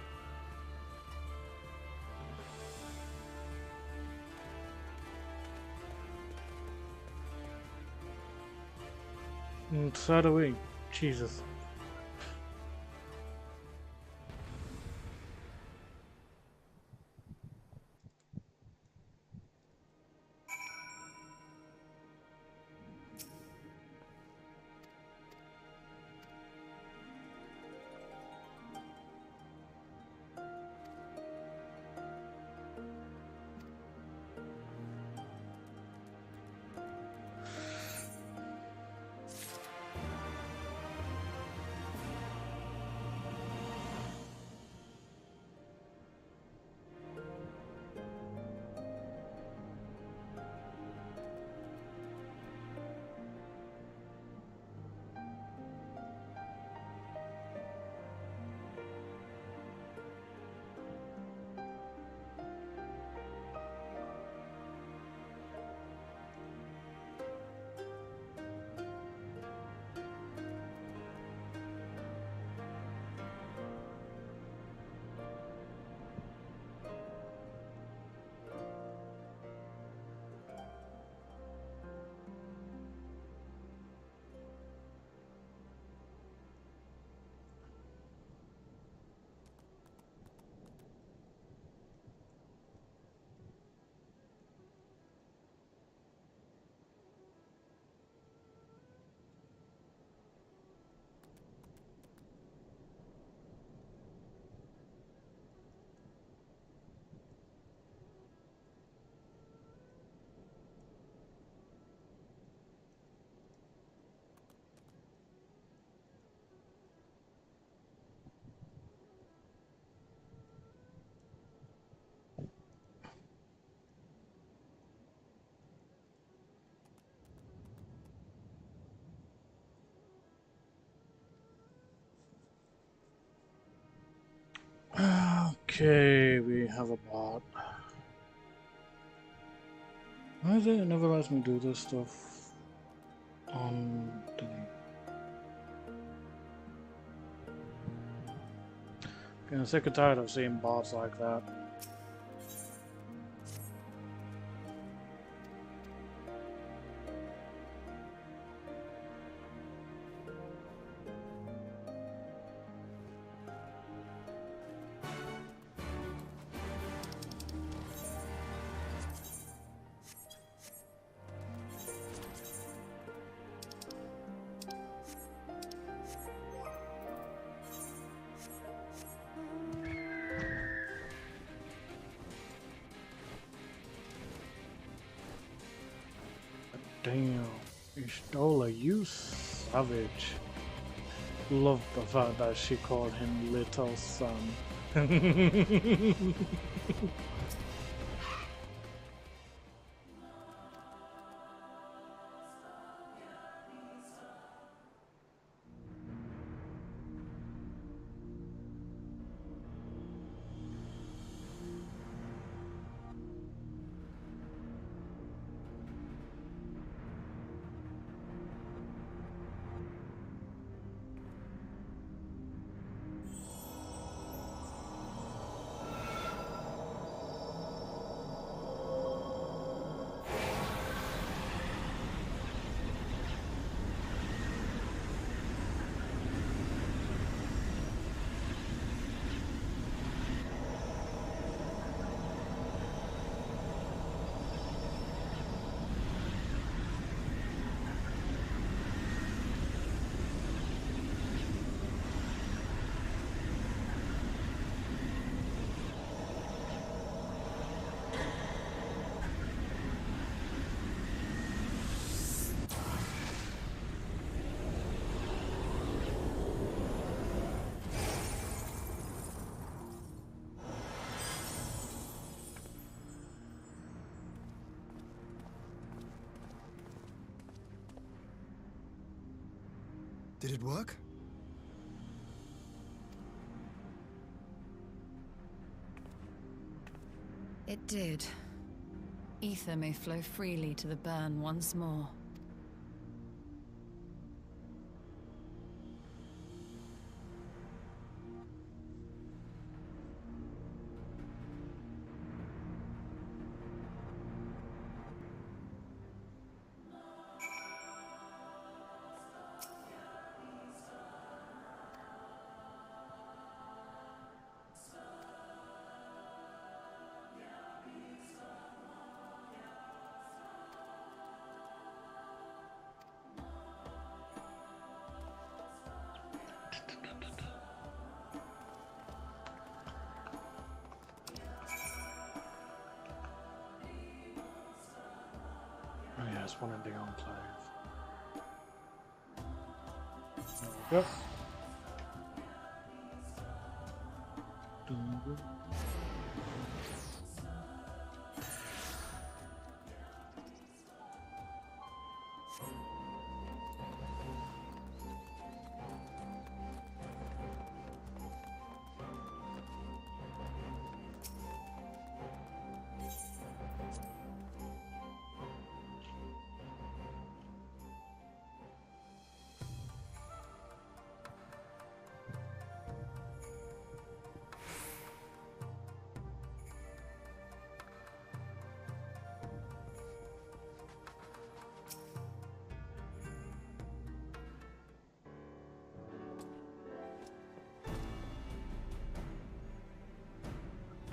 [SPEAKER 1] And so do we. Jesus. Okay, we have a bot. Why is it never lets me do this stuff on the... I'm sick and tired of seeing bots like that. Damn, Ishtola, you savage. Love the fact that she called him little son.
[SPEAKER 5] Did it work?
[SPEAKER 18] It did. Ether may flow freely to the burn once more.
[SPEAKER 1] Oh yeah, it's one in the enclave. There we go.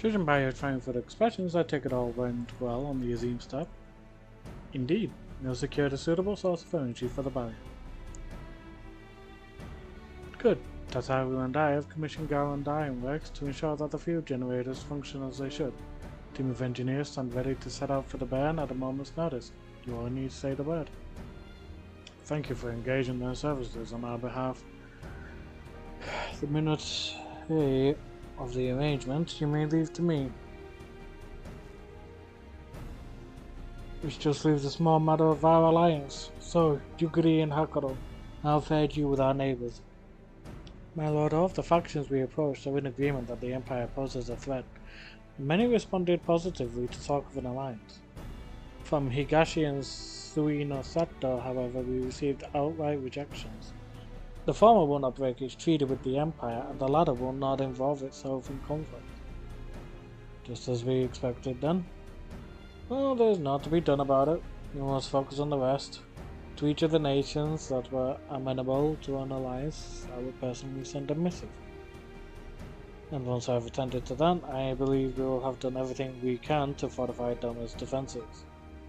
[SPEAKER 1] Judging by your triumphant expressions, I take it all went well on the Azim step. Indeed, you have secured a suitable source of energy for the barrier. Good. Tataru and I have commissioned Garland Ironworks to ensure that the field generators function as they should. Team of engineers stand ready to set out for the burn at a moment's notice. You only need to say the word. Thank you for engaging their services on our behalf. The minutes of the arrangement you may leave to me. Which just leaves a small matter of our alliance. So, Yugiri and Hakuro, how fared you with our neighbours? My lord, all of the factions we approached are in agreement that the Empire poses a threat. Many responded positively to talk of an alliance. From Higashi and Suinosato, however, we received outright rejections. The former will not break its treaty with the Empire, and the latter will not involve itself in conflict. Just as we expected then. Well, there's naught to be done about it. We must focus on the rest. To each of the nations that were amenable to an alliance, I will personally send a missive. And once I have attended to that, I believe we will have done everything we can to fortify Doma's defenses.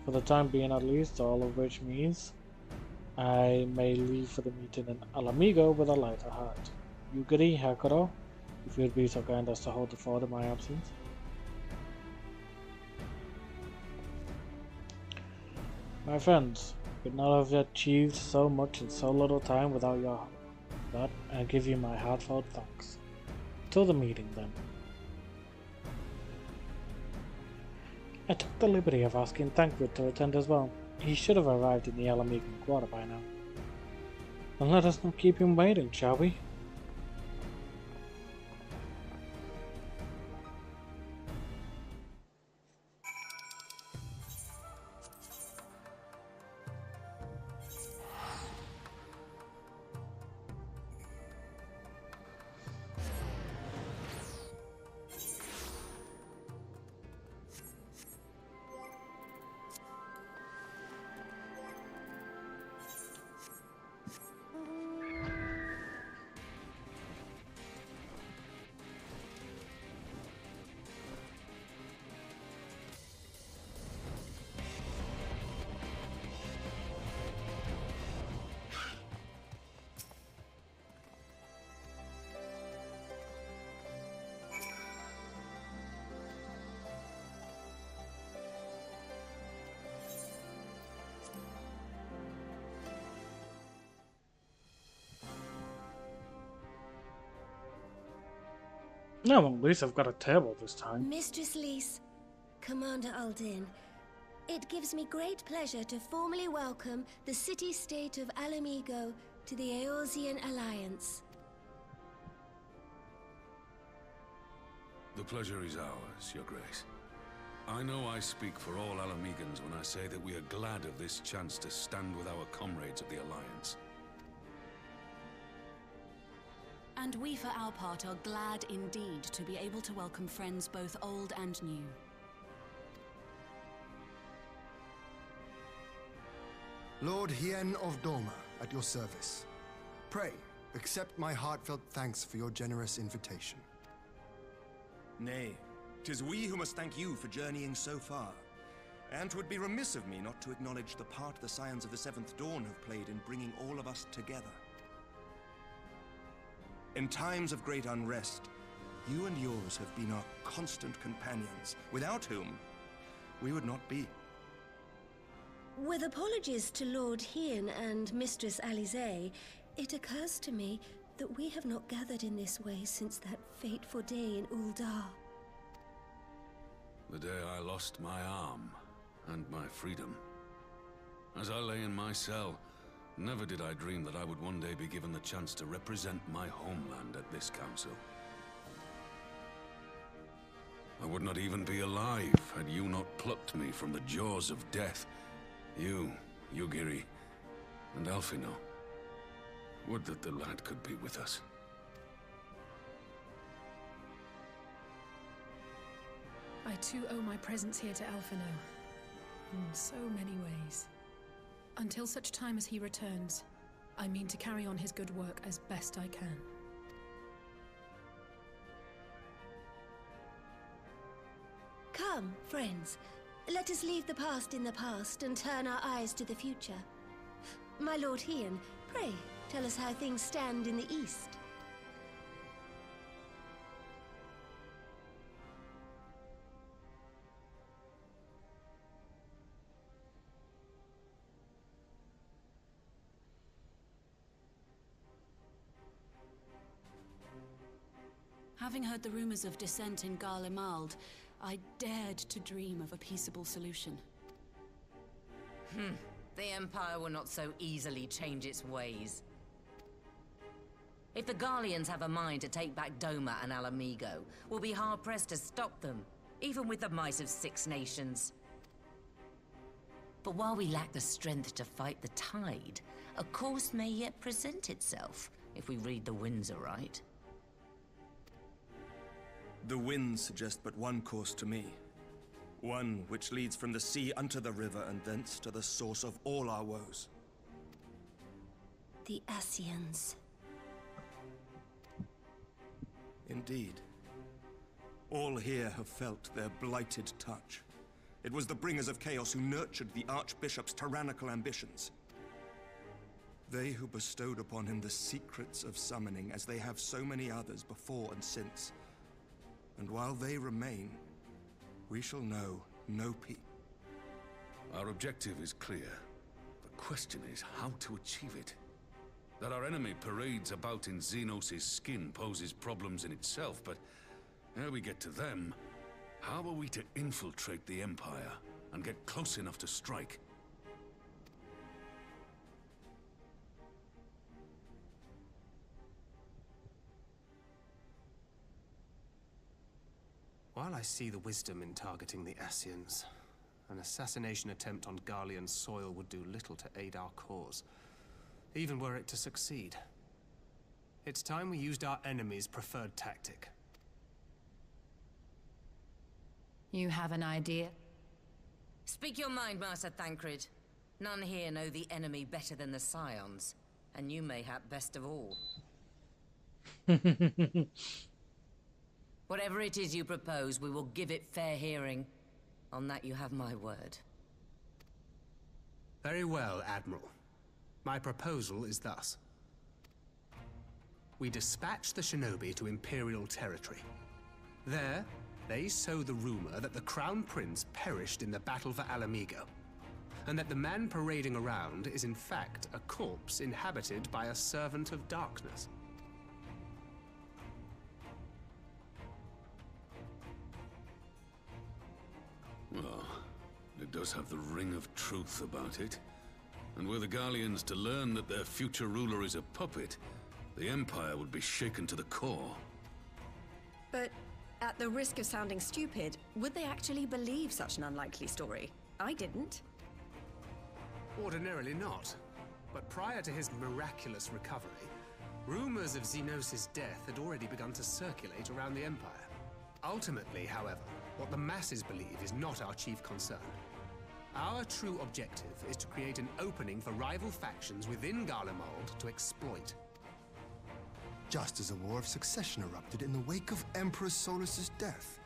[SPEAKER 1] For the time being at least, all of which means I may leave for the meeting in Alamigo with a lighter heart. Yugiri, Hakuro, if you would be so kind as to hold the fort in my absence. My friends, we could not have achieved so much in so little time without your help, but I give you my heartfelt thanks. Till the meeting, then. I took the liberty of asking Thancred to attend as well. He should have arrived in the Alamigan Quarter by now. And let us not keep him waiting, shall we? No, at least I've got a table this time.
[SPEAKER 21] Mistress Lys, Commander Aldin, it gives me great pleasure to formally welcome the city-state of Alamigo to the Eorzean Alliance.
[SPEAKER 11] The pleasure is ours, Your Grace. I know I speak for all Alamegans when I say that we are glad of this chance to stand with our comrades of the Alliance.
[SPEAKER 17] And we, for our part, are glad indeed to be able to welcome friends both old and new.
[SPEAKER 5] Lord Hien of Doma, at your service. Pray, accept my heartfelt thanks for your generous invitation.
[SPEAKER 22] Nay, 'tis we who must thank you for journeying so far. And 'twould be remiss of me not to acknowledge the part the Scions of the Seventh Dawn have played in bringing all of us together. In times of great unrest, you and yours have been our constant companions, without whom we would not be.
[SPEAKER 21] With apologies to Lord Hien and Mistress Alize, it occurs to me that we have not gathered in this way since that fateful day in Uldar.
[SPEAKER 11] The day I lost my arm and my freedom. As I lay in my cell, never did I dream that I would one day be given the chance to represent my homeland at this council. I would not even be alive had you not plucked me from the jaws of death. You, Yugiri, and Alphino. Would that the lad could be with us.
[SPEAKER 4] I too owe my presence here to Alphino. In so many ways. Until such time as he returns, I mean to carry on his good work as best I can.
[SPEAKER 21] Come, friends. Let us leave the past in the past and turn our eyes to the future. My Lord Hien, pray, tell us how things stand in the east.
[SPEAKER 17] Having heard the rumors of dissent in Garlemald, I dared to dream of a peaceable solution.
[SPEAKER 18] The Empire will not so easily change its ways.
[SPEAKER 12] If the Garleans have a mind to take back Doma and Alamigo, we'll be hard-pressed to stop them, even with the might of 6 nations. But while we lack the strength to fight the tide, a course may yet present itself, if we read the winds aright.
[SPEAKER 22] The winds suggest but one course to me. One which leads from the sea unto the river and thence to the source of all our woes.
[SPEAKER 19] The Ascians.
[SPEAKER 22] Indeed. All here have felt their blighted touch. It was the bringers of chaos who nurtured the Archbishop's tyrannical ambitions. They who bestowed upon him the secrets of summoning, as they have so many others before and since. And while they remain, we shall know no peace.
[SPEAKER 11] Our objective is clear. The question is how to achieve it. That our enemy parades about in Xenos' skin poses problems in itself, but ere we get to them, how are we to infiltrate the Empire and get close enough to strike?
[SPEAKER 9] While I see the wisdom in targeting the Ascians, an assassination attempt on Garlean soil would do little to aid our cause, even were it to succeed. It's time we used our enemy's preferred tactic.
[SPEAKER 18] You have an idea?
[SPEAKER 12] Speak your mind, Master Thancred. None here know the enemy better than the Scions, and you mayhap best of all. Whatever it is you propose, we will give it fair hearing. On that you have my word.
[SPEAKER 9] Very well, Admiral. My proposal is thus. We dispatch the shinobi to Imperial territory. There, they sow the rumor that the Crown Prince perished in the battle for Alamigo, and that the man parading around is in fact a corpse inhabited by a servant of darkness.
[SPEAKER 11] Well, it does have the ring of truth about it. And were the Garleans to learn that their future ruler is a puppet, the Empire would be shaken to the core.
[SPEAKER 19] But at the risk of sounding stupid, would they actually believe such an unlikely story? I didn't.
[SPEAKER 9] Ordinarily not. But prior to his miraculous recovery, rumors of Xenos' death had already begun to circulate around the Empire. Ultimately, however, what the masses believe is not our chief concern. Our true objective is to create an opening for rival factions within Garlemald to exploit.
[SPEAKER 5] Just as a war of succession erupted in the wake of Emperor Solus's death.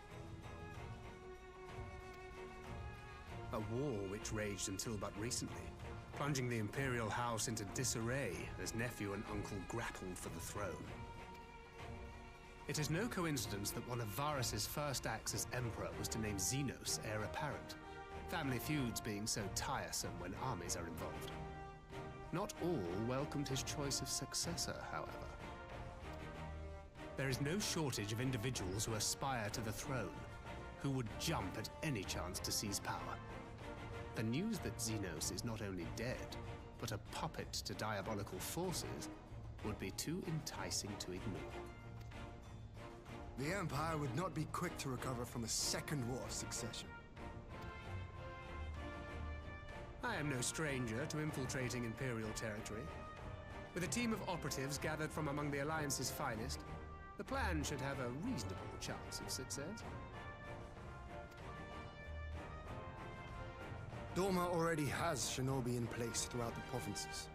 [SPEAKER 9] A war which raged until but recently, plunging the Imperial House into disarray as nephew and uncle grappled for the throne. It is no coincidence that one of Varus's first acts as Emperor was to name Xenos heir apparent. Family feuds being so tiresome when armies are involved. Not all welcomed his choice of successor, however. There is no shortage of individuals who aspire to the throne, who would jump at any chance to seize power. The news that Xenos is not only dead, but a puppet to diabolical forces, would be too enticing to ignore.
[SPEAKER 5] The Empire would not be quick to recover from a second war of succession.
[SPEAKER 9] I am no stranger to infiltrating Imperial territory. With a team of operatives gathered from among the Alliance's finest, the plan should have a reasonable chance of success.
[SPEAKER 5] Doma already has shinobi in place throughout the provinces.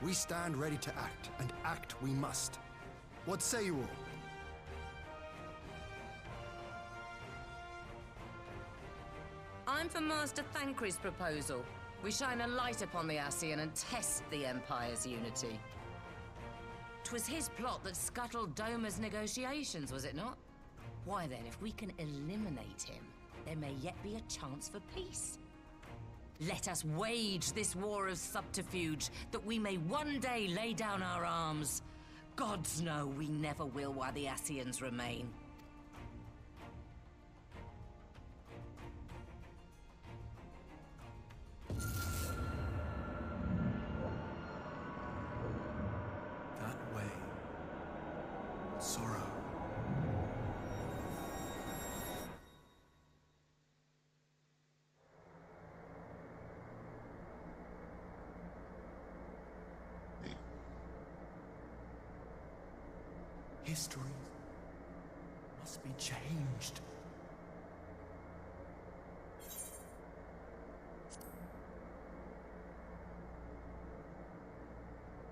[SPEAKER 5] We stand ready to act, and act we must. What say you all?
[SPEAKER 12] I'm for Master Thancred's proposal. We shine a light upon the Ascian and test the Empire's unity. 'Twas his plot that scuttled Doma's negotiations, was it not? Why then, if we can eliminate him, there may yet be a chance for peace. Let us wage this war of subterfuge, that we may one day lay down our arms. Gods know we never will while the Ascians remain.
[SPEAKER 9] That way.
[SPEAKER 14] History must be changed.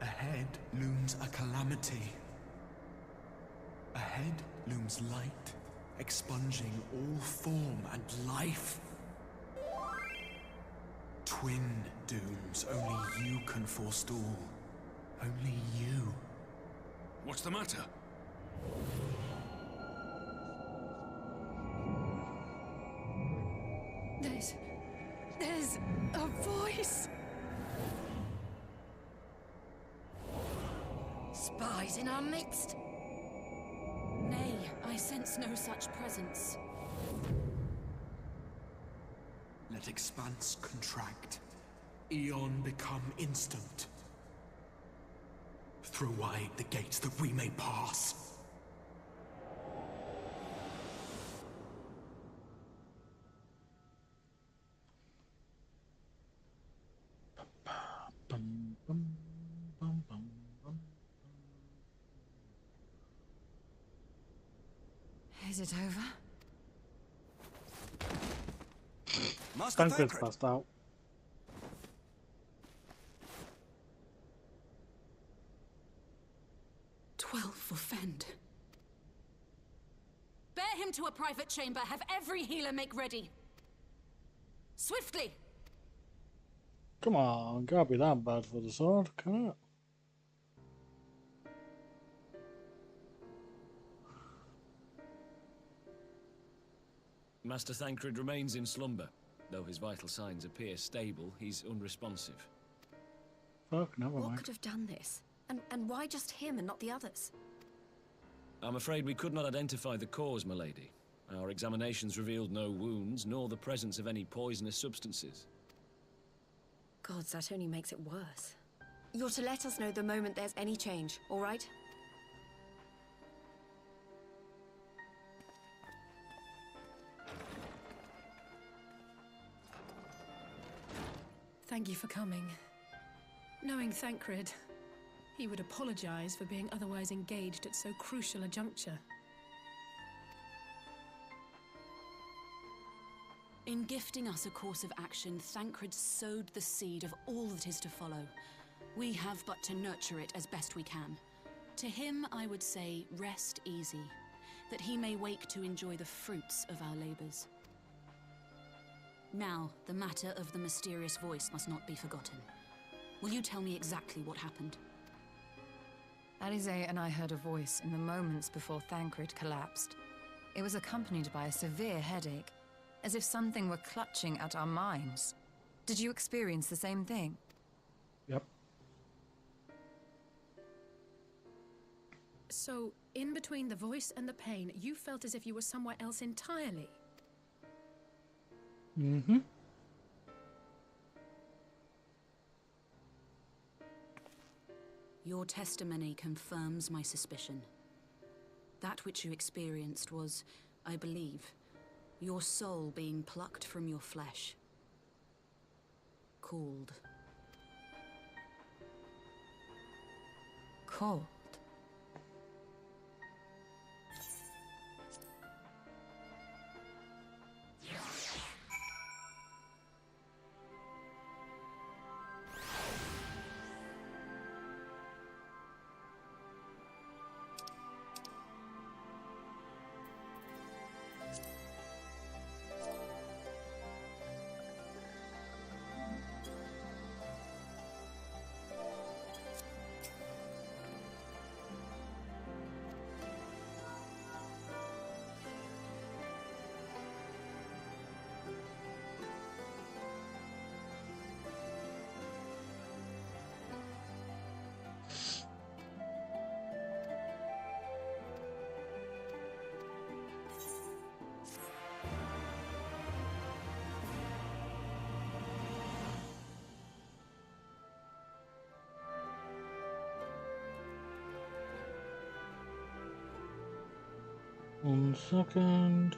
[SPEAKER 14] Ahead looms a calamity. Ahead looms light, expunging all form and life. Twin dooms only you can forestall. Only you.
[SPEAKER 11] What's the matter?
[SPEAKER 4] There's a voice.
[SPEAKER 18] Spies in our midst? Nay, I sense no such presence.
[SPEAKER 14] Let expanse contract. Eon become instant. Throw wide the gates that we may pass.
[SPEAKER 18] Is it over?
[SPEAKER 1] Tancred's passed out.
[SPEAKER 18] For Fend. Bear him to a private chamber. Have every healer make ready. Swiftly!
[SPEAKER 1] Come on, can't be that bad for the sword, can it?
[SPEAKER 15] Master Thancred remains in slumber. Though his vital signs appear stable, he's unresponsive.
[SPEAKER 1] Fuck, never
[SPEAKER 19] What
[SPEAKER 1] mind.
[SPEAKER 19] could have done this? And why just him and not the others?
[SPEAKER 15] I'm afraid we could not identify the cause, milady. Our examinations revealed no wounds, nor the presence of any poisonous substances.
[SPEAKER 19] Gods, that only makes it worse. You're to let us know the moment there's any change, all right?
[SPEAKER 4] Thank you for coming. Knowing Thancred, he would apologize for being otherwise engaged at so crucial a juncture.
[SPEAKER 18] In gifting us a course of action, Thancred sowed the seed of all that is to follow. We have but to nurture it as best we can. To him, I would say, rest easy, that he may wake to enjoy the fruits of our labors. Now, the matter of the mysterious voice must not be forgotten. Will you tell me exactly what happened? Alize and I heard a voice in the moments before Thancred collapsed. It was accompanied by a severe headache, as if something were clutching at our minds. Did you experience the same thing?
[SPEAKER 1] Yep.
[SPEAKER 4] So, in between the voice and the pain, you felt as if you were somewhere else entirely?
[SPEAKER 1] Mm-hmm.
[SPEAKER 18] Your testimony confirms my suspicion. That which you experienced was, I believe, your soul being plucked from your flesh. Called. Called?
[SPEAKER 1] One second.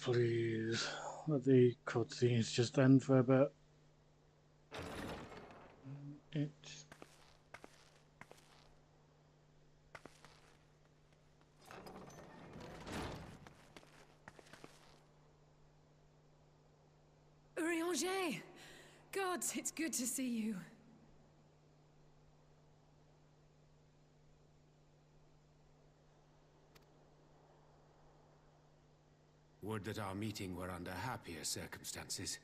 [SPEAKER 1] please. Let the cutscenes just end for a bit. It's...
[SPEAKER 4] Urianger! Gods, it's good to see you.
[SPEAKER 3] Would that our meeting were under happier circumstances.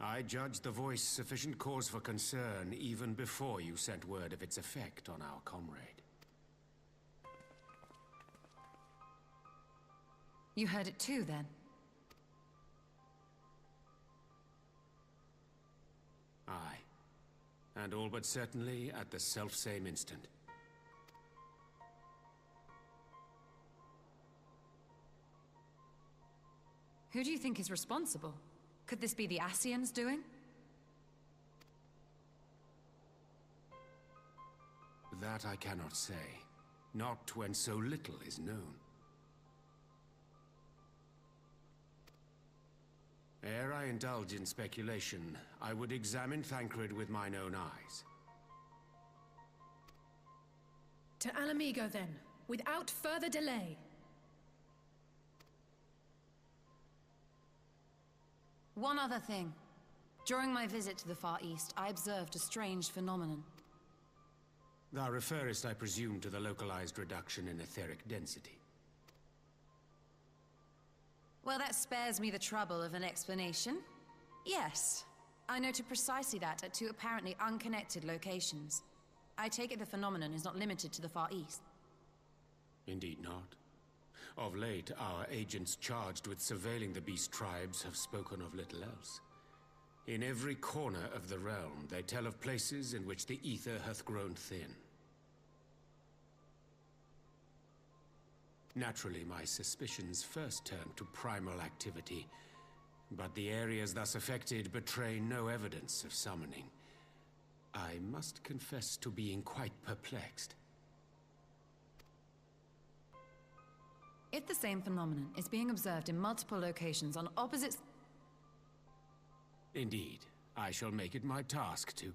[SPEAKER 3] I judged the voice sufficient cause for concern even before you sent word of its effect on our comrade.
[SPEAKER 18] You heard it too, then?
[SPEAKER 3] Aye. And all but certainly at the selfsame instant.
[SPEAKER 18] Who do you think is responsible? Could this be the Ascians doing?
[SPEAKER 3] That I cannot say. Not when so little is known. Ere I indulge in speculation, I would examine Thancred with mine own eyes.
[SPEAKER 4] To Alamigo, then, without further delay.
[SPEAKER 18] One other thing. During my visit to the Far East, I observed a strange phenomenon.
[SPEAKER 3] Thou referrest, I presume, to the localized reduction in etheric density.
[SPEAKER 18] Well, that spares me the trouble of an explanation. Yes, I noted precisely that at two apparently unconnected locations. I take it the phenomenon is not limited to the Far East.
[SPEAKER 3] Indeed not. Of late, our agents charged with surveilling the beast tribes have spoken of little else. In every corner of the realm, they tell of places in which the ether hath grown thin. Naturally, my suspicions first turned to primal activity, but the areas thus affected betray no evidence of summoning. I must confess to being quite perplexed.
[SPEAKER 18] If the same phenomenon is being observed in multiple locations on opposite...
[SPEAKER 3] Indeed, I shall make it my task to...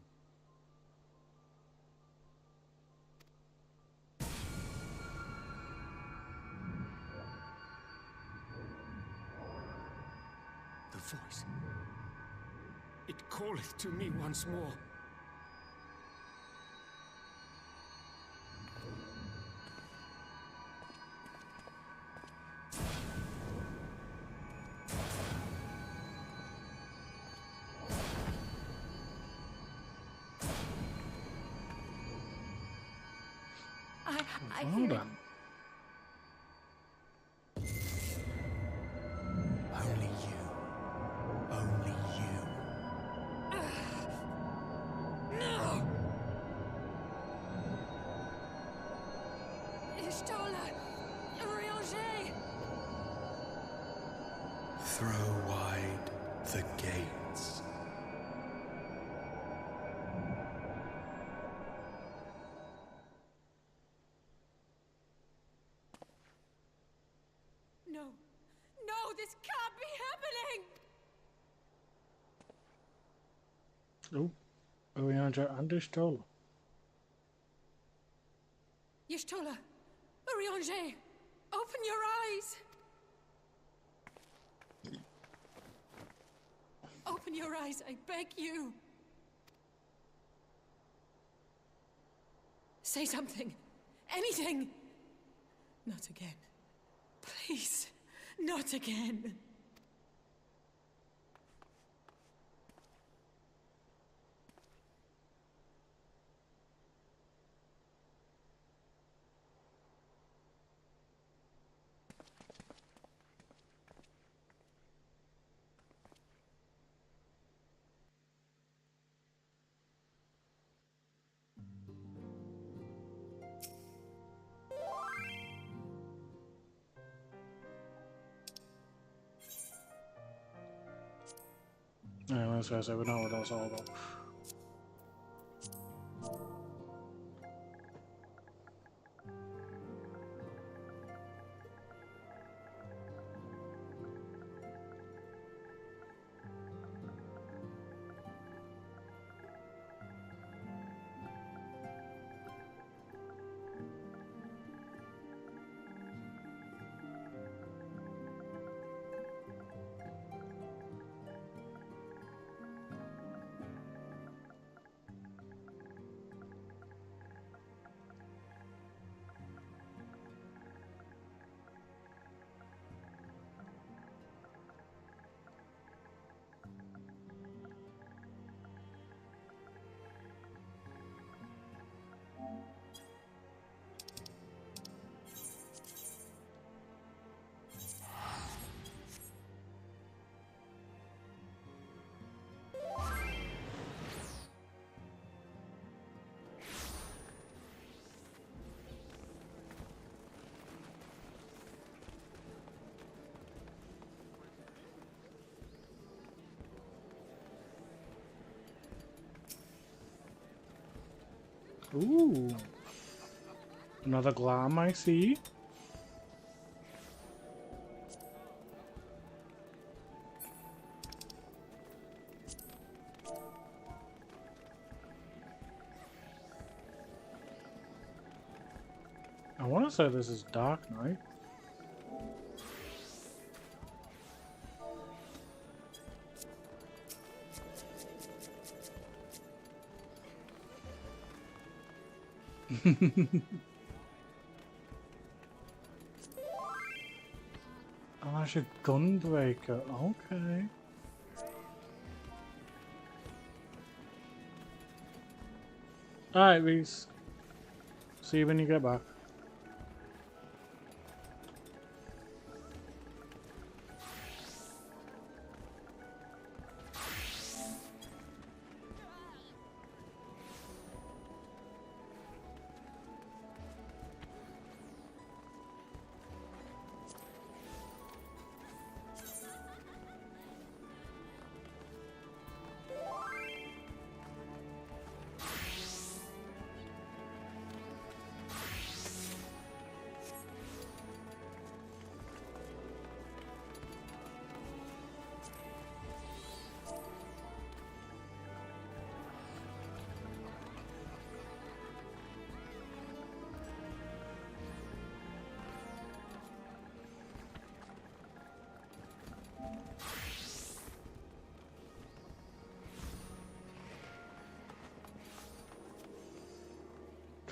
[SPEAKER 3] The voice. It calleth to me once more.
[SPEAKER 1] I hear it.
[SPEAKER 14] Only you. Only you.
[SPEAKER 4] No! Ishtola! Urianger!
[SPEAKER 14] Throw wide the gates.
[SPEAKER 4] No! No, this can't be happening!
[SPEAKER 1] Oh, Urianger and Ishtola.
[SPEAKER 4] Y'shtola! Urianger! Open your eyes! Open your eyes, I beg you! Say something! Anything! Not again. Please, not again.
[SPEAKER 1] Yeah, that's what I said, we know what that's all about. Ooh. Another glam, I see. I want to say this is Dark Knight. Oh, that's a gunbreaker. Okay. Alright, Reese. See you when you get back.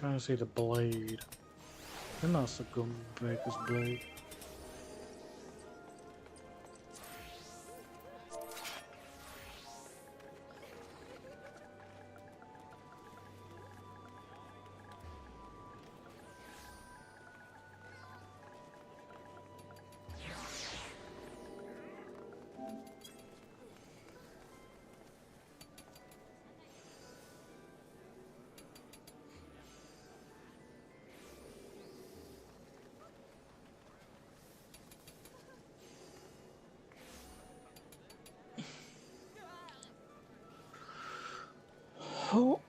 [SPEAKER 1] Trying to see the blade. I think that's the gunbreaker's blade. Oh.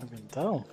[SPEAKER 1] I can tell.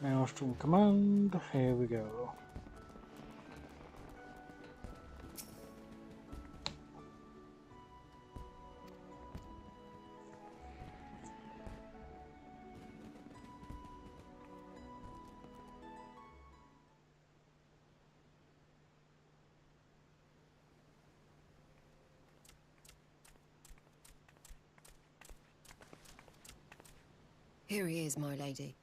[SPEAKER 1] Maelstrom command. Here we go.
[SPEAKER 20] Here he is, my lady.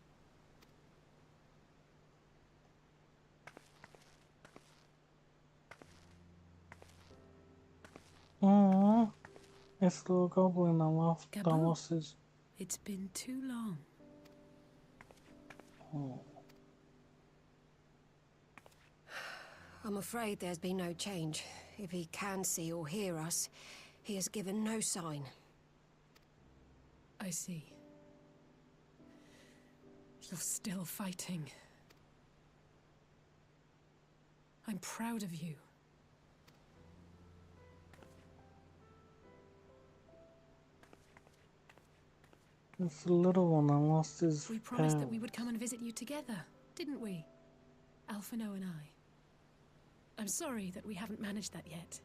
[SPEAKER 1] Aww, it's little goblin that lost his.
[SPEAKER 4] It's been too long.
[SPEAKER 1] Oh.
[SPEAKER 20] I'm afraid there's been no change. If he can see or hear us, he has given no sign.
[SPEAKER 4] I see. You're still fighting. I'm proud of you.
[SPEAKER 1] It's the little one that lost his.
[SPEAKER 4] We promised that we would come and visit you together, didn't we? Alphino and I. I'm sorry that we haven't managed that yet.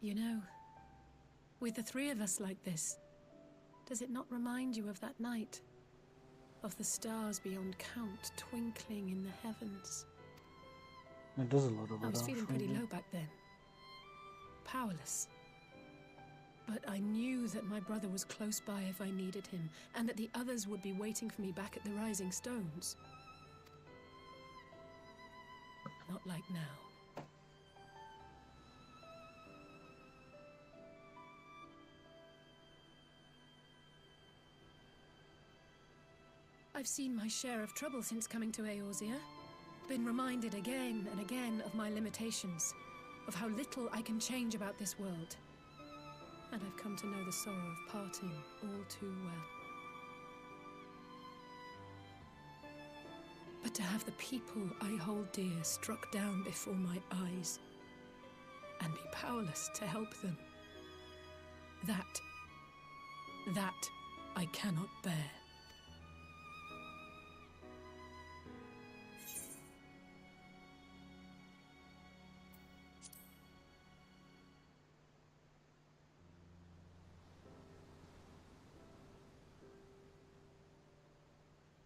[SPEAKER 4] You know, with the three of us like this, does it not remind you of that night? Of the stars beyond count twinkling in the heavens?
[SPEAKER 1] It does a little bit.
[SPEAKER 4] I was feeling pretty low back then. Powerless. But I knew that my brother was close by if I needed him, and that the others would be waiting for me back at the Rising Stones. Not like now. I've seen my share of trouble since coming to Eorzea. Been reminded again and again of my limitations, of how little I can change about this world. And I've come to know the sorrow of parting all too well. But to have the people I hold dear struck down before my eyes, and be powerless to help them, that I cannot bear.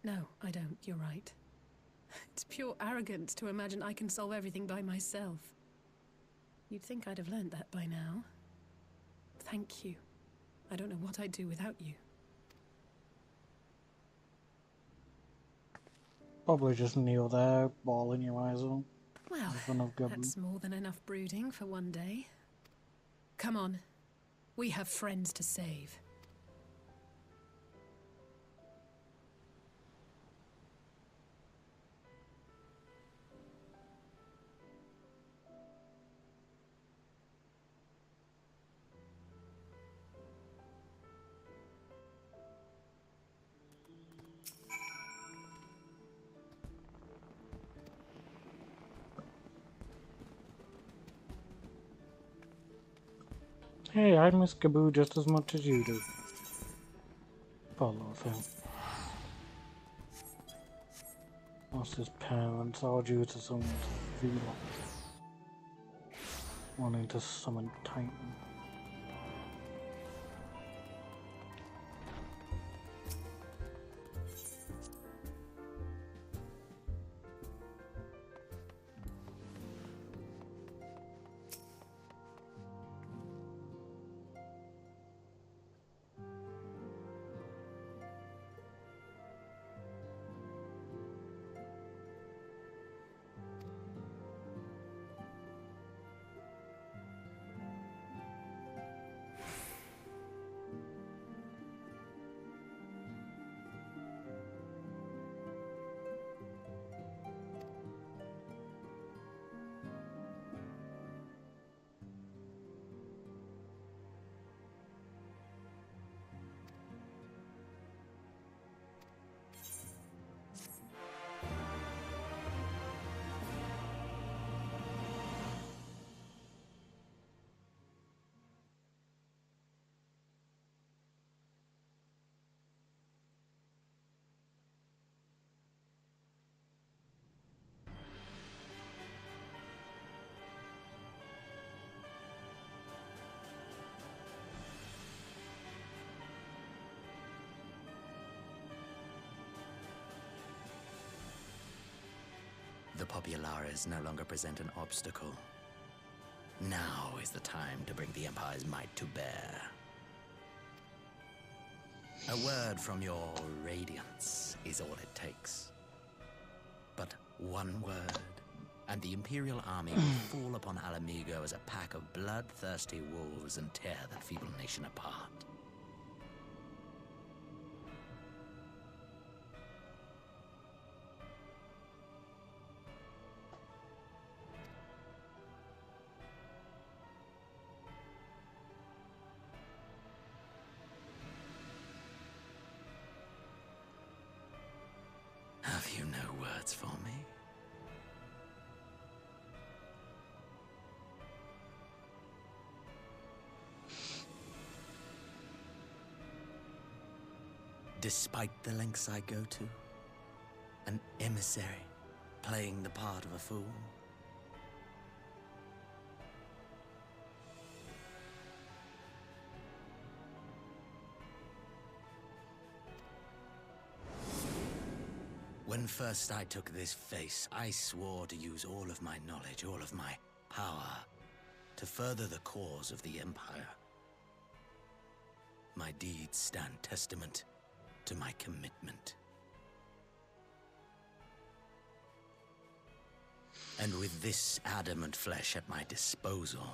[SPEAKER 4] No, I don't. You're right. It's pure arrogance to imagine I can solve everything by myself. You'd think I'd have learned that by now. Thank you. I don't know what I'd do without you.
[SPEAKER 1] Probably just kneel there, bawling your eyes out.
[SPEAKER 4] Well, that's more than enough brooding for one day. Come on. We have friends to save.
[SPEAKER 1] Hey, I miss Gaboo just as much as you do. Poor little thing. Lost his parents all due to some fever. Wanting to summon Titan.
[SPEAKER 7] populares no longer present an obstacle. Now is the time to bring the Empire's might to bear. A word from your Radiance is all it takes. But one word, and the Imperial army will fall upon Alamigo as a pack of bloodthirsty wolves and tear that feeble nation apart. Have you no words for me? Despite the lengths I go to, an emissary playing the part of a fool. When first I took this face, I swore to use all of my knowledge, all of my power, to further the cause of the Empire. My deeds stand testament to my commitment. And with this adamant flesh at my disposal,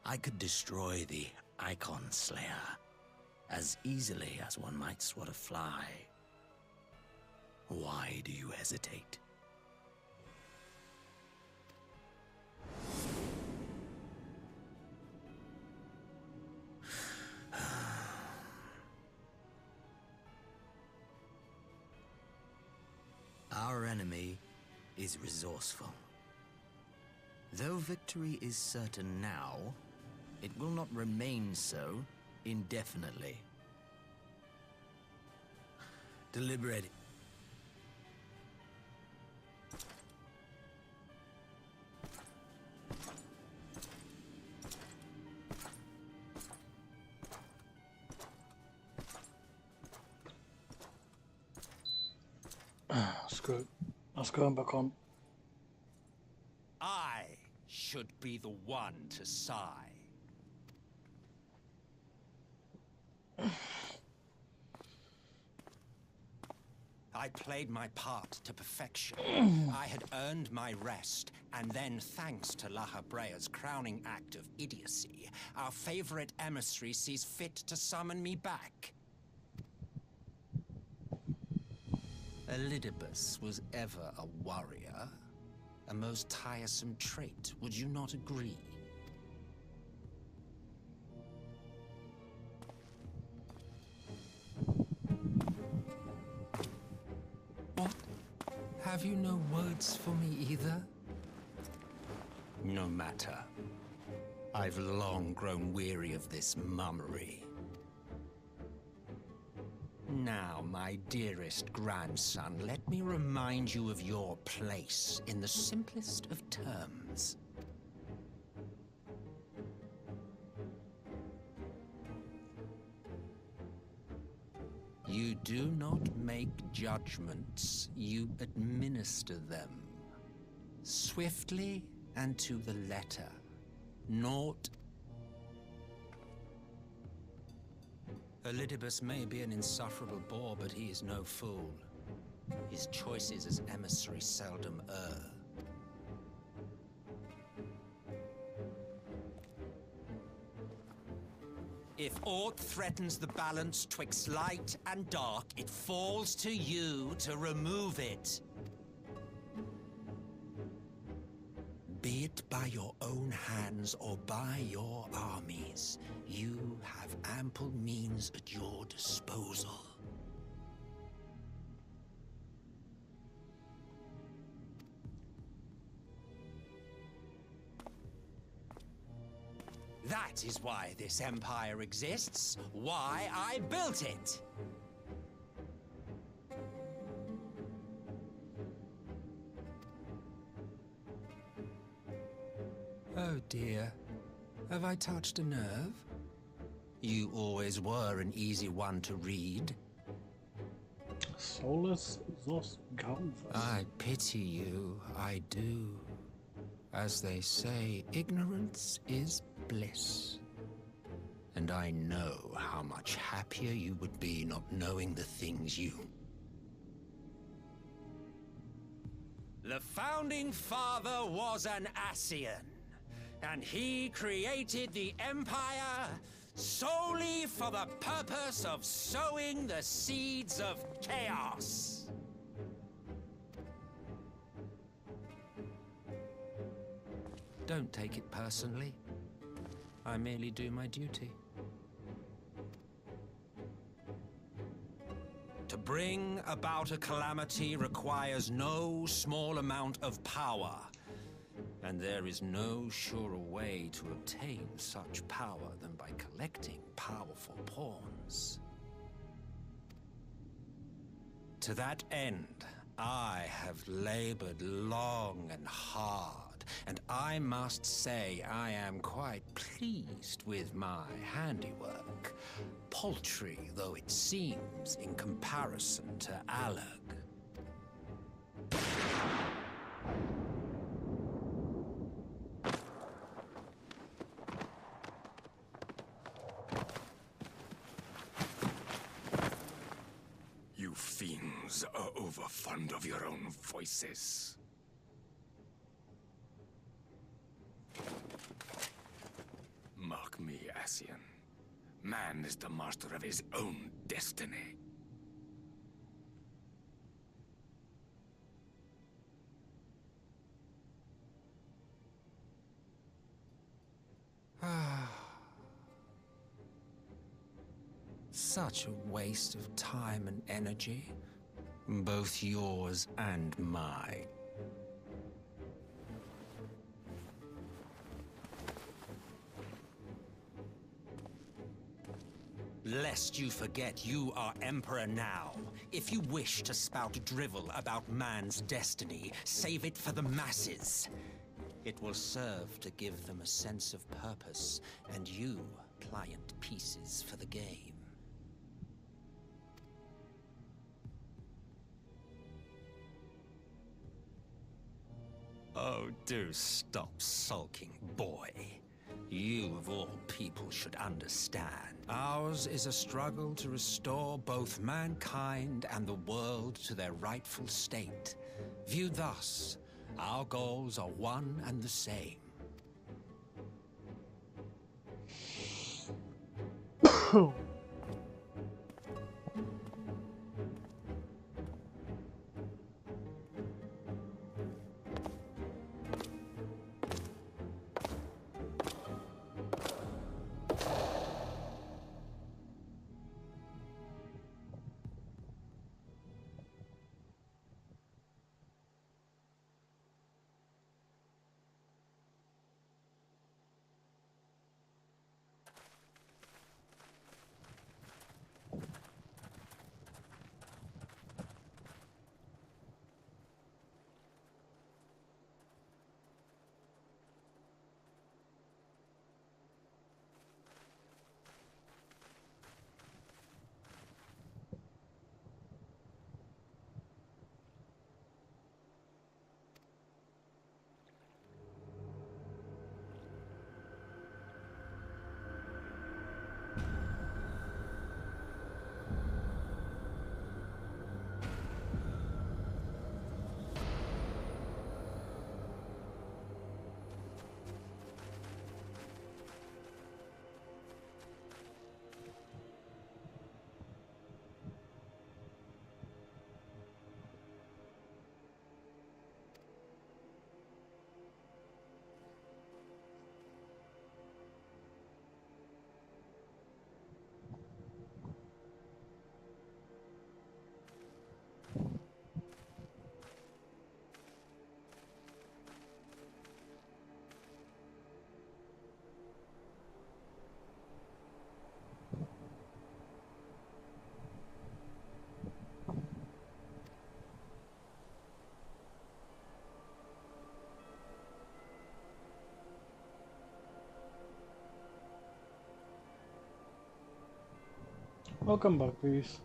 [SPEAKER 7] I could destroy the Icon Slayer as easily as one might swat a fly. Why do you hesitate? Our enemy is resourceful. Though victory is certain now, it will not remain so indefinitely. Deliberate.
[SPEAKER 1] Screw it. Let's go back on.
[SPEAKER 16] I should be the one to sigh. I played my part to perfection. I had earned my rest, and then, thanks to La Habrea's crowning act of idiocy, our favorite emissary sees fit to summon me back. Elidibus was ever a warrior. A most tiresome trait, would you not agree? What? Have you no words for me either? No matter. I've long grown weary of this mummery. Now, my dearest grandson, let me remind you of your place in the simplest of terms. You do not make judgments, you administer them. Swiftly and to the letter. Naught. Elidibus may be an insufferable bore, but he is no fool. His choices as emissary seldom err. If aught threatens the balance twixt light and dark, it falls to you to remove it. Be it by your own hands or by your armies, you have ample means at your disposal. That is why this empire exists, why I built it. Oh dear, have I touched a nerve? You always were an easy one to read.
[SPEAKER 1] Solus Zos Galvus.
[SPEAKER 16] I pity you, I do. As they say, ignorance is bliss. And I know how much happier you would be not knowing the things you... The Founding Father was an Ascian, and he created the Empire solely for the purpose of sowing the seeds of chaos. Don't take it personally. I merely do my duty. To bring about a calamity requires no small amount of power, and there is no surer way to obtain such power than by collecting powerful pawns. To that end, I have labored long and hard, and I must say I am quite pleased with my handiwork, paltry though it seems in comparison to Alag.
[SPEAKER 11] You fiends are overfond of your own voices. Mark me, Ascian. Man is the master of his own destiny.
[SPEAKER 16] Such a waste of time and energy, both yours and mine. Lest you forget you are Emperor now. If you wish to spout drivel about man's destiny, save it for the masses. It will serve to give them a sense of purpose, and you, pliant pieces for the game. Oh, do stop sulking, boy. You, of all people, should understand. Ours is a struggle to restore both mankind and the world to their rightful state. Viewed thus, our goals are one and the same.
[SPEAKER 1] Welcome back, please.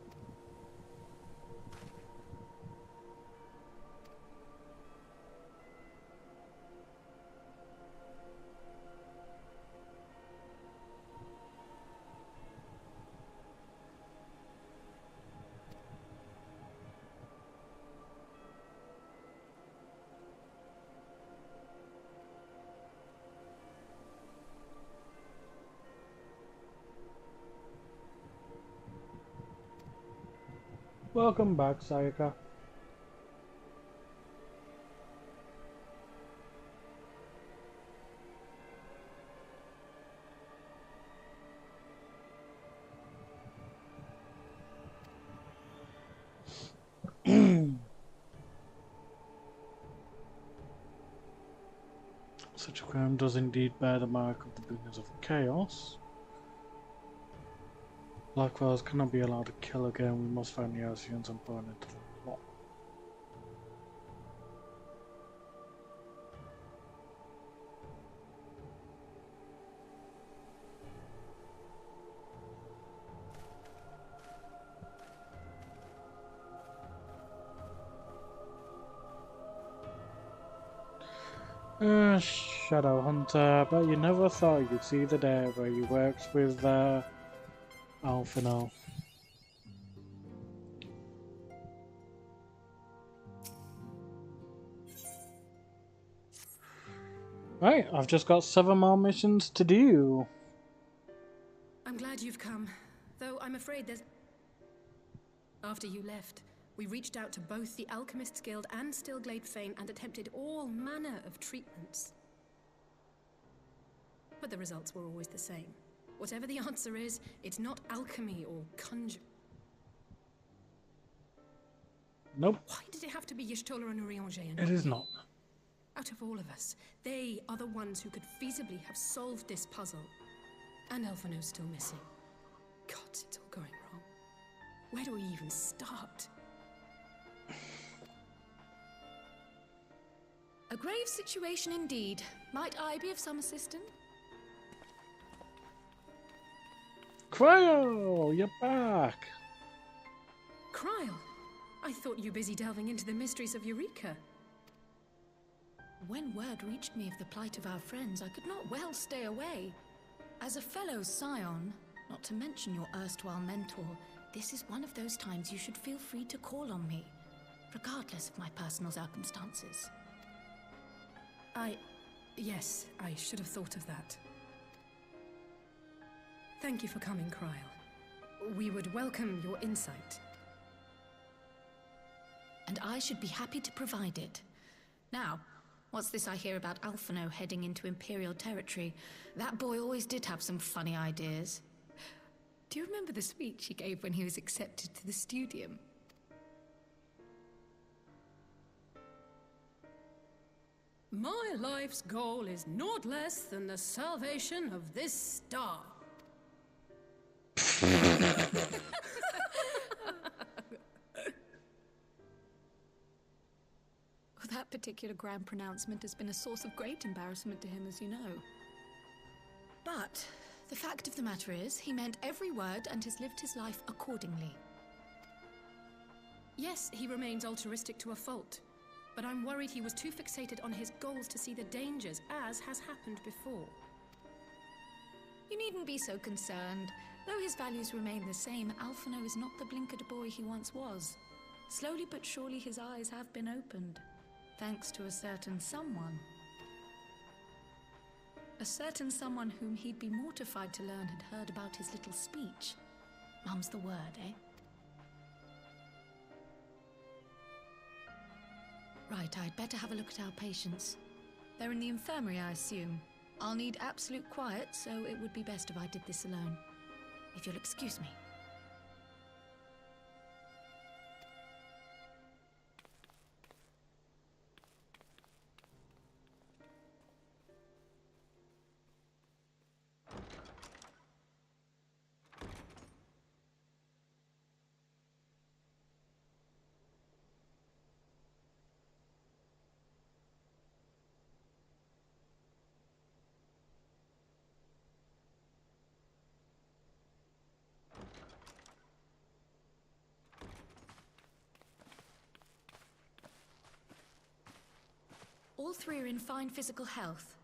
[SPEAKER 1] Welcome back, Sayaka. Such a crime does indeed bear the mark of the bringers of chaos. Blackwells cannot be allowed to kill again. We must find the Ascians and burn into the plot. Shadow Hunter, but you never thought you'd see the day where you worked with Alphino. Right, I've just got 7 more missions to do.
[SPEAKER 4] I'm glad you've come, though I'm afraid there's... After you left, we reached out to both the Alchemists Guild and Stillglade Fane and attempted all manner of treatments. But the results were always the same. Whatever the answer is, it's not alchemy or conjure.
[SPEAKER 1] Nope.
[SPEAKER 4] Why did it have to be Y'shtola and Urianger and
[SPEAKER 1] It is not.
[SPEAKER 4] Out of all of us, they are the ones who could feasibly have solved this puzzle. And Alphino's still missing. God, it's all going wrong. Where do we even start?
[SPEAKER 18] A grave situation indeed. Might I be of some assistance?
[SPEAKER 1] Cryo, you're back.
[SPEAKER 4] Cryle, I thought you busy delving into the mysteries of Eureka.
[SPEAKER 18] When word reached me of the plight of our friends, I could not well stay away. As a fellow scion, not to mention your erstwhile mentor, this is one of those times you should feel free to call on me, regardless of my personal circumstances.
[SPEAKER 4] Yes, I should have thought of that. Thank you for coming, Cryle. We would welcome your insight.
[SPEAKER 18] And I should be happy to provide it. Now, what's this I hear about Alphino heading into Imperial territory? That boy always did have some funny ideas. Do you remember the speech he gave when he was accepted to the Studium?
[SPEAKER 4] My life's goal is naught less than the salvation of this star.
[SPEAKER 18] That particular grand pronouncement has been a source of great embarrassment to him, as you know. But the fact of the matter is, he meant every word and has lived his life accordingly.
[SPEAKER 4] Yes, he remains altruistic to a fault, but I'm worried he was too fixated on his goals to see the dangers, as has happened before.
[SPEAKER 18] You needn't be so concerned. Though his values remain the same, Alphino is not the blinkered boy he once was. Slowly but surely his eyes have been opened, thanks to a certain someone. A certain someone whom he'd be mortified to learn had heard about his little speech. Mum's the word, eh? Right, I'd better have a look at our patients. They're in the infirmary, I assume. I'll need absolute quiet, so it would be best if I did this alone. If you'll excuse me. All three are in fine physical health.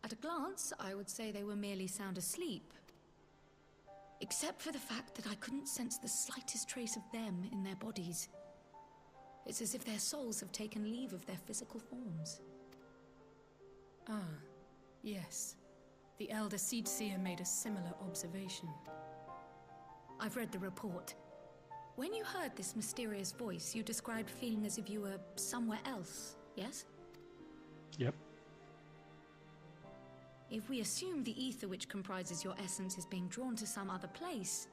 [SPEAKER 18] At a glance, I would say they were merely sound asleep. Except for the fact that I couldn't sense the slightest trace of them in their bodies. It's as if their souls have taken leave of their physical forms.
[SPEAKER 4] Ah, yes. The Elder Seedseer made a similar observation.
[SPEAKER 18] I've read the report.
[SPEAKER 4] When you heard this mysterious voice, you described feeling as if you were somewhere else, yes?
[SPEAKER 1] Yep.
[SPEAKER 4] If we assume the ether which comprises your essence is being drawn to some other place,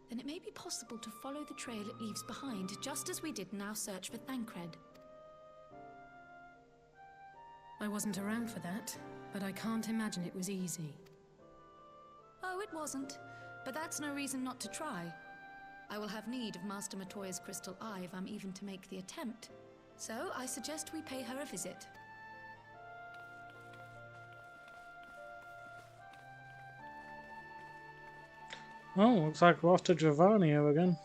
[SPEAKER 4] then it may be possible to follow the trail it leaves behind, just as we did in our search for Thancred. I wasn't around for that, but I can't imagine it was easy.
[SPEAKER 18] Oh, it wasn't. But that's no reason not to try. I will have need of Master Matoya's crystal eye if I'm even to make the attempt. So I suggest we pay her a visit.
[SPEAKER 1] Oh, looks like we're off to Giovanni again.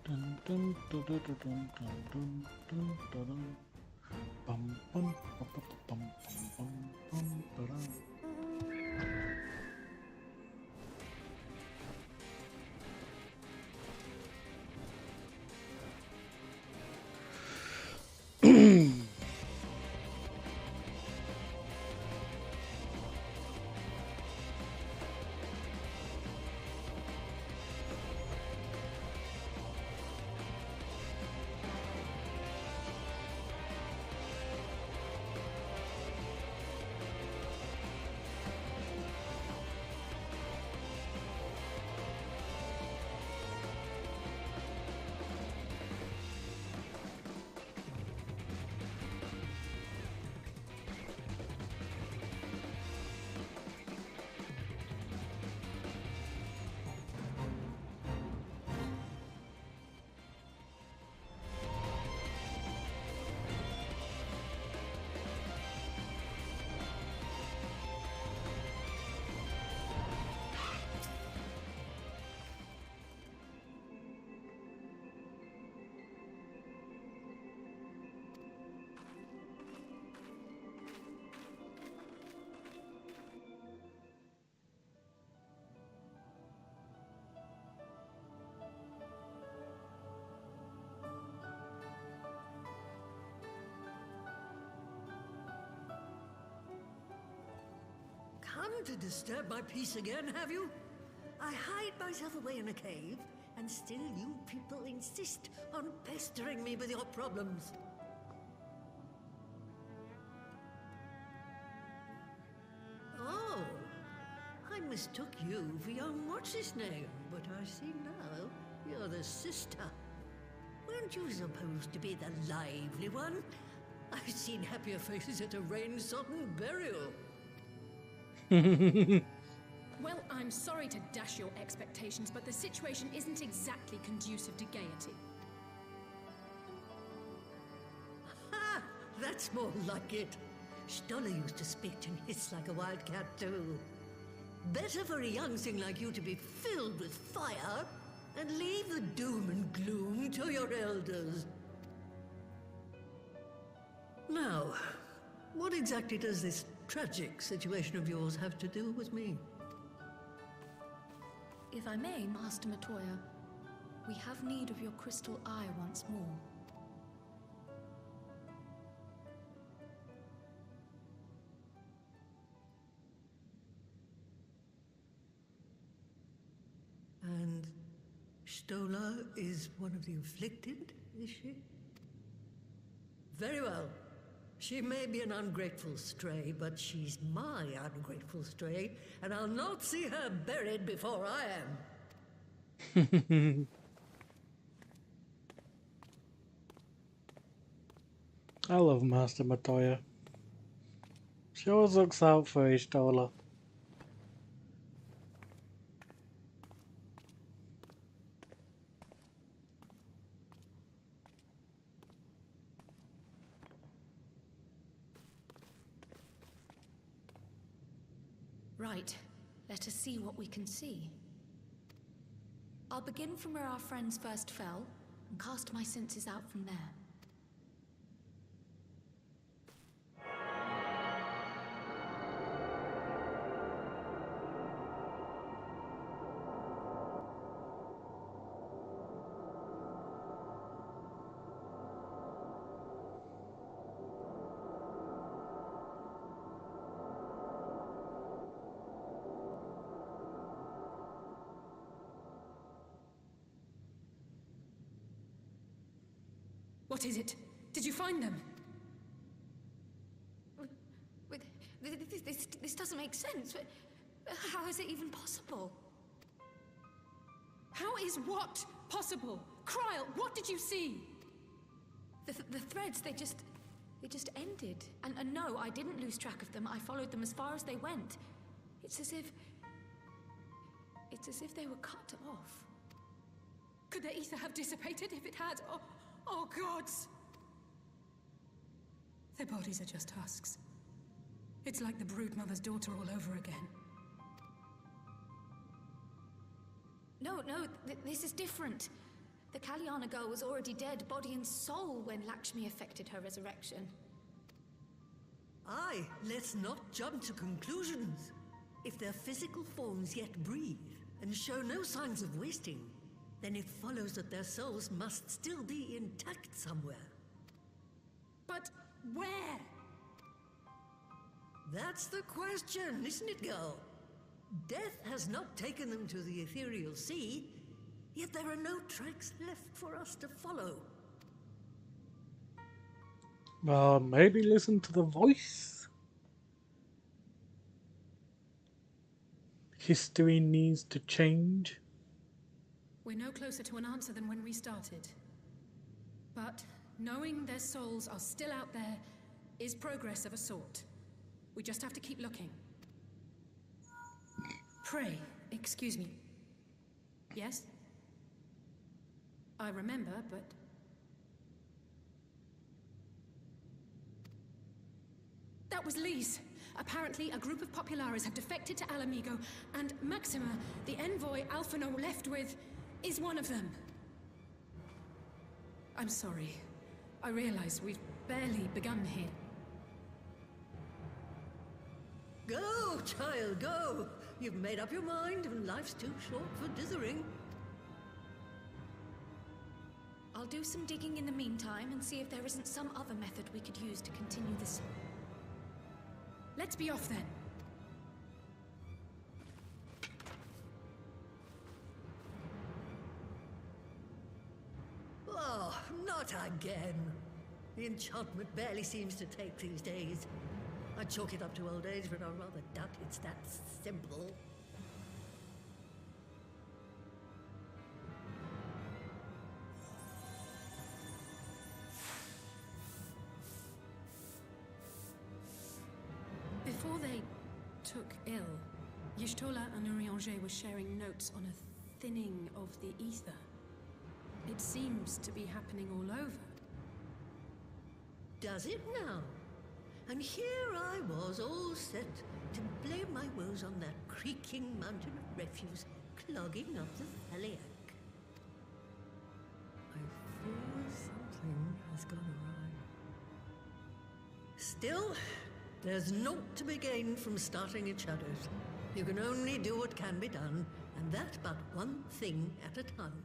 [SPEAKER 1] Dun, dun, dun, dun, dun, dun, dun, dun, dun. Bum, bum, bum, bum, bum, bum, bum, bum, ba-dum.
[SPEAKER 6] Come to disturb my peace again, have you? I hide myself away in a cave, and still you people insist on pestering me with your problems. Oh, I mistook you for young what's-his-name, but I see now you're the sister. Weren't you supposed to be the lively one? I've seen happier faces at a rain-sodden burial.
[SPEAKER 4] Well, I'm sorry to dash your expectations, but the situation isn't exactly conducive to gaiety.
[SPEAKER 6] Ha! That's more like it. Stoller used to spit and hiss like a wildcat too. Better for a young thing like you to be filled with fire and leave the doom and gloom to your elders. Now, what exactly does this tragic situation of yours have to do with me?
[SPEAKER 4] If I may, Master Matoya, we have need of your crystal eye once more.
[SPEAKER 6] And Stoller is one of the afflicted, is she? Very well. She may be an ungrateful stray, but she's my ungrateful stray, and I'll not see her buried before I am.
[SPEAKER 1] I love Master Matoya. She always looks out for Ishtola.
[SPEAKER 2] Right. Let us see what we can see. I'll begin from where our friends first fell, and cast my senses out from there.
[SPEAKER 4] What is it? Did you find them?
[SPEAKER 2] This doesn't make sense. How is it even possible?
[SPEAKER 4] How is what possible? Kryl, what did you see?
[SPEAKER 2] The threads, they just ended. And no, I didn't lose track of them. I followed them as far as they went. It's as if they were cut off.
[SPEAKER 4] Could their ether have dissipated if it had? Oh, gods! Their bodies are just husks. It's like the broodmother's daughter all over again.
[SPEAKER 2] No, this is different. The Kalyana girl was already dead, body and soul, when Lakshmi effected her resurrection.
[SPEAKER 6] Aye, let's not jump to conclusions. If their physical forms yet breathe, and show no signs of wasting, then it follows that their souls must still be intact somewhere.
[SPEAKER 4] But where?
[SPEAKER 6] That's the question, isn't it, girl? Death has not taken them to the ethereal sea, yet there are no tracks left for us to follow.
[SPEAKER 1] Maybe listen to the voice. History needs to change.
[SPEAKER 4] We're no closer to an answer than when we started. But knowing their souls are still out there is progress of a sort. We just have to keep looking. Pray, excuse me. Yes? I remember, but... That was Lise. Apparently, a group of Populares have defected to Alamigo, and Maxima, the envoy Alphino left with, is one of them. I'm sorry. I realize we've barely begun here.
[SPEAKER 6] Go, child, go! You've made up your mind, and life's too short for dithering.
[SPEAKER 2] I'll do some digging in the meantime and see if there isn't some other method we could use to continue this.
[SPEAKER 4] Let's be off then.
[SPEAKER 6] Oh, not again. The enchantment barely seems to take these days. I chalk it up to old age, but I rather doubt it's that simple.
[SPEAKER 4] Before they took ill, Y'shtola and Urianger were sharing notes on a thinning of the ether. It seems to be happening all over.
[SPEAKER 6] Does it now? And here I was, all set to blame my woes on that creaking mountain of refuse clogging up the Thaliac. I fear something has gone awry. Still, there's naught to be gained from starting at shadows. You can only do what can be done, and that but one thing at a time.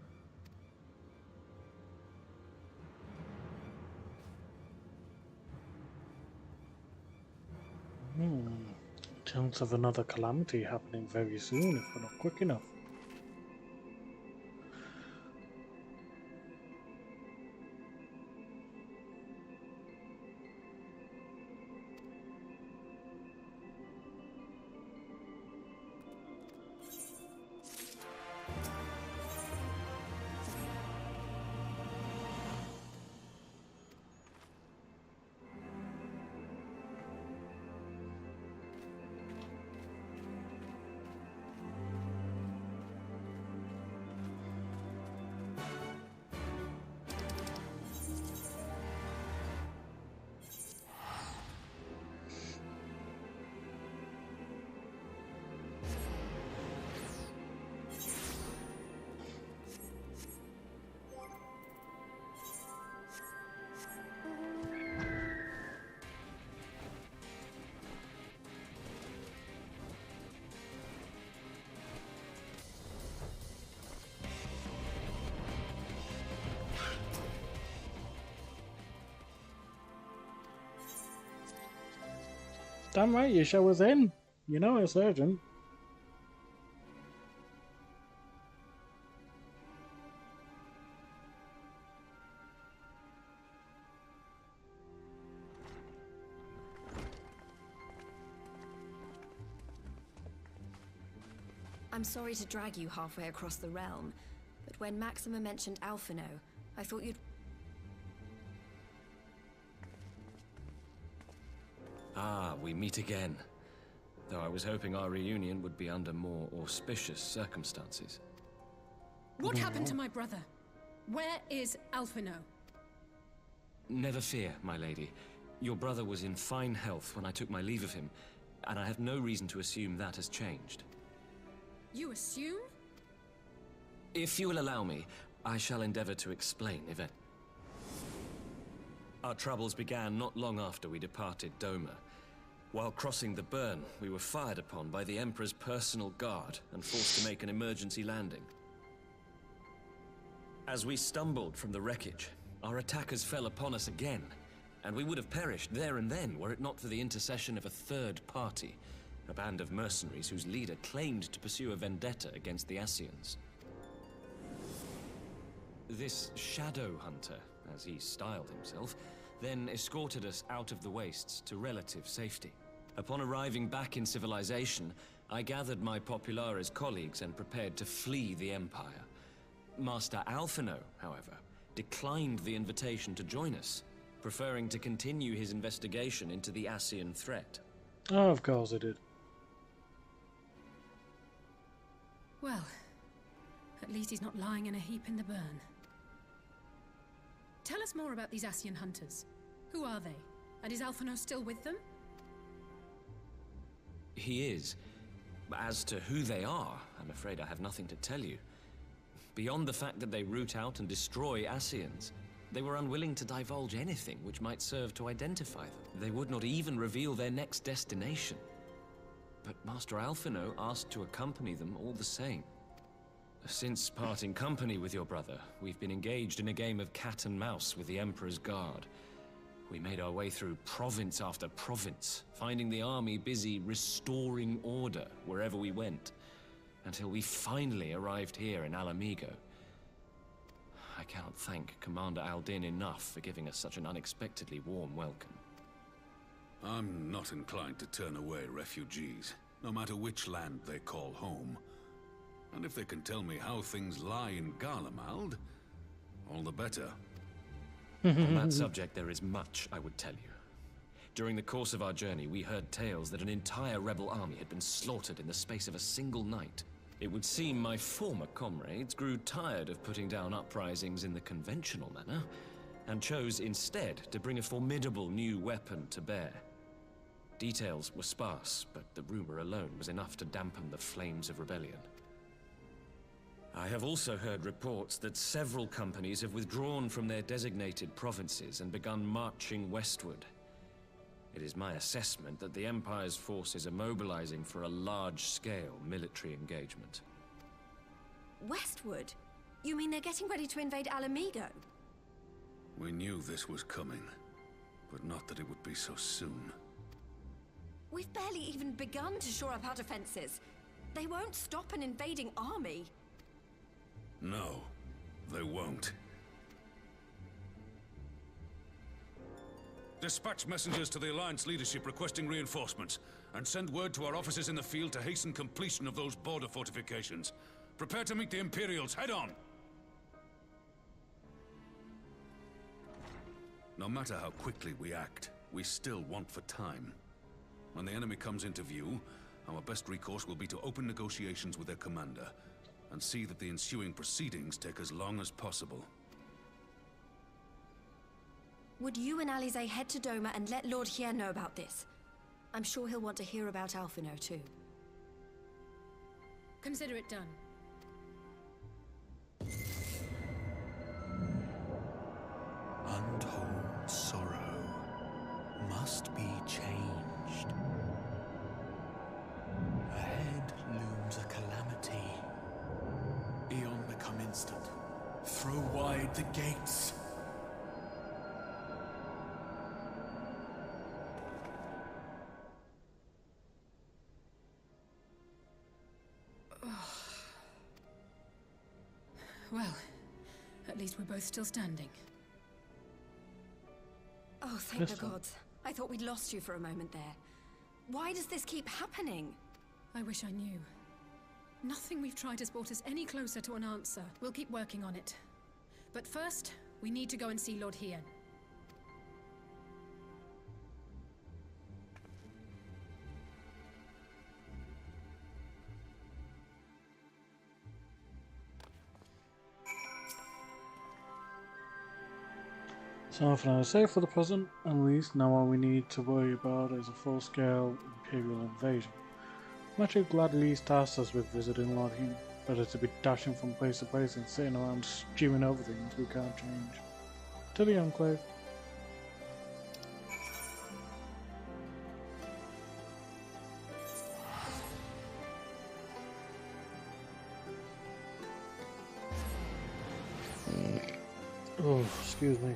[SPEAKER 1] Chance of another calamity happening very soon if we're not quick enough. Damn right, your show was in. You know it's urgent.
[SPEAKER 19] I'm sorry to drag you halfway across the realm, but when Maxima mentioned Alphino, I thought you'd...
[SPEAKER 15] Ah, we meet again. Though I was hoping our reunion would be under more auspicious circumstances.
[SPEAKER 4] What happened to my brother? Where is Alphino?
[SPEAKER 15] Never fear, my lady. Your brother was in fine health when I took my leave of him, and I have no reason to assume that has changed.
[SPEAKER 4] You assume?
[SPEAKER 15] If you will allow me, I shall endeavor to explain events. Our troubles began not long after we departed Doma. While crossing the burn, we were fired upon by the Emperor's personal guard and forced to make an emergency landing. As we stumbled from the wreckage, our attackers fell upon us again, and we would have perished there and then were it not for the intercession of a third party, a band of mercenaries whose leader claimed to pursue a vendetta against the Ascians. This Shadow Hunter, as he styled himself, then escorted us out of the wastes to relative safety. Upon arriving back in civilization, I gathered my Populares colleagues and prepared to flee the Empire. Master Alphino, however, declined the invitation to join us, preferring to continue his investigation into the Ascian threat.
[SPEAKER 1] Oh, of course it did.
[SPEAKER 4] Well, at least he's not lying in a heap in the burn. Tell us more about these Ascian hunters. Who are they? And is Alphino still with them?
[SPEAKER 15] He is. As to who they are, I'm afraid I have nothing to tell you. Beyond the fact that they root out and destroy Ascians, they were unwilling to divulge anything which might serve to identify them. They would not even reveal their next destination. But Master Alphino asked to accompany them all the same. Since parting company with your brother, we've been engaged in a game of cat and mouse with the Emperor's guard. We made our way through province after province, finding the army busy restoring order wherever we went, until we finally arrived here in Alamigo. I cannot thank Commander Aldin enough for giving us such an unexpectedly warm welcome.
[SPEAKER 11] I'm not inclined to turn away refugees, no matter which land they call home. And if they can tell me how things lie in Garlemald, all the better.
[SPEAKER 15] On that subject, there is much I would tell you. During the course of our journey, we heard tales that an entire rebel army had been slaughtered in the space of a single night. It would seem my former comrades grew tired of putting down uprisings in the conventional manner, and chose instead to bring a formidable new weapon to bear. Details were sparse, but the rumor alone was enough to dampen the flames of rebellion. I have also heard reports that several companies have withdrawn from their designated provinces and begun marching westward. It is my assessment that the Empire's forces are mobilizing for a large-scale military engagement.
[SPEAKER 19] Westward? You mean they're getting ready to invade Alamigo?
[SPEAKER 11] We knew this was coming, but not that it would be so soon.
[SPEAKER 19] We've barely even begun to shore up our defenses. They won't stop an invading army.
[SPEAKER 11] No, they won't. Dispatch messengers to the Alliance leadership requesting reinforcements, and send word to our officers in the field to hasten completion of those border fortifications. Prepare to meet the Imperials head on! No matter how quickly we act, we still want for time. When the enemy comes into view, our best recourse will be to open negotiations with their commander, and see that the ensuing proceedings take as long as possible.
[SPEAKER 19] Would you and Alize head to Doma and let Lord Hier know about this? I'm sure he'll want to hear about Alphino too.
[SPEAKER 4] Consider it done.
[SPEAKER 14] Untold sorrow must be changed. Ahead looms a calamity. Eon become instant. Throw wide the gates.
[SPEAKER 4] Well, at least we're both still standing.
[SPEAKER 19] Oh, thank the gods. I thought we'd lost you for a moment there. Why does this keep happening?
[SPEAKER 4] I wish I knew. Nothing we've tried has brought us any closer to an answer. We'll keep working on it. But first, we need to go and see Lord Hien.
[SPEAKER 1] So for now, safe for the present, at least. Now all we need to worry about is a full-scale imperial invasion. Much would gladly tasked us with visiting Lord Hien. Better to be dashing from place to place and sitting around stewing over things we can't change. To the Enclave. Oh, excuse me.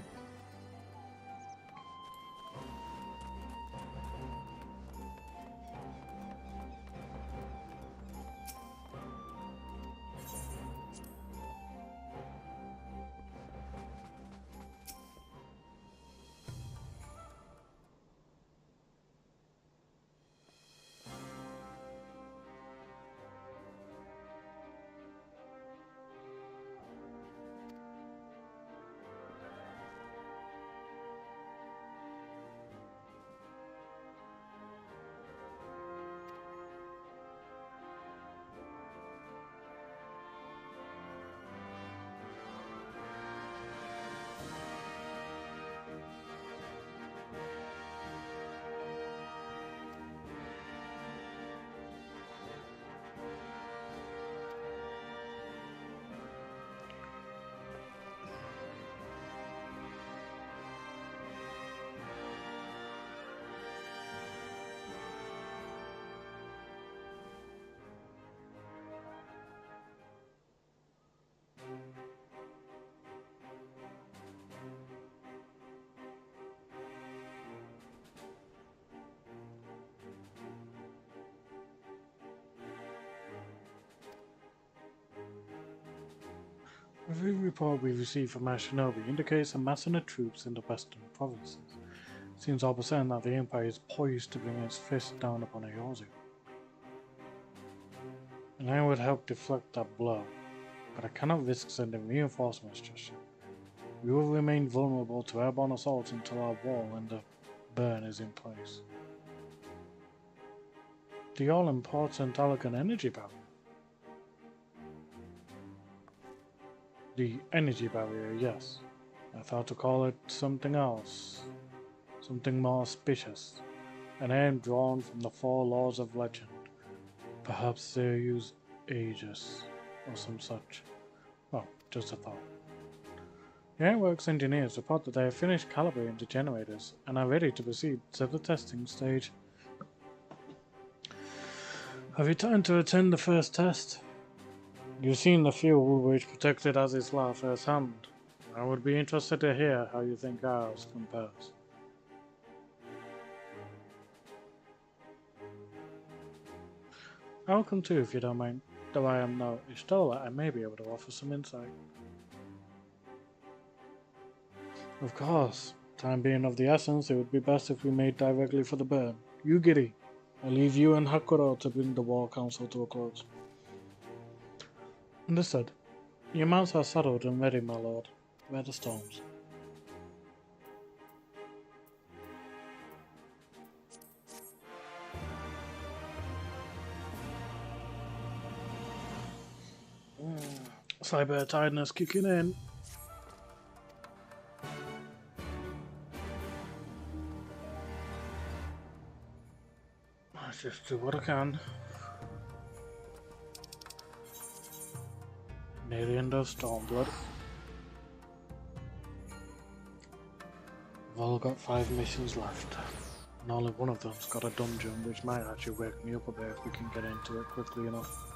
[SPEAKER 1] Every report we receive from Ashinobi indicates a massing of troops in the western provinces. It seems all percent that the Empire is poised to bring its fist down upon Eorzea. And I would help deflect that blow, but I cannot risk sending reinforcements just yet. We will remain vulnerable to airborne assaults until our wall and the burn is in place. The all-important Allergan energy barrier. The energy barrier, yes. I thought to call it something else. Something more auspicious. A name drawn from the 4 laws of legend. Perhaps they use Aegis or some such. Well, just a thought. The Ironworks engineers report that they have finished calibrating the generators and are ready to proceed to the testing stage. Have you time to attend the first test? You've seen the fuel which protected Azizla firsthand. I would be interested to hear how you think ours compares. I'll come too if you don't mind. Though I am no Ishtola, I may be able to offer some insight. Of course. Time being of the essence, it would be best if we made directly for the burn. You giddy. I leave you and Hakuro to bring the War Council to a close. Understood. Your mounts are saddled and ready, my lord. Where the storms. Cyber tiredness kicking in. Let's just do what I can. Near the end of Stormblood. We've all got 5 missions left. And only one of them's got a dungeon, which might actually wake me up a bit if we can get into it quickly enough.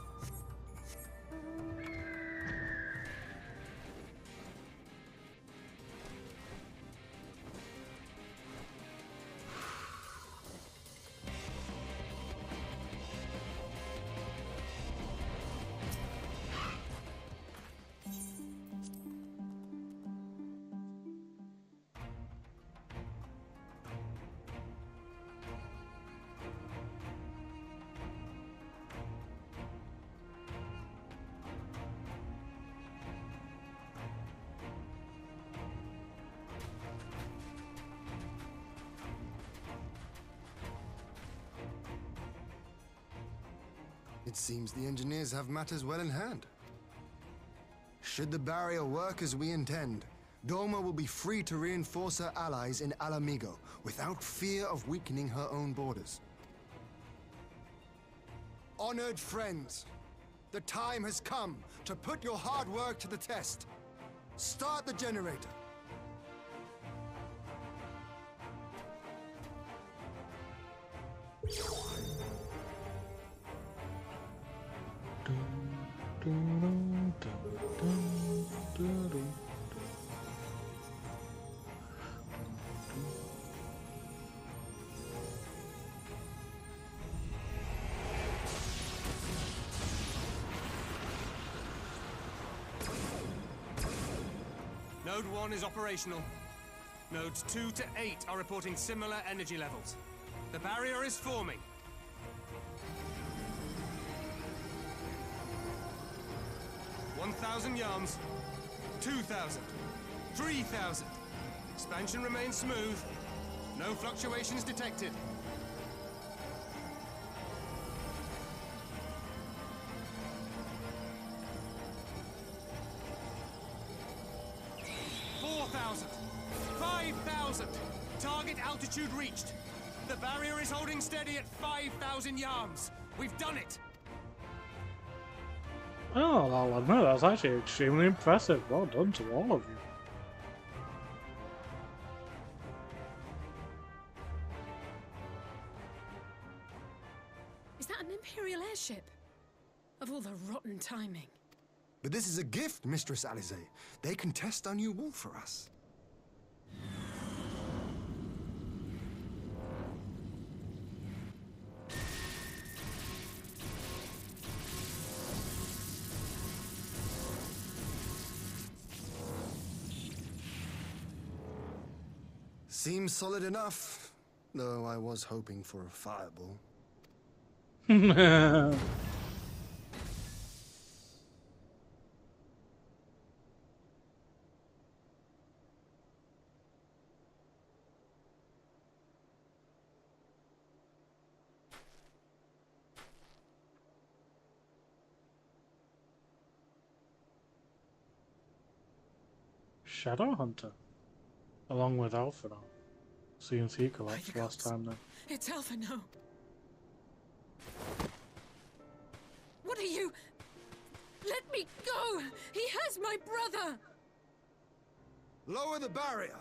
[SPEAKER 5] It seems the engineers have matters well in hand. Should the barrier work as we intend, Doma will be free to reinforce her allies in Alamigo without fear of weakening her own borders. Honored friends, the time has come to put your hard work to the test. Start the generator.
[SPEAKER 9] Node 1 is operational. Nodes 2 to 8 are reporting similar energy levels. The barrier is forming. $1,000 yards, 2,000, 3,000. Expansion remains smooth. No fluctuations detected. Target altitude reached. The barrier is holding steady at 5,000 yards. We've done it.
[SPEAKER 1] Oh, I'll admit, that's actually extremely impressive. Well done to all of you.
[SPEAKER 4] Is that an Imperial airship? Of all the rotten timing.
[SPEAKER 5] But this is a gift, Mistress Alize. They can test our new wall for us. Seems solid enough, though I was hoping for a fireball.
[SPEAKER 1] Shadowhunter, along with Alphinaud. CNC collapsed last time then.
[SPEAKER 4] It's Alphinaud. What are you? Let me go! He has my brother!
[SPEAKER 5] Lower the barrier!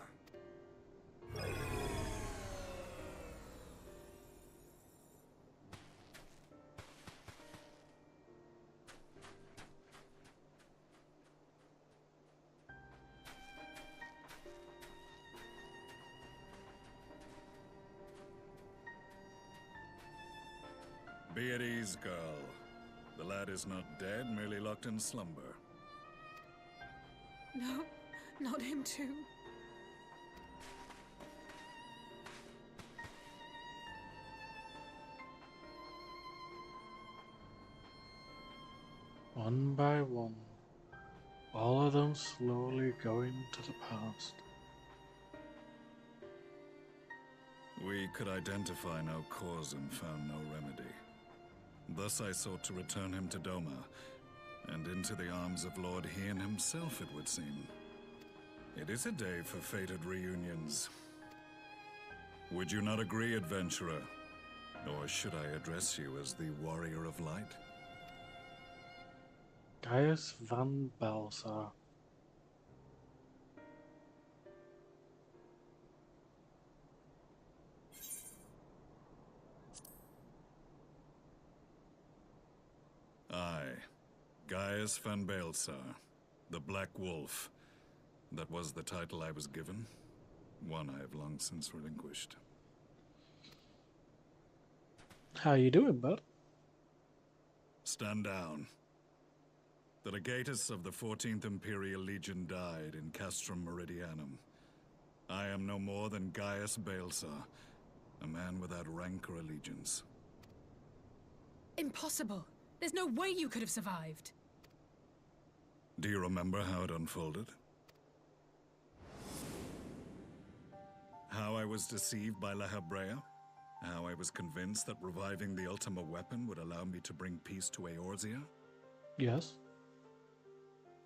[SPEAKER 11] Be at ease, girl. The lad is not dead, merely locked in slumber.
[SPEAKER 4] No, not him too.
[SPEAKER 1] One by one, all of them slowly going to the past.
[SPEAKER 11] We could identify no cause and found no remedy. Thus I sought to return him to Doma, and into the arms of Lord Hien himself, it would seem. It is a day for fated reunions. Would you not agree, adventurer? Or should I address you as the Warrior of Light?
[SPEAKER 1] Gaius van Belsar.
[SPEAKER 11] Aye, Gaius van Belsar, the Black Wolf. That was the title I was given, one I have long since relinquished.
[SPEAKER 1] How you doing, bud?
[SPEAKER 11] Stand down. The legatus of the 14th Imperial Legion died in Castrum Meridianum. I am no more than Gaius Belsar, a man without rank or allegiance.
[SPEAKER 4] Impossible. There's no way you could have survived.
[SPEAKER 11] Do you remember how it unfolded? How I was deceived by La Habrea?
[SPEAKER 10] How I was convinced that reviving the Ultima weapon would allow me to bring peace to Eorzea?
[SPEAKER 1] Yes.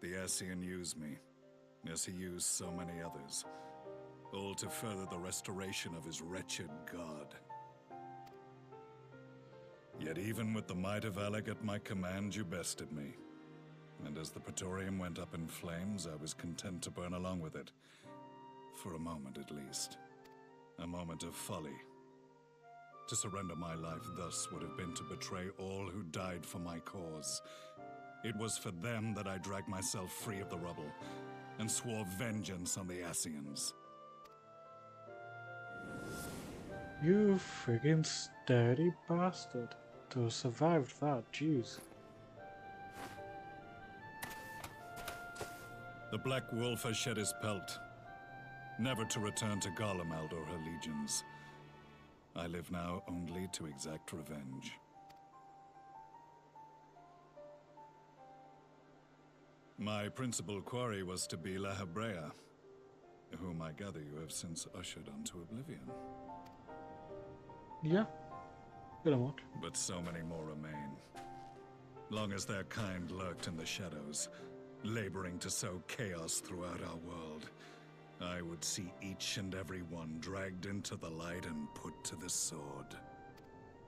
[SPEAKER 10] The Ascian used me, as he used so many others, all to further the restoration of his wretched god. Yet even with the might of Alec at my command, you bested me. And as the Praetorium went up in flames, I was content to burn along with it. For a moment at least. A moment of folly. To surrender my life thus would have been to betray all who died for my cause. It was for them that I dragged myself free of the rubble, and swore vengeance on the Ascians.
[SPEAKER 1] You friggin' sturdy bastard. To have survived that, jeez.
[SPEAKER 10] The Black Wolf has shed his pelt, never to return to Garlemald or her legions. I live now only to exact revenge. My principal quarry was to be La Habrea, whom I gather you have since ushered onto oblivion.
[SPEAKER 1] Yeah, pretty much.
[SPEAKER 10] But so many more remain. Long as their kind lurked in the shadows, laboring to sow chaos throughout our world, I would see each and every one dragged into the light and put to the sword.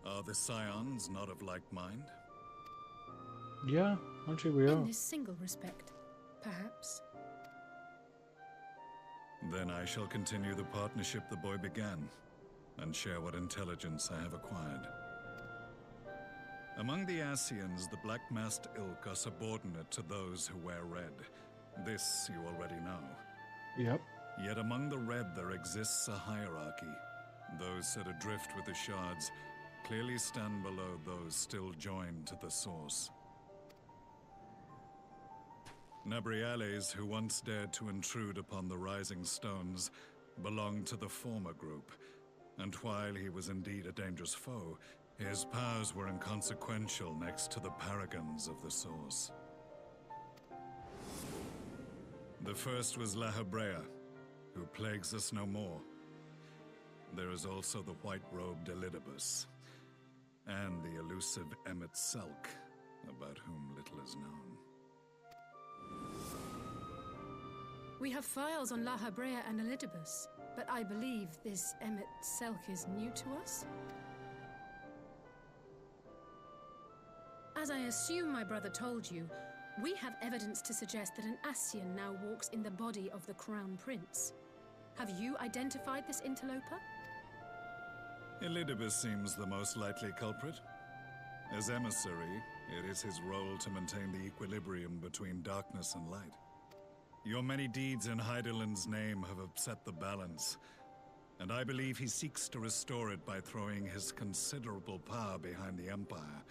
[SPEAKER 10] Are the Scions not of like mind?
[SPEAKER 1] Yeah, actually we are.
[SPEAKER 4] In this single respect, perhaps.
[SPEAKER 10] Then I shall continue the partnership the boy began, and share what intelligence I have acquired. Among the Ascians, the Black-Masked Ilk are subordinate to those who wear red. This you already know.
[SPEAKER 1] Yep.
[SPEAKER 10] Yet among the red there exists a hierarchy. Those set adrift with the shards clearly stand below those still joined to the source. Nabriales, who once dared to intrude upon the Rising Stones, belonged to the former group, and while he was indeed a dangerous foe, his powers were inconsequential next to the paragons of the source. The first was La Habrea, who plagues us no more. There is also the white-robed Elidibus, and the elusive Emmet Selk, about whom little is known.
[SPEAKER 4] We have files on La Habrea and Elidibus, but I believe this Emmet Selk is new to us? As I assume my brother told you, we have evidence to suggest that an Ascian now walks in the body of the Crown Prince. Have you identified this interloper?
[SPEAKER 10] Elidibus seems the most likely culprit. As emissary, it is his role to maintain the equilibrium between darkness and light. Your many deeds in Hydaelyn's name have upset the balance, and I believe he seeks to restore it by throwing his considerable power behind the Empire.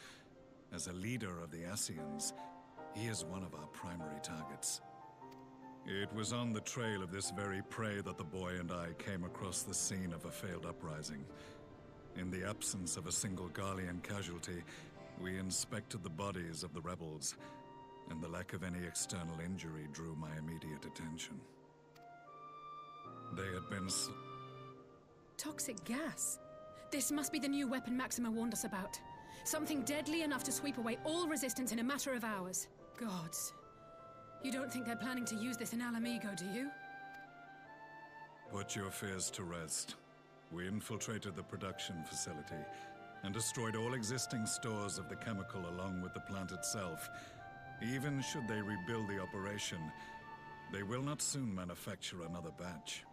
[SPEAKER 10] As a leader of the Ascians, he is one of our primary targets. It was on the trail of this very prey that the boy and I came across the scene of a failed uprising. In the absence of a single Garlean casualty, we inspected the bodies of the rebels, and the lack of any external injury drew my immediate attention. They had been
[SPEAKER 4] Toxic gas? This must be the new weapon Maxima warned us about. Something deadly enough to sweep away all resistance in a matter of hours. Gods. You don't think they're planning to use this in Alamigo, do you?
[SPEAKER 10] Put your fears to rest. We infiltrated the production facility and destroyed all existing stores of the chemical along with the plant itself. Even should they rebuild the operation, they will not soon manufacture another batch.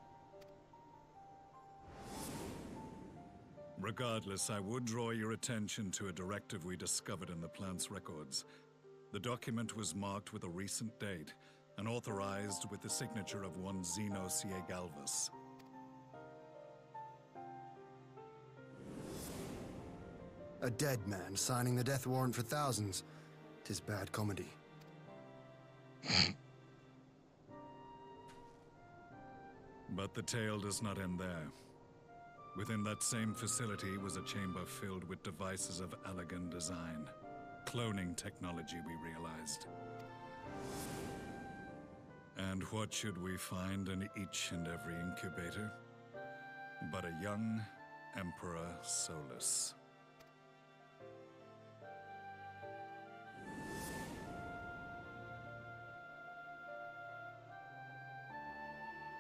[SPEAKER 10] Regardless, I would draw your attention to a directive we discovered in the plant's records. The document was marked with a recent date and authorized with the signature of one Zeno Galvus.
[SPEAKER 5] A dead man signing the death warrant for thousands. 'Tis bad comedy.
[SPEAKER 10] But the tale does not end there. Within that same facility was a chamber filled with devices of elegant design. Cloning technology, we realized. And what should we find in each and every incubator? But a young Emperor Solus.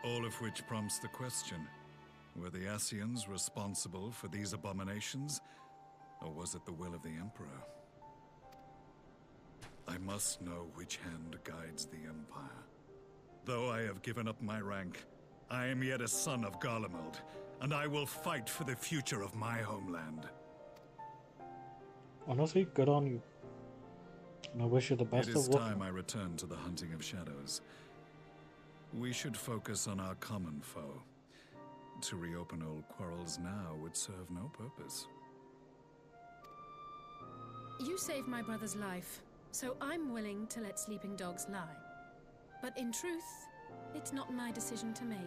[SPEAKER 10] All of which prompts the question, were the Ascians responsible for these abominations, or was it the will of the Emperor? I must know which hand guides the Empire. Though I have given up my rank, I am yet a son of Garlemald, and I will fight for the future of my homeland.
[SPEAKER 1] Honestly, good on you. And I wish you the best
[SPEAKER 10] It
[SPEAKER 1] of
[SPEAKER 10] is
[SPEAKER 1] luck.
[SPEAKER 10] time I return to the hunting of shadows. We should focus on our common foe. To reopen old quarrels now would serve no purpose.
[SPEAKER 4] You saved my brother's life, so I'm willing to let sleeping dogs lie. But in truth, it's not my decision to make.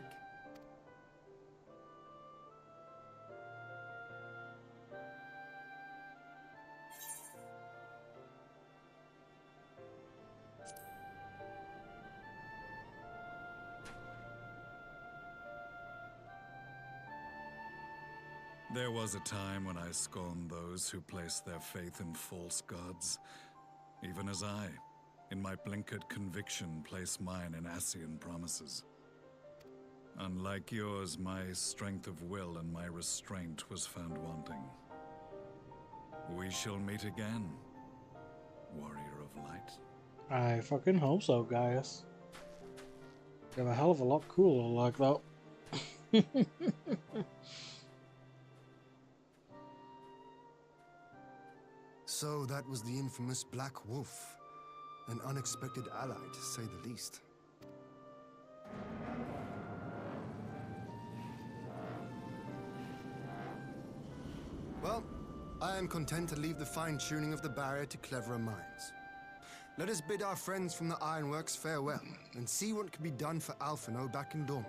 [SPEAKER 10] There was a time when I scorned those who placed their faith in false gods, even as I, in my blinkered conviction, place mine in Ascian promises. Unlike yours, my strength of will and my restraint was found wanting. We shall meet again, warrior of light.
[SPEAKER 1] I fucking hope so, guys. You're a hell of a lot cooler like that.
[SPEAKER 5] So that was the infamous Black Wolf. An unexpected ally, to say the least. Well, I am content to leave the fine-tuning of the barrier to cleverer minds. Let us bid our friends from the Ironworks farewell, and see what can be done for Alphino back in Dorma.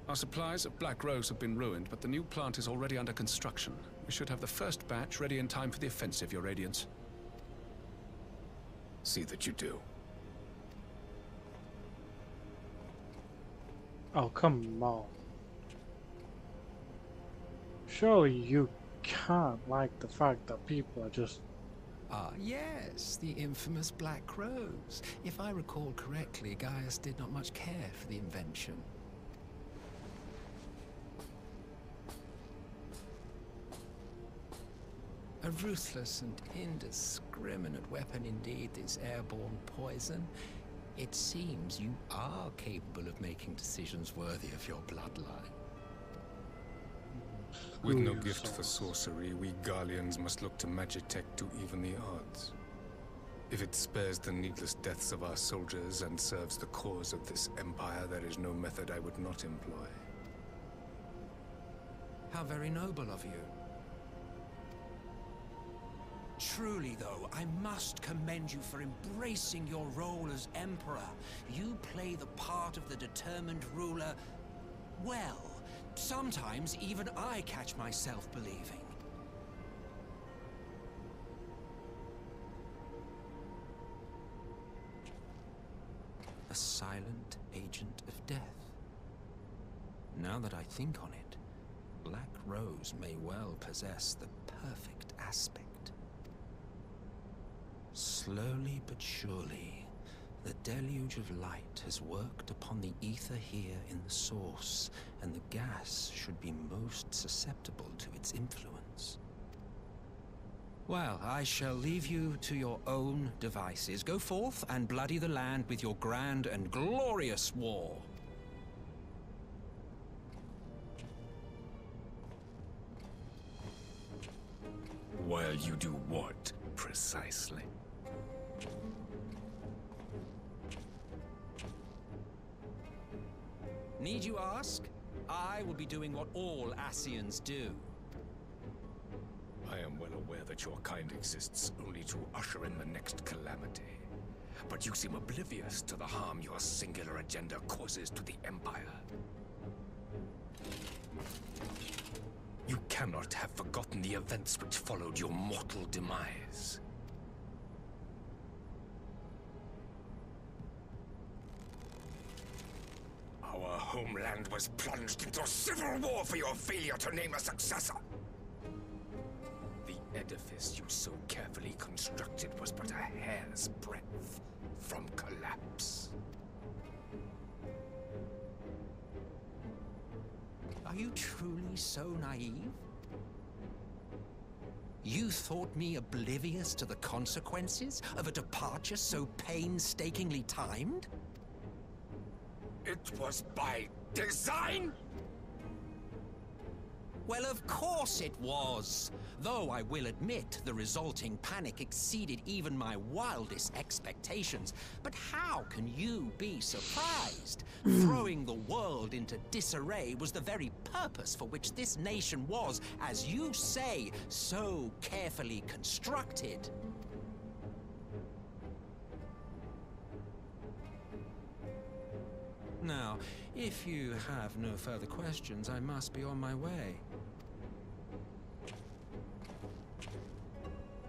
[SPEAKER 11] Our supplies of Black Rose have been ruined, but the new plant is already under construction. We should have the first batch ready in time for the offensive, Your Radiance. See that you do.
[SPEAKER 1] Oh, come on. Surely you can't like the fact that people are just...
[SPEAKER 8] Ah, yes, the infamous Black Rose. If I recall correctly, Gaius did not much care for the invention. A ruthless and indiscriminate weapon indeed, this airborne poison. It seems you are capable of making decisions worthy of your bloodline.
[SPEAKER 13] With no gift for sorcery, we Garleans must look to Magitech to even the odds. If it spares the needless deaths of our soldiers and serves the cause of this empire, there is no method I would not employ.
[SPEAKER 8] How very noble of you.
[SPEAKER 16] Truly, though, I must commend you for embracing your role as Emperor. You play the part of the determined ruler well. Sometimes even I catch myself believing.
[SPEAKER 8] A silent agent of death. Now that I think on it, Black Rose may well possess the perfect aspect. Slowly but surely, the deluge of light has worked upon the ether here in the source, and the gas should be most susceptible to its influence. Well, I shall leave you to your own devices. Go forth and bloody the land with your grand and glorious war.
[SPEAKER 11] While you do what, precisely?
[SPEAKER 16] Need you ask? I will be doing what all Ascians do.
[SPEAKER 3] I am well aware that your kind exists only to usher in the next calamity. But you seem oblivious to the harm your singular agenda causes to the Empire. You cannot have forgotten the events which followed your mortal demise. Our homeland was plunged into civil war for your failure to name a successor. The edifice you so carefully constructed was but a hair's breadth from collapse.
[SPEAKER 16] Are you truly so naive? You thought me oblivious to the consequences of a departure so painstakingly timed?
[SPEAKER 3] It was by design?
[SPEAKER 16] Well, of course it was. Though I will admit the resulting panic exceeded even my wildest expectations. But how can you be surprised? Throwing the world into disarray was the very purpose for which this nation was, as you say, so carefully constructed.
[SPEAKER 8] Now, if you have no further questions, I must be on my way.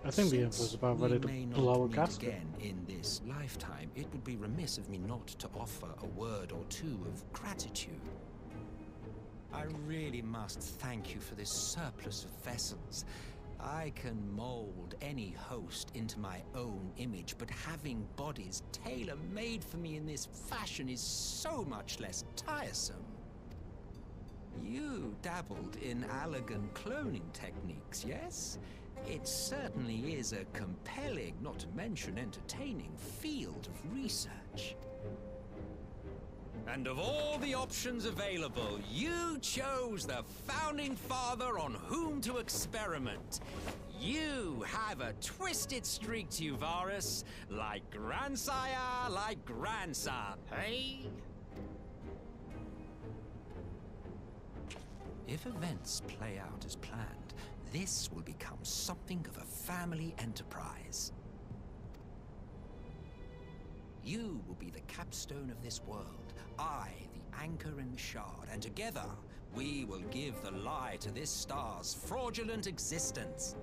[SPEAKER 1] I think the Emperor's about ready to blow a gasket.
[SPEAKER 8] Again in this lifetime, it would be remiss of me not to offer a word or two of gratitude. I really must thank you for this surplus of vessels. I can mold any host into my own image, but having bodies tailor-made for me in this fashion is so much less tiresome. You dabbled in Allagan cloning techniques, yes? It certainly is a compelling, not to mention entertaining, field of research.
[SPEAKER 16] And of all the options available, you chose the Founding Father on whom to experiment. You have a twisted streak to you, Varus, like grandsire, like grandson, hey?
[SPEAKER 8] If events play out as planned, this will become something of a family enterprise. You will be the capstone of this world, I the anchor and shard, and together we will give the lie to this star's fraudulent existence.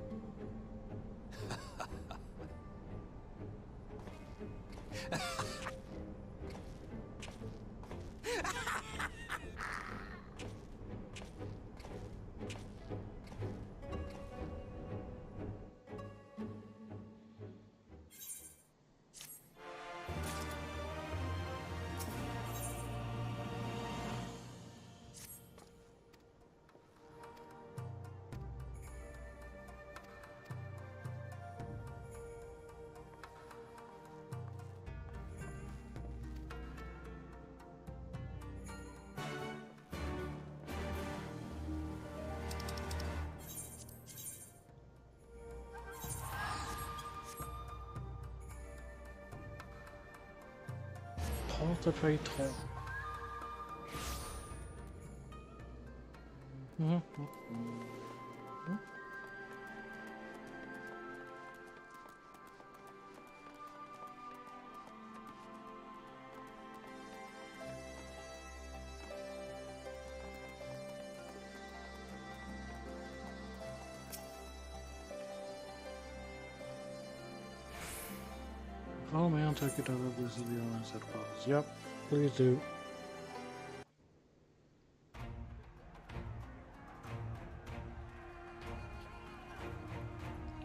[SPEAKER 1] Portrait top. Follow me, I'll take you to the Brazilian set pause. Yep, please do.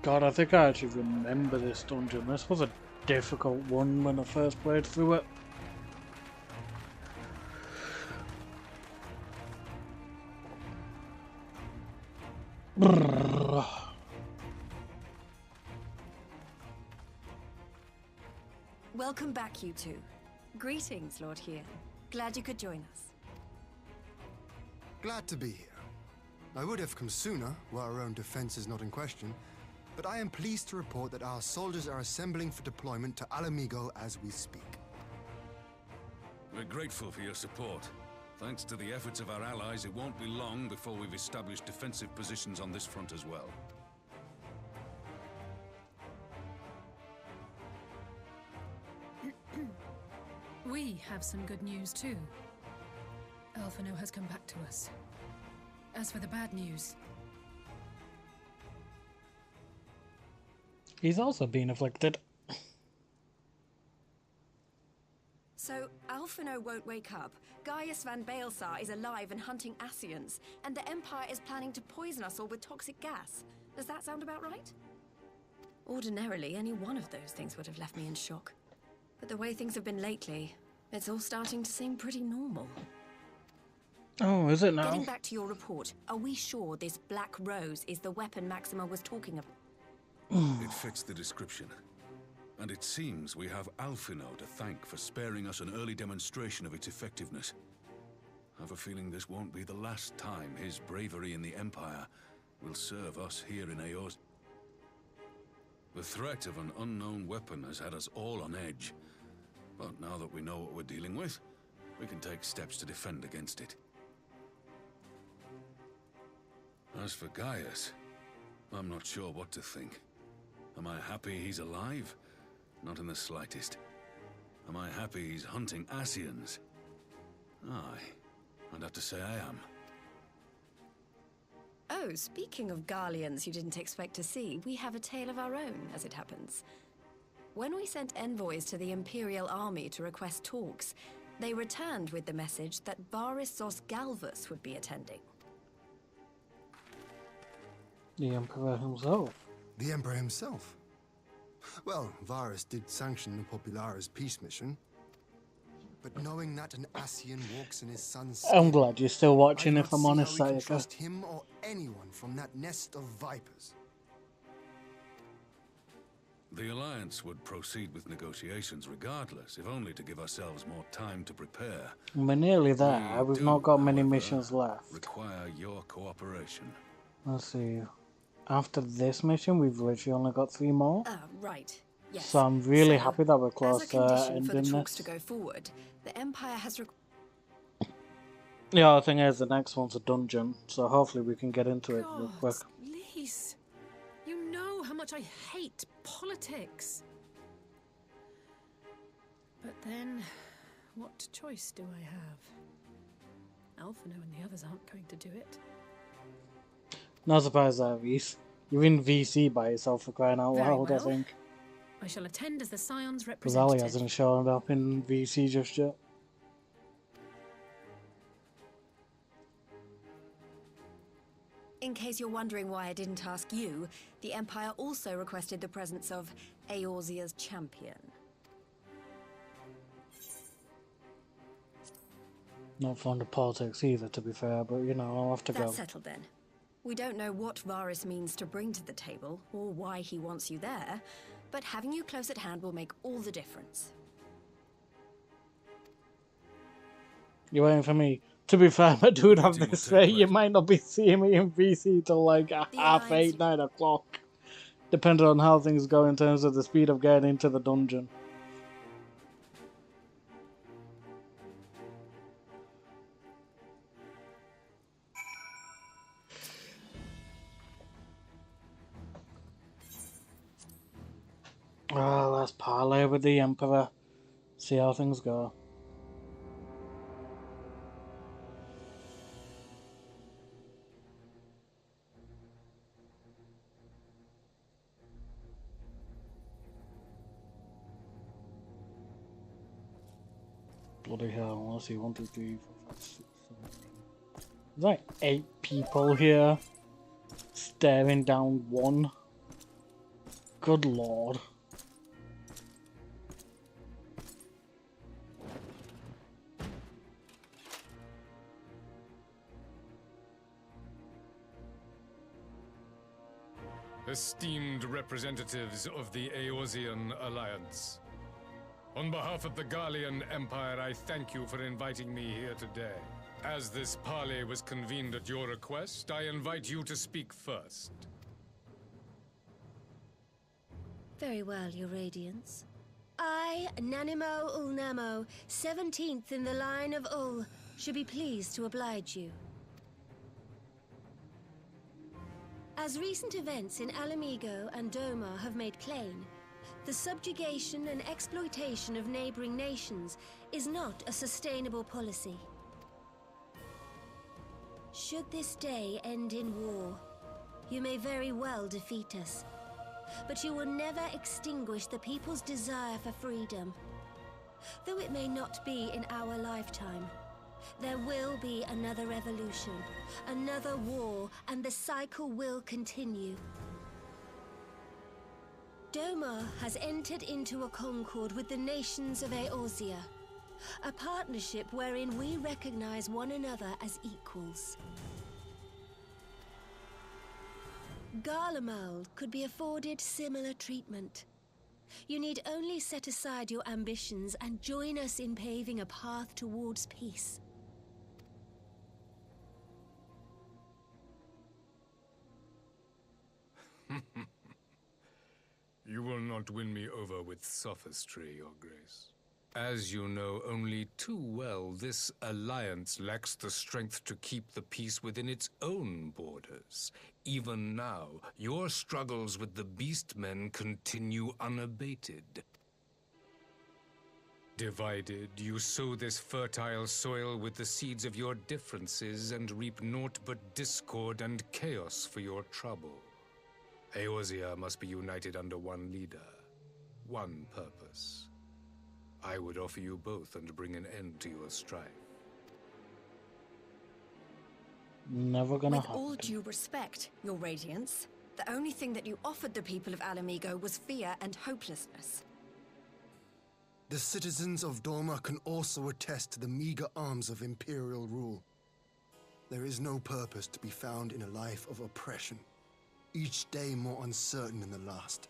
[SPEAKER 1] God, I think I actually remember this dungeon. This was a difficult one when I first played through it.
[SPEAKER 19] Welcome back, you two. Greetings, Lord Hien. Glad you could join us.
[SPEAKER 5] Glad to be here. I would have come sooner, where our own defense is not in question, but I am pleased to report that our soldiers are assembling for deployment to Alamigo as we speak.
[SPEAKER 11] We're grateful for your support. Thanks to the efforts of our allies, it won't be long before we've established defensive positions on this front as well.
[SPEAKER 4] We have some good news too. Alphino has come back to us. As for the bad news...
[SPEAKER 1] He's also been afflicted.
[SPEAKER 19] So, Alphino won't wake up, Gaius van Baelsar is alive and hunting Ascians, and the Empire is planning to poison us all with toxic gas. Does that sound about right? Ordinarily, any one of those things would have left me in shock. But the way things have been lately, it's all starting to seem pretty normal.
[SPEAKER 1] Oh, is it now?
[SPEAKER 19] Getting back to your report, are we sure this Black Rose is the weapon Maxima was talking about?
[SPEAKER 11] It fits the description. And it seems we have Alphino to thank for sparing us an early demonstration of its effectiveness. I have a feeling this won't be the last time his bravery in the Empire will serve us here in Eos. The threat of an unknown weapon has had us all on edge. But now that we know what we're dealing with, we can take steps to defend against it. As for Gaius, I'm not sure what to think. Am I happy he's alive? Not in the slightest. Am I happy he's hunting Ascians? Aye, I'd have to say I am.
[SPEAKER 19] Oh, speaking of Garleans you didn't expect to see, we have a tale of our own, as it happens. When we sent envoys to the Imperial army to request talks, they returned with the message that Varys Zos Galvus would be attending.
[SPEAKER 1] The Emperor himself.
[SPEAKER 5] The Emperor himself? Well, Varys did sanction the Popularis peace mission. But knowing that an Ascian walks in his son's skin,
[SPEAKER 1] I'm glad you're still watching, if I'm honest,
[SPEAKER 5] I do not see how we can
[SPEAKER 1] Sayaka.
[SPEAKER 5] trust him or anyone from that nest of vipers.
[SPEAKER 11] The Alliance would proceed with negotiations regardless, if only to give ourselves more time to prepare.
[SPEAKER 1] We're nearly there. We've not got many missions left.
[SPEAKER 11] Require your cooperation.
[SPEAKER 1] Let's see. After this mission, we've literally only got 3 more.
[SPEAKER 19] Right. Yes.
[SPEAKER 1] So I'm really happy that we're close
[SPEAKER 19] as a
[SPEAKER 1] to
[SPEAKER 19] condition for the
[SPEAKER 1] ending
[SPEAKER 19] talks
[SPEAKER 1] this.
[SPEAKER 19] to go forward, the Empire has
[SPEAKER 1] Yeah, the thing is, the next one's a dungeon, so hopefully we can get into it real quick.
[SPEAKER 4] Lise, you know how much I hate politics. But then, what choice do I have? Alphino and the others aren't going to do it.
[SPEAKER 1] Not surprised that, Reese. You're in VC by yourself, for crying out
[SPEAKER 4] Very
[SPEAKER 1] loud, I
[SPEAKER 4] well.
[SPEAKER 1] think.
[SPEAKER 4] I shall attend as the Scion's
[SPEAKER 1] Because Ali
[SPEAKER 4] representative.
[SPEAKER 1] hasn't shown up in VC just yet.
[SPEAKER 19] In case you're wondering why I didn't ask you, the Empire also requested the presence of Eorzea's champion.
[SPEAKER 1] Not fond of politics either, to be fair, but you know, I'll have to go.
[SPEAKER 19] That's settled then. We don't know what Varys means to bring to the table, or why he wants you there, but having you close at hand will make all the difference.
[SPEAKER 1] You're waiting for me. To be fair, I do have this say, you might not be seeing me in VC till like half 8, 9 o'clock. Depending on how things go in terms of the speed of getting into the dungeon. let's parley with the Emperor. See how things go. Bloody hell, let's see, 1, 2, 3, 4, 5, 6, 7, 8. There's like 8 people here staring down one. Good lord.
[SPEAKER 13] Esteemed representatives of the Eorzean Alliance. On behalf of the Gallian Empire, I thank you for inviting me here today. As this parley was convened at your request, I invite you to speak first.
[SPEAKER 20] Very well, Your Radiance. I, Nanimo Ulnamo, 17th in the line of Ul, should be pleased to oblige you. As recent events in Alamigo and Doma have made plain, the subjugation and exploitation of neighboring nations is not a sustainable policy. Should this day end in war, you may very well defeat us, but you will never extinguish the people's desire for freedom. Though it may not be in our lifetime, there will be another revolution, another war, and the cycle will continue. Doma has entered into a concord with the nations of Eorzea, a partnership wherein we recognize one another as equals. Garlemald could be afforded similar treatment. You need only set aside your ambitions and join us in paving a path towards peace.
[SPEAKER 13] You will not win me over with sophistry, Your Grace. As you know only too well, this alliance lacks the strength to keep the peace within its own borders. Even now, your struggles with the Beastmen continue unabated. Divided, you sow this fertile soil with the seeds of your differences and reap naught but discord and chaos for your trouble. Eorzea must be united under one leader, one purpose. I would offer you both and bring an end to your strife.
[SPEAKER 1] Never gonna
[SPEAKER 19] With
[SPEAKER 1] happen.
[SPEAKER 19] all due respect, Your Radiance, the only thing that you offered the people of Alamigo was fear and hopelessness.
[SPEAKER 5] The citizens of Doma can also attest to the meager arms of imperial rule. There is no purpose to be found in a life of oppression, each day more uncertain than the last.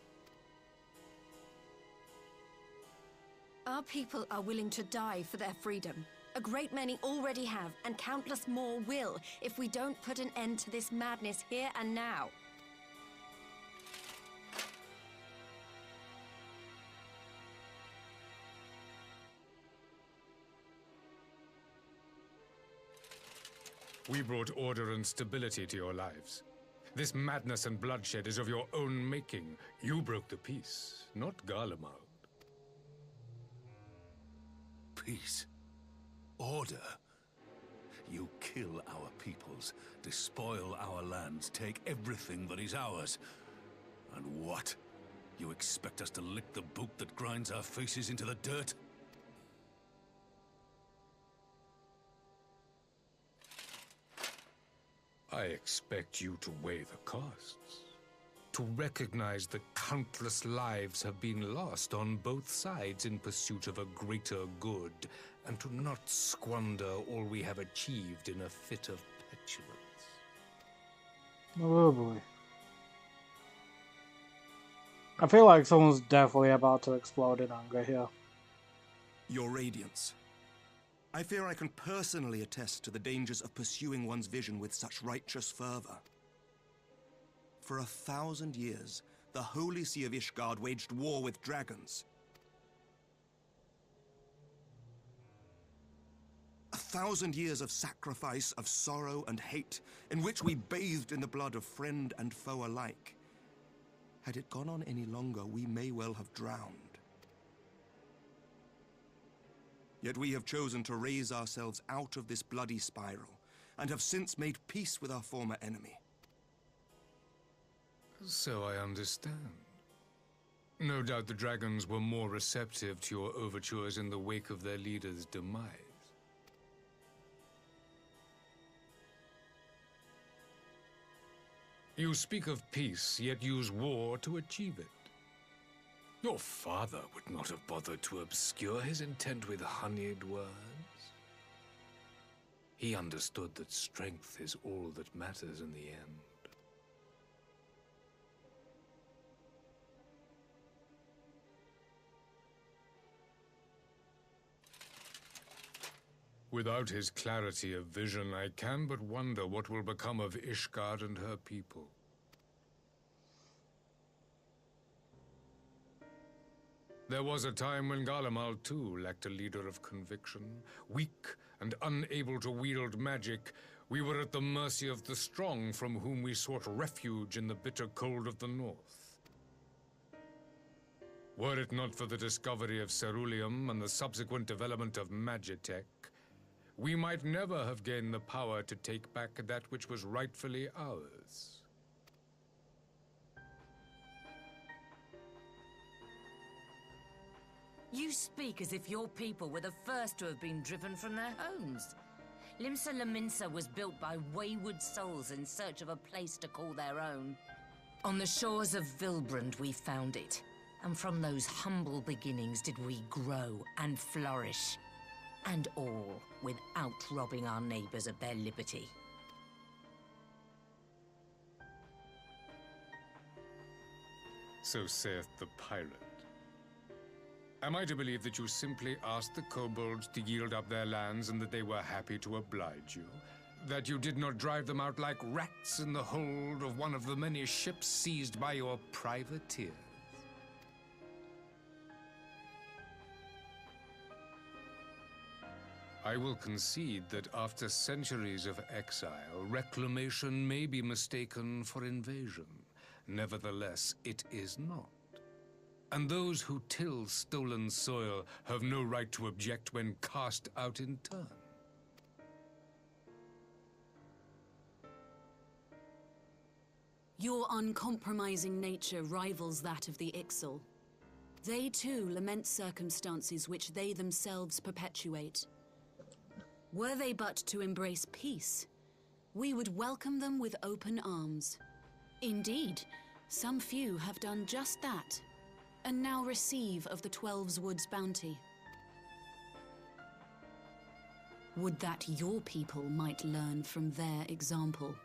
[SPEAKER 19] Our people are willing to die for their freedom. A great many already have, and countless more will, if we don't put an end to this madness here and now.
[SPEAKER 13] We brought order and stability to your lives. This madness and bloodshed is of your own making. You broke the peace, not Garlemald.
[SPEAKER 11] Peace. Order. You kill our peoples, despoil our lands, take everything that is ours. And what? You expect us to lick the boot that grinds our faces into the dirt?
[SPEAKER 13] I expect you to weigh the costs. To recognize that countless lives have been lost on both sides in pursuit of a greater good, and to not squander all we have achieved in a fit of petulance.
[SPEAKER 1] Oh boy. I feel like someone's definitely about to explode in anger here.
[SPEAKER 22] Your Radiance. I fear I can personally attest to the dangers of pursuing one's vision with such righteous fervor. For 1,000 years, the Holy See of Ishgard waged war with dragons. 1,000 years of sacrifice, of sorrow and hate, in which we bathed in the blood of friend and foe alike. Had it gone on any longer, we may well have drowned. Yet we have chosen to raise ourselves out of this bloody spiral, and have since made peace with our former enemy.
[SPEAKER 13] So I understand. No doubt the dragons were more receptive to your overtures in the wake of their leader's demise. You speak of peace, yet use war to achieve it. Your father would not have bothered to obscure his intent with honeyed words. He understood that strength is all that matters in the end. Without his clarity of vision, I can but wonder what will become of Ishgard and her people. There was a time when Garlemald too lacked a leader of conviction. Weak and unable to wield magic, we were at the mercy of the strong, from whom we sought refuge in the bitter cold of the north. Were it not for the discovery of ceruleum and the subsequent development of magitech, we might never have gained the power to take back that which was rightfully ours.
[SPEAKER 12] You speak as if your people were the first to have been driven from their homes. Limsa Lominsa was built by wayward souls in search of a place to call their own. On the shores of Vilbrand we found it, and from those humble beginnings did we grow and flourish. And all without robbing our neighbors of their liberty.
[SPEAKER 13] So saith the pirate. Am I to believe that you simply asked the kobolds to yield up their lands and that they were happy to oblige you? That you did not drive them out like rats in the hold of one of the many ships seized by your privateers? I will concede that after centuries of exile, reclamation may be mistaken for invasion. Nevertheless, it is not. And those who till stolen soil have no right to object when cast out in turn.
[SPEAKER 17] Your uncompromising nature rivals that of the Ixal. They too lament circumstances which they themselves perpetuate. Were they but to embrace peace, we would welcome them with open arms. Indeed, some few have done just that, and now receive of the Twelve's Wood's bounty. Would that your people might learn from their example.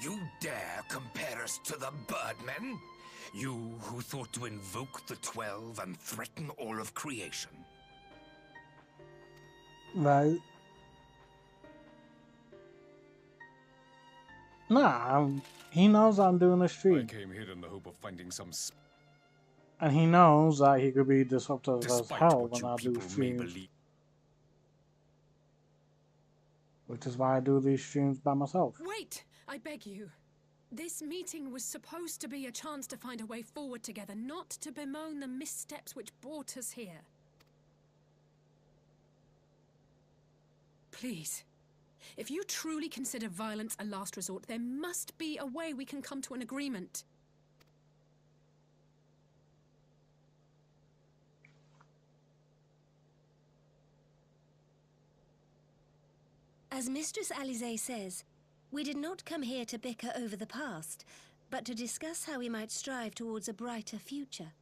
[SPEAKER 21] You dare compare us to the Birdmen? You who thought to invoke the 12 and threaten all of creation?
[SPEAKER 1] Right. Nah, he knows I'm doing a stream.
[SPEAKER 13] I came here in the hope of finding some...
[SPEAKER 1] And he knows that he could be disruptive as
[SPEAKER 13] Despite
[SPEAKER 1] hell
[SPEAKER 13] what
[SPEAKER 1] when I
[SPEAKER 13] you
[SPEAKER 1] do
[SPEAKER 13] people may
[SPEAKER 1] streams.
[SPEAKER 13] believe.
[SPEAKER 1] Which is why I do these streams by myself.
[SPEAKER 4] Wait! I beg you. This meeting was supposed to be a chance to find a way forward together, not to bemoan the missteps which brought us here. Please. If you truly consider violence a last resort, there must be a way we can come to an agreement.
[SPEAKER 20] As Mistress Alisaie says, we did not come here to bicker over the past, but to discuss how we might strive towards a brighter future.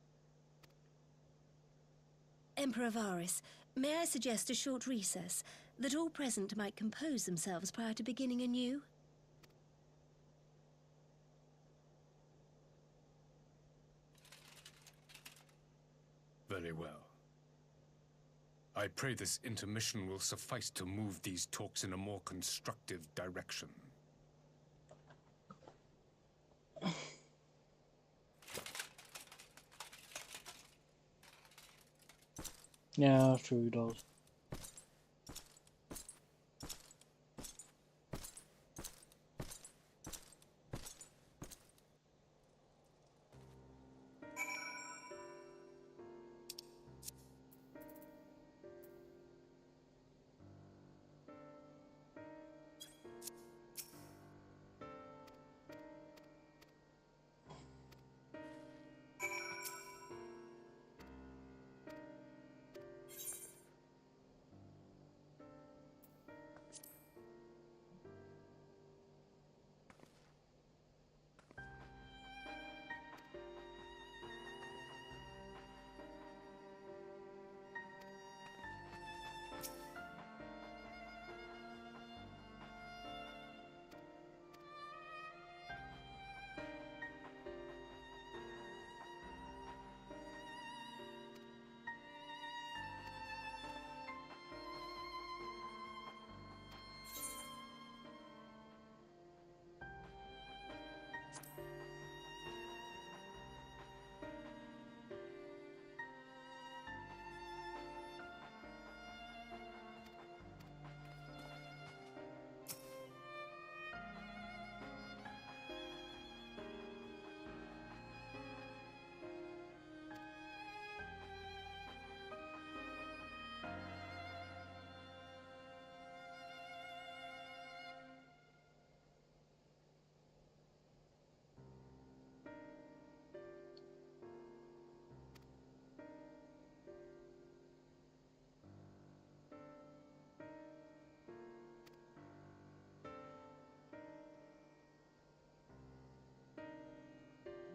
[SPEAKER 20] Emperor Varys, may I suggest a short recess, that all present might compose themselves prior to beginning anew?
[SPEAKER 13] Very well. I pray this intermission will suffice to move these talks in a more constructive direction.
[SPEAKER 1] Yeah, that's true, he does.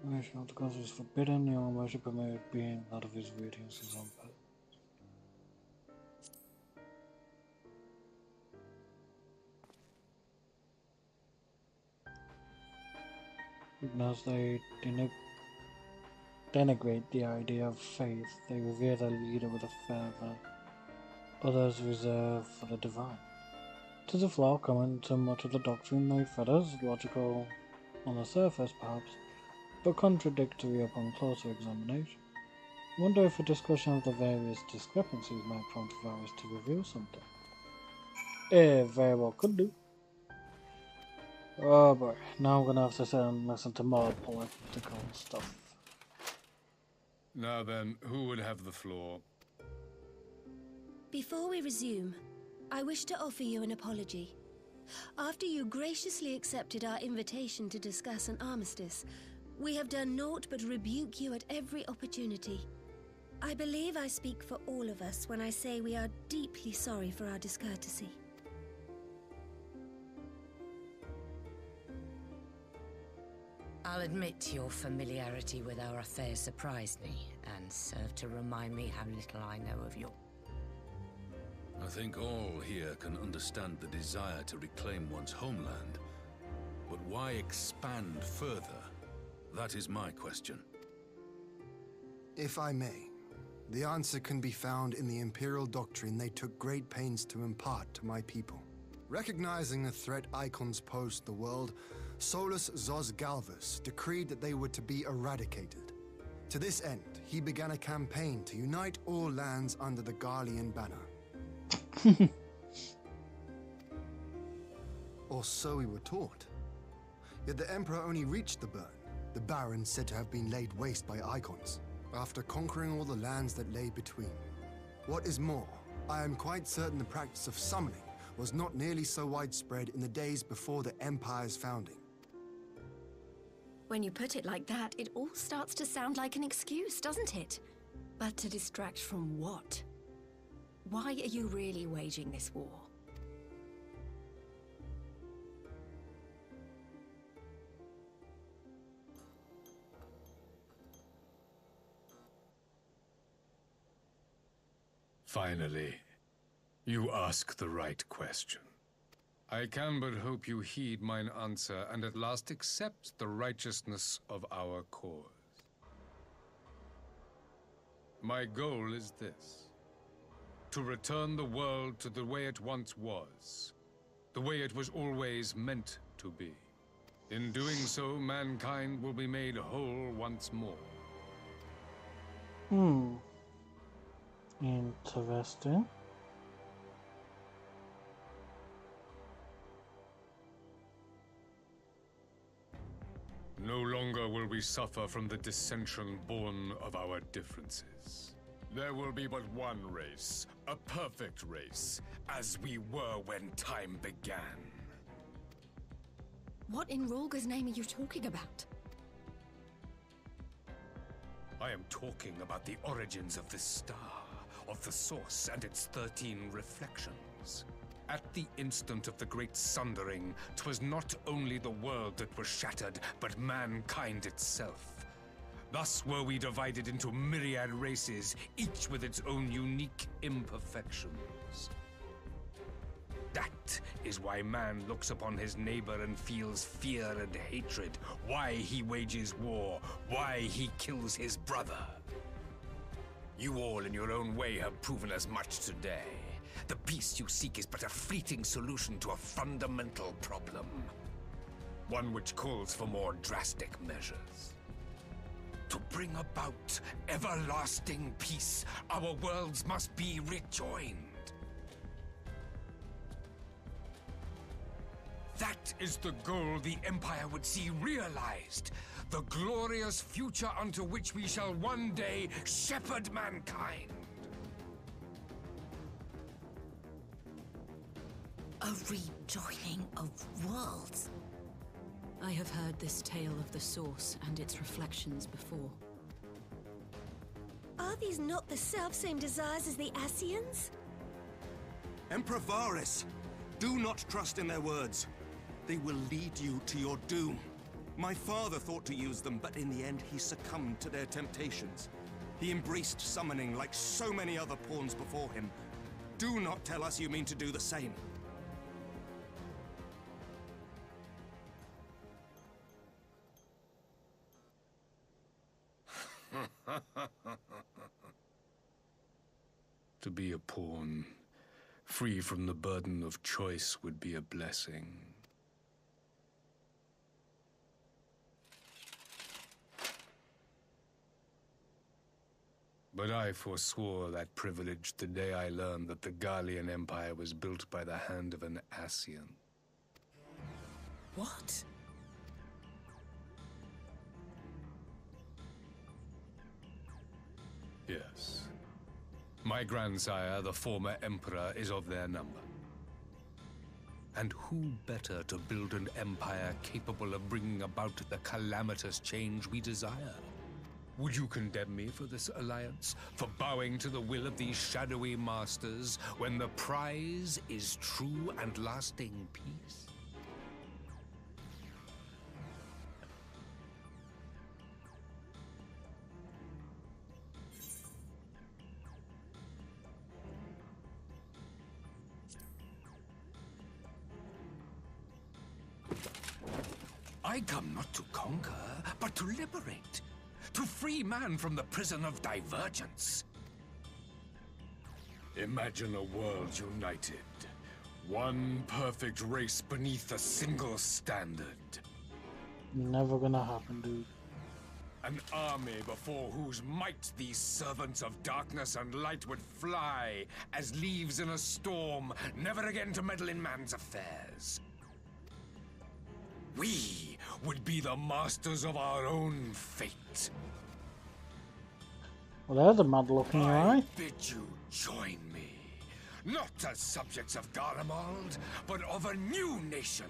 [SPEAKER 1] Mission of the gods is forbidden, your worship permitted being out of his radiance is unpet. As they denigrate the idea of faith, they revere their leader with a feather others reserve for the divine. 'Tis a flaw common to much of the doctrine they fetters, logical on the surface perhaps, but contradictory upon closer examination. I wonder if a discussion of the various discrepancies might prompt Varys to reveal something. It very well could do. Oh boy, now I'm gonna have to sit and listen to more political stuff.
[SPEAKER 13] Now then, who would have the floor?
[SPEAKER 20] Before we resume, I wish to offer you an apology. After you graciously accepted our invitation to discuss an armistice, we have done naught but rebuke you at every opportunity. I believe I speak for all of us when I say we are deeply sorry for our discourtesy.
[SPEAKER 12] I'll admit your familiarity with our affairs surprised me, and served to remind me how little I know of your...
[SPEAKER 11] I think all here can understand the desire to reclaim one's homeland. But why expand further? That is my question.
[SPEAKER 5] If I may, the answer can be found in the Imperial doctrine they took great pains to impart to my people. Recognizing the threat icons posed to the world, Solus Zos Galvus decreed that they were to be eradicated. To this end, he began a campaign to unite all lands under the Garlean banner. Or so we were taught. Yet the Emperor only reached the burn, the Baron said to have been laid waste by icons, after conquering all the lands that lay between. What is more, I am quite certain the practice of summoning was not nearly so widespread in the days before the Empire's founding.
[SPEAKER 19] When you put it like that, it all starts to sound like an excuse, doesn't it? But to distract from what? Why are you really waging this war?
[SPEAKER 13] Finally, you ask the right question. I can but hope you heed mine answer and at last accept the righteousness of our cause. My goal is this: to return the world to the way it once was, the way it was always meant to be. In doing so, mankind will be made whole once more.
[SPEAKER 1] Interesting.
[SPEAKER 13] No longer will we suffer from the dissension born of our differences. There will be but one race, a perfect race, as we were when time began.
[SPEAKER 19] What in Rolga's name are you talking about?
[SPEAKER 3] I am talking about the origins of this star, of the source and its 13 reflections. At the instant of the great sundering, 'twas not only the world that was shattered, but mankind itself. Thus were we divided into myriad races, each with its own unique imperfections. That is why man looks upon his neighbor and feels fear and hatred, why he wages war, why he kills his brother. You all in your own way have proven as much today. The peace you seek is but a fleeting solution to a fundamental problem. One which calls for more drastic measures. To bring about everlasting peace, our worlds must be rejoined. That is the goal the Empire would see realized. The glorious future unto which we shall one day shepherd mankind.
[SPEAKER 17] A rejoining of worlds. I have heard this tale of the Source and its reflections before.
[SPEAKER 20] Are these not the self-same desires as the Ascians?
[SPEAKER 22] Emperor Varys, do not trust in their words. They will lead you to your doom. My father thought to use them, but in the end he succumbed to their temptations. He embraced summoning like so many other pawns before him. Do not tell us you mean to do the same.
[SPEAKER 13] To be a pawn, free from the burden of choice, would be a blessing. But I forswore that privilege the day I learned that the Garlean Empire was built by the hand of an Ascian.
[SPEAKER 4] What?
[SPEAKER 13] Yes. My grandsire, the former Emperor, is of their number. And who better to build an empire capable of bringing about the calamitous change we desire? Would you condemn me for this alliance? For bowing to the will of these shadowy masters, when the prize is true and lasting peace?
[SPEAKER 21] I come not to conquer, but to liberate. To free man from the prison of divergence.
[SPEAKER 13] Imagine a world united. One perfect race beneath a single standard.
[SPEAKER 1] Never gonna happen, dude.
[SPEAKER 13] An army before whose might these servants of darkness and light would fly as leaves in a storm, never again to meddle in man's affairs. We would be the masters of our own fate.
[SPEAKER 1] Well, there's a mad look in your eye.
[SPEAKER 21] Bid you join me, not as subjects of Garlemald, but of a new nation.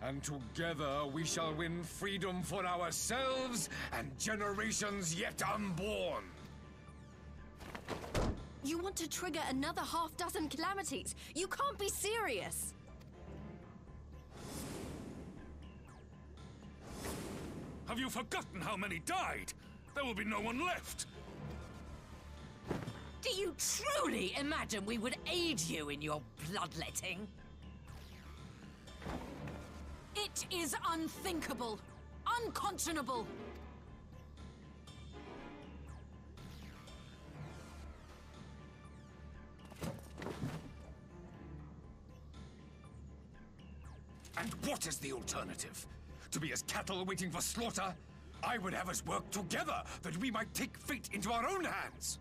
[SPEAKER 13] And together we shall win freedom for ourselves and generations yet unborn.
[SPEAKER 19] You want to trigger another half-dozen calamities? You can't be serious!
[SPEAKER 21] Have you forgotten how many died? There will be no one left.
[SPEAKER 12] Do you truly imagine we would aid you in your bloodletting?
[SPEAKER 17] It is unthinkable, unconscionable.
[SPEAKER 21] And what is the alternative? To be as cattle waiting for slaughter? I would have us work together, that we might take fate into our own hands.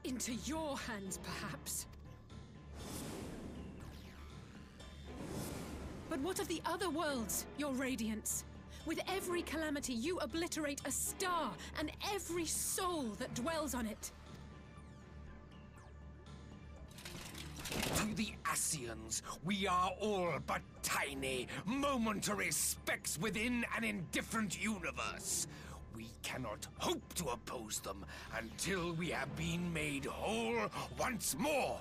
[SPEAKER 4] Into your hands, perhaps. But what of the other worlds, your radiance? With every calamity, you obliterate a star and every soul that dwells on it.
[SPEAKER 21] To the Ascians, we are all but tiny, momentary specks within an indifferent universe. We cannot hope to oppose them until we have been made whole once more.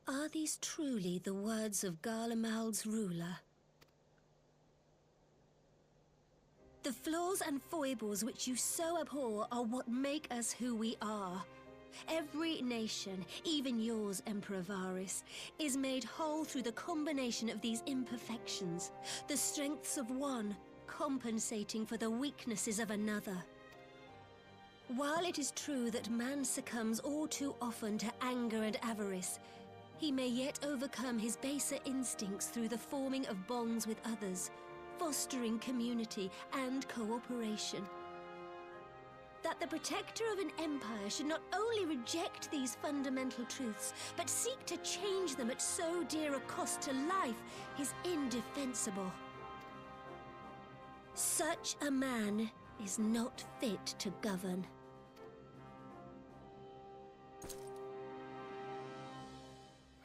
[SPEAKER 20] Are these truly the words of Garlemald's ruler? The flaws and foibles which you so abhor are what make us who we are. Every nation, even yours, Emperor Varys, is made whole through the combination of these imperfections, the strengths of one compensating for the weaknesses of another. While it is true that man succumbs all too often to anger and avarice, he may yet overcome his baser instincts through the forming of bonds with others, fostering community and cooperation. That the protector of an empire should not only reject these fundamental truths, but seek to change them at so dear a cost to life is indefensible. Such a man is not fit to govern.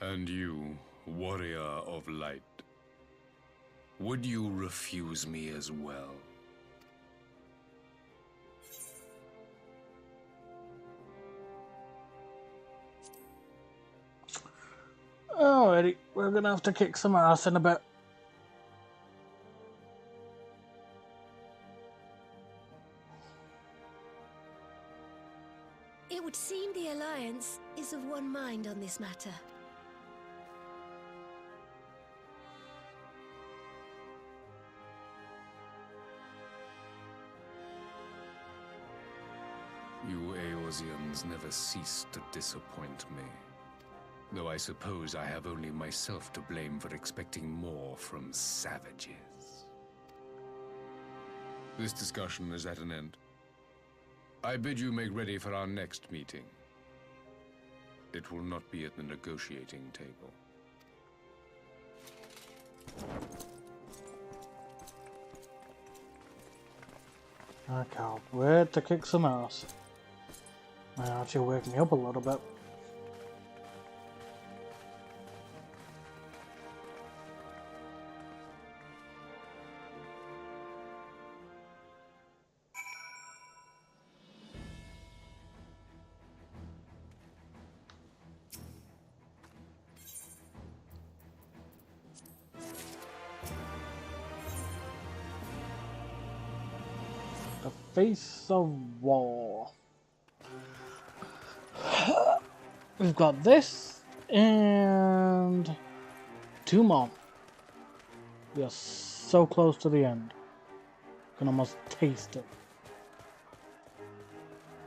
[SPEAKER 13] And you, warrior of light, would you refuse me as well?
[SPEAKER 1] Alrighty, we're gonna have to kick some ass in a bit.
[SPEAKER 20] It would seem the Alliance is of one mind on this matter.
[SPEAKER 13] You Eorzeans never cease to disappoint me. Though I suppose I have only myself to blame for expecting more from savages. This discussion is at an end. I bid you make ready for our next meeting. It will not be at the negotiating table.
[SPEAKER 1] I can't wait to kick some ass. Might actually wake me up a little bit. The face of war. We've got this and 2 more. We are so close to the end. Can almost taste it.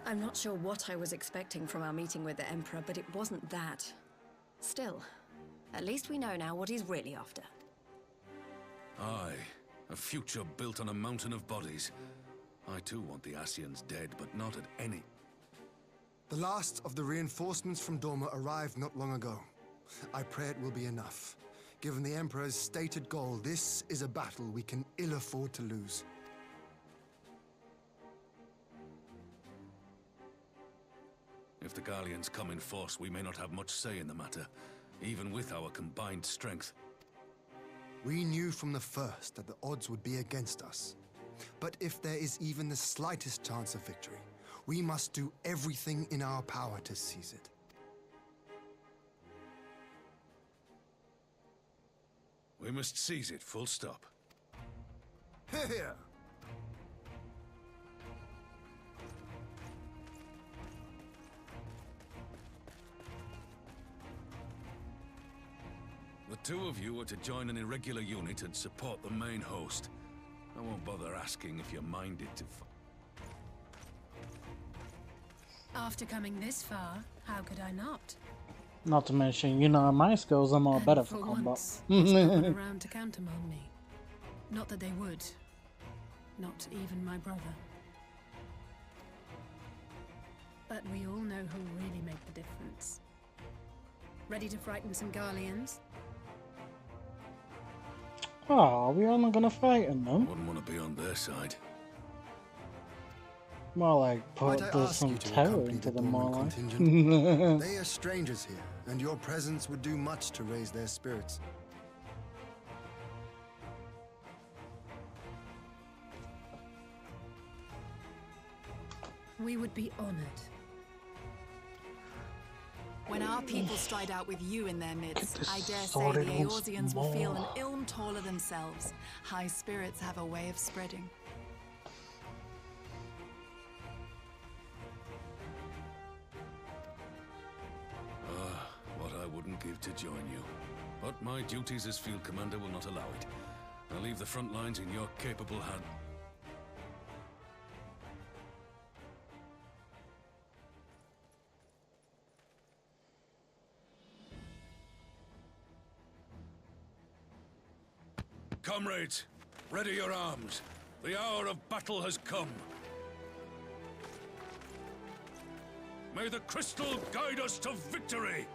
[SPEAKER 2] I'm not sure what I was expecting from our meeting with the Emperor, but it wasn't that. Still, at least we know now what he's really after.
[SPEAKER 11] Aye, a future built on a mountain of bodies. I too want the Ascians dead, but not at any...
[SPEAKER 5] The last of the reinforcements from Dorma arrived not long ago. I pray it will be enough. Given the Emperor's stated goal, this is a battle we can ill afford to lose.
[SPEAKER 11] If the Gallians come in force, we may not have much say in the matter, even with our combined strength.
[SPEAKER 5] We knew from the first that the odds would be against us. But if there is even the slightest chance of victory, we must do everything in our power to seize it.
[SPEAKER 11] We must seize it, full stop.
[SPEAKER 5] Here!
[SPEAKER 11] The 2 of you are to join an irregular unit and support the main host. I won't bother asking if you're minded to...
[SPEAKER 4] After coming this far, how could I not?
[SPEAKER 1] Not to mention, you know, my skills are more better for combat.
[SPEAKER 4] Once, there's no one around to countermand me. Not that they would. Not even my brother. But we all know who really make the difference. Ready to frighten some Garleans?
[SPEAKER 1] Oh, we are not gonna frighten them.
[SPEAKER 11] Wouldn't want to be on their side.
[SPEAKER 1] More like put some terror into them, more like.
[SPEAKER 5] They are strangers here, and your presence would do much to raise their spirits.
[SPEAKER 4] We would be honored.
[SPEAKER 7] When our people stride out with you in their midst, I dare say the Eorzeans will feel an ilm taller themselves. High spirits have a way of spreading.
[SPEAKER 11] What I wouldn't give to join you. But my duties as field commander will not allow it. I'll leave the front lines in your capable hand. Comrades, ready your arms. The hour of battle has come. May the crystal guide us to victory!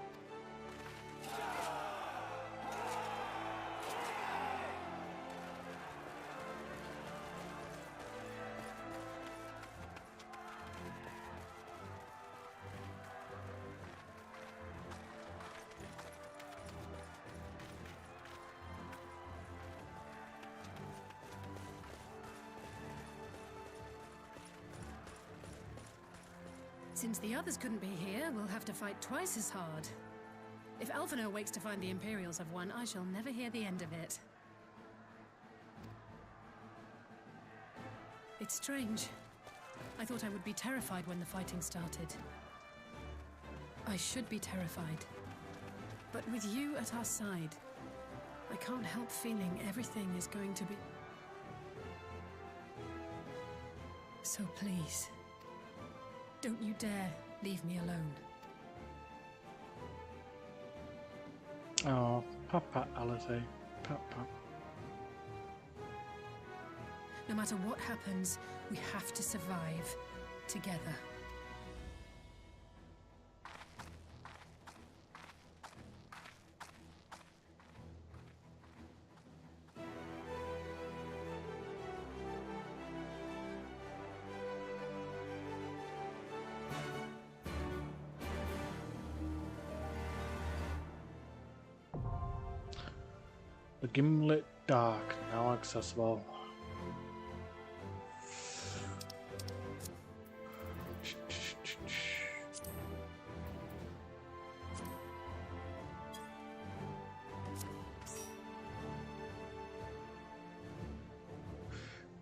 [SPEAKER 4] Since the others couldn't be here, we'll have to fight twice as hard. If Alphinaud wakes to find the Imperials have won, I shall never hear the end of it. It's strange. I thought I would be terrified when the fighting started. I should be terrified. But with you at our side, I can't help feeling everything is going to be... So please, don't you dare leave me alone.
[SPEAKER 1] Oh, Papa Alice, Papa.
[SPEAKER 4] No matter what happens, we have to survive together.
[SPEAKER 1] The Gimlet Dark, now accessible.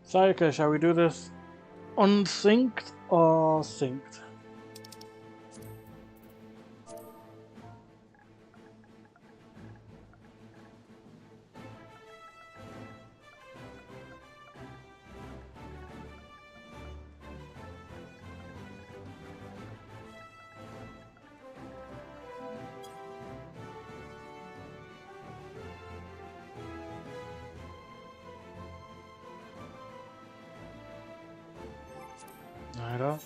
[SPEAKER 1] Sayaka, shall we do this unsynced or synced? Neither.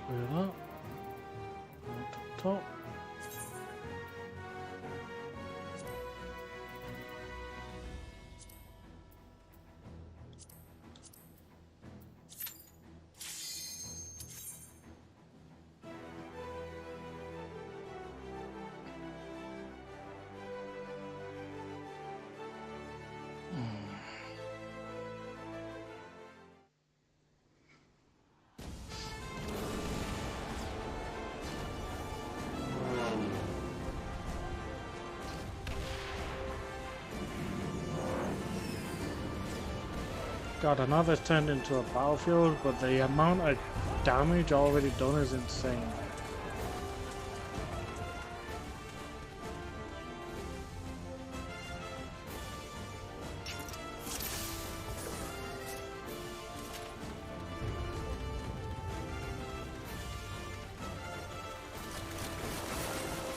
[SPEAKER 1] Clear that. Right up top. God, I know this turned into a battlefield, but the amount of damage already done is insane.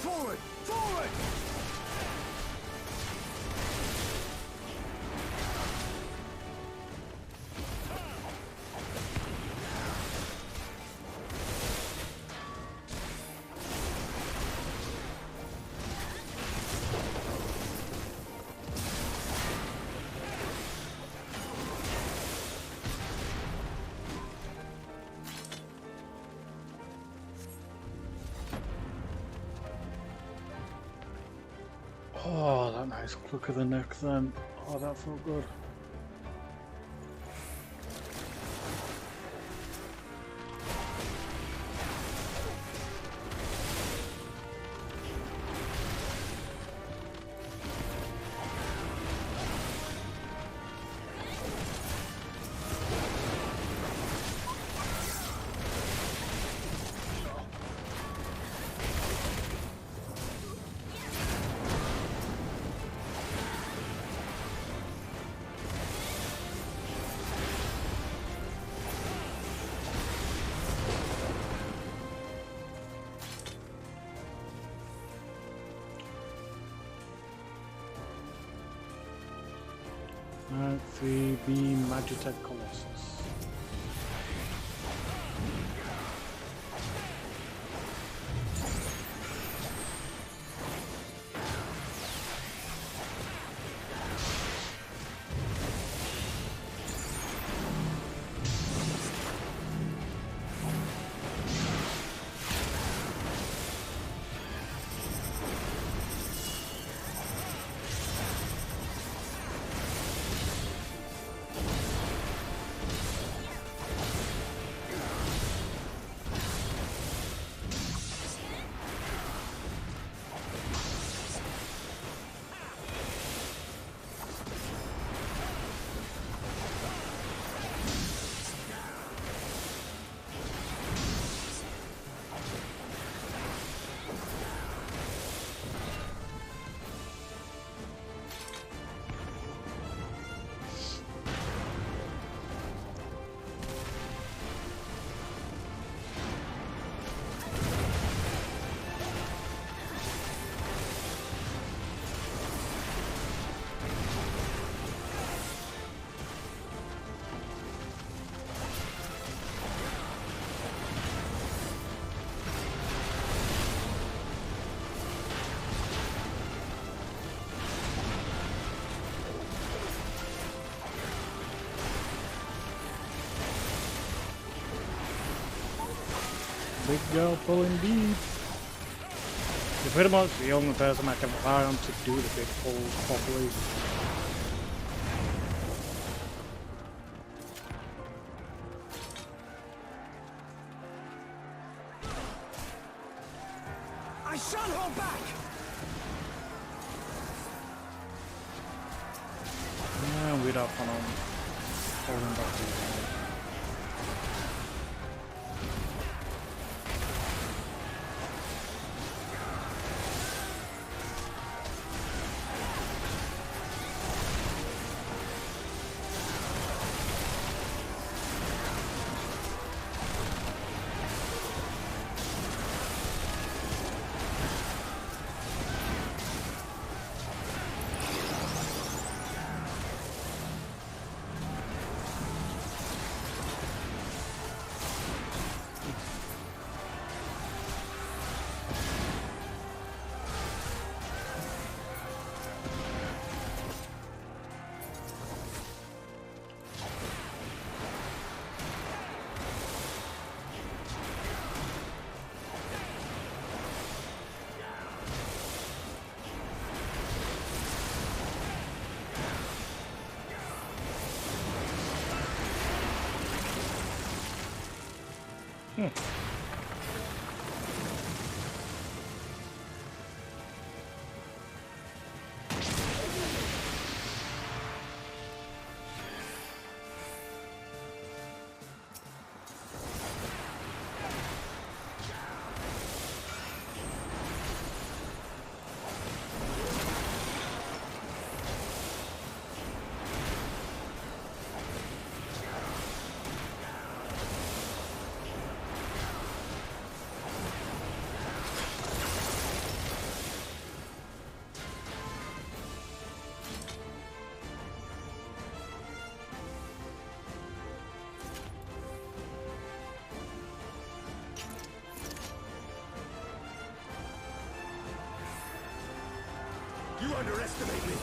[SPEAKER 5] Forward! Forward!
[SPEAKER 1] Oh, that nice crook of the neck then. Oh, that felt good. Alright, 3B Magitech Colossus. Big girl pulling deep. You're pretty much the only person I can rely on to do the big pulls properly.
[SPEAKER 21] I shan't hold back!
[SPEAKER 1] Yeah, we don't plan on holding back these guys.
[SPEAKER 21] You underestimate me!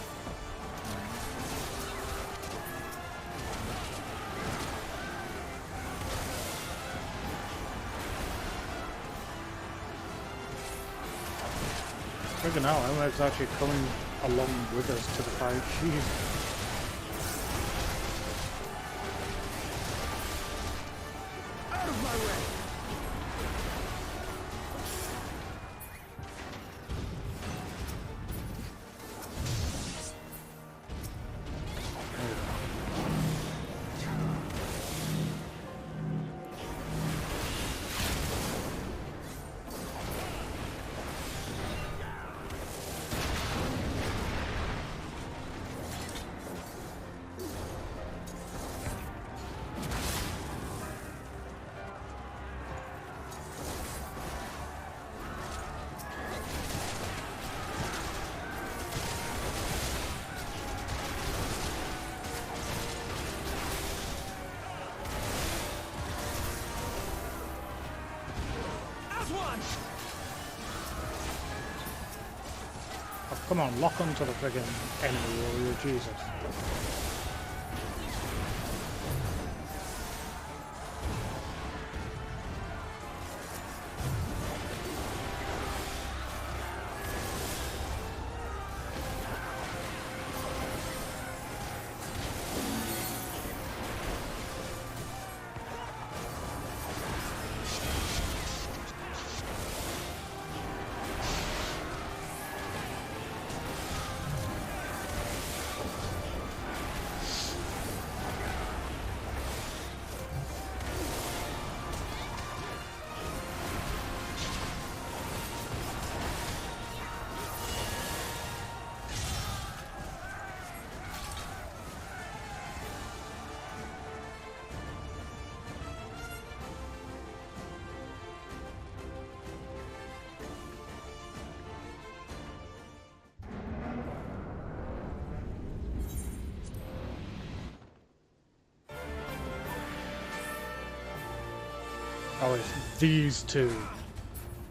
[SPEAKER 1] Freaking hell, Emma's actually coming along with us to the fight. Jeez.
[SPEAKER 21] Out of my way!
[SPEAKER 1] Oh, come on, lock onto the friggin' enemy warrior, Jesus. Oh, it's these two.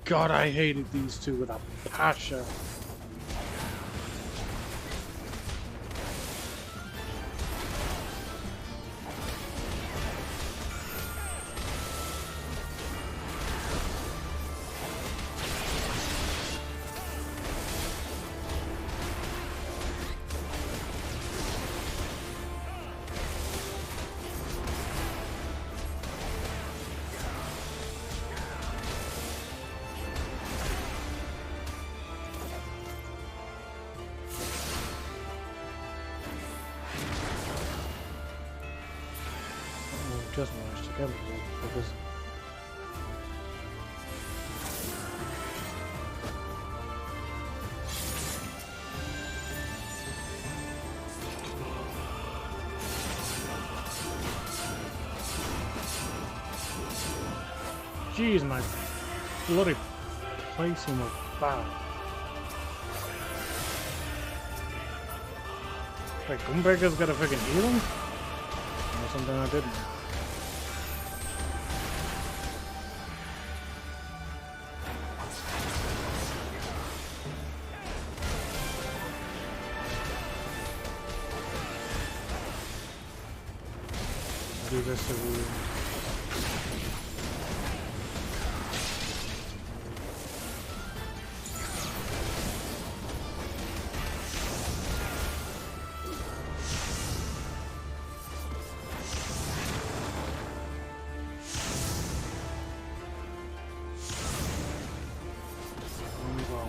[SPEAKER 1] God, I hated these two with a passion. Kill me, motherfuckers. Jeez, my bloody placing was bad. Like, Gunbreaker's got a freaking heal him? Or something I didn't. Do this to the...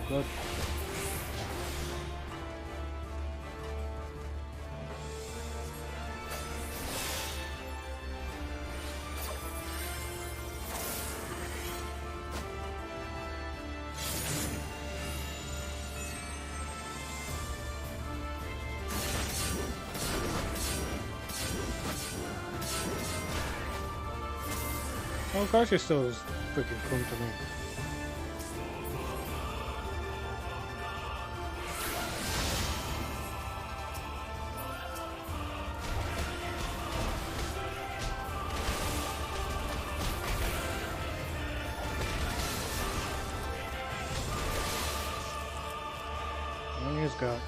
[SPEAKER 1] Good. Oh gosh, it still is freaking come to me. He's got.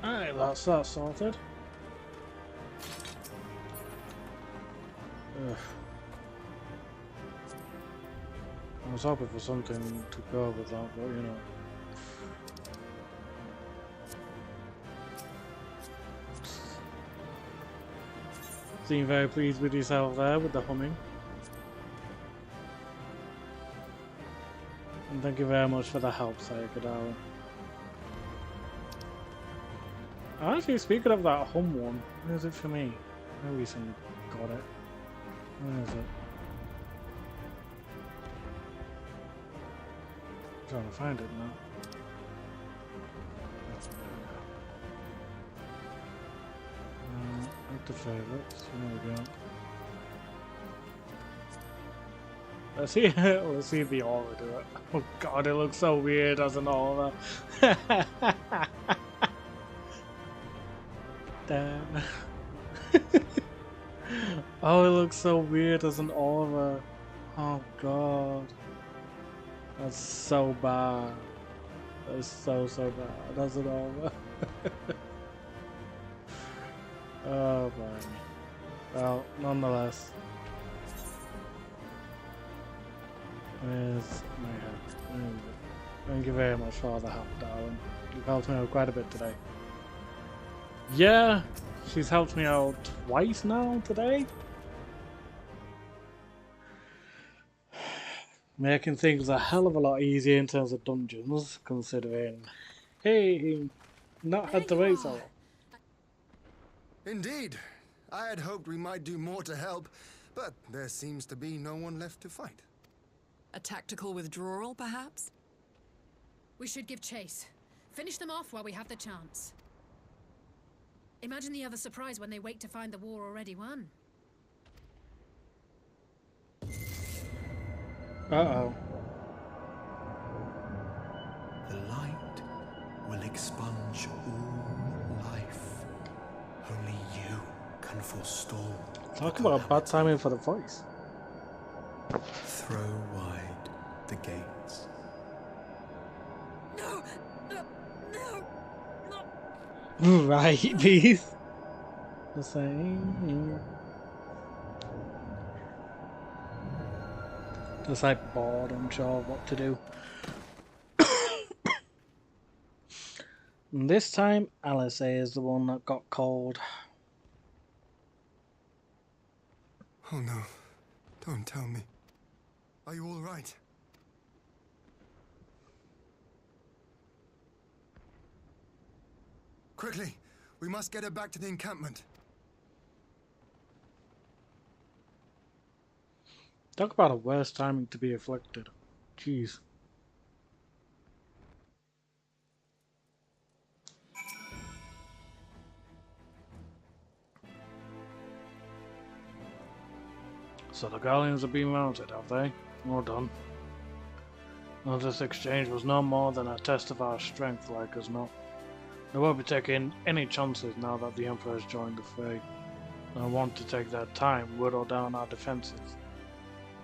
[SPEAKER 1] Alright, that's that sorted. Ugh. I was hoping for something to go with that, but you know. Seem very pleased with yourself there with the humming. And thank you very much for the help, Sayakadawa. Actually, speaking of that hum one, where is it for me? I recently got it. Where is it? I'm trying to find it now. Up to favorites. There we go. Let's see if the aura do it. Oh god, it looks so weird as an aura. Damn. Oh, it looks so weird as an aura. Oh god. That's so bad. That's so bad as an aura. Oh boy. Well, nonetheless. Where's my help? Thank you very much for all the help, darling. You've helped me out quite a bit today. Yeah, she's helped me out twice now today. Making things a hell of a lot easier in terms of dungeons, considering, hey, not had to wait so long.
[SPEAKER 5] Indeed. I had hoped we might do more to help, but there seems to be no one left to fight.
[SPEAKER 7] A tactical withdrawal, perhaps?
[SPEAKER 4] We should give chase. Finish them off while we have the chance. Imagine the other surprise when they wake to find the war already won.
[SPEAKER 1] Uh-oh.
[SPEAKER 14] The light will expunge all life. Only you can forestall.
[SPEAKER 1] Talk about bad timing for the voice.
[SPEAKER 14] Throw wide the gates.
[SPEAKER 4] No! No! No!
[SPEAKER 1] Right, please. The same. Just like bored, unsure of what to do. And this time, Alice is the one that got called.
[SPEAKER 5] Oh no, don't tell me. Are you all right? Quickly, we must get her back to the encampment.
[SPEAKER 1] Talk about a worst timing to be afflicted. Jeez. So the Guardians have been mounted, have they? Well done. Well, this exchange was no more than a test of our strength, like as not. They won't be taking any chances now that the Emperor has joined the fray. I want to take that time, whittle down our defences.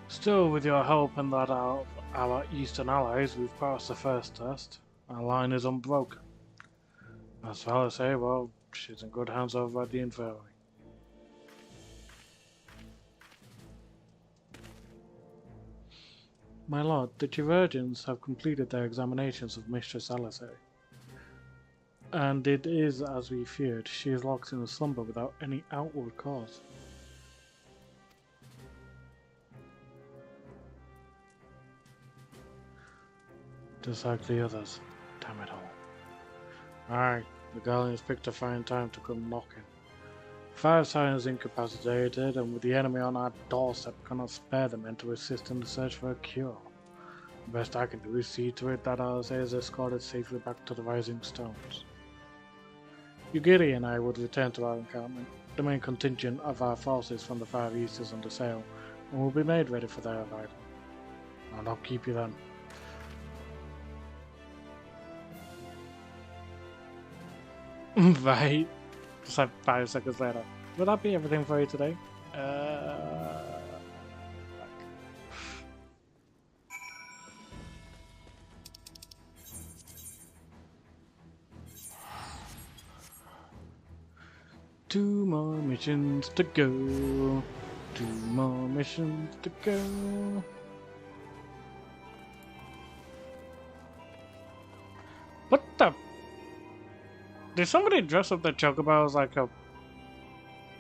[SPEAKER 1] Still, with your help and that of our eastern allies, we've passed the first test. Our line is unbroken. As for Alice, well, she's in good hands over at the infirmary. My lord, the chirurgeons have completed their examinations of Mistress Alice, and it is as we feared. She is locked in a slumber without any outward cause. Just like the others. Damn it all. Aye, the Guardians picked a fine time to come knocking. 5 Scions incapacitated, and with the enemy on our doorstep, cannot spare the men to assist in the search for a cure. The best I can do is see to it that Alice is escorted safely back to the Rising Stones. Ugiri and I would return to our encampment. The main contingent of our forces from the Far East is under sail, and will be made ready for their arrival. I'll not keep you then. Right. Just like 5 seconds later. Will that be everything for you today? Two more missions to go. 2 more missions to go. What the? Did somebody dress up the chocobo as like a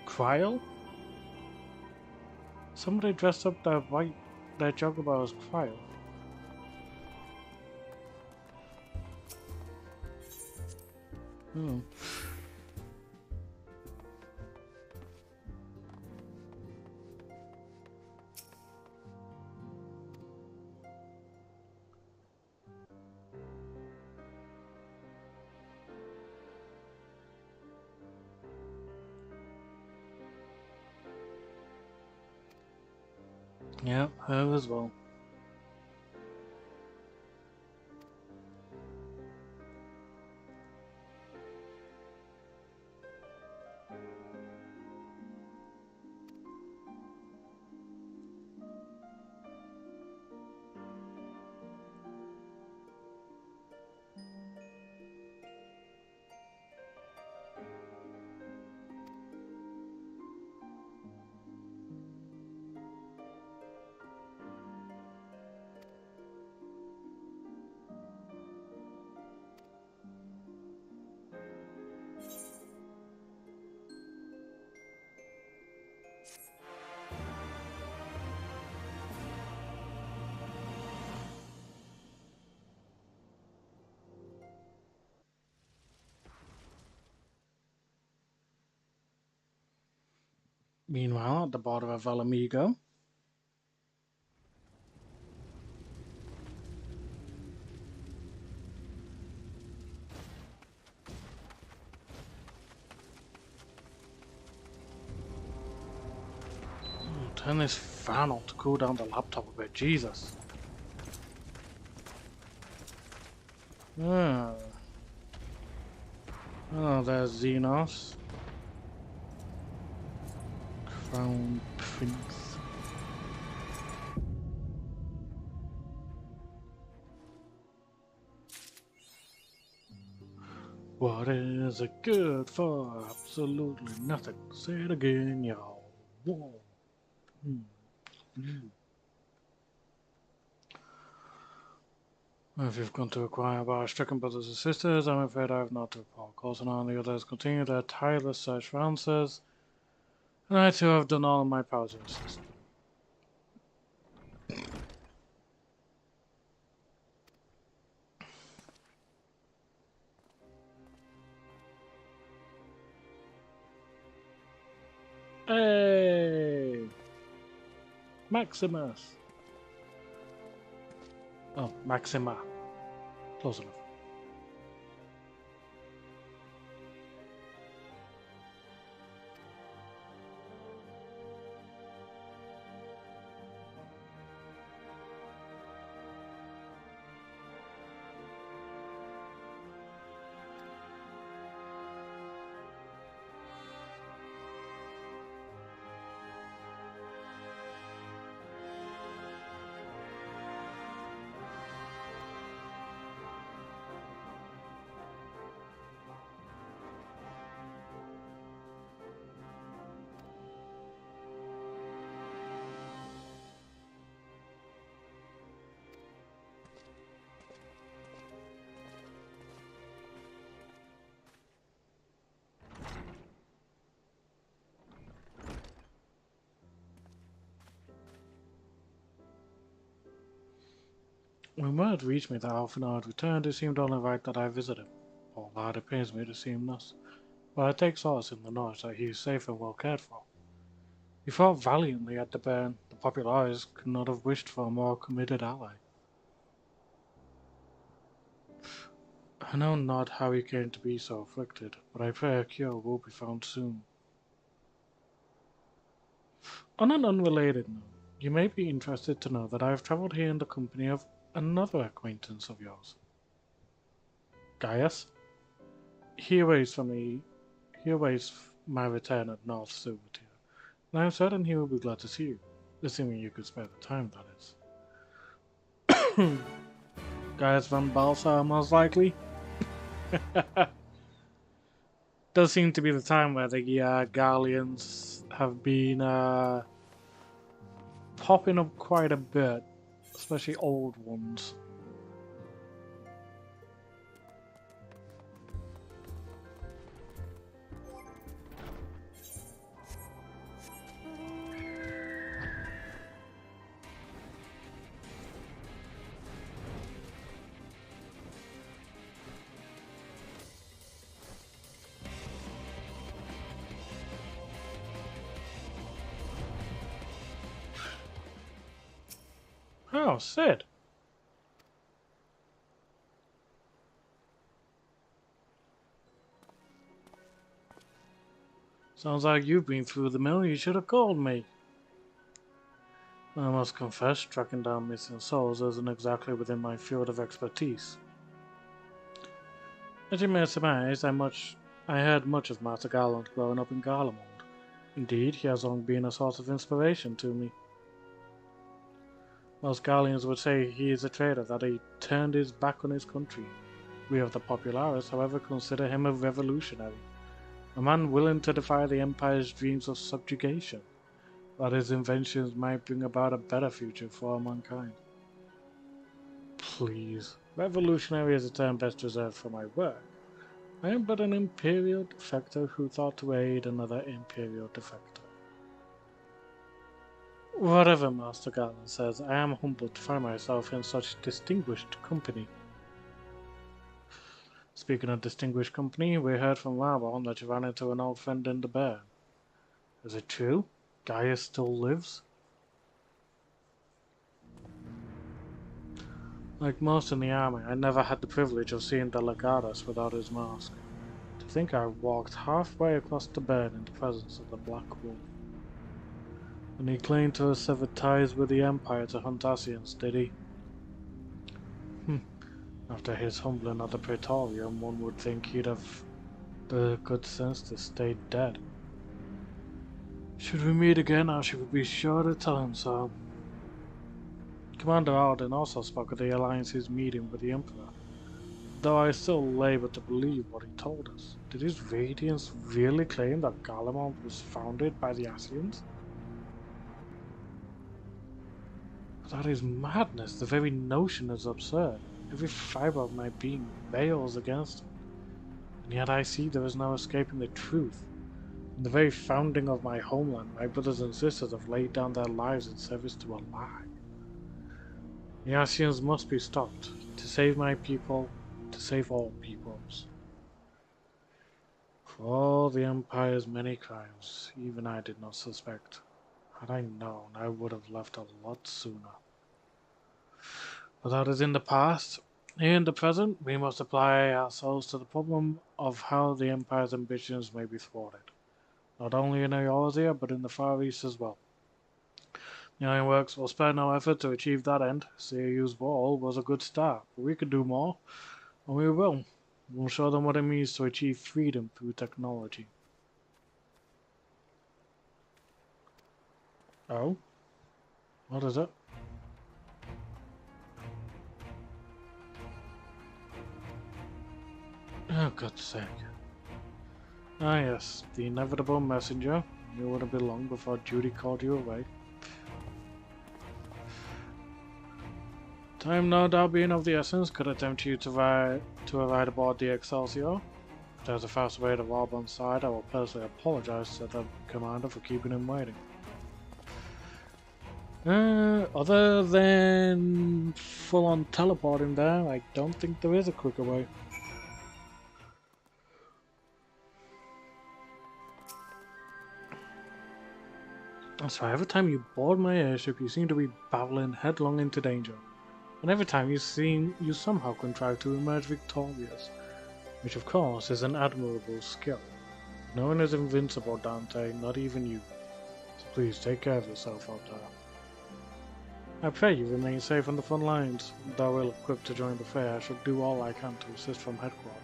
[SPEAKER 1] cryo? Somebody dressed up their chocobo as cryo. Hmm. Yeah, her as well. Meanwhile, at the border of Valamigo, turn this fan on to cool down the laptop a bit, Jesus. Ah. Oh, there's Xenos. Crown Prince. What is it good for? Absolutely nothing. Say it again, y'all. Whoa. If you've come to inquire about our stricken brothers and sisters, I'm afraid I have not to report. Coulson and the others continue their tireless search for answers, and I too have done all in my power to assist. Hey! Maximus! Oh, Maxima. Close enough. When word reached me that Alphinaud had returned, it seemed only right that I visit him. Poor lad, it pains me to seem thus, but I take solace in the knowledge that he is safe and well cared for. He fought valiantly at the burn. The Populares could not have wished for a more committed ally. I know not how he came to be so afflicted, but I pray a cure will be found soon. On an unrelated note, you may be interested to know that I have travelled here in the company of another acquaintance of yours. Gaius? He awaits my return at North Silvertier, and I am certain he will be glad to see you, assuming you could spare the time, that is. Gaius van Balsar, most likely. Does seem to be the time where the Garleans have been popping up quite a bit, especially old ones. Oh, Sid. Sounds like you've been through the mill. You should have called me. I must confess, tracking down missing souls isn't exactly within my field of expertise. As you may surmise, I heard much of Master Garland growing up in Garlemald. Indeed, he has long been a source of inspiration to me. Most Garleans would say he is a traitor, that he turned his back on his country. We of the Populares, however, consider him a revolutionary, a man willing to defy the Empire's dreams of subjugation, that his inventions might bring about a better future for mankind. Please, revolutionary is a term best reserved for my work. I am but an Imperial defector who thought to aid another Imperial defector. Whatever Master Garland says, I am humbled to find myself in such distinguished company. Speaking of distinguished company, we heard from Raborn that you ran into an old friend in the Burn. Is it true? Gaius still lives? Like most in the army, I never had the privilege of seeing the Legatus without his mask. To think I walked halfway across the Burn in the presence of the Black Wolf. And he claimed to have severed ties with the Empire to hunt Ascians, did he? After his humbling at the Praetorium, one would think he'd have the good sense to stay dead. Should we meet again, I should be sure to tell him so. Commander Alden also spoke of the Alliance's meeting with the Emperor, though I still labor to believe what he told us. Did his Radiance really claim that Garlemald was founded by the Ascians? That is madness. The very notion is absurd. Every fiber of my being wails against it. And yet I see there is no escaping the truth. In the very founding of my homeland, my brothers and sisters have laid down their lives in service to a lie. The Ascians must be stopped, to save my people, to save all peoples. For all the Empire's many crimes, even I did not suspect. Had I known, I would have left a lot sooner. But that is in the past. Here in the present, we must apply ourselves to the problem of how the Empire's ambitions may be thwarted. Not only in Eorzea, but in the Far East as well. The Ironworks will spare no effort to achieve that end. CAU's wall was a good start, but we could do more, and we will. We'll show them what it means to achieve freedom through technology. Oh? What is it? Oh, God's sake. Ah yes, the inevitable messenger. You wouldn't be long before duty called you away. Time no doubt being of the essence, could I tempt you to ride aboard the Excelsior? If there's a fast way to Rob on side, I will personally apologize to the commander for keeping him waiting. Other than full-on teleporting there, I don't think there is a quicker way. That's right, every time you board my airship, you seem to be barreling headlong into danger. And every time you somehow contrive to emerge victorious, which of course is an admirable skill. No one is invincible, Dante, not even you. So please take care of yourself out there. I pray you remain safe on the front lines. Though ill-equipped to join the fray, I shall do all I can to assist from headquarters.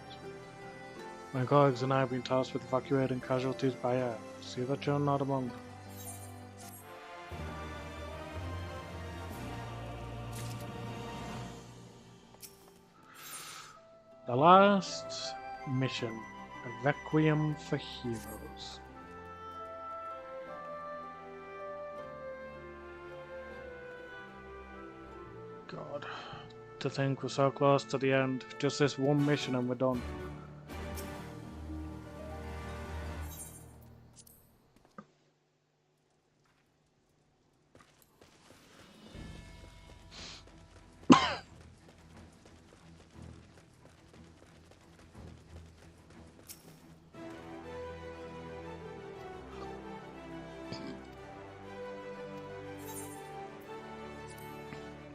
[SPEAKER 1] My colleagues and I have been tasked with evacuating casualties by air. See that you're not among them. The last mission, a Requiem for Heroes. God, to think we're so close to the end. Just this one mission and we're done.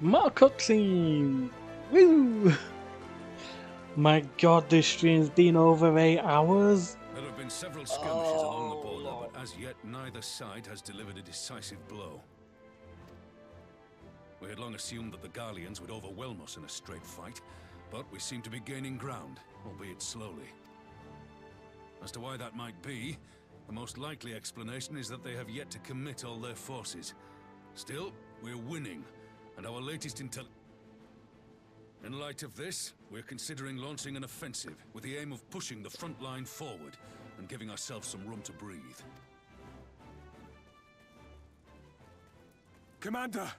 [SPEAKER 1] More cutscene! Woo! My God, this stream's been over 8 hours.
[SPEAKER 11] There have been several skirmishes along the border, but as yet neither side has delivered a decisive blow. We had long assumed that the Garleans would overwhelm us in a straight fight, but we seem to be gaining ground, albeit slowly. As to why that might be, the most likely explanation is that they have yet to commit all their forces. Still, we're winning, and our latest intel... In light of this, we're considering launching an offensive with the aim of pushing the front line forward and giving ourselves some room to breathe.
[SPEAKER 6] Commander!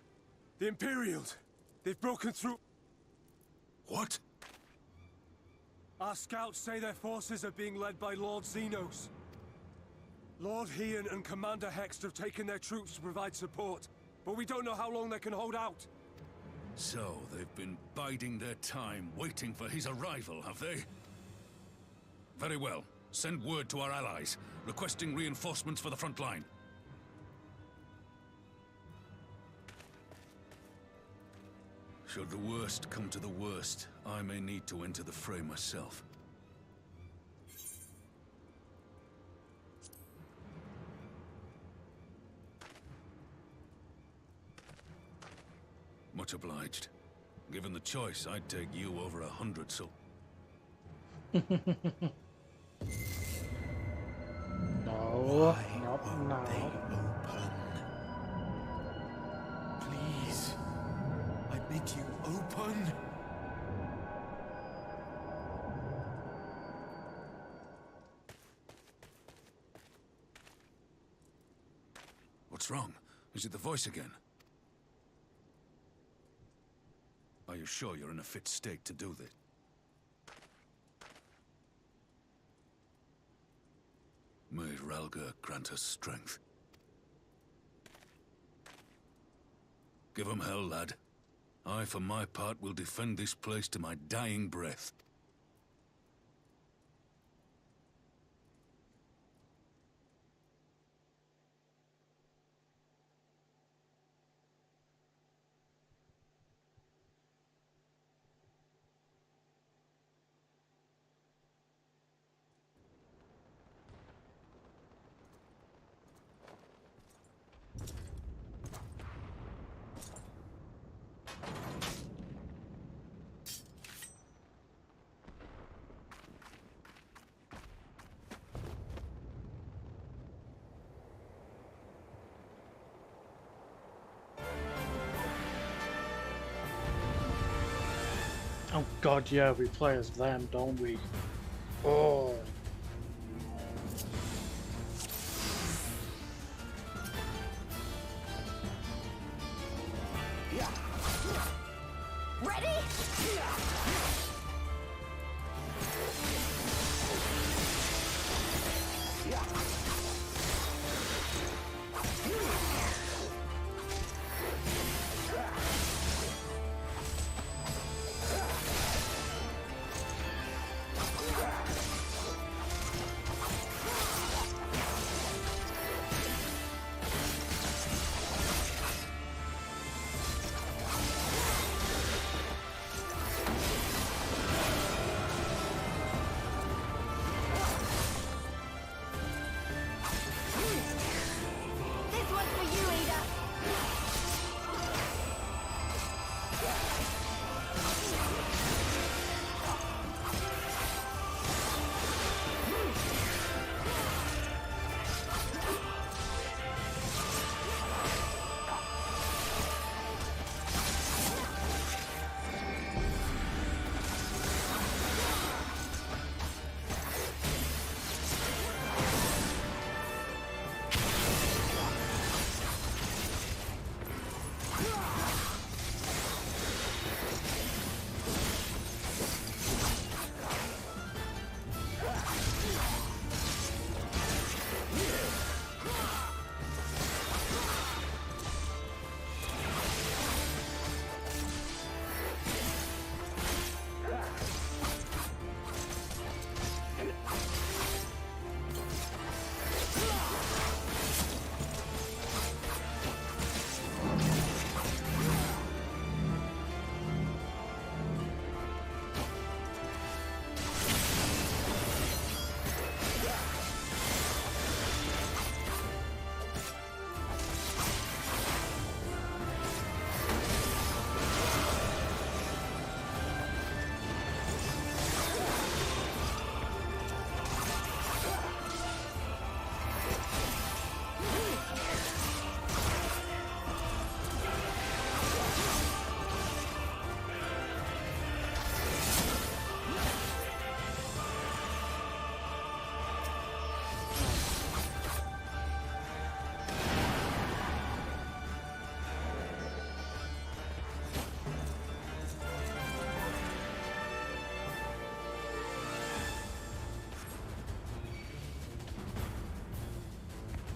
[SPEAKER 6] The Imperials! They've broken through...
[SPEAKER 11] What?
[SPEAKER 6] Our scouts say their forces are being led by Lord Xenos. Lord Heian and Commander Hext have taken their troops to provide support, but we don't know how long they can hold out.
[SPEAKER 11] So, they've been biding their time, waiting for his arrival, have they? Very well. Send word to our allies, requesting reinforcements for the front line. Should the worst come to the worst, I may need to enter the fray myself. Much obliged. Given the choice, I'd take you over 100, so...
[SPEAKER 1] No, not now.
[SPEAKER 14] Please, I bid you open.
[SPEAKER 11] What's wrong? Is it the voice again? I you sure you're in a fit state to do this? May Ralga grant us strength. Give 'em hell, lad. I, for my part, will defend this place to my dying breath.
[SPEAKER 1] Oh god, yeah, we play as them, don't we? Oh.
[SPEAKER 19] Ready?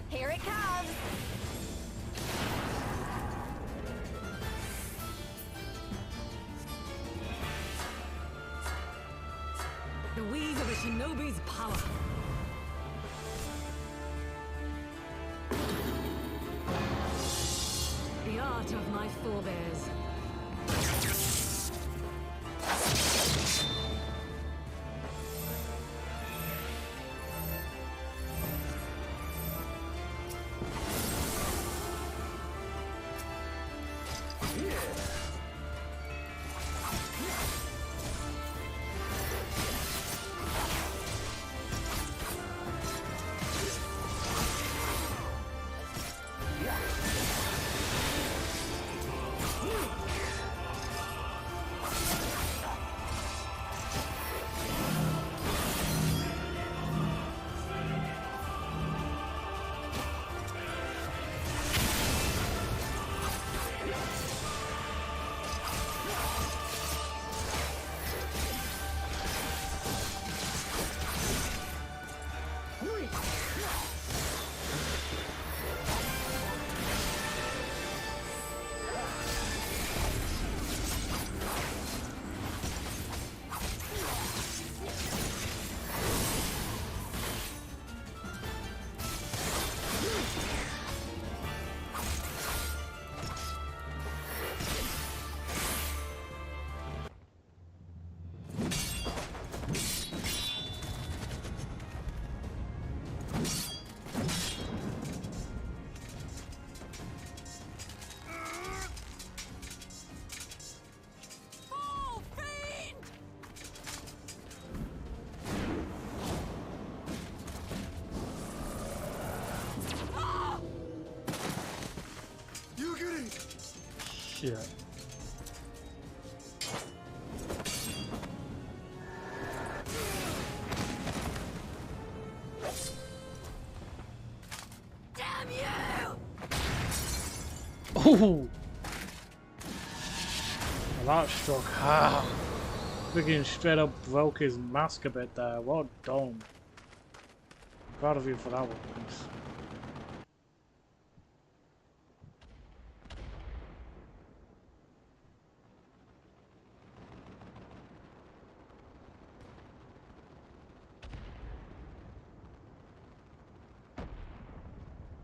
[SPEAKER 19] Here it comes!
[SPEAKER 15] The wheeze of a shinobi's power. The art of my forebears.
[SPEAKER 1] shit.
[SPEAKER 19] Damn you!
[SPEAKER 1] Oh! That struck hard. Freaking straight up broke his mask a bit there. Well done. Proud of you for that one, thanks.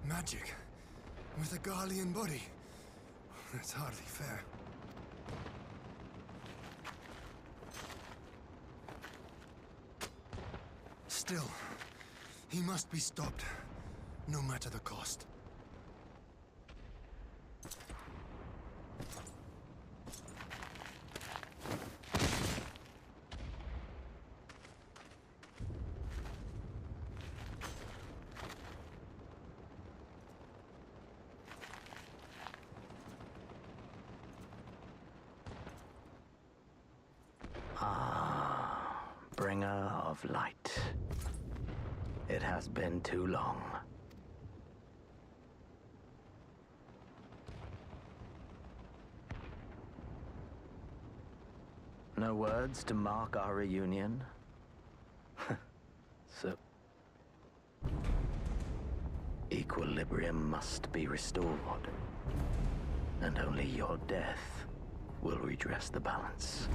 [SPEAKER 5] Magic with a Garlean body. That's hardly fair. Still, he must be stopped, no matter the cost.
[SPEAKER 9] Bringer of light. It has been too long. No words to mark our reunion? So... equilibrium must be restored. And only your death will redress the balance.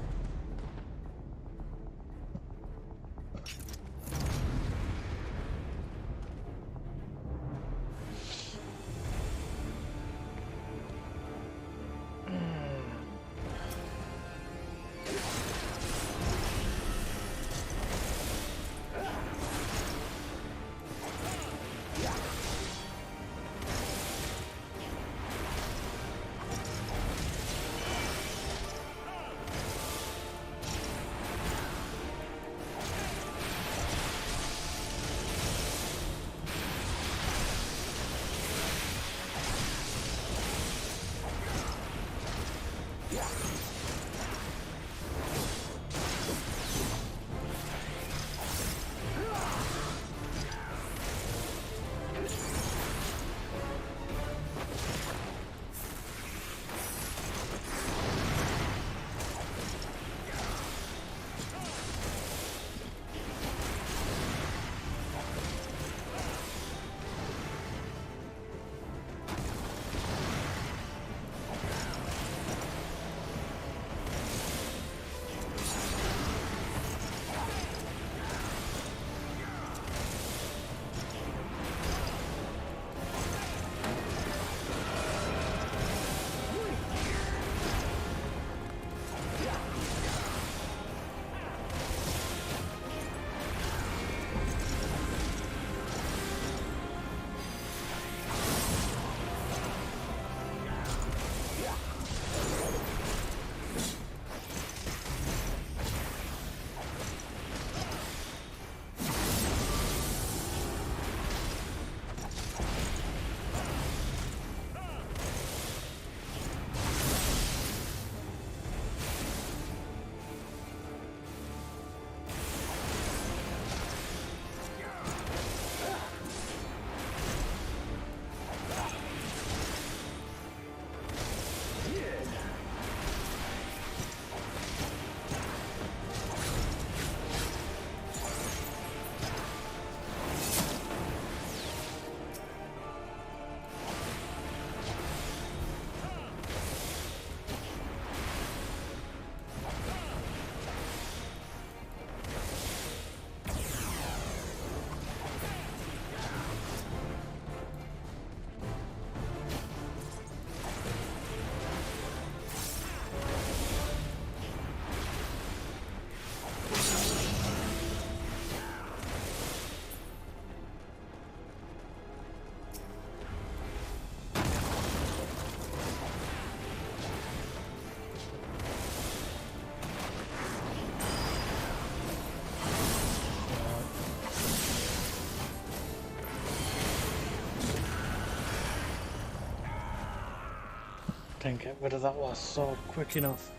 [SPEAKER 1] couldn't get rid of that last sword quick enough.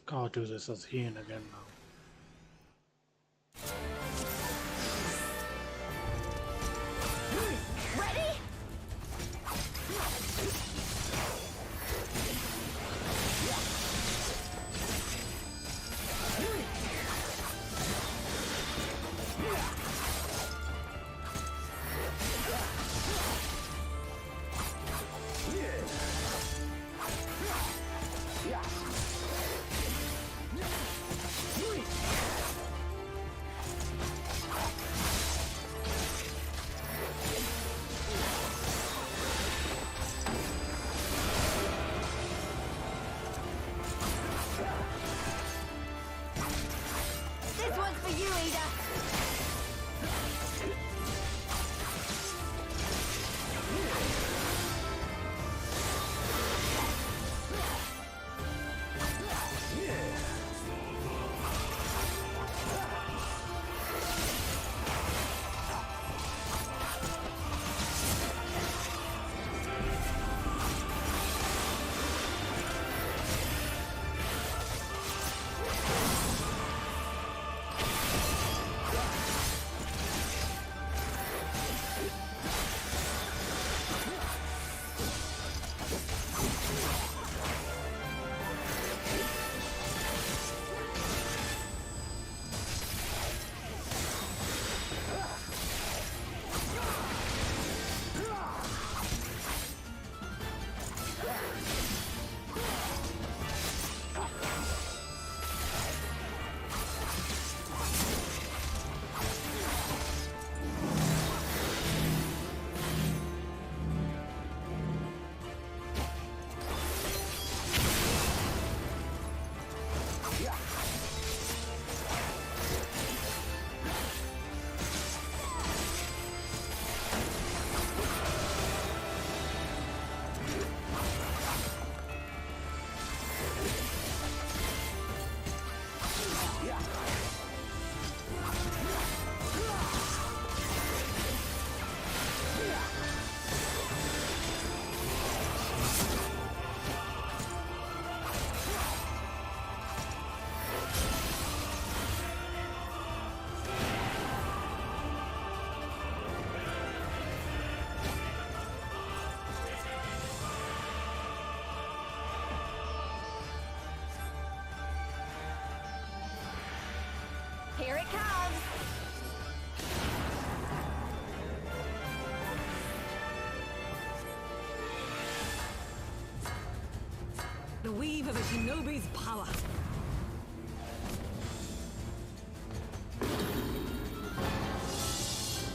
[SPEAKER 1] Can't do this as Ian again now.
[SPEAKER 19] Here it comes!
[SPEAKER 15] The weave of a shinobi's power.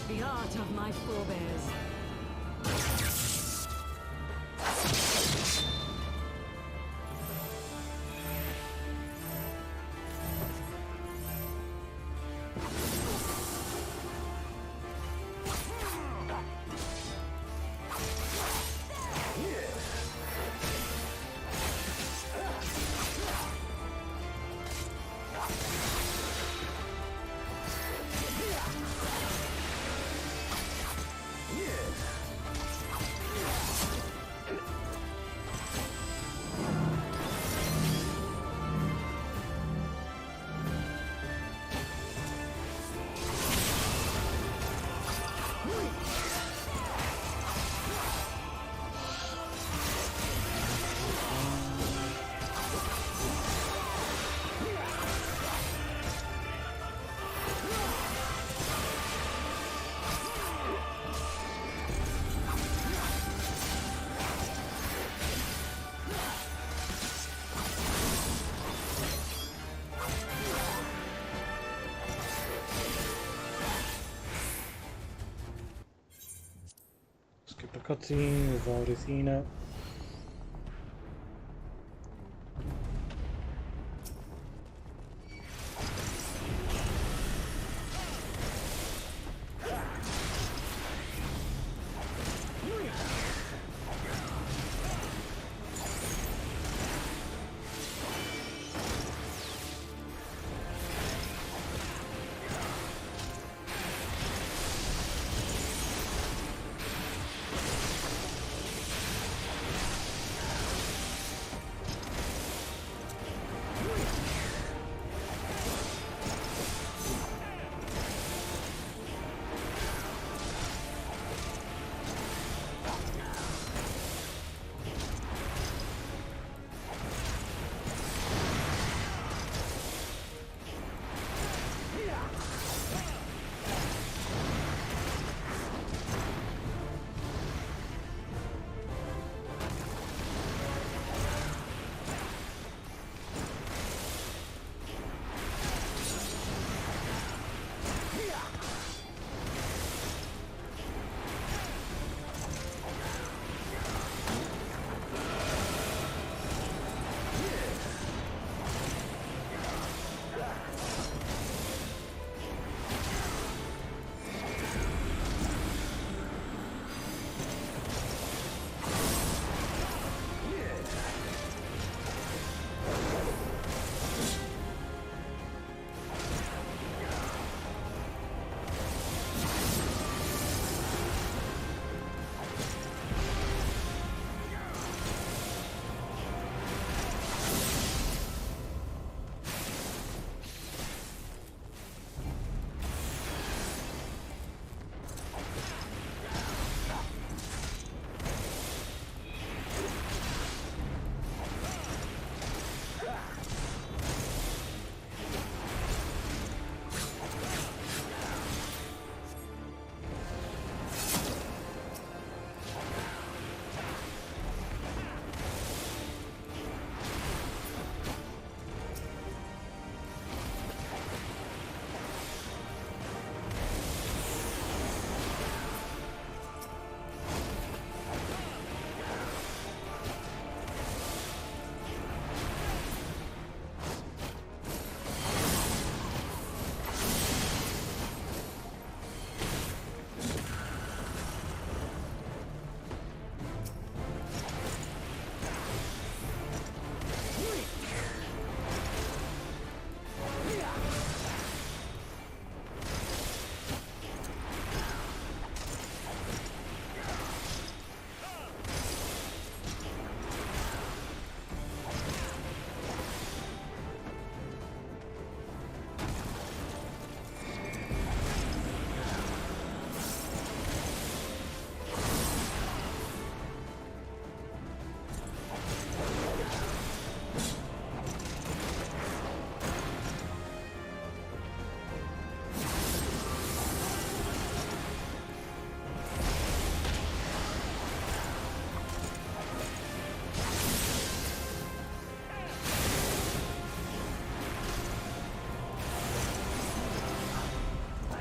[SPEAKER 15] The art of my forebears.
[SPEAKER 1] Skip the cutscene, we've already seen it.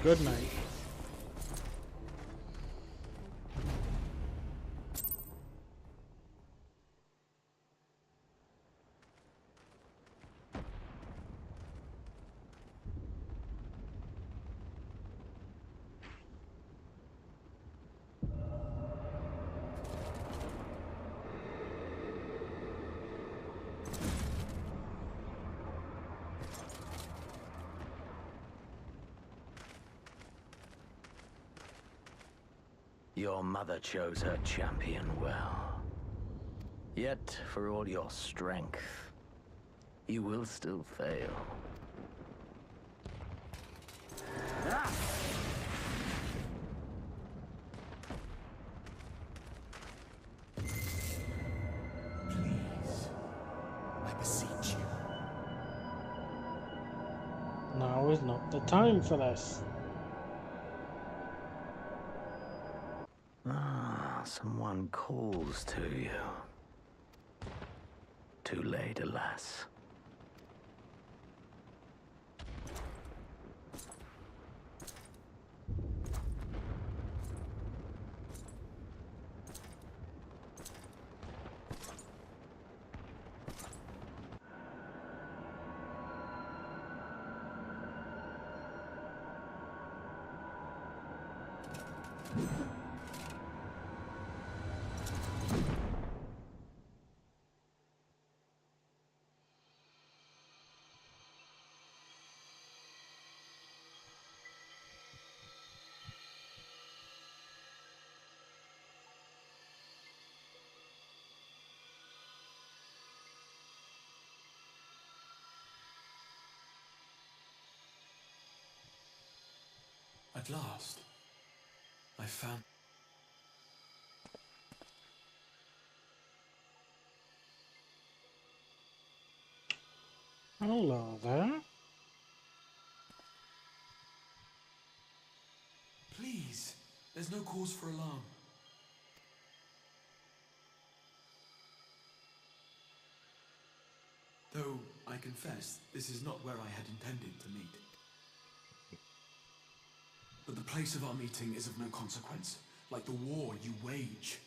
[SPEAKER 1] Good night.
[SPEAKER 9] Your mother chose her champion well. Yet, for all your strength, you will still fail.
[SPEAKER 14] Please, I beseech you.
[SPEAKER 1] Now is not the time for this.
[SPEAKER 9] Someone calls to you. Too late, alas.
[SPEAKER 14] At last, I found...
[SPEAKER 1] Hello there.
[SPEAKER 14] Please, there's no cause for alarm. Though, I confess, this is not where I had intended to meet. But the place of our meeting is of no consequence, like the war you wage.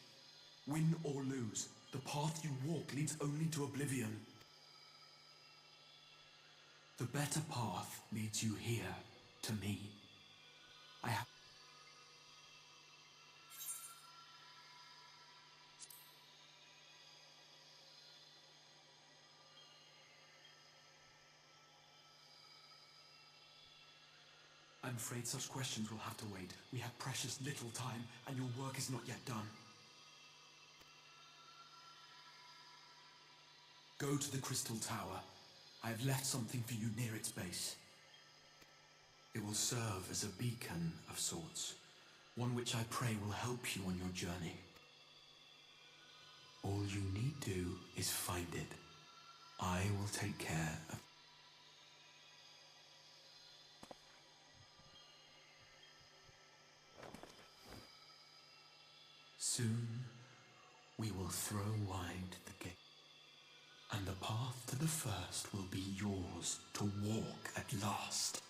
[SPEAKER 14] Win or lose, the path you walk leads only to oblivion. The better path leads you here, to me. I have... I'm afraid such questions will have to wait. We have precious little time, and your work is not yet done. Go to the Crystal Tower. I have left something for you near its base. It will serve as a beacon of sorts, one which I pray will help you on your journey. All you need do is find it. I will take care of... Soon, we will throw wide the gate, and the path to the first will be yours to walk at last.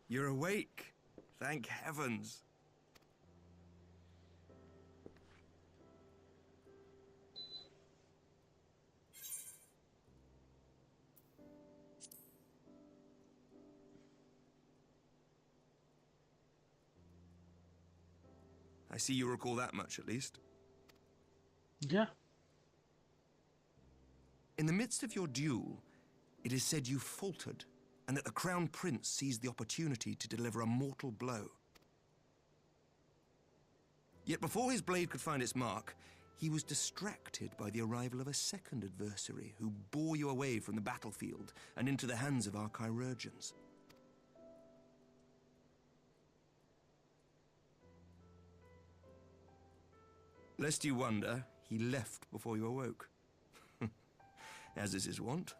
[SPEAKER 22] You're awake. Thank heavens. I see you recall that much, at least.
[SPEAKER 1] Yeah.
[SPEAKER 22] In the midst of your duel, it is said you faltered, and that the Crown Prince seized the opportunity to deliver a mortal blow. Yet before his blade could find its mark, he was distracted by the arrival of a second adversary who bore you away from the battlefield and into the hands of our chirurgeons. Lest you wonder, he left before you awoke. As is his wont.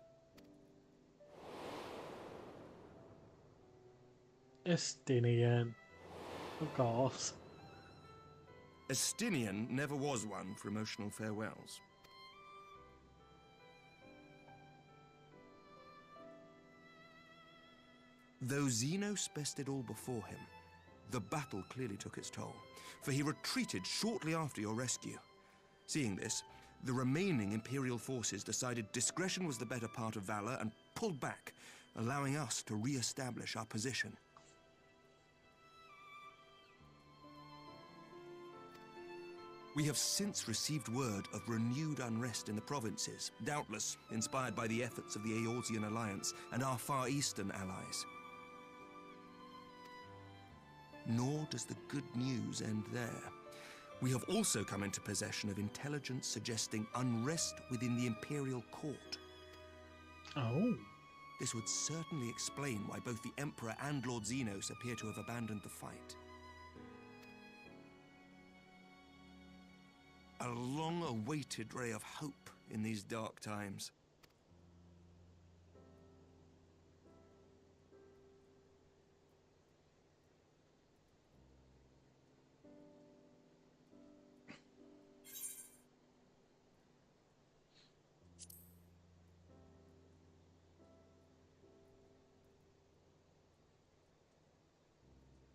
[SPEAKER 1] Estinian. Of course.
[SPEAKER 22] Estinian never was one for emotional farewells. Though Xenos bested all before him, the battle clearly took its toll, for he retreated shortly after your rescue. Seeing this, the remaining Imperial forces decided discretion was the better part of valor and pulled back, allowing us to re-establish our position. We have since received word of renewed unrest in the provinces, doubtless inspired by the efforts of the Eorzean Alliance and our Far Eastern allies. Nor does the good news end there. We have also come into possession of intelligence suggesting unrest within the Imperial court.
[SPEAKER 1] Oh.
[SPEAKER 22] This would certainly explain why both the Emperor and Lord Xenos appear to have abandoned the fight. A long-awaited ray of hope in these dark times.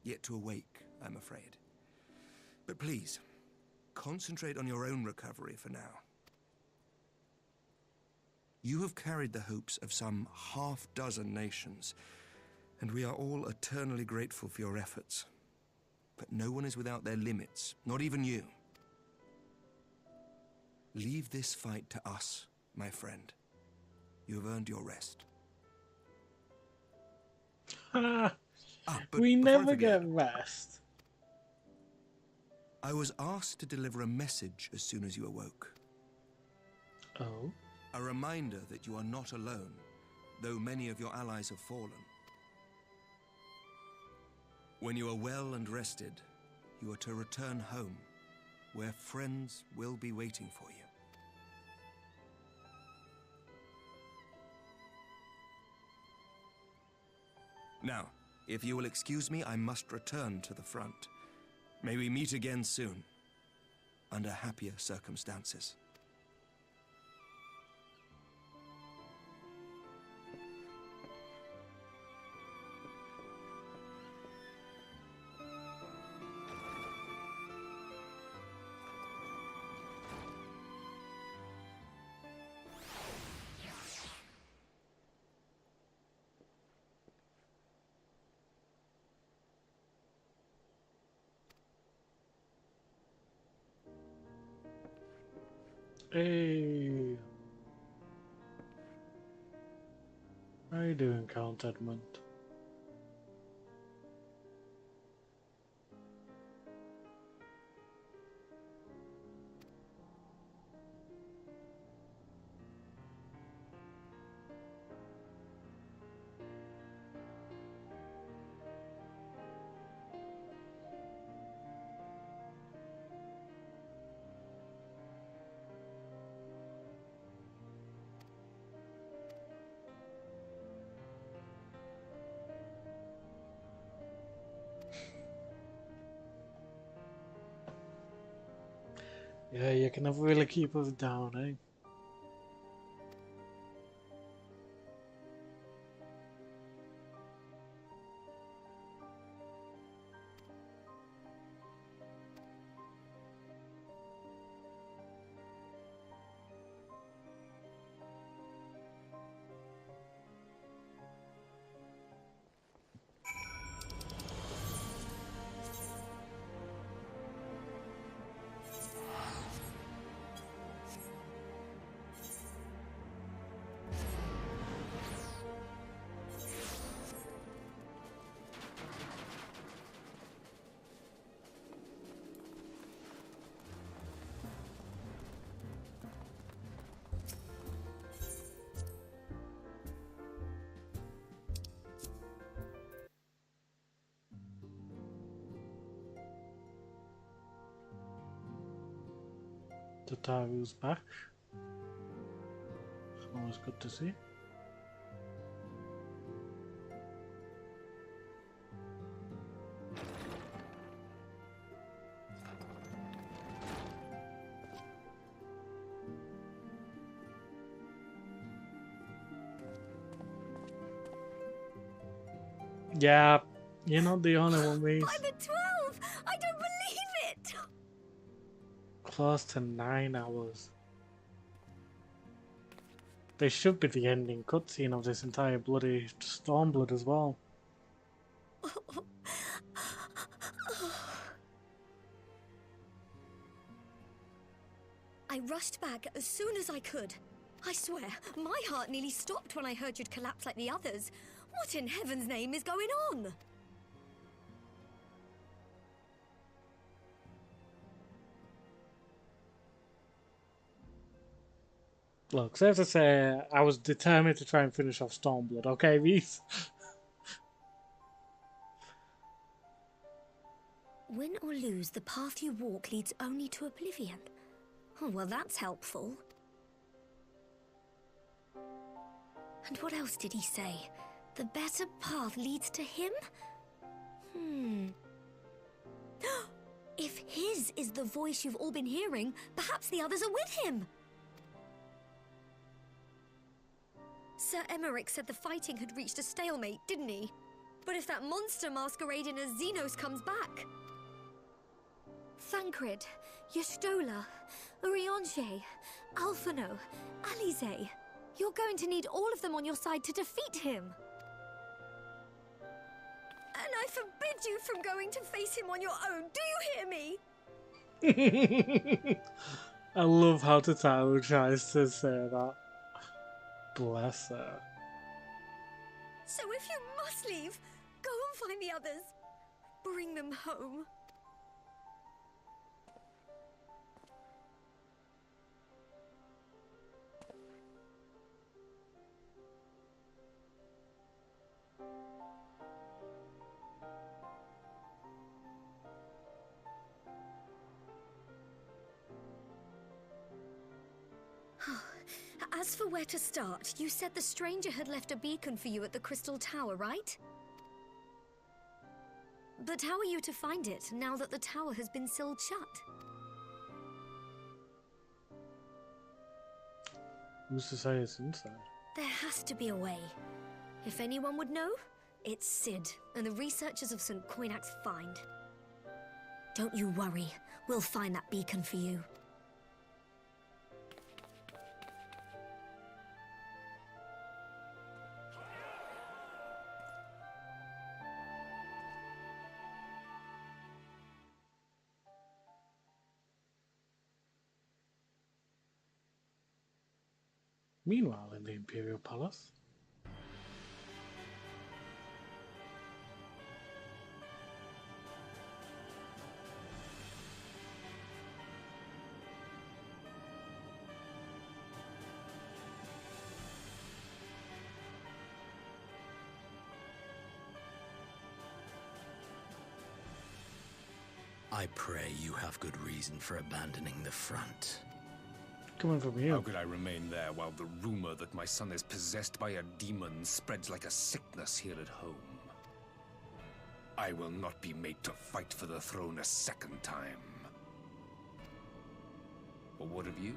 [SPEAKER 22] Yet to awake, I'm afraid. But please, concentrate on your own recovery for now. You have carried the hopes of some half-dozen nations, and we are all eternally grateful for your efforts. But no one is without their limits, not even you. Leave this fight to us, my friend. You have earned your rest.
[SPEAKER 1] We never get rest.
[SPEAKER 22] I was asked to deliver a message as soon as you awoke.
[SPEAKER 1] Oh?
[SPEAKER 22] A reminder that you are not alone, though many of your allies have fallen. When you are well and rested, you are to return home, where friends will be waiting for you. Now, if you will excuse me, I must return to the front. May we meet again soon, under happier circumstances.
[SPEAKER 1] Hey. How you doing, Count Edmund? Yeah, you can never really keep us down, eh? The Taru's back. Always good to see. Yeah, you're not the only one, Reese.
[SPEAKER 19] By the 12! I don't believe it!
[SPEAKER 1] Close to 9 hours. They should be the ending cutscene of this entire bloody Stormblood as well.
[SPEAKER 19] I rushed back as soon as I could. I swear, my heart nearly stopped when I heard you'd collapse like the others. What in heaven's name is going on?
[SPEAKER 1] Look, safe to say, I was determined to try and finish off Stormblood, okay, Reese?
[SPEAKER 19] Win or lose, the path you walk leads only to oblivion. Oh, well, that's helpful. And what else did he say? The better path leads to him? If his is the voice you've all been hearing, perhaps the others are with him. Sir Emmerich said the fighting had reached a stalemate, didn't he? But if that monster masquerading as Xenos comes back... Thancred, Y'shtola, Urianger, Alphino, Alize... You're going to need all of them on your side to defeat him. And I forbid you from going to face him on your own. Do you hear me?
[SPEAKER 1] I love how Tataru tries to say that. Bless her.
[SPEAKER 19] So if you must leave, go and find the others. Bring them home. As for where to start, you said the stranger had left a beacon for you at the Crystal Tower, right? But how are you to find it, now that the tower has been sealed shut?
[SPEAKER 1] Who's to say it's inside?
[SPEAKER 19] There has to be a way. If anyone would know, it's Sid, and the researchers of St. Coinac's find. Don't you worry, we'll find that beacon for you.
[SPEAKER 1] Meanwhile, in the Imperial Palace.
[SPEAKER 9] I pray you have good reason for abandoning the front.
[SPEAKER 1] Coming from you.
[SPEAKER 13] How could I remain there while the rumor that my son is possessed by a demon spreads like a sickness here at home? I will not be made to fight for the throne a second time. Or what of you?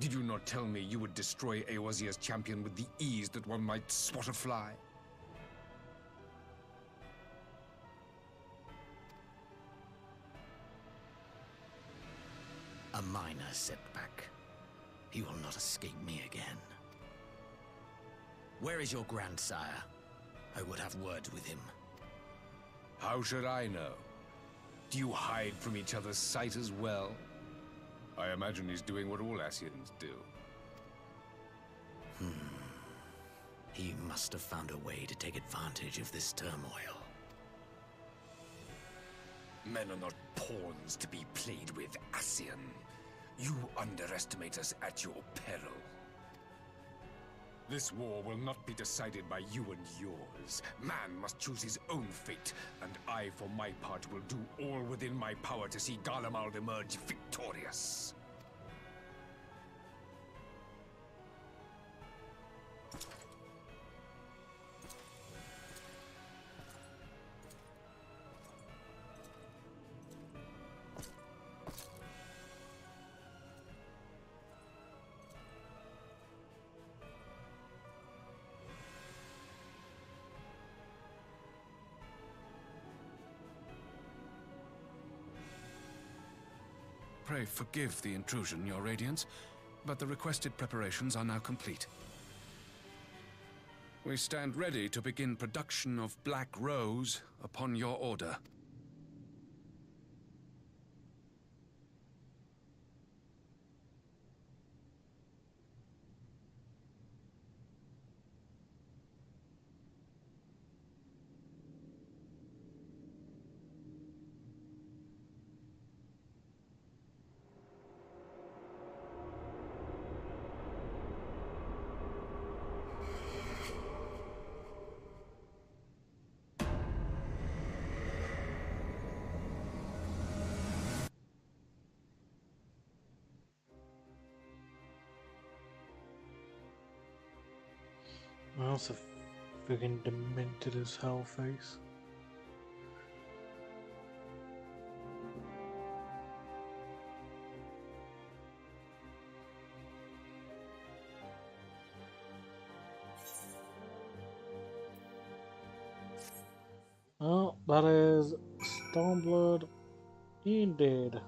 [SPEAKER 13] Did you not tell me you would destroy Eorzea's champion with the ease that one might swat a fly?
[SPEAKER 9] A minor setback. He will not escape me again. Where is your grandsire? I would have words with him.
[SPEAKER 13] How should I know? Do you hide from each other's sight as well? I imagine he's doing what all Ascians do.
[SPEAKER 9] He must have found a way to take advantage of this turmoil.
[SPEAKER 13] Men are not pawns to be played with, Ascian. You underestimate us at your peril. This war will not be decided by you and yours. Man must choose his own fate, and I, for my part, will do all within my power to see Garlemald emerge victorious.
[SPEAKER 11] Pray forgive the intrusion, Your Radiance, but the requested preparations are now complete. We stand ready to begin production of Black Rose upon your order.
[SPEAKER 1] That's a friggin' demented as hell face. Oh, that is stormblood indeed.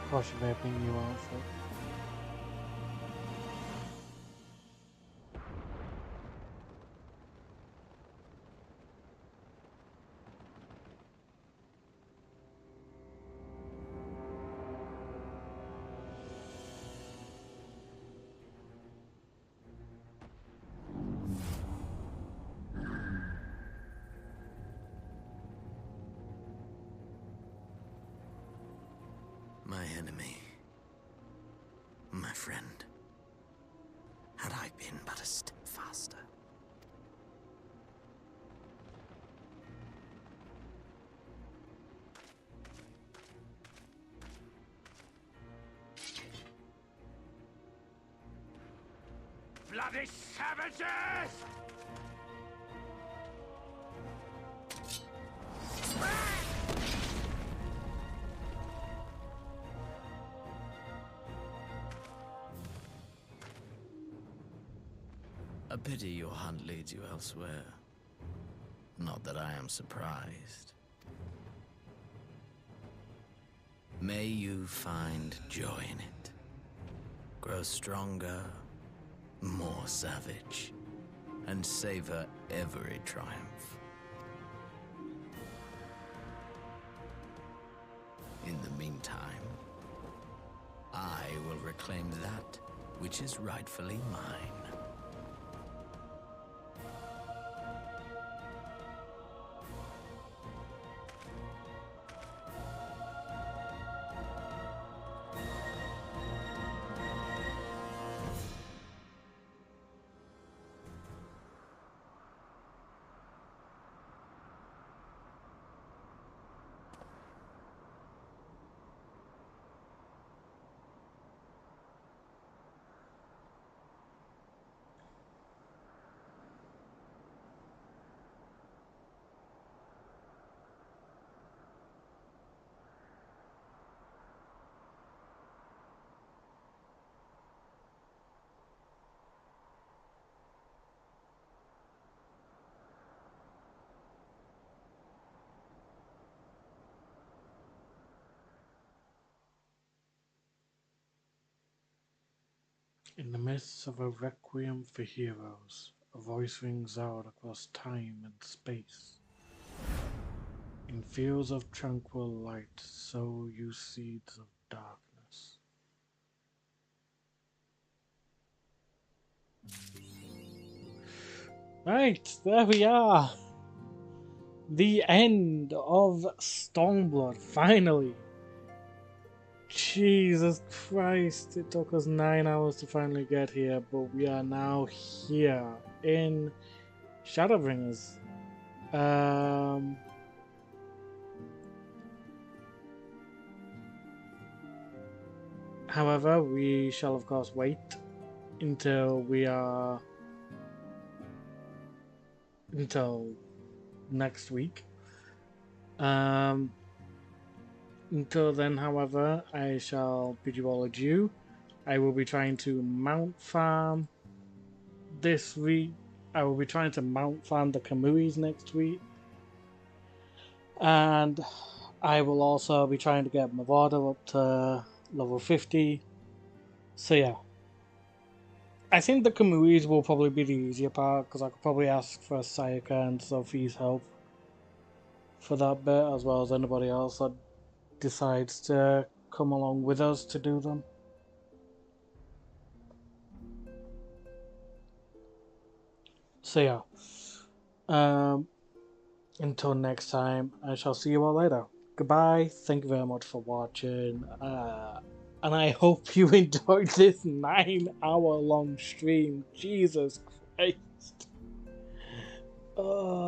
[SPEAKER 1] Gosh, you may have been new outfit.
[SPEAKER 9] My enemy. My friend. Had I been but a step faster.
[SPEAKER 21] Bloody savages!
[SPEAKER 9] A pity your hunt leads you elsewhere. Not that I am surprised. May you find joy in it. Grow stronger, more savage, and savor every triumph. In the meantime, I will reclaim that which is rightfully mine.
[SPEAKER 1] In the midst of a requiem for heroes, a voice rings out across time and space. In fields of tranquil light, sow you seeds of darkness. Right, there we are. The end of Stormblood, finally. Jesus Christ, it took us 9 hours to finally get here, but we are now here in Shadowbringers. However, we shall of course wait until until next week. Until then, however, I shall bid you all adieu. I will be trying to mount farm this week. I will be trying to mount farm the Kamuis next week. And I will also be trying to get Mavada up to level 50. So yeah. I think the Kamuis will probably be the easier part, because I could probably ask for Sayaka and Sophie's help for that bit, as well as anybody else that decides to come along with us to do them. So yeah. Until next time, I shall see you all later. Goodbye. Thank you very much for watching. And I hope you enjoyed this 9-hour long stream. Jesus Christ.